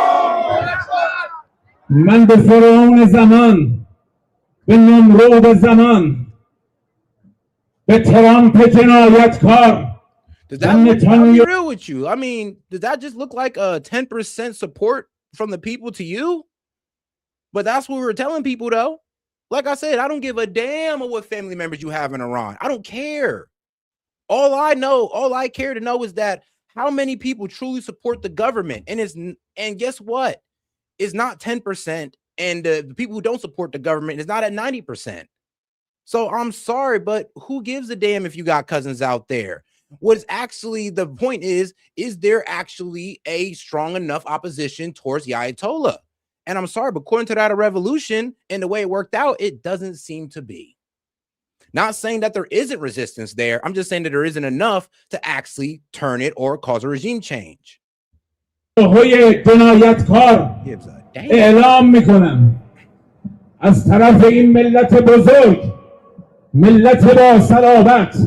من به فرعون زمان به نمرود زمان به ترامپ جنایتکار. Does that look, be real with you? I mean, does that just look like a 10% support from the people to you? But that's what we were telling people, though. Like I said, I don't give a damn of what family members you have in Iran. I don't care. All I care to know is that how many people truly support the government. And guess what? It's not 10%. And the people who don't support the government is not at 90%. So I'm sorry, but who gives a damn if you got cousins out there? What is actually the point is there actually a strong enough opposition towards the Ayatollah? And I'm sorry, but according to that revolution and the way it worked out, it doesn't seem to be. Not saying that there isn't resistance there. I'm just saying that there isn't enough to actually turn it or cause a regime change. اعلام میکنم از طرف این ملت بزرگ، ملت با صلابت،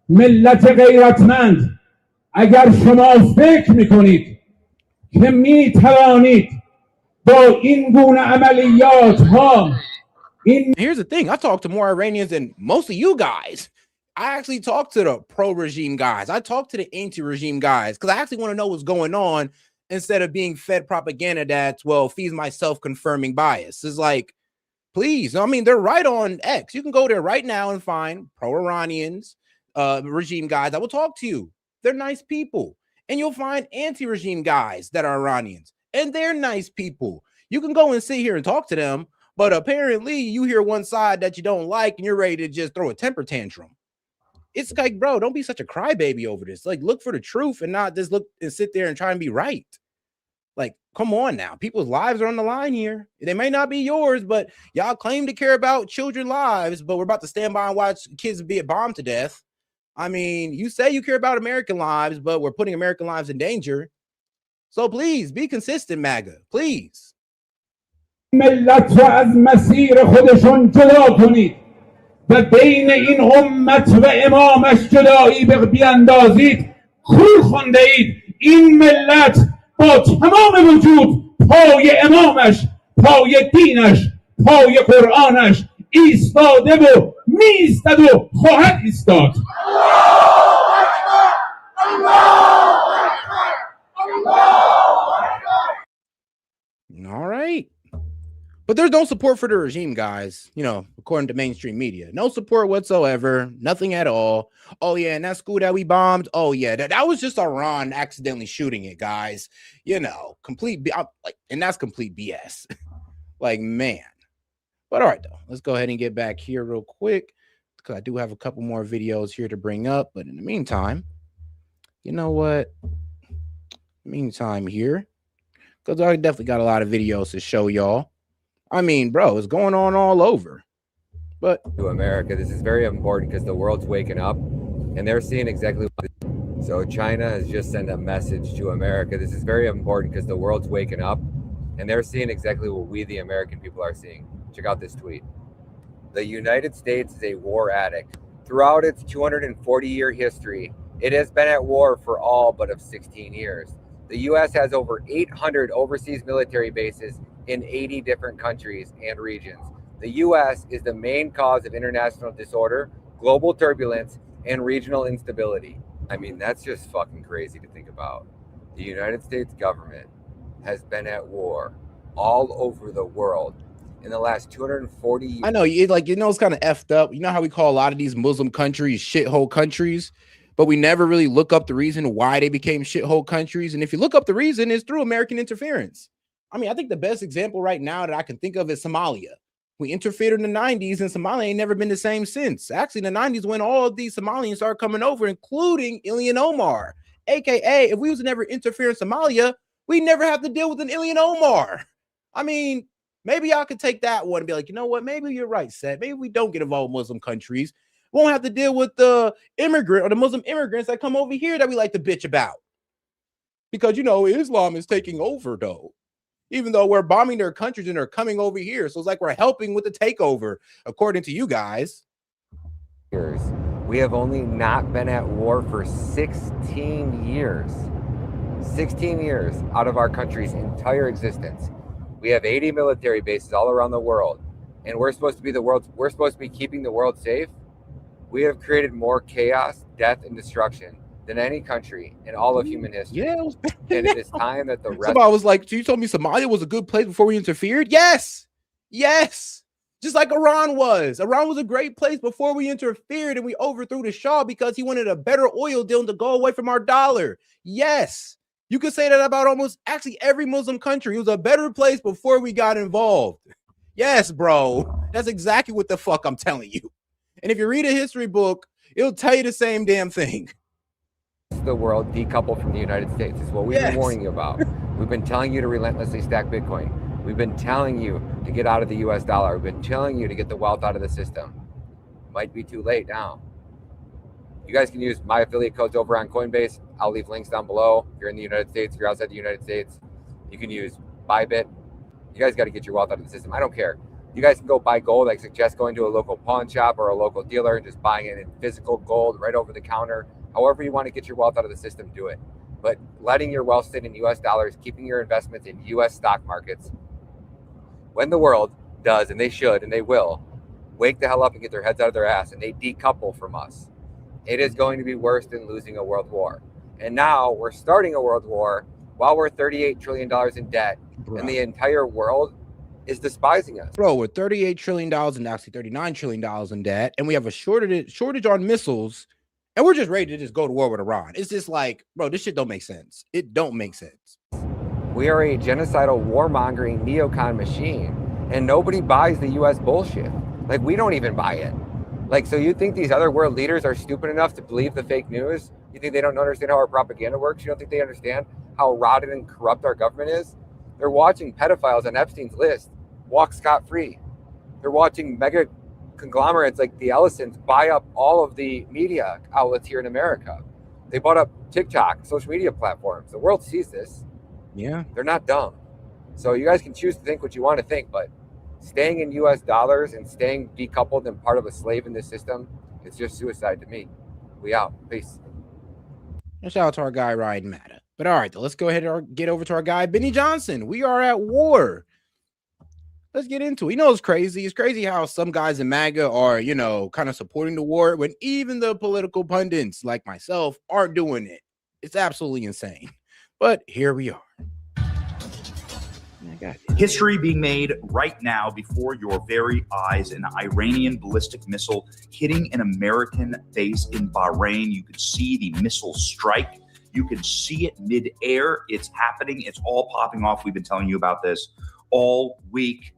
ملت غیرتمند، اگر شما فکر میکنید که میتوانید با این گونه عملیات ها Here's the thing, I talk to more Iranians than most of you guys. I actually talk to the pro-regime guys. I talk to the anti-regime guys because I actually want to know what's going on instead of being fed propaganda that's, well, feeds my self-confirming bias. It's like, please. I mean, they're right on X. You can go there right now and find pro-Iranians, regime guys that will talk to you. They're nice people. And you'll find anti-regime guys that are Iranians, and they're nice people. You can go and sit here and talk to them, but apparently you hear one side that you don't like and you're ready to just throw a temper tantrum. It's like, bro, don't be such a crybaby over this. Like, look for the truth and not just look and sit there and try and be right. Like, come on now. People's lives are on the line here. They may not be yours, but y'all claim to care about children's lives, but we're about to stand by and watch kids be bombed to death. I mean, you say you care about American lives, but we're putting American lives in danger. So please be consistent, MAGA. Please. ملت را از مسیر خودشون جدا کنید و بین این امت و امامش جدایی بیاندازید. کور خونده اید. این ملت با تمام وجود پای امامش، پای دینش، پای قرآنش ایستاده و میستد و خواهد ایستاد. All right. But there's no support for the regime, guys, you know, according to mainstream media. No support whatsoever, nothing at all. Oh, yeah, and that school that we bombed, oh, yeah, that was just Iran accidentally shooting it, guys. You know, and that's complete BS. Like, man. But all right, though, let's go ahead and get back here real quick because I do have a couple more videos here to bring up. But in the meantime, you know what? Meantime here, because I definitely got a lot of videos to show y'all. I mean, bro, it's going on all over. But to America, this is very important because the world's waking up and they're seeing exactly what. So China has just sent a message to America. This is very important because the world's waking up and they're seeing exactly what we, the American people, are seeing. Check out this tweet. The United States is a war addict. Throughout its 240-year history, it has been at war for all but of 16 years. The U.S. has over 800 overseas military bases in 80 different countries and regions. The U.S. is the main cause of international disorder, global turbulence, and regional instability. I mean, that's just fucking crazy to think about. The United States government has been at war all over the world in the last 240 years. I know, it's kind of effed up. You know how we call a lot of these Muslim countries shithole countries, but we never really look up the reason why they became shithole countries. And if you look up the reason, it's through American interference. I mean, I think the best example right now that I can think of is Somalia. We interfered in the 90s, and Somalia ain't never been the same since. Actually, in the 90s, when all of these Somalians started coming over, including Ilhan Omar, aka if we was to never interfere in Somalia, we never have to deal with an Ilhan Omar. I mean, maybe y'all could take that one and be like, you know what? Maybe you're right, Seth. Maybe we don't get involved with Muslim countries. We won't have to deal with the immigrant or the Muslim immigrants that come over here that we like to bitch about. Because, you know, Islam is taking over, though. Even though we're bombing their countries and they're coming over here. So it's like we're helping with the takeover, according to you guys. We have only not been at war for 16 years. 16 years out of our country's entire existence. We have 80 military bases all around the world. And we're supposed to be we're supposed to be keeping the world safe. We have created more chaos, death, and destruction than any country in all of human history. Yeah, and it is time that the rest. Somebody was like, so you told me Somalia was a good place before we interfered? Yes. Yes. Just like Iran was. Iran was a great place before we interfered and we overthrew the Shah because he wanted a better oil deal to go away from our dollar. Yes. You could say that about almost actually every Muslim country. It was a better place before we got involved. Yes, bro. That's exactly what the fuck I'm telling you. And if you read a history book, it'll tell you the same damn thing. The world decoupled from the United States is what we've been warning you about. We've been telling you to relentlessly stack Bitcoin. We've been telling you to get out of the US dollar. We've been telling you to get the wealth out of the system. Might be too late now. You guys can use my affiliate codes over on Coinbase. I'll leave links down below. If you're in the United States, if you're outside the United States, you can use Bybit. You guys got to get your wealth out of the system. I don't care. You guys can go buy gold. I suggest going to a local pawn shop or a local dealer and just buying it in physical gold right over the counter. However you want to get your wealth out of the system, do it. But letting your wealth sit in US dollars, keeping your investments in US stock markets, when the world does, and they should, and they will, wake the hell up and get their heads out of their ass, and they decouple from us, it is going to be worse than losing a world war. And now we're starting a world war while we're $38 trillion in debt, and the entire world is despising us. Bro, we're $38 trillion and actually $39 trillion in debt, and we have a shortage on missiles, and we're just ready to just go to war with Iran. It's just like, bro, this shit don't make sense. It don't make sense. We are a genocidal, warmongering neocon machine, and nobody buys the U.S. bullshit. Like, we don't even buy it. Like, so you think these other world leaders are stupid enough to believe the fake news? You think they don't understand how our propaganda works? You don't think they understand how rotten and corrupt our government is? They're watching pedophiles on Epstein's list walk scot-free. They're watching mega conglomerates like the Ellisons buy up all of the media outlets here in America. They bought up TikTok, social media platforms. The world sees this. Yeah. They're not dumb. So you guys can choose to think what you want to think, but staying in US dollars and staying decoupled and part of a slave in this system, it's just suicide to me. We out. Peace. Shout out to our guy Ryan Matta. But all right, let's go ahead and get over to our guy Benny Johnson. We are at war. Let's get into it. You know, it's crazy. It's crazy how some guys in MAGA are, you know, kind of supporting the war when even the political pundits like myself aren't doing it. It's absolutely insane. But here we are. History being made right now before your very eyes. An Iranian ballistic missile hitting an American base in Bahrain. You could see the missile strike. You can see it mid-air. It's happening. It's all popping off. We've been telling you about this all week,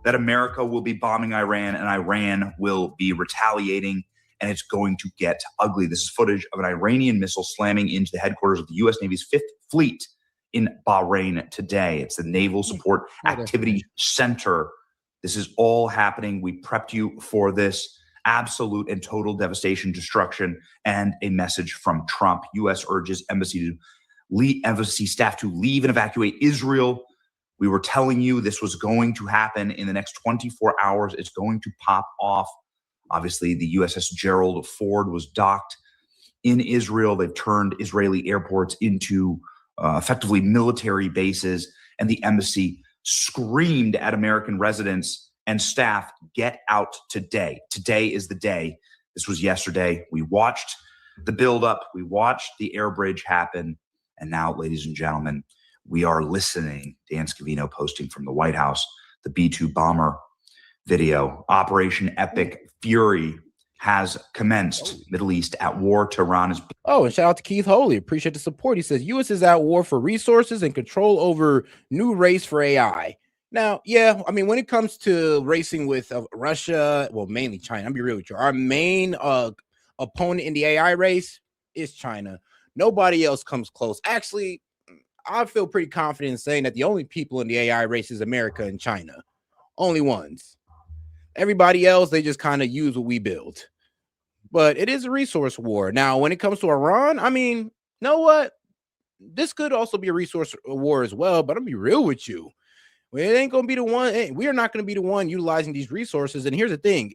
that America will be bombing Iran and Iran will be retaliating, and it's going to get ugly. This is footage of an Iranian missile slamming into the headquarters of the U.S. Navy's 5th Fleet in Bahrain today. It's the Naval Support Activity Center. This is all happening. We prepped you for this. Absolute and total devastation, destruction, and a message from Trump. U.S. urges embassy staff to leave and evacuate Israel. We were telling you this was going to happen in the next 24 hours. It's going to pop off. Obviously, the USS Gerald Ford was docked in Israel. They've turned Israeli airports into effectively military bases, and the embassy screamed at American residents and staff, get out today. Today is the day. This was yesterday. We watched the buildup. We watched the air bridge happen. And now, ladies and gentlemen, we are listening. Dan Scavino posting from the White House, the B-2 bomber video. Operation Epic Fury has commenced. Middle East at war. Tehran is... Oh, and shout out to Keith Holy. Appreciate the support. He says, U.S. is at war for resources and control over new race for AI. Now, yeah, I mean, when it comes to racing with Russia, well, mainly China, I'll be real with you. Our main opponent in the AI race is China. Nobody else comes close. Actually, I feel pretty confident in saying that the only people in the AI race is America and China. Only ones. Everybody else, they just kind of use what we build. But it is a resource war. Now, when it comes to Iran, I mean, you know what? This could also be a resource war as well, but I'll be real with you. Well, it ain't going to be the one. Hey, we are not going to be the one utilizing these resources. And here's the thing.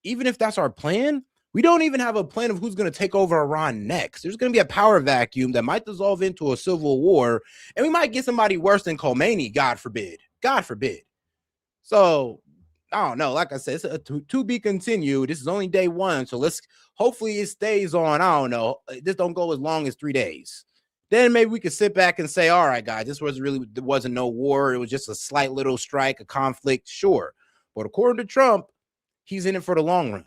Even if that's our plan, we don't even have a plan of who's going to take over Iran next. There's going to be a power vacuum that might dissolve into a civil war. And we might get somebody worse than Khomeini, God forbid. God forbid. So, I don't know. Like I said, it's to be continued. This is only day one. So hopefully it stays on. I don't know. This don't go as long as 3 days. Then maybe we could sit back and say, all right, guys, there wasn't no war. It was just a slight little strike, a conflict. Sure. But according to Trump, he's in it for the long run.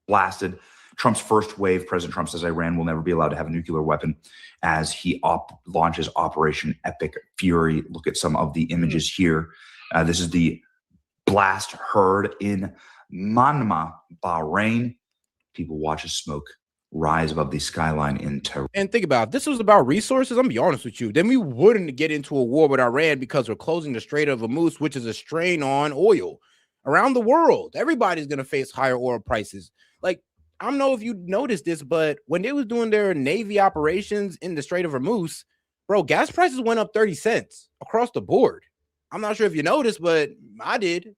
Blasted. Trump's first wave, President Trump says Iran will never be allowed to have a nuclear weapon as he launches Operation Epic Fury. Look at some of the images here. This is the blast heard in Manama, Bahrain. People watch as smoke rise above the skyline in Tehran. And think about it. This was about resources. I'm gonna be honest with you. Then we wouldn't get into a war with Iran because we're closing the Strait of Hormuz, which is a strain on oil around the world. Everybody's gonna face higher oil prices. Like, I don't know if you noticed this, but when they was doing their Navy operations in the Strait of Hormuz, bro, gas prices went up 30 cents across the board. I'm not sure if you noticed, but I did.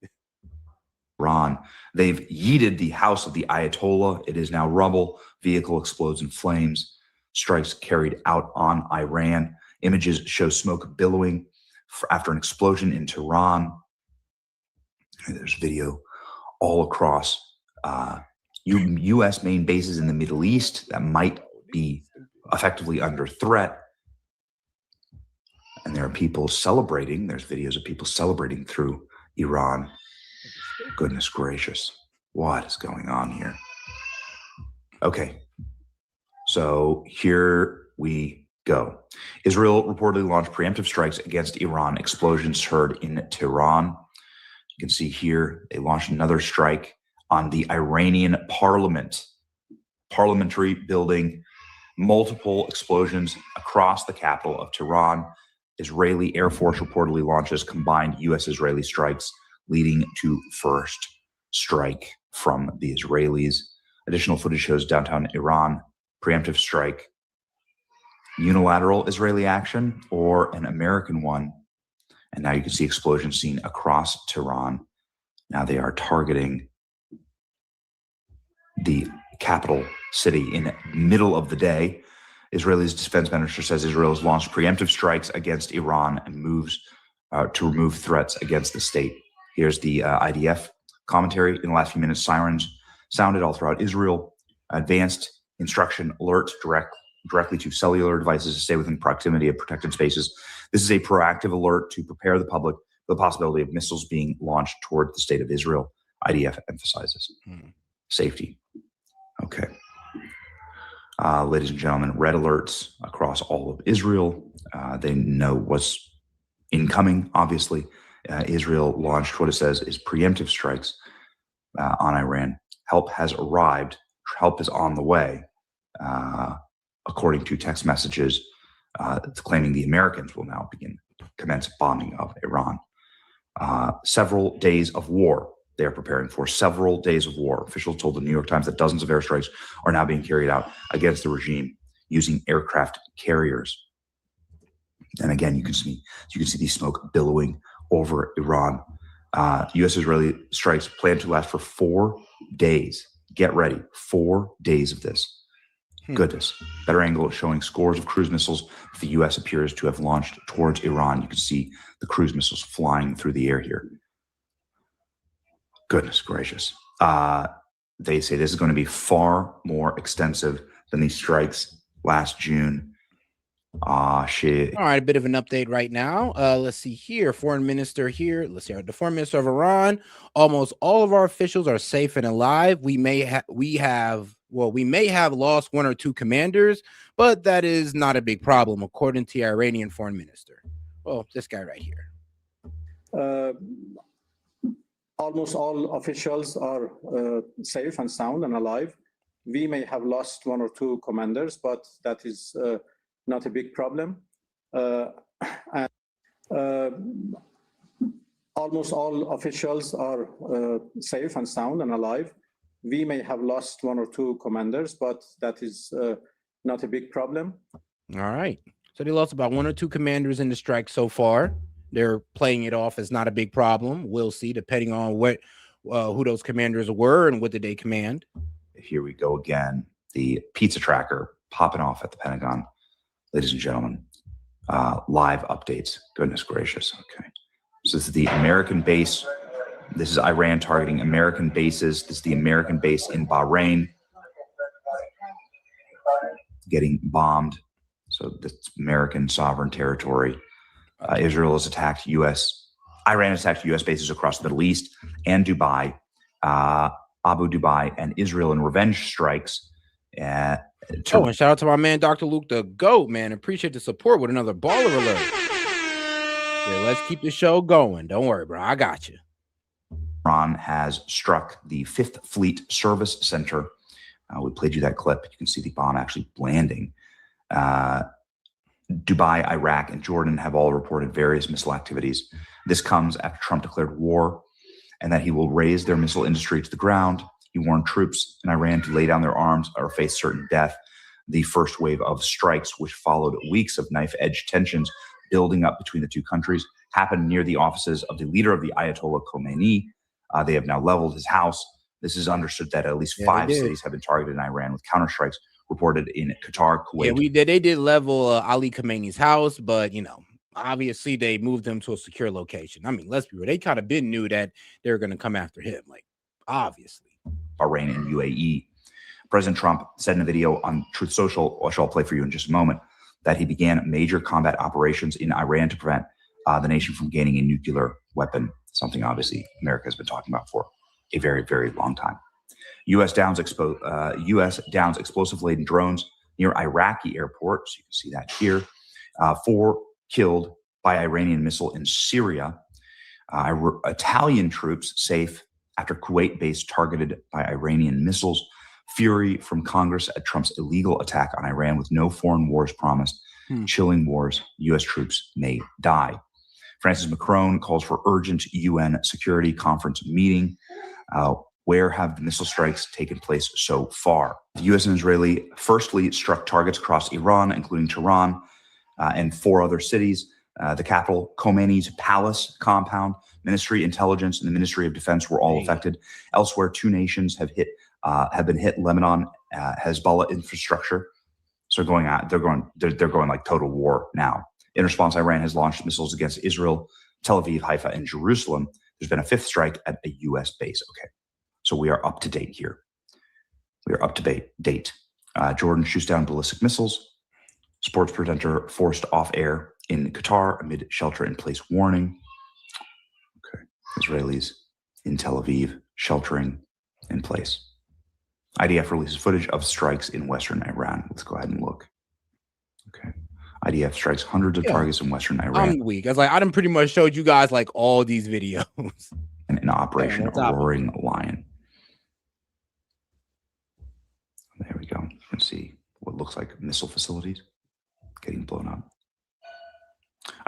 Iran. They've yeeted the house of the Ayatollah. It is now rubble. Vehicle explodes in flames. Strikes carried out on Iran. Images show smoke billowing after an explosion in Tehran. There's video all across U.S. main bases in the Middle East that might be effectively under threat. And there are people celebrating. There's videos of people celebrating through Iran. Goodness gracious. What is going on here? Okay. So here we go. Israel reportedly launched preemptive strikes against Iran. Explosions heard in Tehran. You can see here they launched another strike on the Iranian parliamentary building. Multiple explosions across the capital of Tehran. Israeli Air Force reportedly launches combined U.S.-Israeli strikes, leading to first strike from the Israelis. Additional footage shows downtown Iran, preemptive strike, unilateral Israeli action, or an American one. And now you can see explosions seen across Tehran. Now they are targeting the capital city in the middle of the day. Israel's defense minister says Israel has launched preemptive strikes against Iran and moves to remove threats against the state. Here's the IDF commentary. In the last few minutes, sirens sounded all throughout Israel. Advanced instruction alert directly to cellular devices to stay within proximity of protected spaces. This is a proactive alert to prepare the public for the possibility of missiles being launched toward the state of Israel. IDF emphasizes safety. Okay. Ladies and gentlemen, red alerts across all of Israel. They know what's incoming, obviously. Israel launched what it says is preemptive strikes on Iran. Help has arrived. Help is on the way, according to text messages claiming the Americans will now commence bombing of Iran. Several days of war they are preparing for. Several days of war. Officials told the New York Times that dozens of airstrikes are now being carried out against the regime using aircraft carriers. And again, you can see the smoke billowing over Iran. U.S.-Israeli strikes plan to last for 4 days. Get ready, 4 days of this. Goodness. Better angle showing scores of cruise missiles the U.S. appears to have launched towards Iran. You can see the cruise missiles flying through the air here. Goodness gracious. They say this is going to be far more extensive than these strikes last June. Shit. All right, a bit of an update right now. Let's see here. Foreign minister here. Let's see. The foreign minister of Iran. Almost all of our officials are safe and alive. We may have lost 1 or 2 commanders, but that is not a big problem, according to the Iranian foreign minister. Well, this guy right here. Almost all officials are safe and sound and alive. We may have lost 1 or 2 commanders, but that is not a big problem. Almost all officials are safe and sound and alive. We may have lost 1 or 2 commanders, but that is not a big problem. All right. So they lost about 1 or 2 commanders in the strike so far. They're playing it off as not a big problem. We'll see, depending on who those commanders were and what did they command. Here we go again. The pizza tracker popping off at the Pentagon. Ladies and gentlemen, live updates. Goodness gracious. Okay. So this is the American base. This is Iran targeting American bases. This is the American base in Bahrain getting bombed. So this American sovereign territory. Iran has attacked U.S. bases across the Middle East and Dubai, Abu Dhabi, and Israel in revenge strikes. And shout out to my man, Dr. Luke the GOAT, man. Appreciate the support with another baller alert. Yeah, let's keep the show going. Don't worry, bro. I got you. Iran has struck the 5th Fleet Service Center. We played you that clip. You can see the bomb actually landing. Dubai, Iraq, and Jordan have all reported various missile activities. This comes after Trump declared war and that he will raise their missile industry to the ground. He warned troops in Iran to lay down their arms or face certain death. The first wave of strikes, which followed weeks of knife-edge tensions building up between the two countries, happened near the offices of the leader of the Ayatollah Khomeini. They have now leveled his house. This is understood that at least 5 cities have been targeted in Iran with counterstrikes reported in Qatar, Kuwait. Yeah, they did level Ali Khamenei's house, but obviously they moved him to a secure location. I mean, let's be real. They kind of knew that they were going to come after him, like obviously. Bahrain and UAE. President Trump said in a video on Truth Social, which I'll play for you in just a moment, that he began major combat operations in Iran to prevent the nation from gaining a nuclear weapon, something obviously America has been talking about for a very, very long time. U.S. downs explosive-laden drones near Iraqi airport. So you can see that here. 4 killed by Iranian missile in Syria. Italian troops safe after Kuwait base targeted by Iranian missiles. Fury from Congress at Trump's illegal attack on Iran with no foreign wars promised. Chilling wars. U.S. troops may die. Francis Macron calls for urgent UN Security Conference meeting. Where have the missile strikes taken place so far? The U.S. and Israeli First Fleet struck targets across Iran, including Tehran and 4 other cities. The capital, Khomeini's palace compound, Ministry Intelligence, and the Ministry of Defense were all affected. Elsewhere, 2 nations have been hit. Lebanon, Hezbollah infrastructure. So they're going like total war now. In response, Iran has launched missiles against Israel Tel Aviv, Haifa, and Jerusalem. There's been a fifth strike at a U.S. base. Okay, so we are up to date here. We are up to date. Jordan shoots down ballistic missiles. Sports presenter forced off air in Qatar amid shelter-in-place warning. Okay, Israelis in Tel Aviv sheltering in place. IDF releases footage of strikes in western Iran. Let's go ahead and look. Okay. IDF strikes hundreds of targets in western Iran. I'm weak. I was like, I done pretty much showed you guys like all these videos. In Operation Roaring Lion. There we go. You can see what looks like missile facilities getting blown up.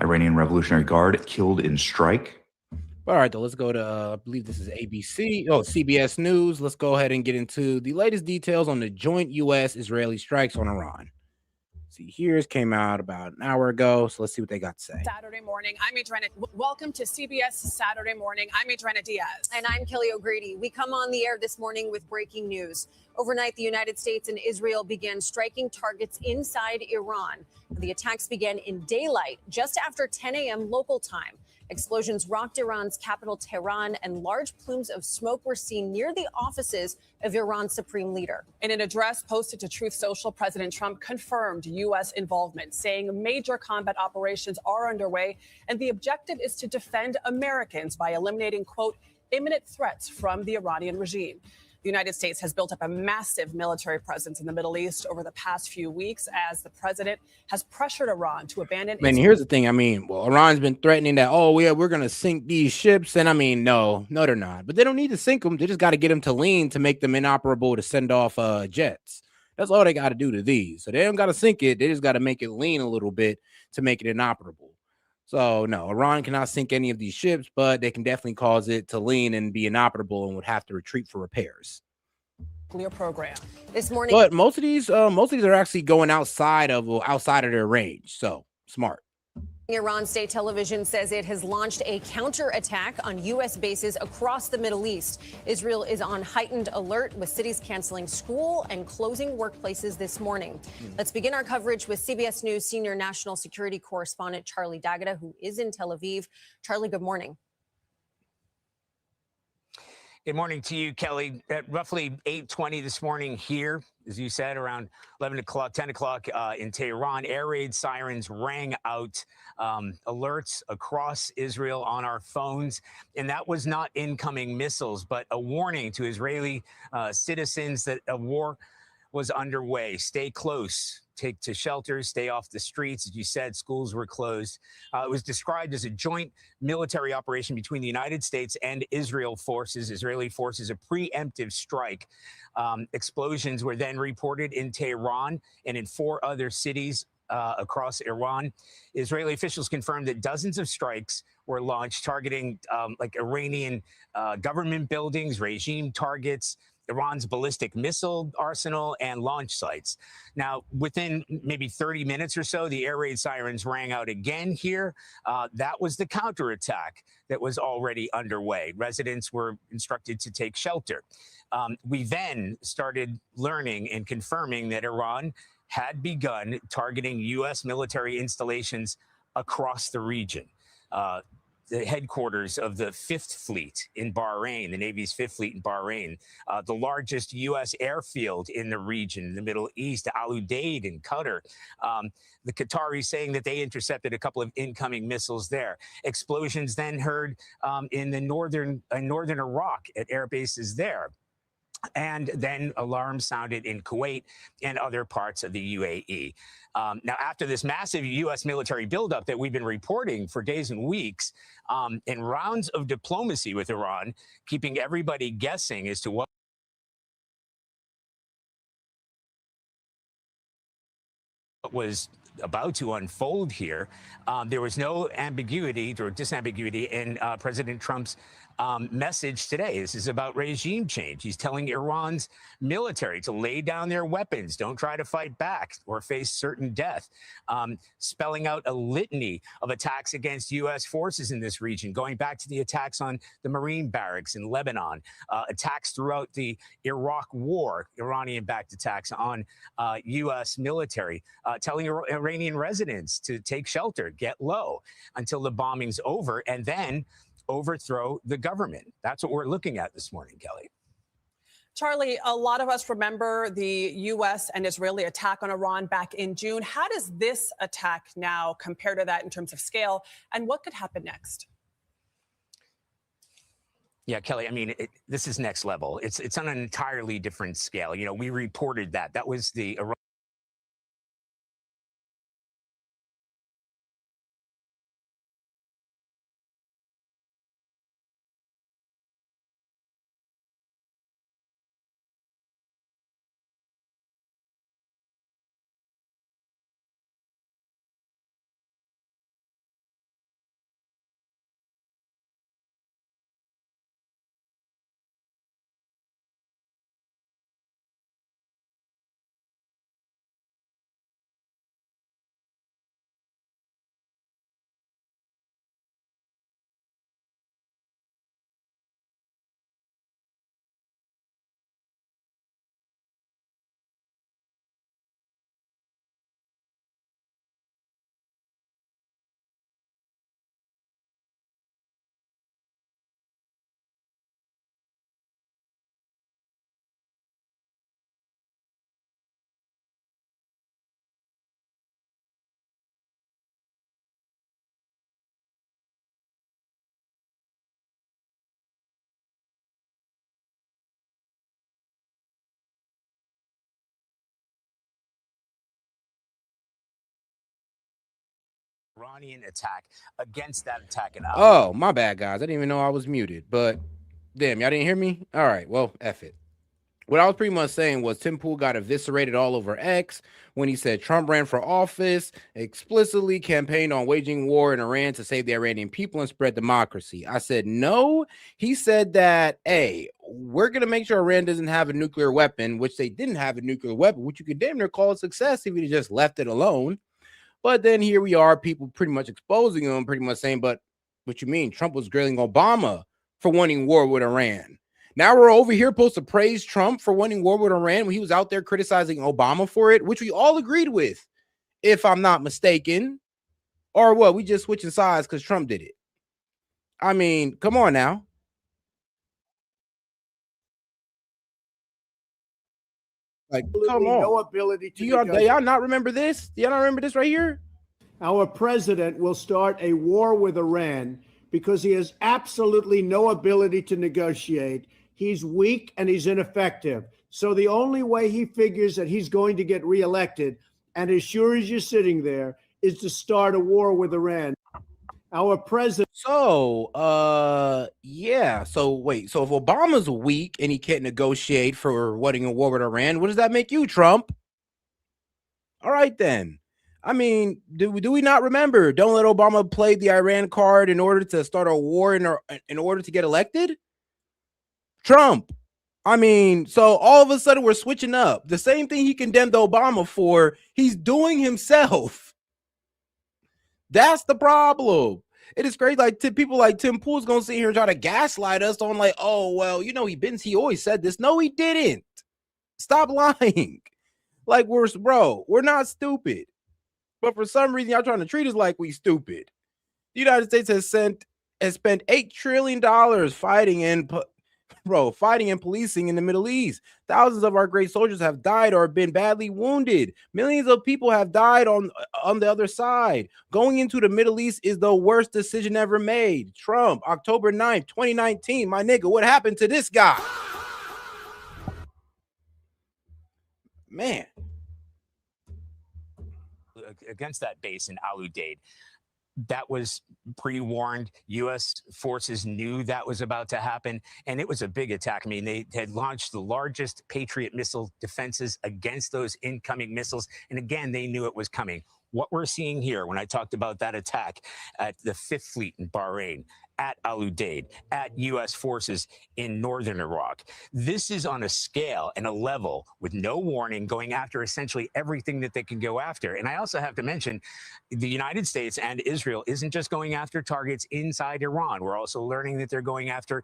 Iranian Revolutionary Guard killed in strike. All right, though, let's go to, I believe this is ABC. Oh, CBS News. Let's go ahead and get into the latest details on the joint U.S.-Israeli strikes on Iran. See, here's came out about an hour ago, so let's see what they got to say. Saturday morning, I'm Adriana. Welcome to CBS Saturday Morning. I'm Adriana Diaz. And I'm Kelly O'Grady. We come on the air this morning with breaking news. Overnight, the United States and Israel began striking targets inside Iran. The attacks began in daylight, just after 10 a.m. local time. Explosions rocked Iran's capital, Tehran, and large plumes of smoke were seen near the offices of Iran's supreme leader. In an address posted to Truth Social, President Trump confirmed U.S. involvement, saying major combat operations are underway, and the objective is to defend Americans by eliminating, quote, imminent threats from the Iranian regime. The United States has built up a massive military presence in the Middle East over the past few weeks as the president has pressured Iran to abandon. Man, here's the thing. I mean, well, Iran's been threatening that, oh, yeah, we're going to sink these ships. And I mean, no, they're not. But they don't need to sink them. They just got to get them to lean to make them inoperable to send off jets. That's all they got to do to these. So they don't got to sink it. They just got to make it lean a little bit to make it inoperable. So, no, Iran cannot sink any of these ships, but they can definitely cause it to lean and be inoperable and would have to retreat for repairs. Nuclear program this morning. But most of these are actually going outside of their range. So smart. Iran state television says it has launched a counterattack on U.S. bases across the Middle East. Israel is on heightened alert, with cities canceling school and closing workplaces this morning. Let's begin our coverage with CBS News senior national security correspondent Charlie D'Agata, who is in Tel Aviv. Charlie, good morning. Good morning to you, Kelly. At roughly 8:20 this morning here, as you said, around 11 o'clock, 10 o'clock in Tehran, air raid sirens rang out, alerts across Israel on our phones. And that was not incoming missiles, but a warning to Israeli citizens that a war was underway. Stay close. Take to shelters, stay off the streets. As you said, schools were closed. It was described as a joint military operation between the United States and Israeli forces, a preemptive strike. Explosions were then reported in Tehran and in 4 other cities across Iran. Israeli officials confirmed that dozens of strikes were launched targeting like Iranian government buildings, regime targets, Iran's ballistic missile arsenal, and launch sites. Now, within maybe 30 minutes or so, the air raid sirens rang out again here. That was the counterattack that was already underway. Residents were instructed to take shelter. We then started learning and confirming that Iran had begun targeting U.S. military installations across the region. The headquarters of the 5th Fleet in Bahrain, the Navy's 5th Fleet in Bahrain, the largest U.S. airfield in the region, the Middle East, Al Udeid in Qatar. The Qataris saying that they intercepted a couple of incoming missiles there. Explosions then heard in northern Iraq at air bases there. And then alarms sounded in Kuwait and other parts of the UAE. Now, after this massive U.S. military buildup that we've been reporting for days and weeks, in rounds of diplomacy with Iran, keeping everybody guessing as to what was about to unfold here, there was no ambiguity or disambiguity in President Trump's message today. This is about regime change. He's telling Iran's military to lay down their weapons, don't try to fight back or face certain death, spelling out a litany of attacks against U.S. forces in this region, going back to the attacks on the Marine barracks in Lebanon, attacks throughout the Iraq war, Iranian-backed attacks on U.S. military, telling Iranian residents to take shelter, get low until the bombing's over, and then overthrow the government. That's what we're looking at this morning, Kelly. Charlie, a lot of us remember the U.S. and Israeli attack on Iran back in June. How does this attack now compare to that in terms of scale, and what could happen next? Yeah, Kelly, I mean, this is next level. It's on an entirely different scale. You know, we reported that. That was the Iranian attack against that attack in Oh, my bad, guys. I didn't even know I was muted, but damn, y'all didn't hear me? All right, well, F it. What I was pretty much saying was Tim Pool got eviscerated all over X when he said Trump ran for office, explicitly campaigned on waging war in Iran to save the Iranian people and spread democracy. I said, no. He said that, hey, we're going to make sure Iran doesn't have a nuclear weapon, which they didn't have a nuclear weapon, which you could damn near call a success if he just left it alone. But then here we are, people pretty much exposing him, pretty much saying, but what you mean? Trump was grilling Obama for wanting war with Iran. Now we're over here supposed to praise Trump for wanting war with Iran when he was out there criticizing Obama for it, which we all agreed with, if I'm not mistaken. Or what? We just switching sides because Trump did it. I mean, come on now. Like, come on. No ability to do y'all not remember this? Do y'all not remember this right here? Our president will start a war with Iran because he has absolutely no ability to negotiate. He's weak and he's ineffective. So the only way he figures that he's going to get reelected, and as sure as you're sitting there, is to start a war with Iran. Our president. So, yeah. So wait. So if Obama's weak and he can't negotiate for wanting a war with Iran, what does that make you, Trump? All right then. I mean, do we not remember? Don't let Obama play the Iran card in order to start a war in order to get elected. Trump. I mean, so all of a sudden we're switching up. The same thing he condemned Obama for, he's doing himself. That's the problem. It is crazy. Like people like Tim Pool's gonna sit here and try to gaslight us on like, oh well, you know, he always said this. No, he didn't. Stop lying. Like we're not stupid. But for some reason, y'all trying to treat us like we stupid. The United States has spent $8 trillion fighting and policing in the Middle East. Thousands of our great soldiers have died or been badly wounded. Millions of people have died on the other side. Going into the Middle East is the worst decision ever made. Trump, October 9th, 2019. My nigga, what happened to this guy? Man. Against that base in Al-Udeid. That was pre-warned. U.S. forces knew that was about to happen, and it was a big attack. I mean, they had launched the largest Patriot missile defenses against those incoming missiles, and again, they knew it was coming. What we're seeing here, when I talked about that attack at the 5th Fleet in Bahrain, at Al-Udeid, at U.S. forces in northern Iraq, this is on a scale and a level with no warning, going after essentially everything that they can go after. And I also have to mention, the United States and Israel isn't just going after targets inside Iran. We're also learning that they're going after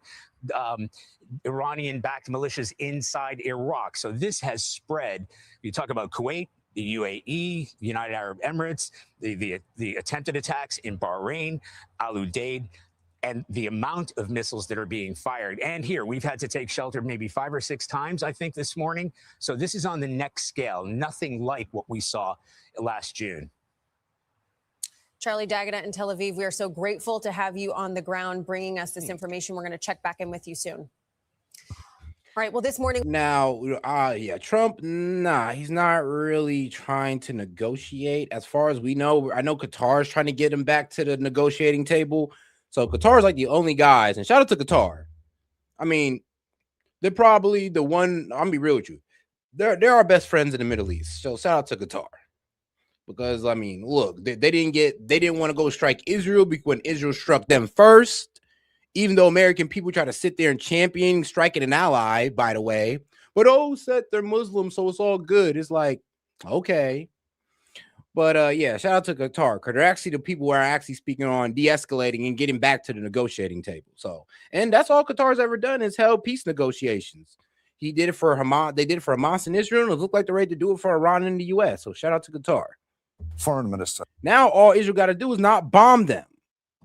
Iranian-backed militias inside Iraq. So this has spread. You talk about Kuwait, the UAE, United Arab Emirates, the attempted attacks in Bahrain, Al Udeid, and the amount of missiles that are being fired. And here, we've had to take shelter maybe 5 or 6 times, I think, this morning. So this is on the next scale, nothing like what we saw last June. Charlie Dagenett in Tel Aviv, we are so grateful to have you on the ground bringing us this information. We're going to check back in with you soon. All right, well, this morning... Now, yeah, Trump, nah, he's not really trying to negotiate. As far as we know, I know Qatar is trying to get him back to the negotiating table. So Qatar is like the only guys, and shout out to Qatar. I mean, they're probably the one, I'll be real with you. They're our best friends in the Middle East. So shout out to Qatar. Because, I mean, look, they didn't want to go strike Israel when Israel struck them first. Even though American people try to sit there and champion striking an ally, by the way. But, S.E.T, they're Muslim, so it's all good. It's like, okay. But, yeah, shout out to Qatar, because they're actually the people who are actually speaking on de-escalating and getting back to the negotiating table. So, and that's all Qatar's ever done is held peace negotiations. He did it for Hamas. They did it for Hamas and Israel, and it looked like they're ready to do it for Iran and the U.S. So, shout out to Qatar. Foreign Minister. Now, all Israel got to do is not bomb them.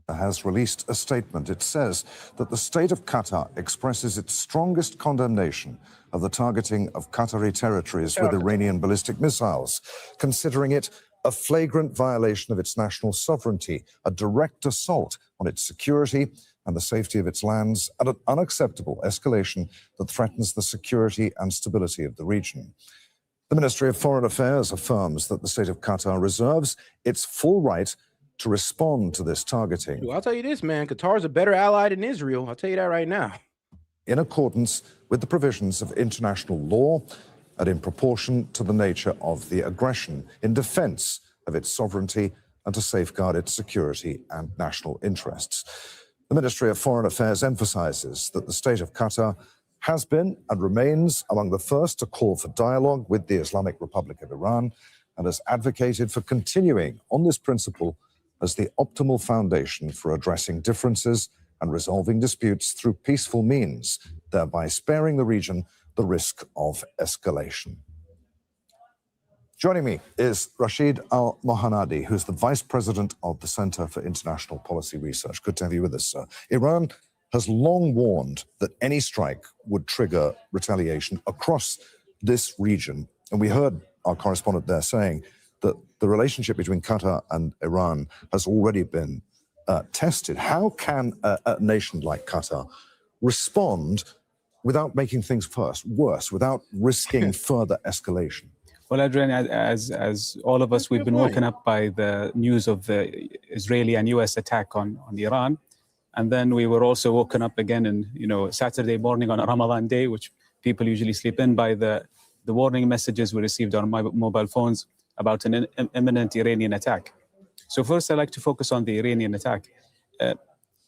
Has released a statement. It says that the state of Qatar expresses its strongest condemnation of the targeting of Qatari territories with Iranian ballistic missiles, considering it a flagrant violation of its national sovereignty, a direct assault on its security and the safety of its lands, and an unacceptable escalation that threatens the security and stability of the region. The Ministry of Foreign Affairs affirms that the state of Qatar reserves its full right to respond to this targeting. I'll tell you this, man. Qatar is a better ally than Israel. I'll tell you that right now. In accordance with the provisions of international law and in proportion to the nature of the aggression, in defense of its sovereignty and to safeguard its security and national interests. The Ministry of Foreign Affairs emphasizes that the state of Qatar has been and remains among the first to call for dialogue with the Islamic Republic of Iran and has advocated for continuing on this principle as the optimal foundation for addressing differences and resolving disputes through peaceful means, thereby sparing the region the risk of escalation. Joining me is Rashid Al-Mohanadi, who's the Vice President of the Center for International Policy Research. Good to have you with us, sir. Iran has long warned that any strike would trigger retaliation across this region. And we heard our correspondent there saying that the relationship between Qatar and Iran has already been tested. How can a nation like Qatar respond without making things worse, without risking further escalation? Well, Adrian, as all of us, we've been woken up by the news of the Israeli and U.S. attack on Iran. And then we were also woken up again in, Saturday morning on a Ramadan day, which people usually sleep in, by the warning messages we received on my mobile phones about an imminent Iranian attack. So first, I'd like to focus on the Iranian attack.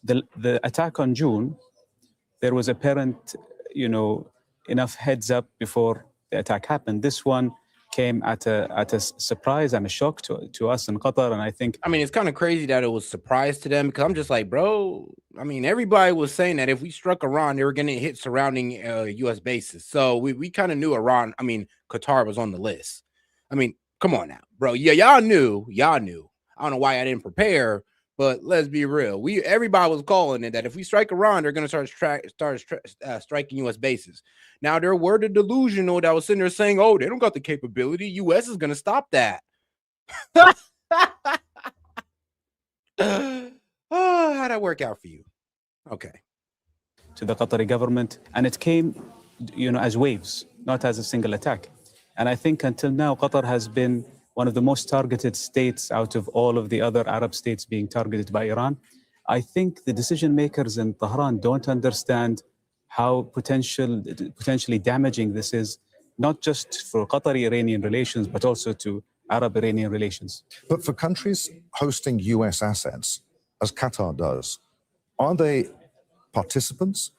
The attack on June, there was apparent, enough heads up before the attack happened. This one came at a surprise and a shock to us in Qatar, and I think... I mean, it's kind of crazy that it was a surprise to them, because I'm just like, bro, I mean, everybody was saying that if we struck Iran, they were going to hit surrounding U.S. bases. So we kind of knew Qatar was on the list. I mean, come on now, bro. Yeah, y'all knew. I don't know why I didn't prepare, but let's be real. Everybody was calling it that if we strike Iran, they're going to start striking U.S. bases. Now, there were the delusional that was sitting there saying, oh, they don't got the capability. U.S. is going to stop that. Oh, how'd that work out for you? Okay. To the Qatari government, and it came, as waves, not as a single attack. And I think until now, Qatar has been one of the most targeted states out of all of the other Arab states being targeted by Iran. I think the decision makers in Tehran don't understand how potentially damaging this is, not just for Qatari-Iranian relations, but also to Arab-Iranian relations. But for countries hosting U.S. assets, as Qatar does, are they participants,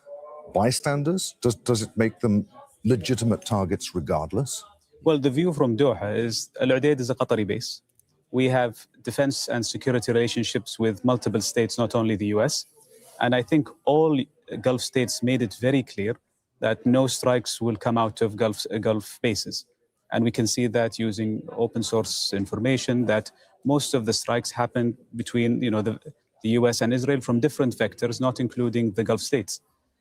bystanders? Does it make them legitimate targets regardless? Well, the view from Doha is Al Udeid is a Qatari base. We have defense and security relationships with multiple states, not only the US. And I think all Gulf states made it very clear that no strikes will come out of Gulf bases. And we can see that using open source information that most of the strikes happened between the US and Israel from different vectors, not including the Gulf states.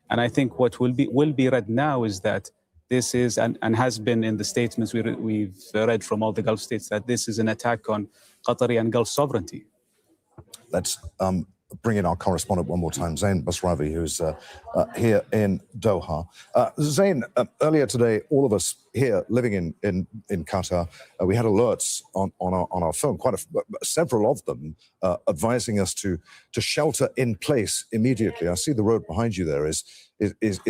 And I think what will be read now is that this is, and has been in the statements we've read from all the Gulf states, that this is an attack on Qatari and Gulf sovereignty. Let's bring in our correspondent one more time, Zain Basravi, who's here in Doha. Zain, earlier today, all of us here living in Qatar, we had alerts on our phone, several of them, advising us to shelter in place immediately. I see the road behind you there is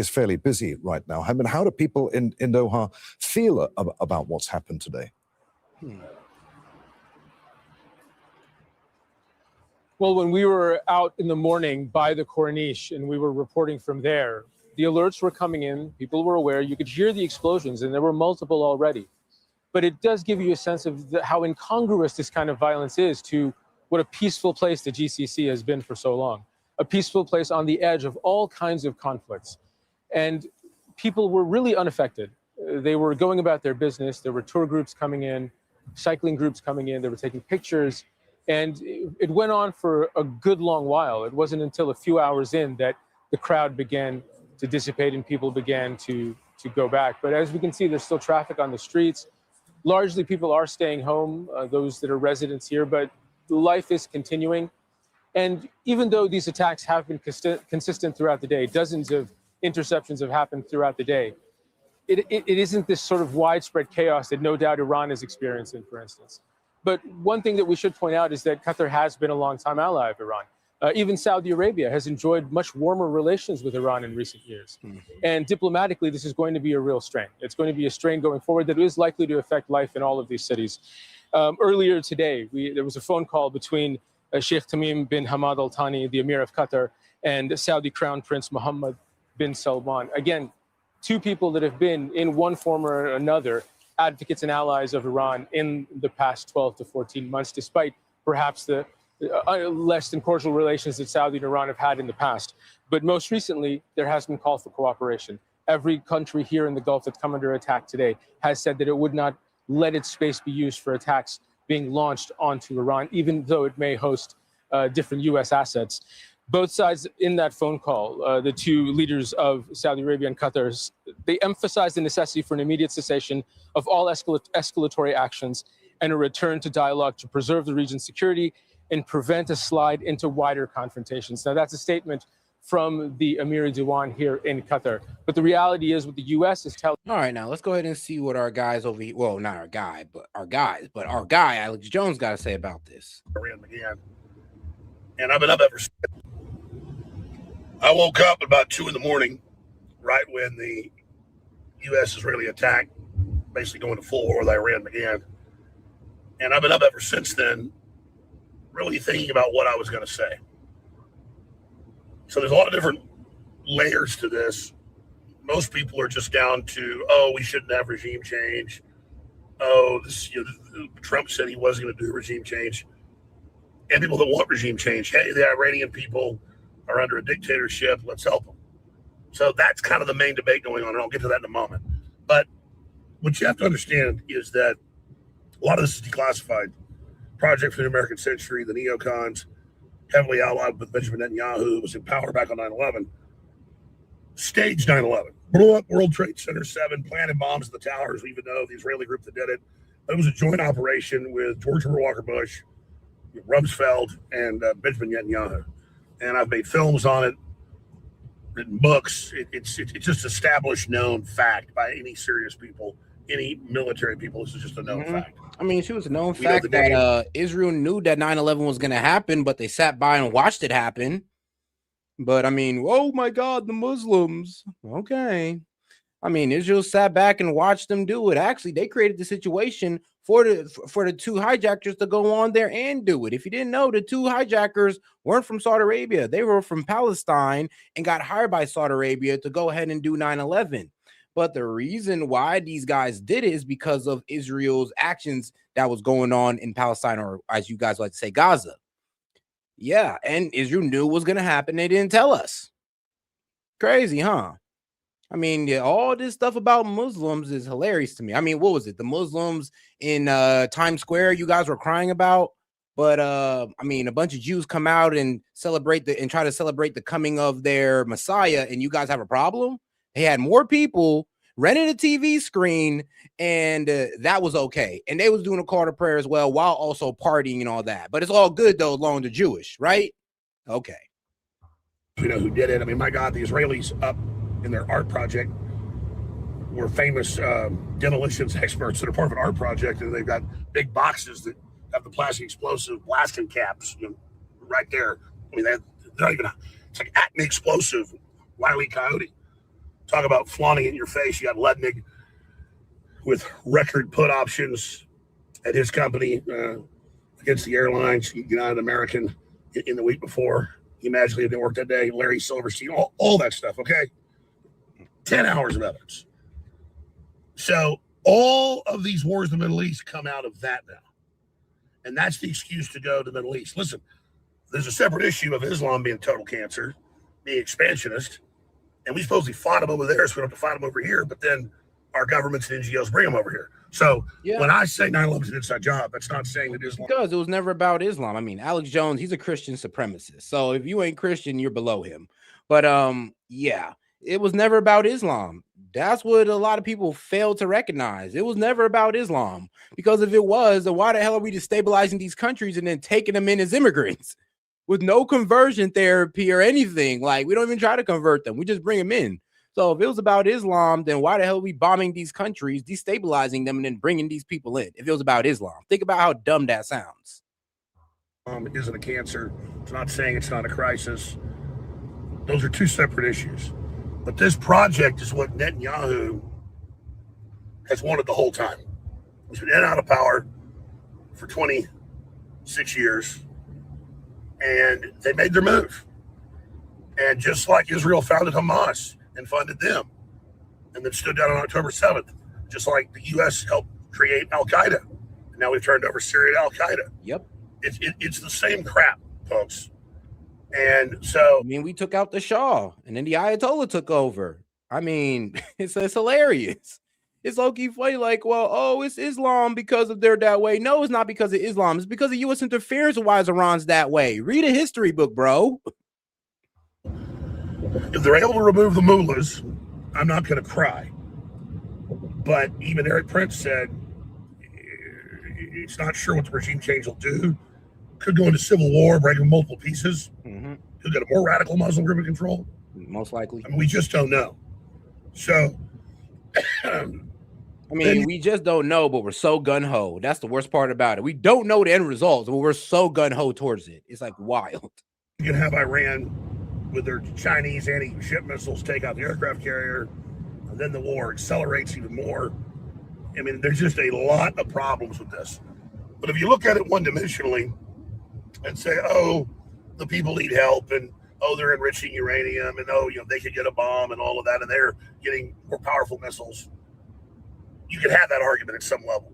fairly busy right now. I mean, how do people in Doha feel about what's happened today? Well, when we were out in the morning by the Corniche and we were reporting from there, the alerts were coming in, people were aware, you could hear the explosions, and there were multiple already. But it does give you a sense of how incongruous this kind of violence is to what a peaceful place the GCC has been for so long. A peaceful place on the edge of all kinds of conflicts. And people were really unaffected. They were going about their business. There were tour groups coming in, cycling groups coming in, they were taking pictures. And it went on for a good long while. It wasn't until a few hours in that the crowd began to dissipate and people began to go back. But as we can see, there's still traffic on the streets. Largely, people are staying home, those that are residents here, but life is continuing. And even though these attacks have been consistent throughout the day, dozens of interceptions have happened throughout the day, it isn't this sort of widespread chaos that no doubt Iran is experiencing, for instance. But one thing that we should point out is that Qatar has been a longtime ally of Iran. Even Saudi Arabia has enjoyed much warmer relations with Iran in recent years. And diplomatically, this is going to be a real strain. It's going to be a strain going forward that is likely to affect life in all of these cities. Earlier today, there was a phone call between Sheikh Tamim bin Hamad Al Thani, the Emir of Qatar, and Saudi Crown Prince Mohammed bin Salman. Again, two people that have been, in one form or another, advocates and allies of Iran in the past 12 to 14 months, despite perhaps the less than cordial relations that Saudi and Iran have had in the past. But most recently, there has been call for cooperation. Every country here in the Gulf that's come under attack today has said that it would not let its space be used for attacks being launched onto Iran, even though it may host different U.S. assets. Both sides in that phone call, the two leaders of Saudi Arabia and Qatar, they emphasized the necessity for an immediate cessation of all escalatory actions and a return to dialogue to preserve the region's security and prevent a slide into wider confrontations. Now, that's a statement from the Emir Diwan here in Qatar. But the reality is what the U.S. is telling. All right, now let's go ahead and see what our guys over here, well, not our guy, but our guy, Alex Jones, got to say about this. And I've been up ever since. I woke up at about 2 a.m, right when the U.S.-Israeli attack, basically going to full war with Iran, began. And I've been up ever since then, really thinking about what I was going to say. So there's a lot of different layers to this. Most people are just down to, oh, we shouldn't have regime change. Oh, Trump said he wasn't going to do regime change. And people that want regime change, hey, the Iranian people are under a dictatorship, let's help them. So that's kind of the main debate going on, and I'll get to that in a moment. But what you have to understand is that a lot of this is declassified. Project for the American Century, the neocons, heavily allied with Benjamin Netanyahu, who was in power back on 9/11, staged 9/11, blew up World Trade Center 7, planted bombs at the towers. We even know the Israeli group that did it. It was a joint operation with George Herbert Walker Bush, Rumsfeld, and Benjamin Netanyahu. And I've made films on it, written books. It's just established, known fact by any serious people, any military people. This is just a known fact. I mean, it was a known fact that Israel knew that 9/11 was going to happen, but they sat by and watched it happen. But I mean, oh my God, the Muslims. Okay. I mean, Israel sat back and watched them do it. Actually, they created the situation for the two hijackers to go on there and do it. If you didn't know, the two hijackers weren't from Saudi Arabia. They were from Palestine and got hired by Saudi Arabia to go ahead and do 9/11. But the reason why these guys did it is because of Israel's actions that was going on in Palestine, or as you guys like to say, Gaza. Yeah, and Israel knew what was going to happen. They didn't tell us. Crazy, huh? I mean, yeah, all this stuff about Muslims is hilarious to me. I mean, what was it? The Muslims in Times Square you guys were crying about? But I mean, a bunch of Jews come out and try to celebrate the coming of their Messiah, and you guys have a problem? They had more people rented a TV screen, and that was okay. And they was doing a call to prayer as well, while also partying and all that. But it's all good though, as long as they're Jewish, right? Okay. You know who did it? I mean, my God, the Israelis up in their art project were famous demolitions experts that are part of an art project, and they've got big boxes that have the plastic explosive blasting caps, you know, right there. I mean, they're not even, it's like Acme explosive, Wile E. Coyote. Talk about flaunting it in your face. You got Lednig with record put options at his company against the airlines, United American in the week before. He magically didn't work that day. Larry Silverstein, all that stuff, okay? 10 hours of evidence. So all of these wars in the Middle East come out of that now. And that's the excuse to go to the Middle East. Listen, there's a separate issue of Islam being total cancer, being expansionist, and we supposedly fought them over there, so we don't have to fight them over here, but then our governments and NGOs bring them over here. So when I say 9/11 is an inside job, that's not saying that Islam... Because it was never about Islam. I mean, Alex Jones, he's a Christian supremacist. So if you ain't Christian, you're below him. But yeah, it was never about Islam. That's what a lot of people fail to recognize. It was never about Islam. Because if it was, then why the hell are we destabilizing these countries and then taking them in as immigrants with no conversion therapy or anything? Like, we don't even try to convert them. We just bring them in. So if it was about Islam, then why the hell are we bombing these countries, destabilizing them, and then bringing these people in? If it was about Islam, think about how dumb that sounds. It isn't a cancer. It's not saying it's not a crisis. Those are two separate issues. But this project is what Netanyahu has wanted the whole time. He's been in and out of power for 26 years, and they made their move. And just like Israel founded Hamas and funded them, and then stood down on October 7th, just like the U.S. helped create Al-Qaeda, and now we've turned over Syria to Al-Qaeda. Yep. It's the same crap, folks. And so, I mean, we took out the Shah, and then the Ayatollah took over. I mean, it's hilarious. It's low-key funny, like, well, oh, it's Islam because of they're that way. No, it's not because of Islam. It's because of U.S. interference why Iran's that way. Read a history book, bro. If they're able to remove the mullahs, I'm not going to cry. But even Eric Prince said it's not sure what the regime change will do. Could go into civil war, break in multiple pieces. Mm-hmm. Could get a more radical Muslim group in control. Most likely. I mean, we just don't know. So, I mean, we just don't know, but we're so gun-ho. That's the worst part about it. We don't know the end results, but we're so gun-ho towards it. It's like wild. You can have Iran with their Chinese anti-ship missiles take out the aircraft carrier, and then the war accelerates even more. I mean, there's just a lot of problems with this. But if you look at it one-dimensionally and say, oh, the people need help, and oh, they're enriching uranium, and oh, you know, they could get a bomb and all of that, and they're getting more powerful missiles, you can have that argument at some level.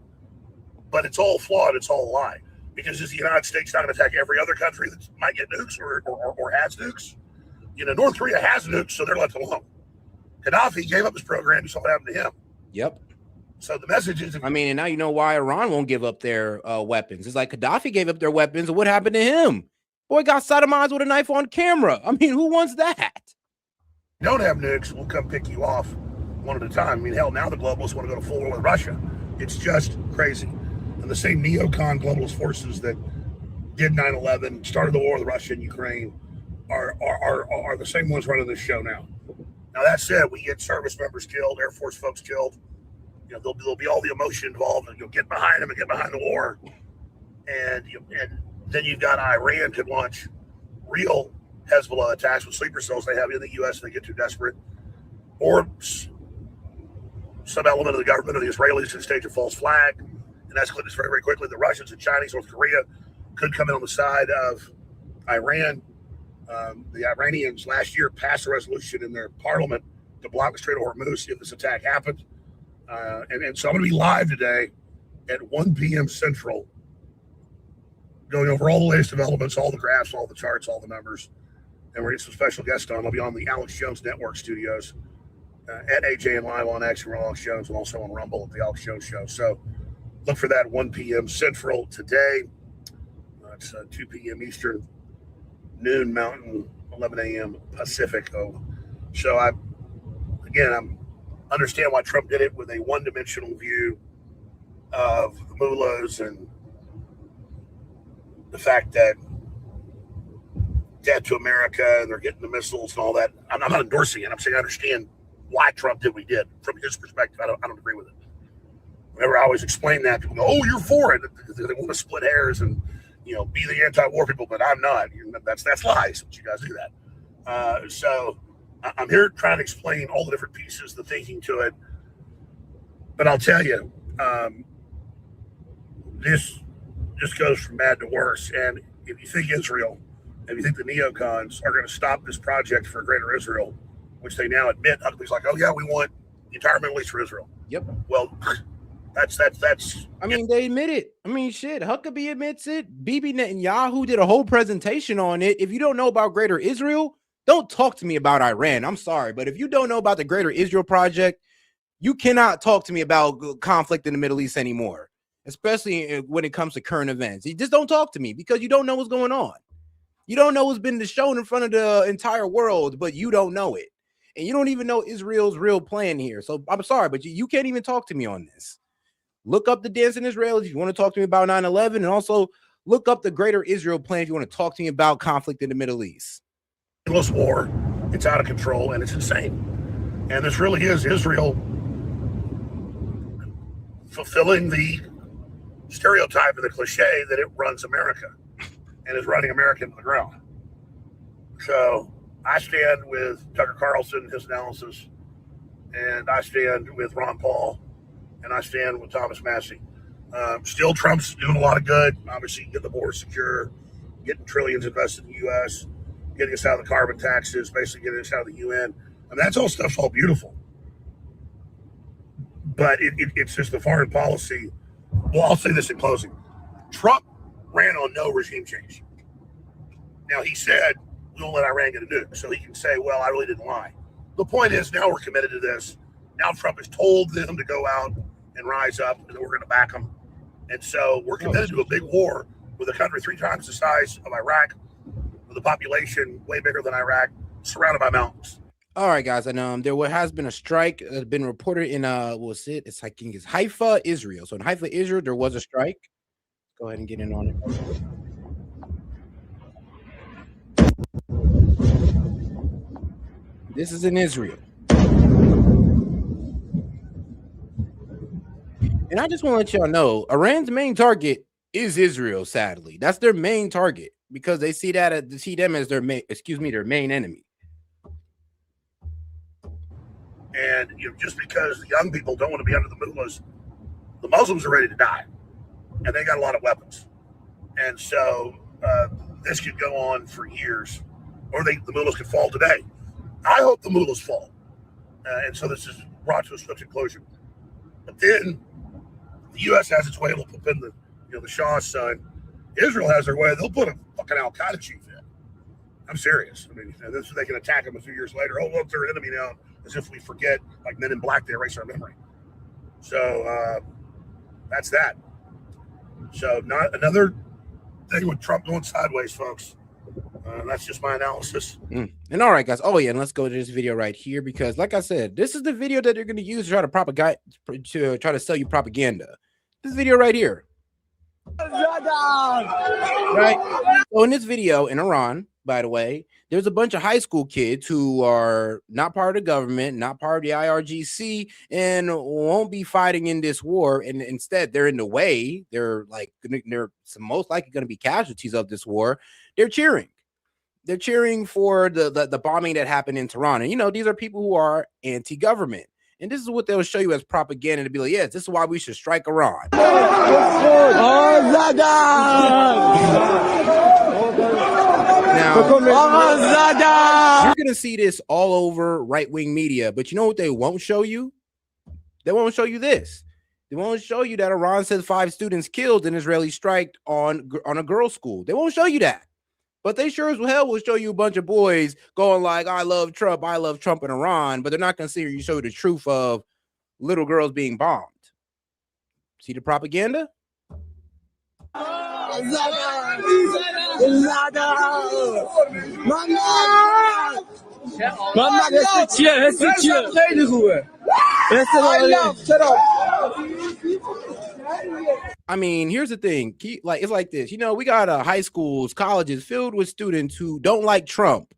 But it's all flawed. It's all a lie. Because is the United States not going to attack every other country that might get nukes or has nukes? You know, North Korea has nukes, so they're left alone. Gaddafi gave up his program. You saw what happened to him. Yep. So the message is... I mean, and now you know why Iran won't give up their weapons. It's like Gaddafi gave up their weapons, and what happened to him? Boy got sodomized with a knife on camera. I mean, who wants that? You don't have nukes, we'll come pick you off one at a time. I mean, hell, now the globalists want to go to full war with Russia. It's just crazy. And the same neocon globalist forces that did 9/11, started the war with Russia and Ukraine, are the same ones running this show now. Now, that said, we get service members killed, Air Force folks killed. You know, there'll be all the emotion involved, and you'll get behind them and get behind the war. And then you've got Iran could launch real Hezbollah attacks with sleeper cells they have in the U.S. if they get too desperate. Or some element of the government or the Israelis could stage a false flag and escalate this very, very quickly. The Russians and Chinese, North Korea could come in on the side of Iran. The Iranians last year passed a resolution in their parliament to block the Strait of Hormuz if this attack happened. And so I'm going to be live today at 1 p.m. Central, going over all the latest developments, all the graphs, all the charts, all the numbers. And we're getting some special guests on. I'll be on the Alex Jones Network studios at AJ and Live on X, we're on Alex Jones, and also on Rumble at the Alex Jones Show. So look for that 1 p.m. Central today. It's 2 p.m. Eastern, noon Mountain, 11 a.m. Pacific. So I understand why Trump did it with a one-dimensional view of the mullahs and the fact that debt to America and they're getting the missiles and all that. I'm not endorsing it. I'm saying I understand why Trump did what he did from his perspective. I don't agree with it. Whenever I always explain that, people go, "Oh, you're for it." They want to split hairs and be the anti-war people, but I'm not. That's lies. But you guys do that. So I'm here trying to explain all the different pieces, the thinking to it. But I'll tell you, this just goes from bad to worse. And if you think Israel, if you think the neocons are going to stop this project for Greater Israel, which they now admit, Huckabee's like, "Oh yeah, we want the entire Middle East for Israel." Yep. Well, that's. I mean, they admit it. I mean, shit, Huckabee admits it. Bibi Netanyahu did a whole presentation on it. If you don't know about Greater Israel, don't talk to me about Iran. I'm sorry, but if you don't know about the Greater Israel Project, you cannot talk to me about conflict in the Middle East anymore, especially when it comes to current events. You just don't talk to me because you don't know what's going on. You don't know what's been shown in front of the entire world, but you don't know it. And you don't even know Israel's real plan here. So I'm sorry, but you can't even talk to me on this. Look up the Dancing Israelis if you want to talk to me about 9/11, and also look up the Greater Israel Plan if you want to talk to me about conflict in the Middle East. Endless war. It's out of control and it's insane. And this really is Israel fulfilling the stereotype and the cliche that it runs America and is running America into the ground. So I stand with Tucker Carlson, his analysis, and I stand with Ron Paul, and I stand with Thomas Massey. Still, Trump's doing a lot of good. Obviously, get the border secure, getting trillions invested in the U.S., getting us out of the carbon taxes, basically getting us out of the UN. I mean, that's all stuff's all beautiful. But it's just the foreign policy. Well, I'll say this in closing. Trump ran on no regime change. Now, he said, we won't let Iran get a nuke. So he can say, well, I really didn't lie. The point is, now we're committed to this. Now Trump has told them to go out and rise up, and we're going to back them. And so we're committed to a big war with a country 3 times the size of Iraq, with a population way bigger than Iraq, surrounded by mountains. All right, guys, and there has been a strike that's been reported in it's Haifa, Israel. So in Haifa, Israel, there was a strike. Go ahead and get in on it. This is in Israel. And I just want to let y'all know, Iran's main target is Israel, sadly. That's their main target because they see them as their main enemy. And just because the young people don't want to be under the mullahs, the Muslims are ready to die, and they got a lot of weapons. And so this could go on for years, or the mullahs could fall today. I hope the mullahs fall, and so this is brought to a swift conclusion. But then the U.S. has its way; it'll put in the Shah's son. Israel has their way; they'll put a fucking Al Qaeda chief in. I'm serious. I mean, this they can attack him a few years later. Oh, look, they're an enemy now. As if we forget, like Men in Black, they erase our memory. So that's that. So not another thing with Trump going sideways, folks. That's just my analysis. And all right, guys. Oh yeah, and let's go to this video right here because, like I said, this is the video that they're going to use to try to sell you propaganda. This video right here. Right. So in this video in Iran, by the way, there's a bunch of high school kids who are not part of the government, not part of the IRGC, and won't be fighting in this war. And instead, they're in the way. They're most likely going to be casualties of this war. They're cheering. They're cheering for the bombing that happened in Tehran. And these are people who are anti-government. And this is what they'll show you as propaganda to be like, yes, this is why we should strike Iran. Now, you're going to see this all over right-wing media, but you know what they won't show you? They won't show you this. They won't show you that Iran says 5 students killed in Israeli strike on a girls' school. They won't show you that. But they sure as hell will show you a bunch of boys going like, I love Trump in Iran, but they're not going to see you show the truth of little girls being bombed. See the propaganda? I mean, here's the thing. It's like this. We got high schools, colleges filled with students who don't like Trump.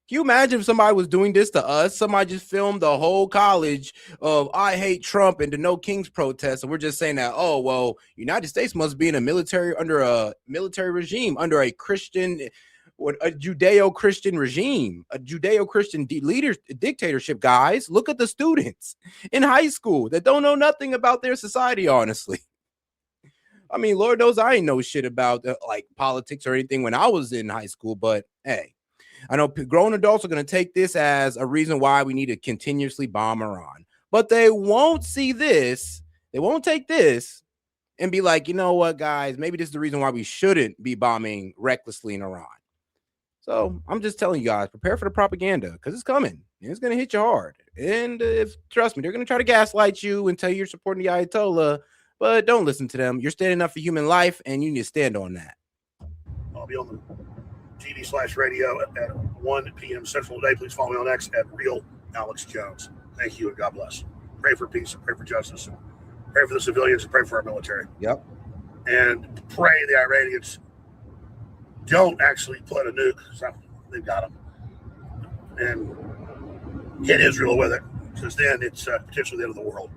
Can you imagine if somebody was doing this to us? Somebody just filmed the whole college of I hate Trump and the No Kings protest, and we're just saying that, oh, well, United States must be in under a military regime, under a Christian, a Judeo-Christian regime, a Judeo-Christian dictatorship, guys. Look at the students in high school that don't know nothing about their society, honestly. I mean, Lord knows I ain't know shit about like politics or anything when I was in high school, but hey. I know grown adults are going to take this as a reason why we need to continuously bomb Iran, but they won't see this. They won't take this and be like, you know what, guys, maybe this is the reason why we shouldn't be bombing recklessly in Iran. So I'm just telling you guys, prepare for the propaganda because it's coming. It's going to hit you hard. And trust me, they're going to try to gaslight you and tell you you're supporting the Ayatollah, but don't listen to them. You're standing up for human life and you need to stand on that. I'll be on the TV/radio at 1 p.m. Central today. Please follow me on X at Real Alex Jones. Thank you and God bless. Pray for peace and pray for justice and pray for the civilians and pray for our military. Yep. And pray the Iranians don't actually put a nuke. So they've got them. And hit Israel with it because then it's potentially the end of the world.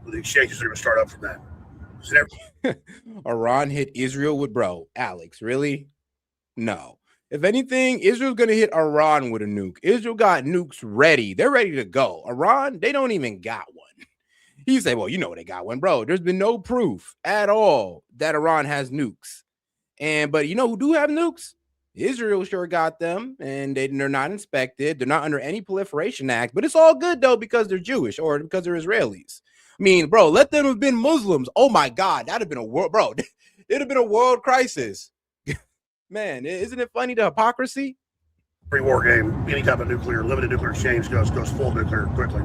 The exchanges are going to start up from that. Iran hit Israel with Alex, really? No. If anything, Israel's going to hit Iran with a nuke. Israel got nukes ready. They're ready to go. Iran, they don't even got one. You say, well, you know they got one, bro. There's been no proof at all that Iran has nukes. But you know who do have nukes? Israel sure got them, and they're not inspected. They're not under any proliferation act, but it's all good, though, because they're Jewish or because they're Israelis. I mean, bro, let them have been Muslims. Oh, my God, that'd have been a world, bro. It'd have been a world crisis. Man, isn't it funny, the hypocrisy? Pre-war game, any type of limited nuclear exchange goes full nuclear quickly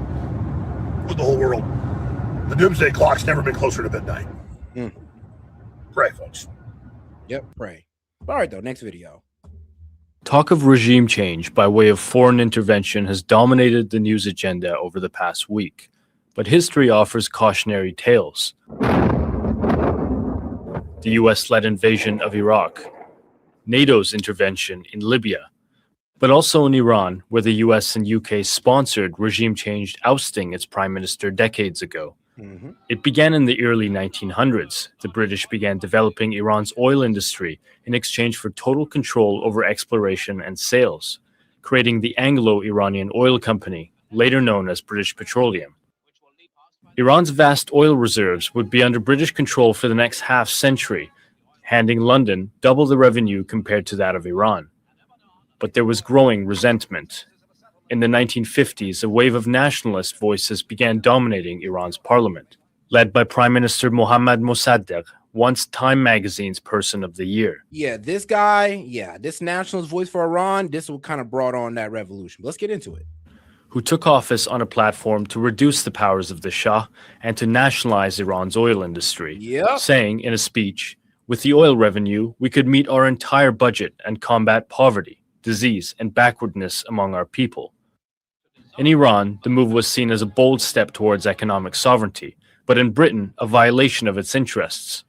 with the whole world. The doomsday clock's never been closer to midnight. Pray, folks. Yep, pray. All right, though, next video. Talk of regime change by way of foreign intervention has dominated the news agenda over the past week, but history offers cautionary tales. The US-led invasion of Iraq, NATO's intervention in Libya, but also in Iran, where the US and UK sponsored regime change ousting its prime minister decades ago. It began in the early 1900s. The British began developing Iran's oil industry in exchange for total control over exploration and sales, creating the Anglo-Iranian Oil Company, later known as British Petroleum. Iran's vast oil reserves would be under British control for the next half-century, handing London double the revenue compared to that of Iran. But there was growing resentment. In the 1950s, a wave of nationalist voices began dominating Iran's parliament, led by Prime Minister Mohammad Mossadegh, once Time magazine's Person of the Year. Yeah, this guy, this nationalist voice for Iran, this what kind of brought on that revolution. Let's get into it. Who took office on a platform to reduce the powers of the Shah and to nationalize Iran's oil industry, saying in a speech, "With the oil revenue, we could meet our entire budget and combat poverty, disease, and backwardness among our people." In Iran, the move was seen as a bold step towards economic sovereignty, but in Britain, a violation of its interests.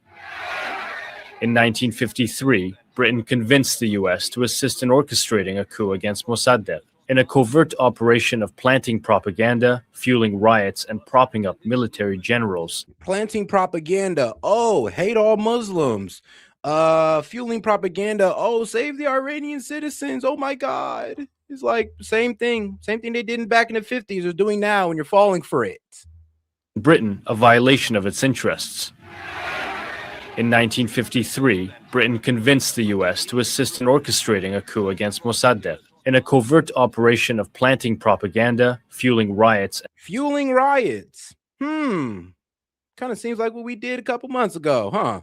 In 1953, Britain convinced the US to assist in orchestrating a coup against Mossadegh in a covert operation of planting propaganda, fueling riots, and propping up military generals. Planting propaganda. Oh, hate all Muslims. Fueling propaganda. Oh, save the Iranian citizens. Oh my God. It's like same thing they did back in the 50s are doing now, and you're falling for it. Britain, a violation of its interests. In 1953, Britain convinced the US to assist in orchestrating a coup against Mossadegh in a covert operation of planting propaganda, fueling riots. Fueling riots. Kind of seems like what we did a couple months ago, huh?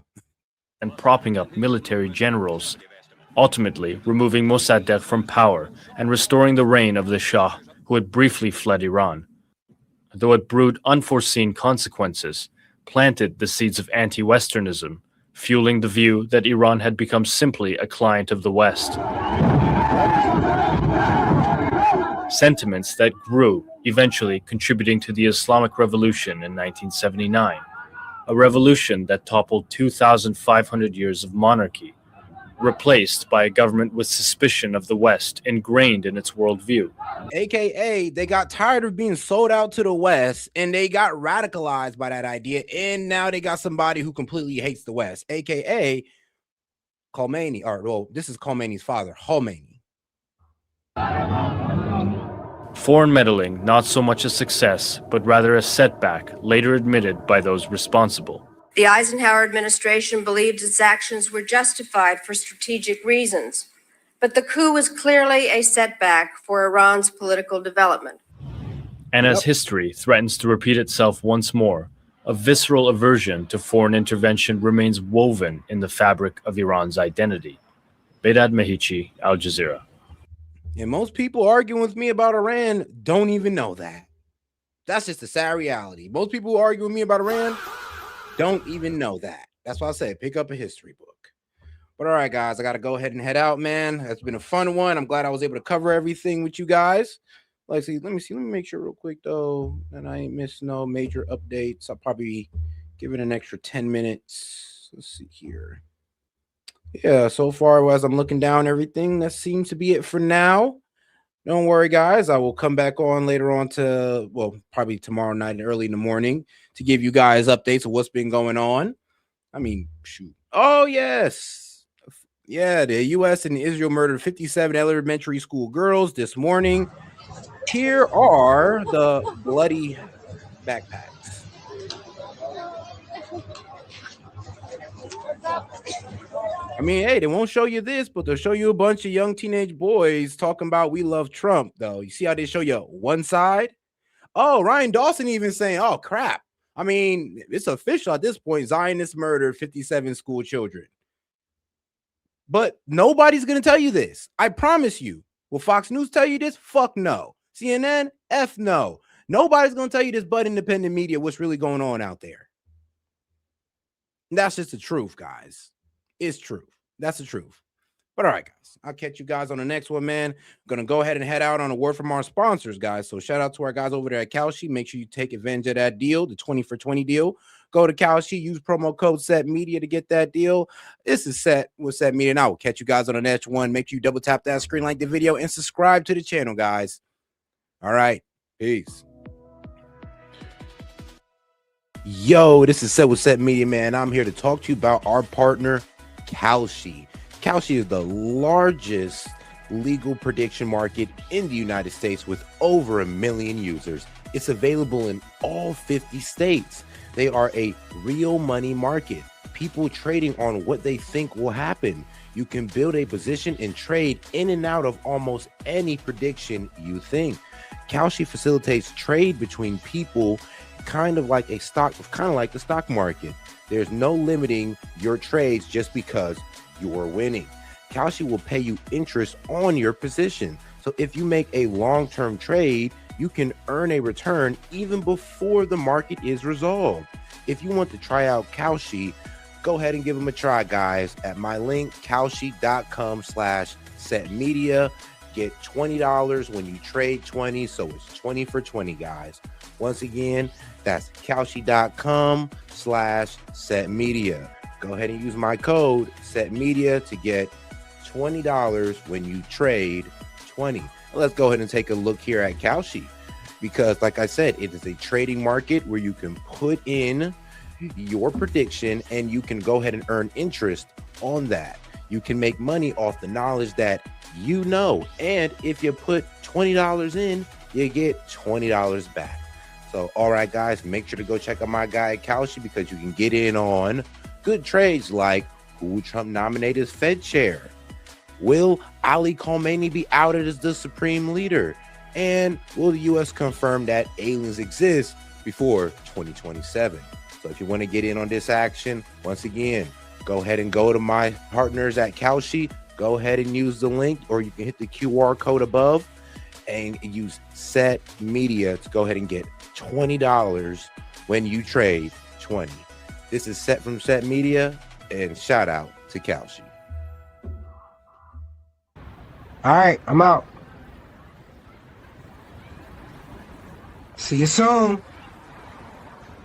And propping up military generals. ultimately removing Mossadegh from power and restoring the reign of the Shah, who had briefly fled Iran. Though it brewed unforeseen consequences, planted the seeds of anti-Westernism, fueling the view that Iran had become simply a client of the West. Sentiments that grew, eventually contributing to the Islamic Revolution in 1979, a revolution that toppled 2,500 years of monarchy, replaced by a government with suspicion of the West ingrained in its worldview. AKA, they got tired of being sold out to the West and they got radicalized by that idea. And now they got somebody who completely hates the West, AKA Khomeini, or well, this is Khomeini's father, Khomeini. Foreign meddling, not so much a success, but rather a setback, later admitted by those responsible. The Eisenhower administration believed its actions were justified for strategic reasons, but the coup was clearly a setback for Iran's political development. And as history threatens to repeat itself once more, a visceral aversion to foreign intervention remains woven in the fabric of Iran's identity. Bedad Mehichi, Al Jazeera. And most people arguing with me about Iran don't even know that. That's just the sad reality. Most people who argue with me about Iran don't even know that. That's why I say pick up a history book. But all right, guys, I got to go ahead and head out, man. It's been a fun one. I'm glad I was able to cover everything with you guys. Let me make sure real quick, though, that I ain't missed no major updates. I'll probably give it an extra 10 minutes. Let's see here. Yeah, so far as I'm looking down everything, that seems to be it for now. Don't worry, guys. I will come back on later on to, well, probably tomorrow night and early in the morning to give you guys updates of what's been going on. I mean, shoot. Oh, yes. Yeah, the U.S. and Israel murdered 57 elementary school girls this morning. Here are the bloody backpacks. I mean, hey, they won't show you this, but they'll show you a bunch of young teenage boys talking about we love Trump, though. You see how they show you one side? Oh, Ryan Dawson even saying, oh, crap. I mean, it's official at this point. Zionists murdered 57 school children. But nobody's going to tell you this. I promise you. Will Fox News tell you this? Fuck no. CNN? F no. Nobody's going to tell you this but independent media what's really going on out there. And that's just the truth, guys. It's true. That's the truth. But all right, guys, I'll catch you guys on the next one, man. I'm going to go ahead and head out on a word from our sponsors, guys. So shout out to our guys over there at Kalshi. Make sure you take advantage of that deal, the 20 for 20 deal. Go to Kalshi, use promo code SETmedia to get that deal. This is Set with Set Media, and I will catch you guys on the next one. Make sure you double tap that screen, like the video, and subscribe to the channel, guys. All right, peace. Yo, this is Set with Set Media, man. I'm here to talk to you about our partner, Kalshi. Kalshi is the largest legal prediction market in the United States with over 1 million users. It's available in all 50 states. They are a real money market. People trading on what they think will happen. You can build a position and trade in and out of almost any prediction you think. Kalshi facilitates trade between people kind of like the stock market. There's no limiting your trades just because you're winning. Kalshi will pay you interest on your position. So if you make a long-term trade, you can earn a return even before the market is resolved. If you want to try out Kalshi, go ahead and give them a try, guys, at my link, kalshi.com/setmedia. Get $20 when you trade 20, so it's 20 for 20, guys. Once again, that's kalshi.com/setmedia. Go ahead and use my code SETmedia to get $20 when you trade 20. Let's go ahead and take a look here at Kalshi, because like I said, it is a trading market where you can put in your prediction and you can go ahead and earn interest on that. You can make money off the knowledge that you know, and if you put $20 in, you get $20 back. So all right, guys, make sure to go check out my guy at Kalshi, because you can get in on good trades like who will Trump nominate as Fed chair? Will Ali Khamenei be outed as the supreme leader? And will the U.S. confirm that aliens exist before 2027? So if you want to get in on this action, once again, go ahead and go to my partners at Kalshi, go ahead and use the link, or you can hit the QR code above and use S.E.T Media to go ahead and get $20 when you trade 20. This is S.E.T from S.E.T Media, and shout out to Kalshi. All right, I'm out. See you soon.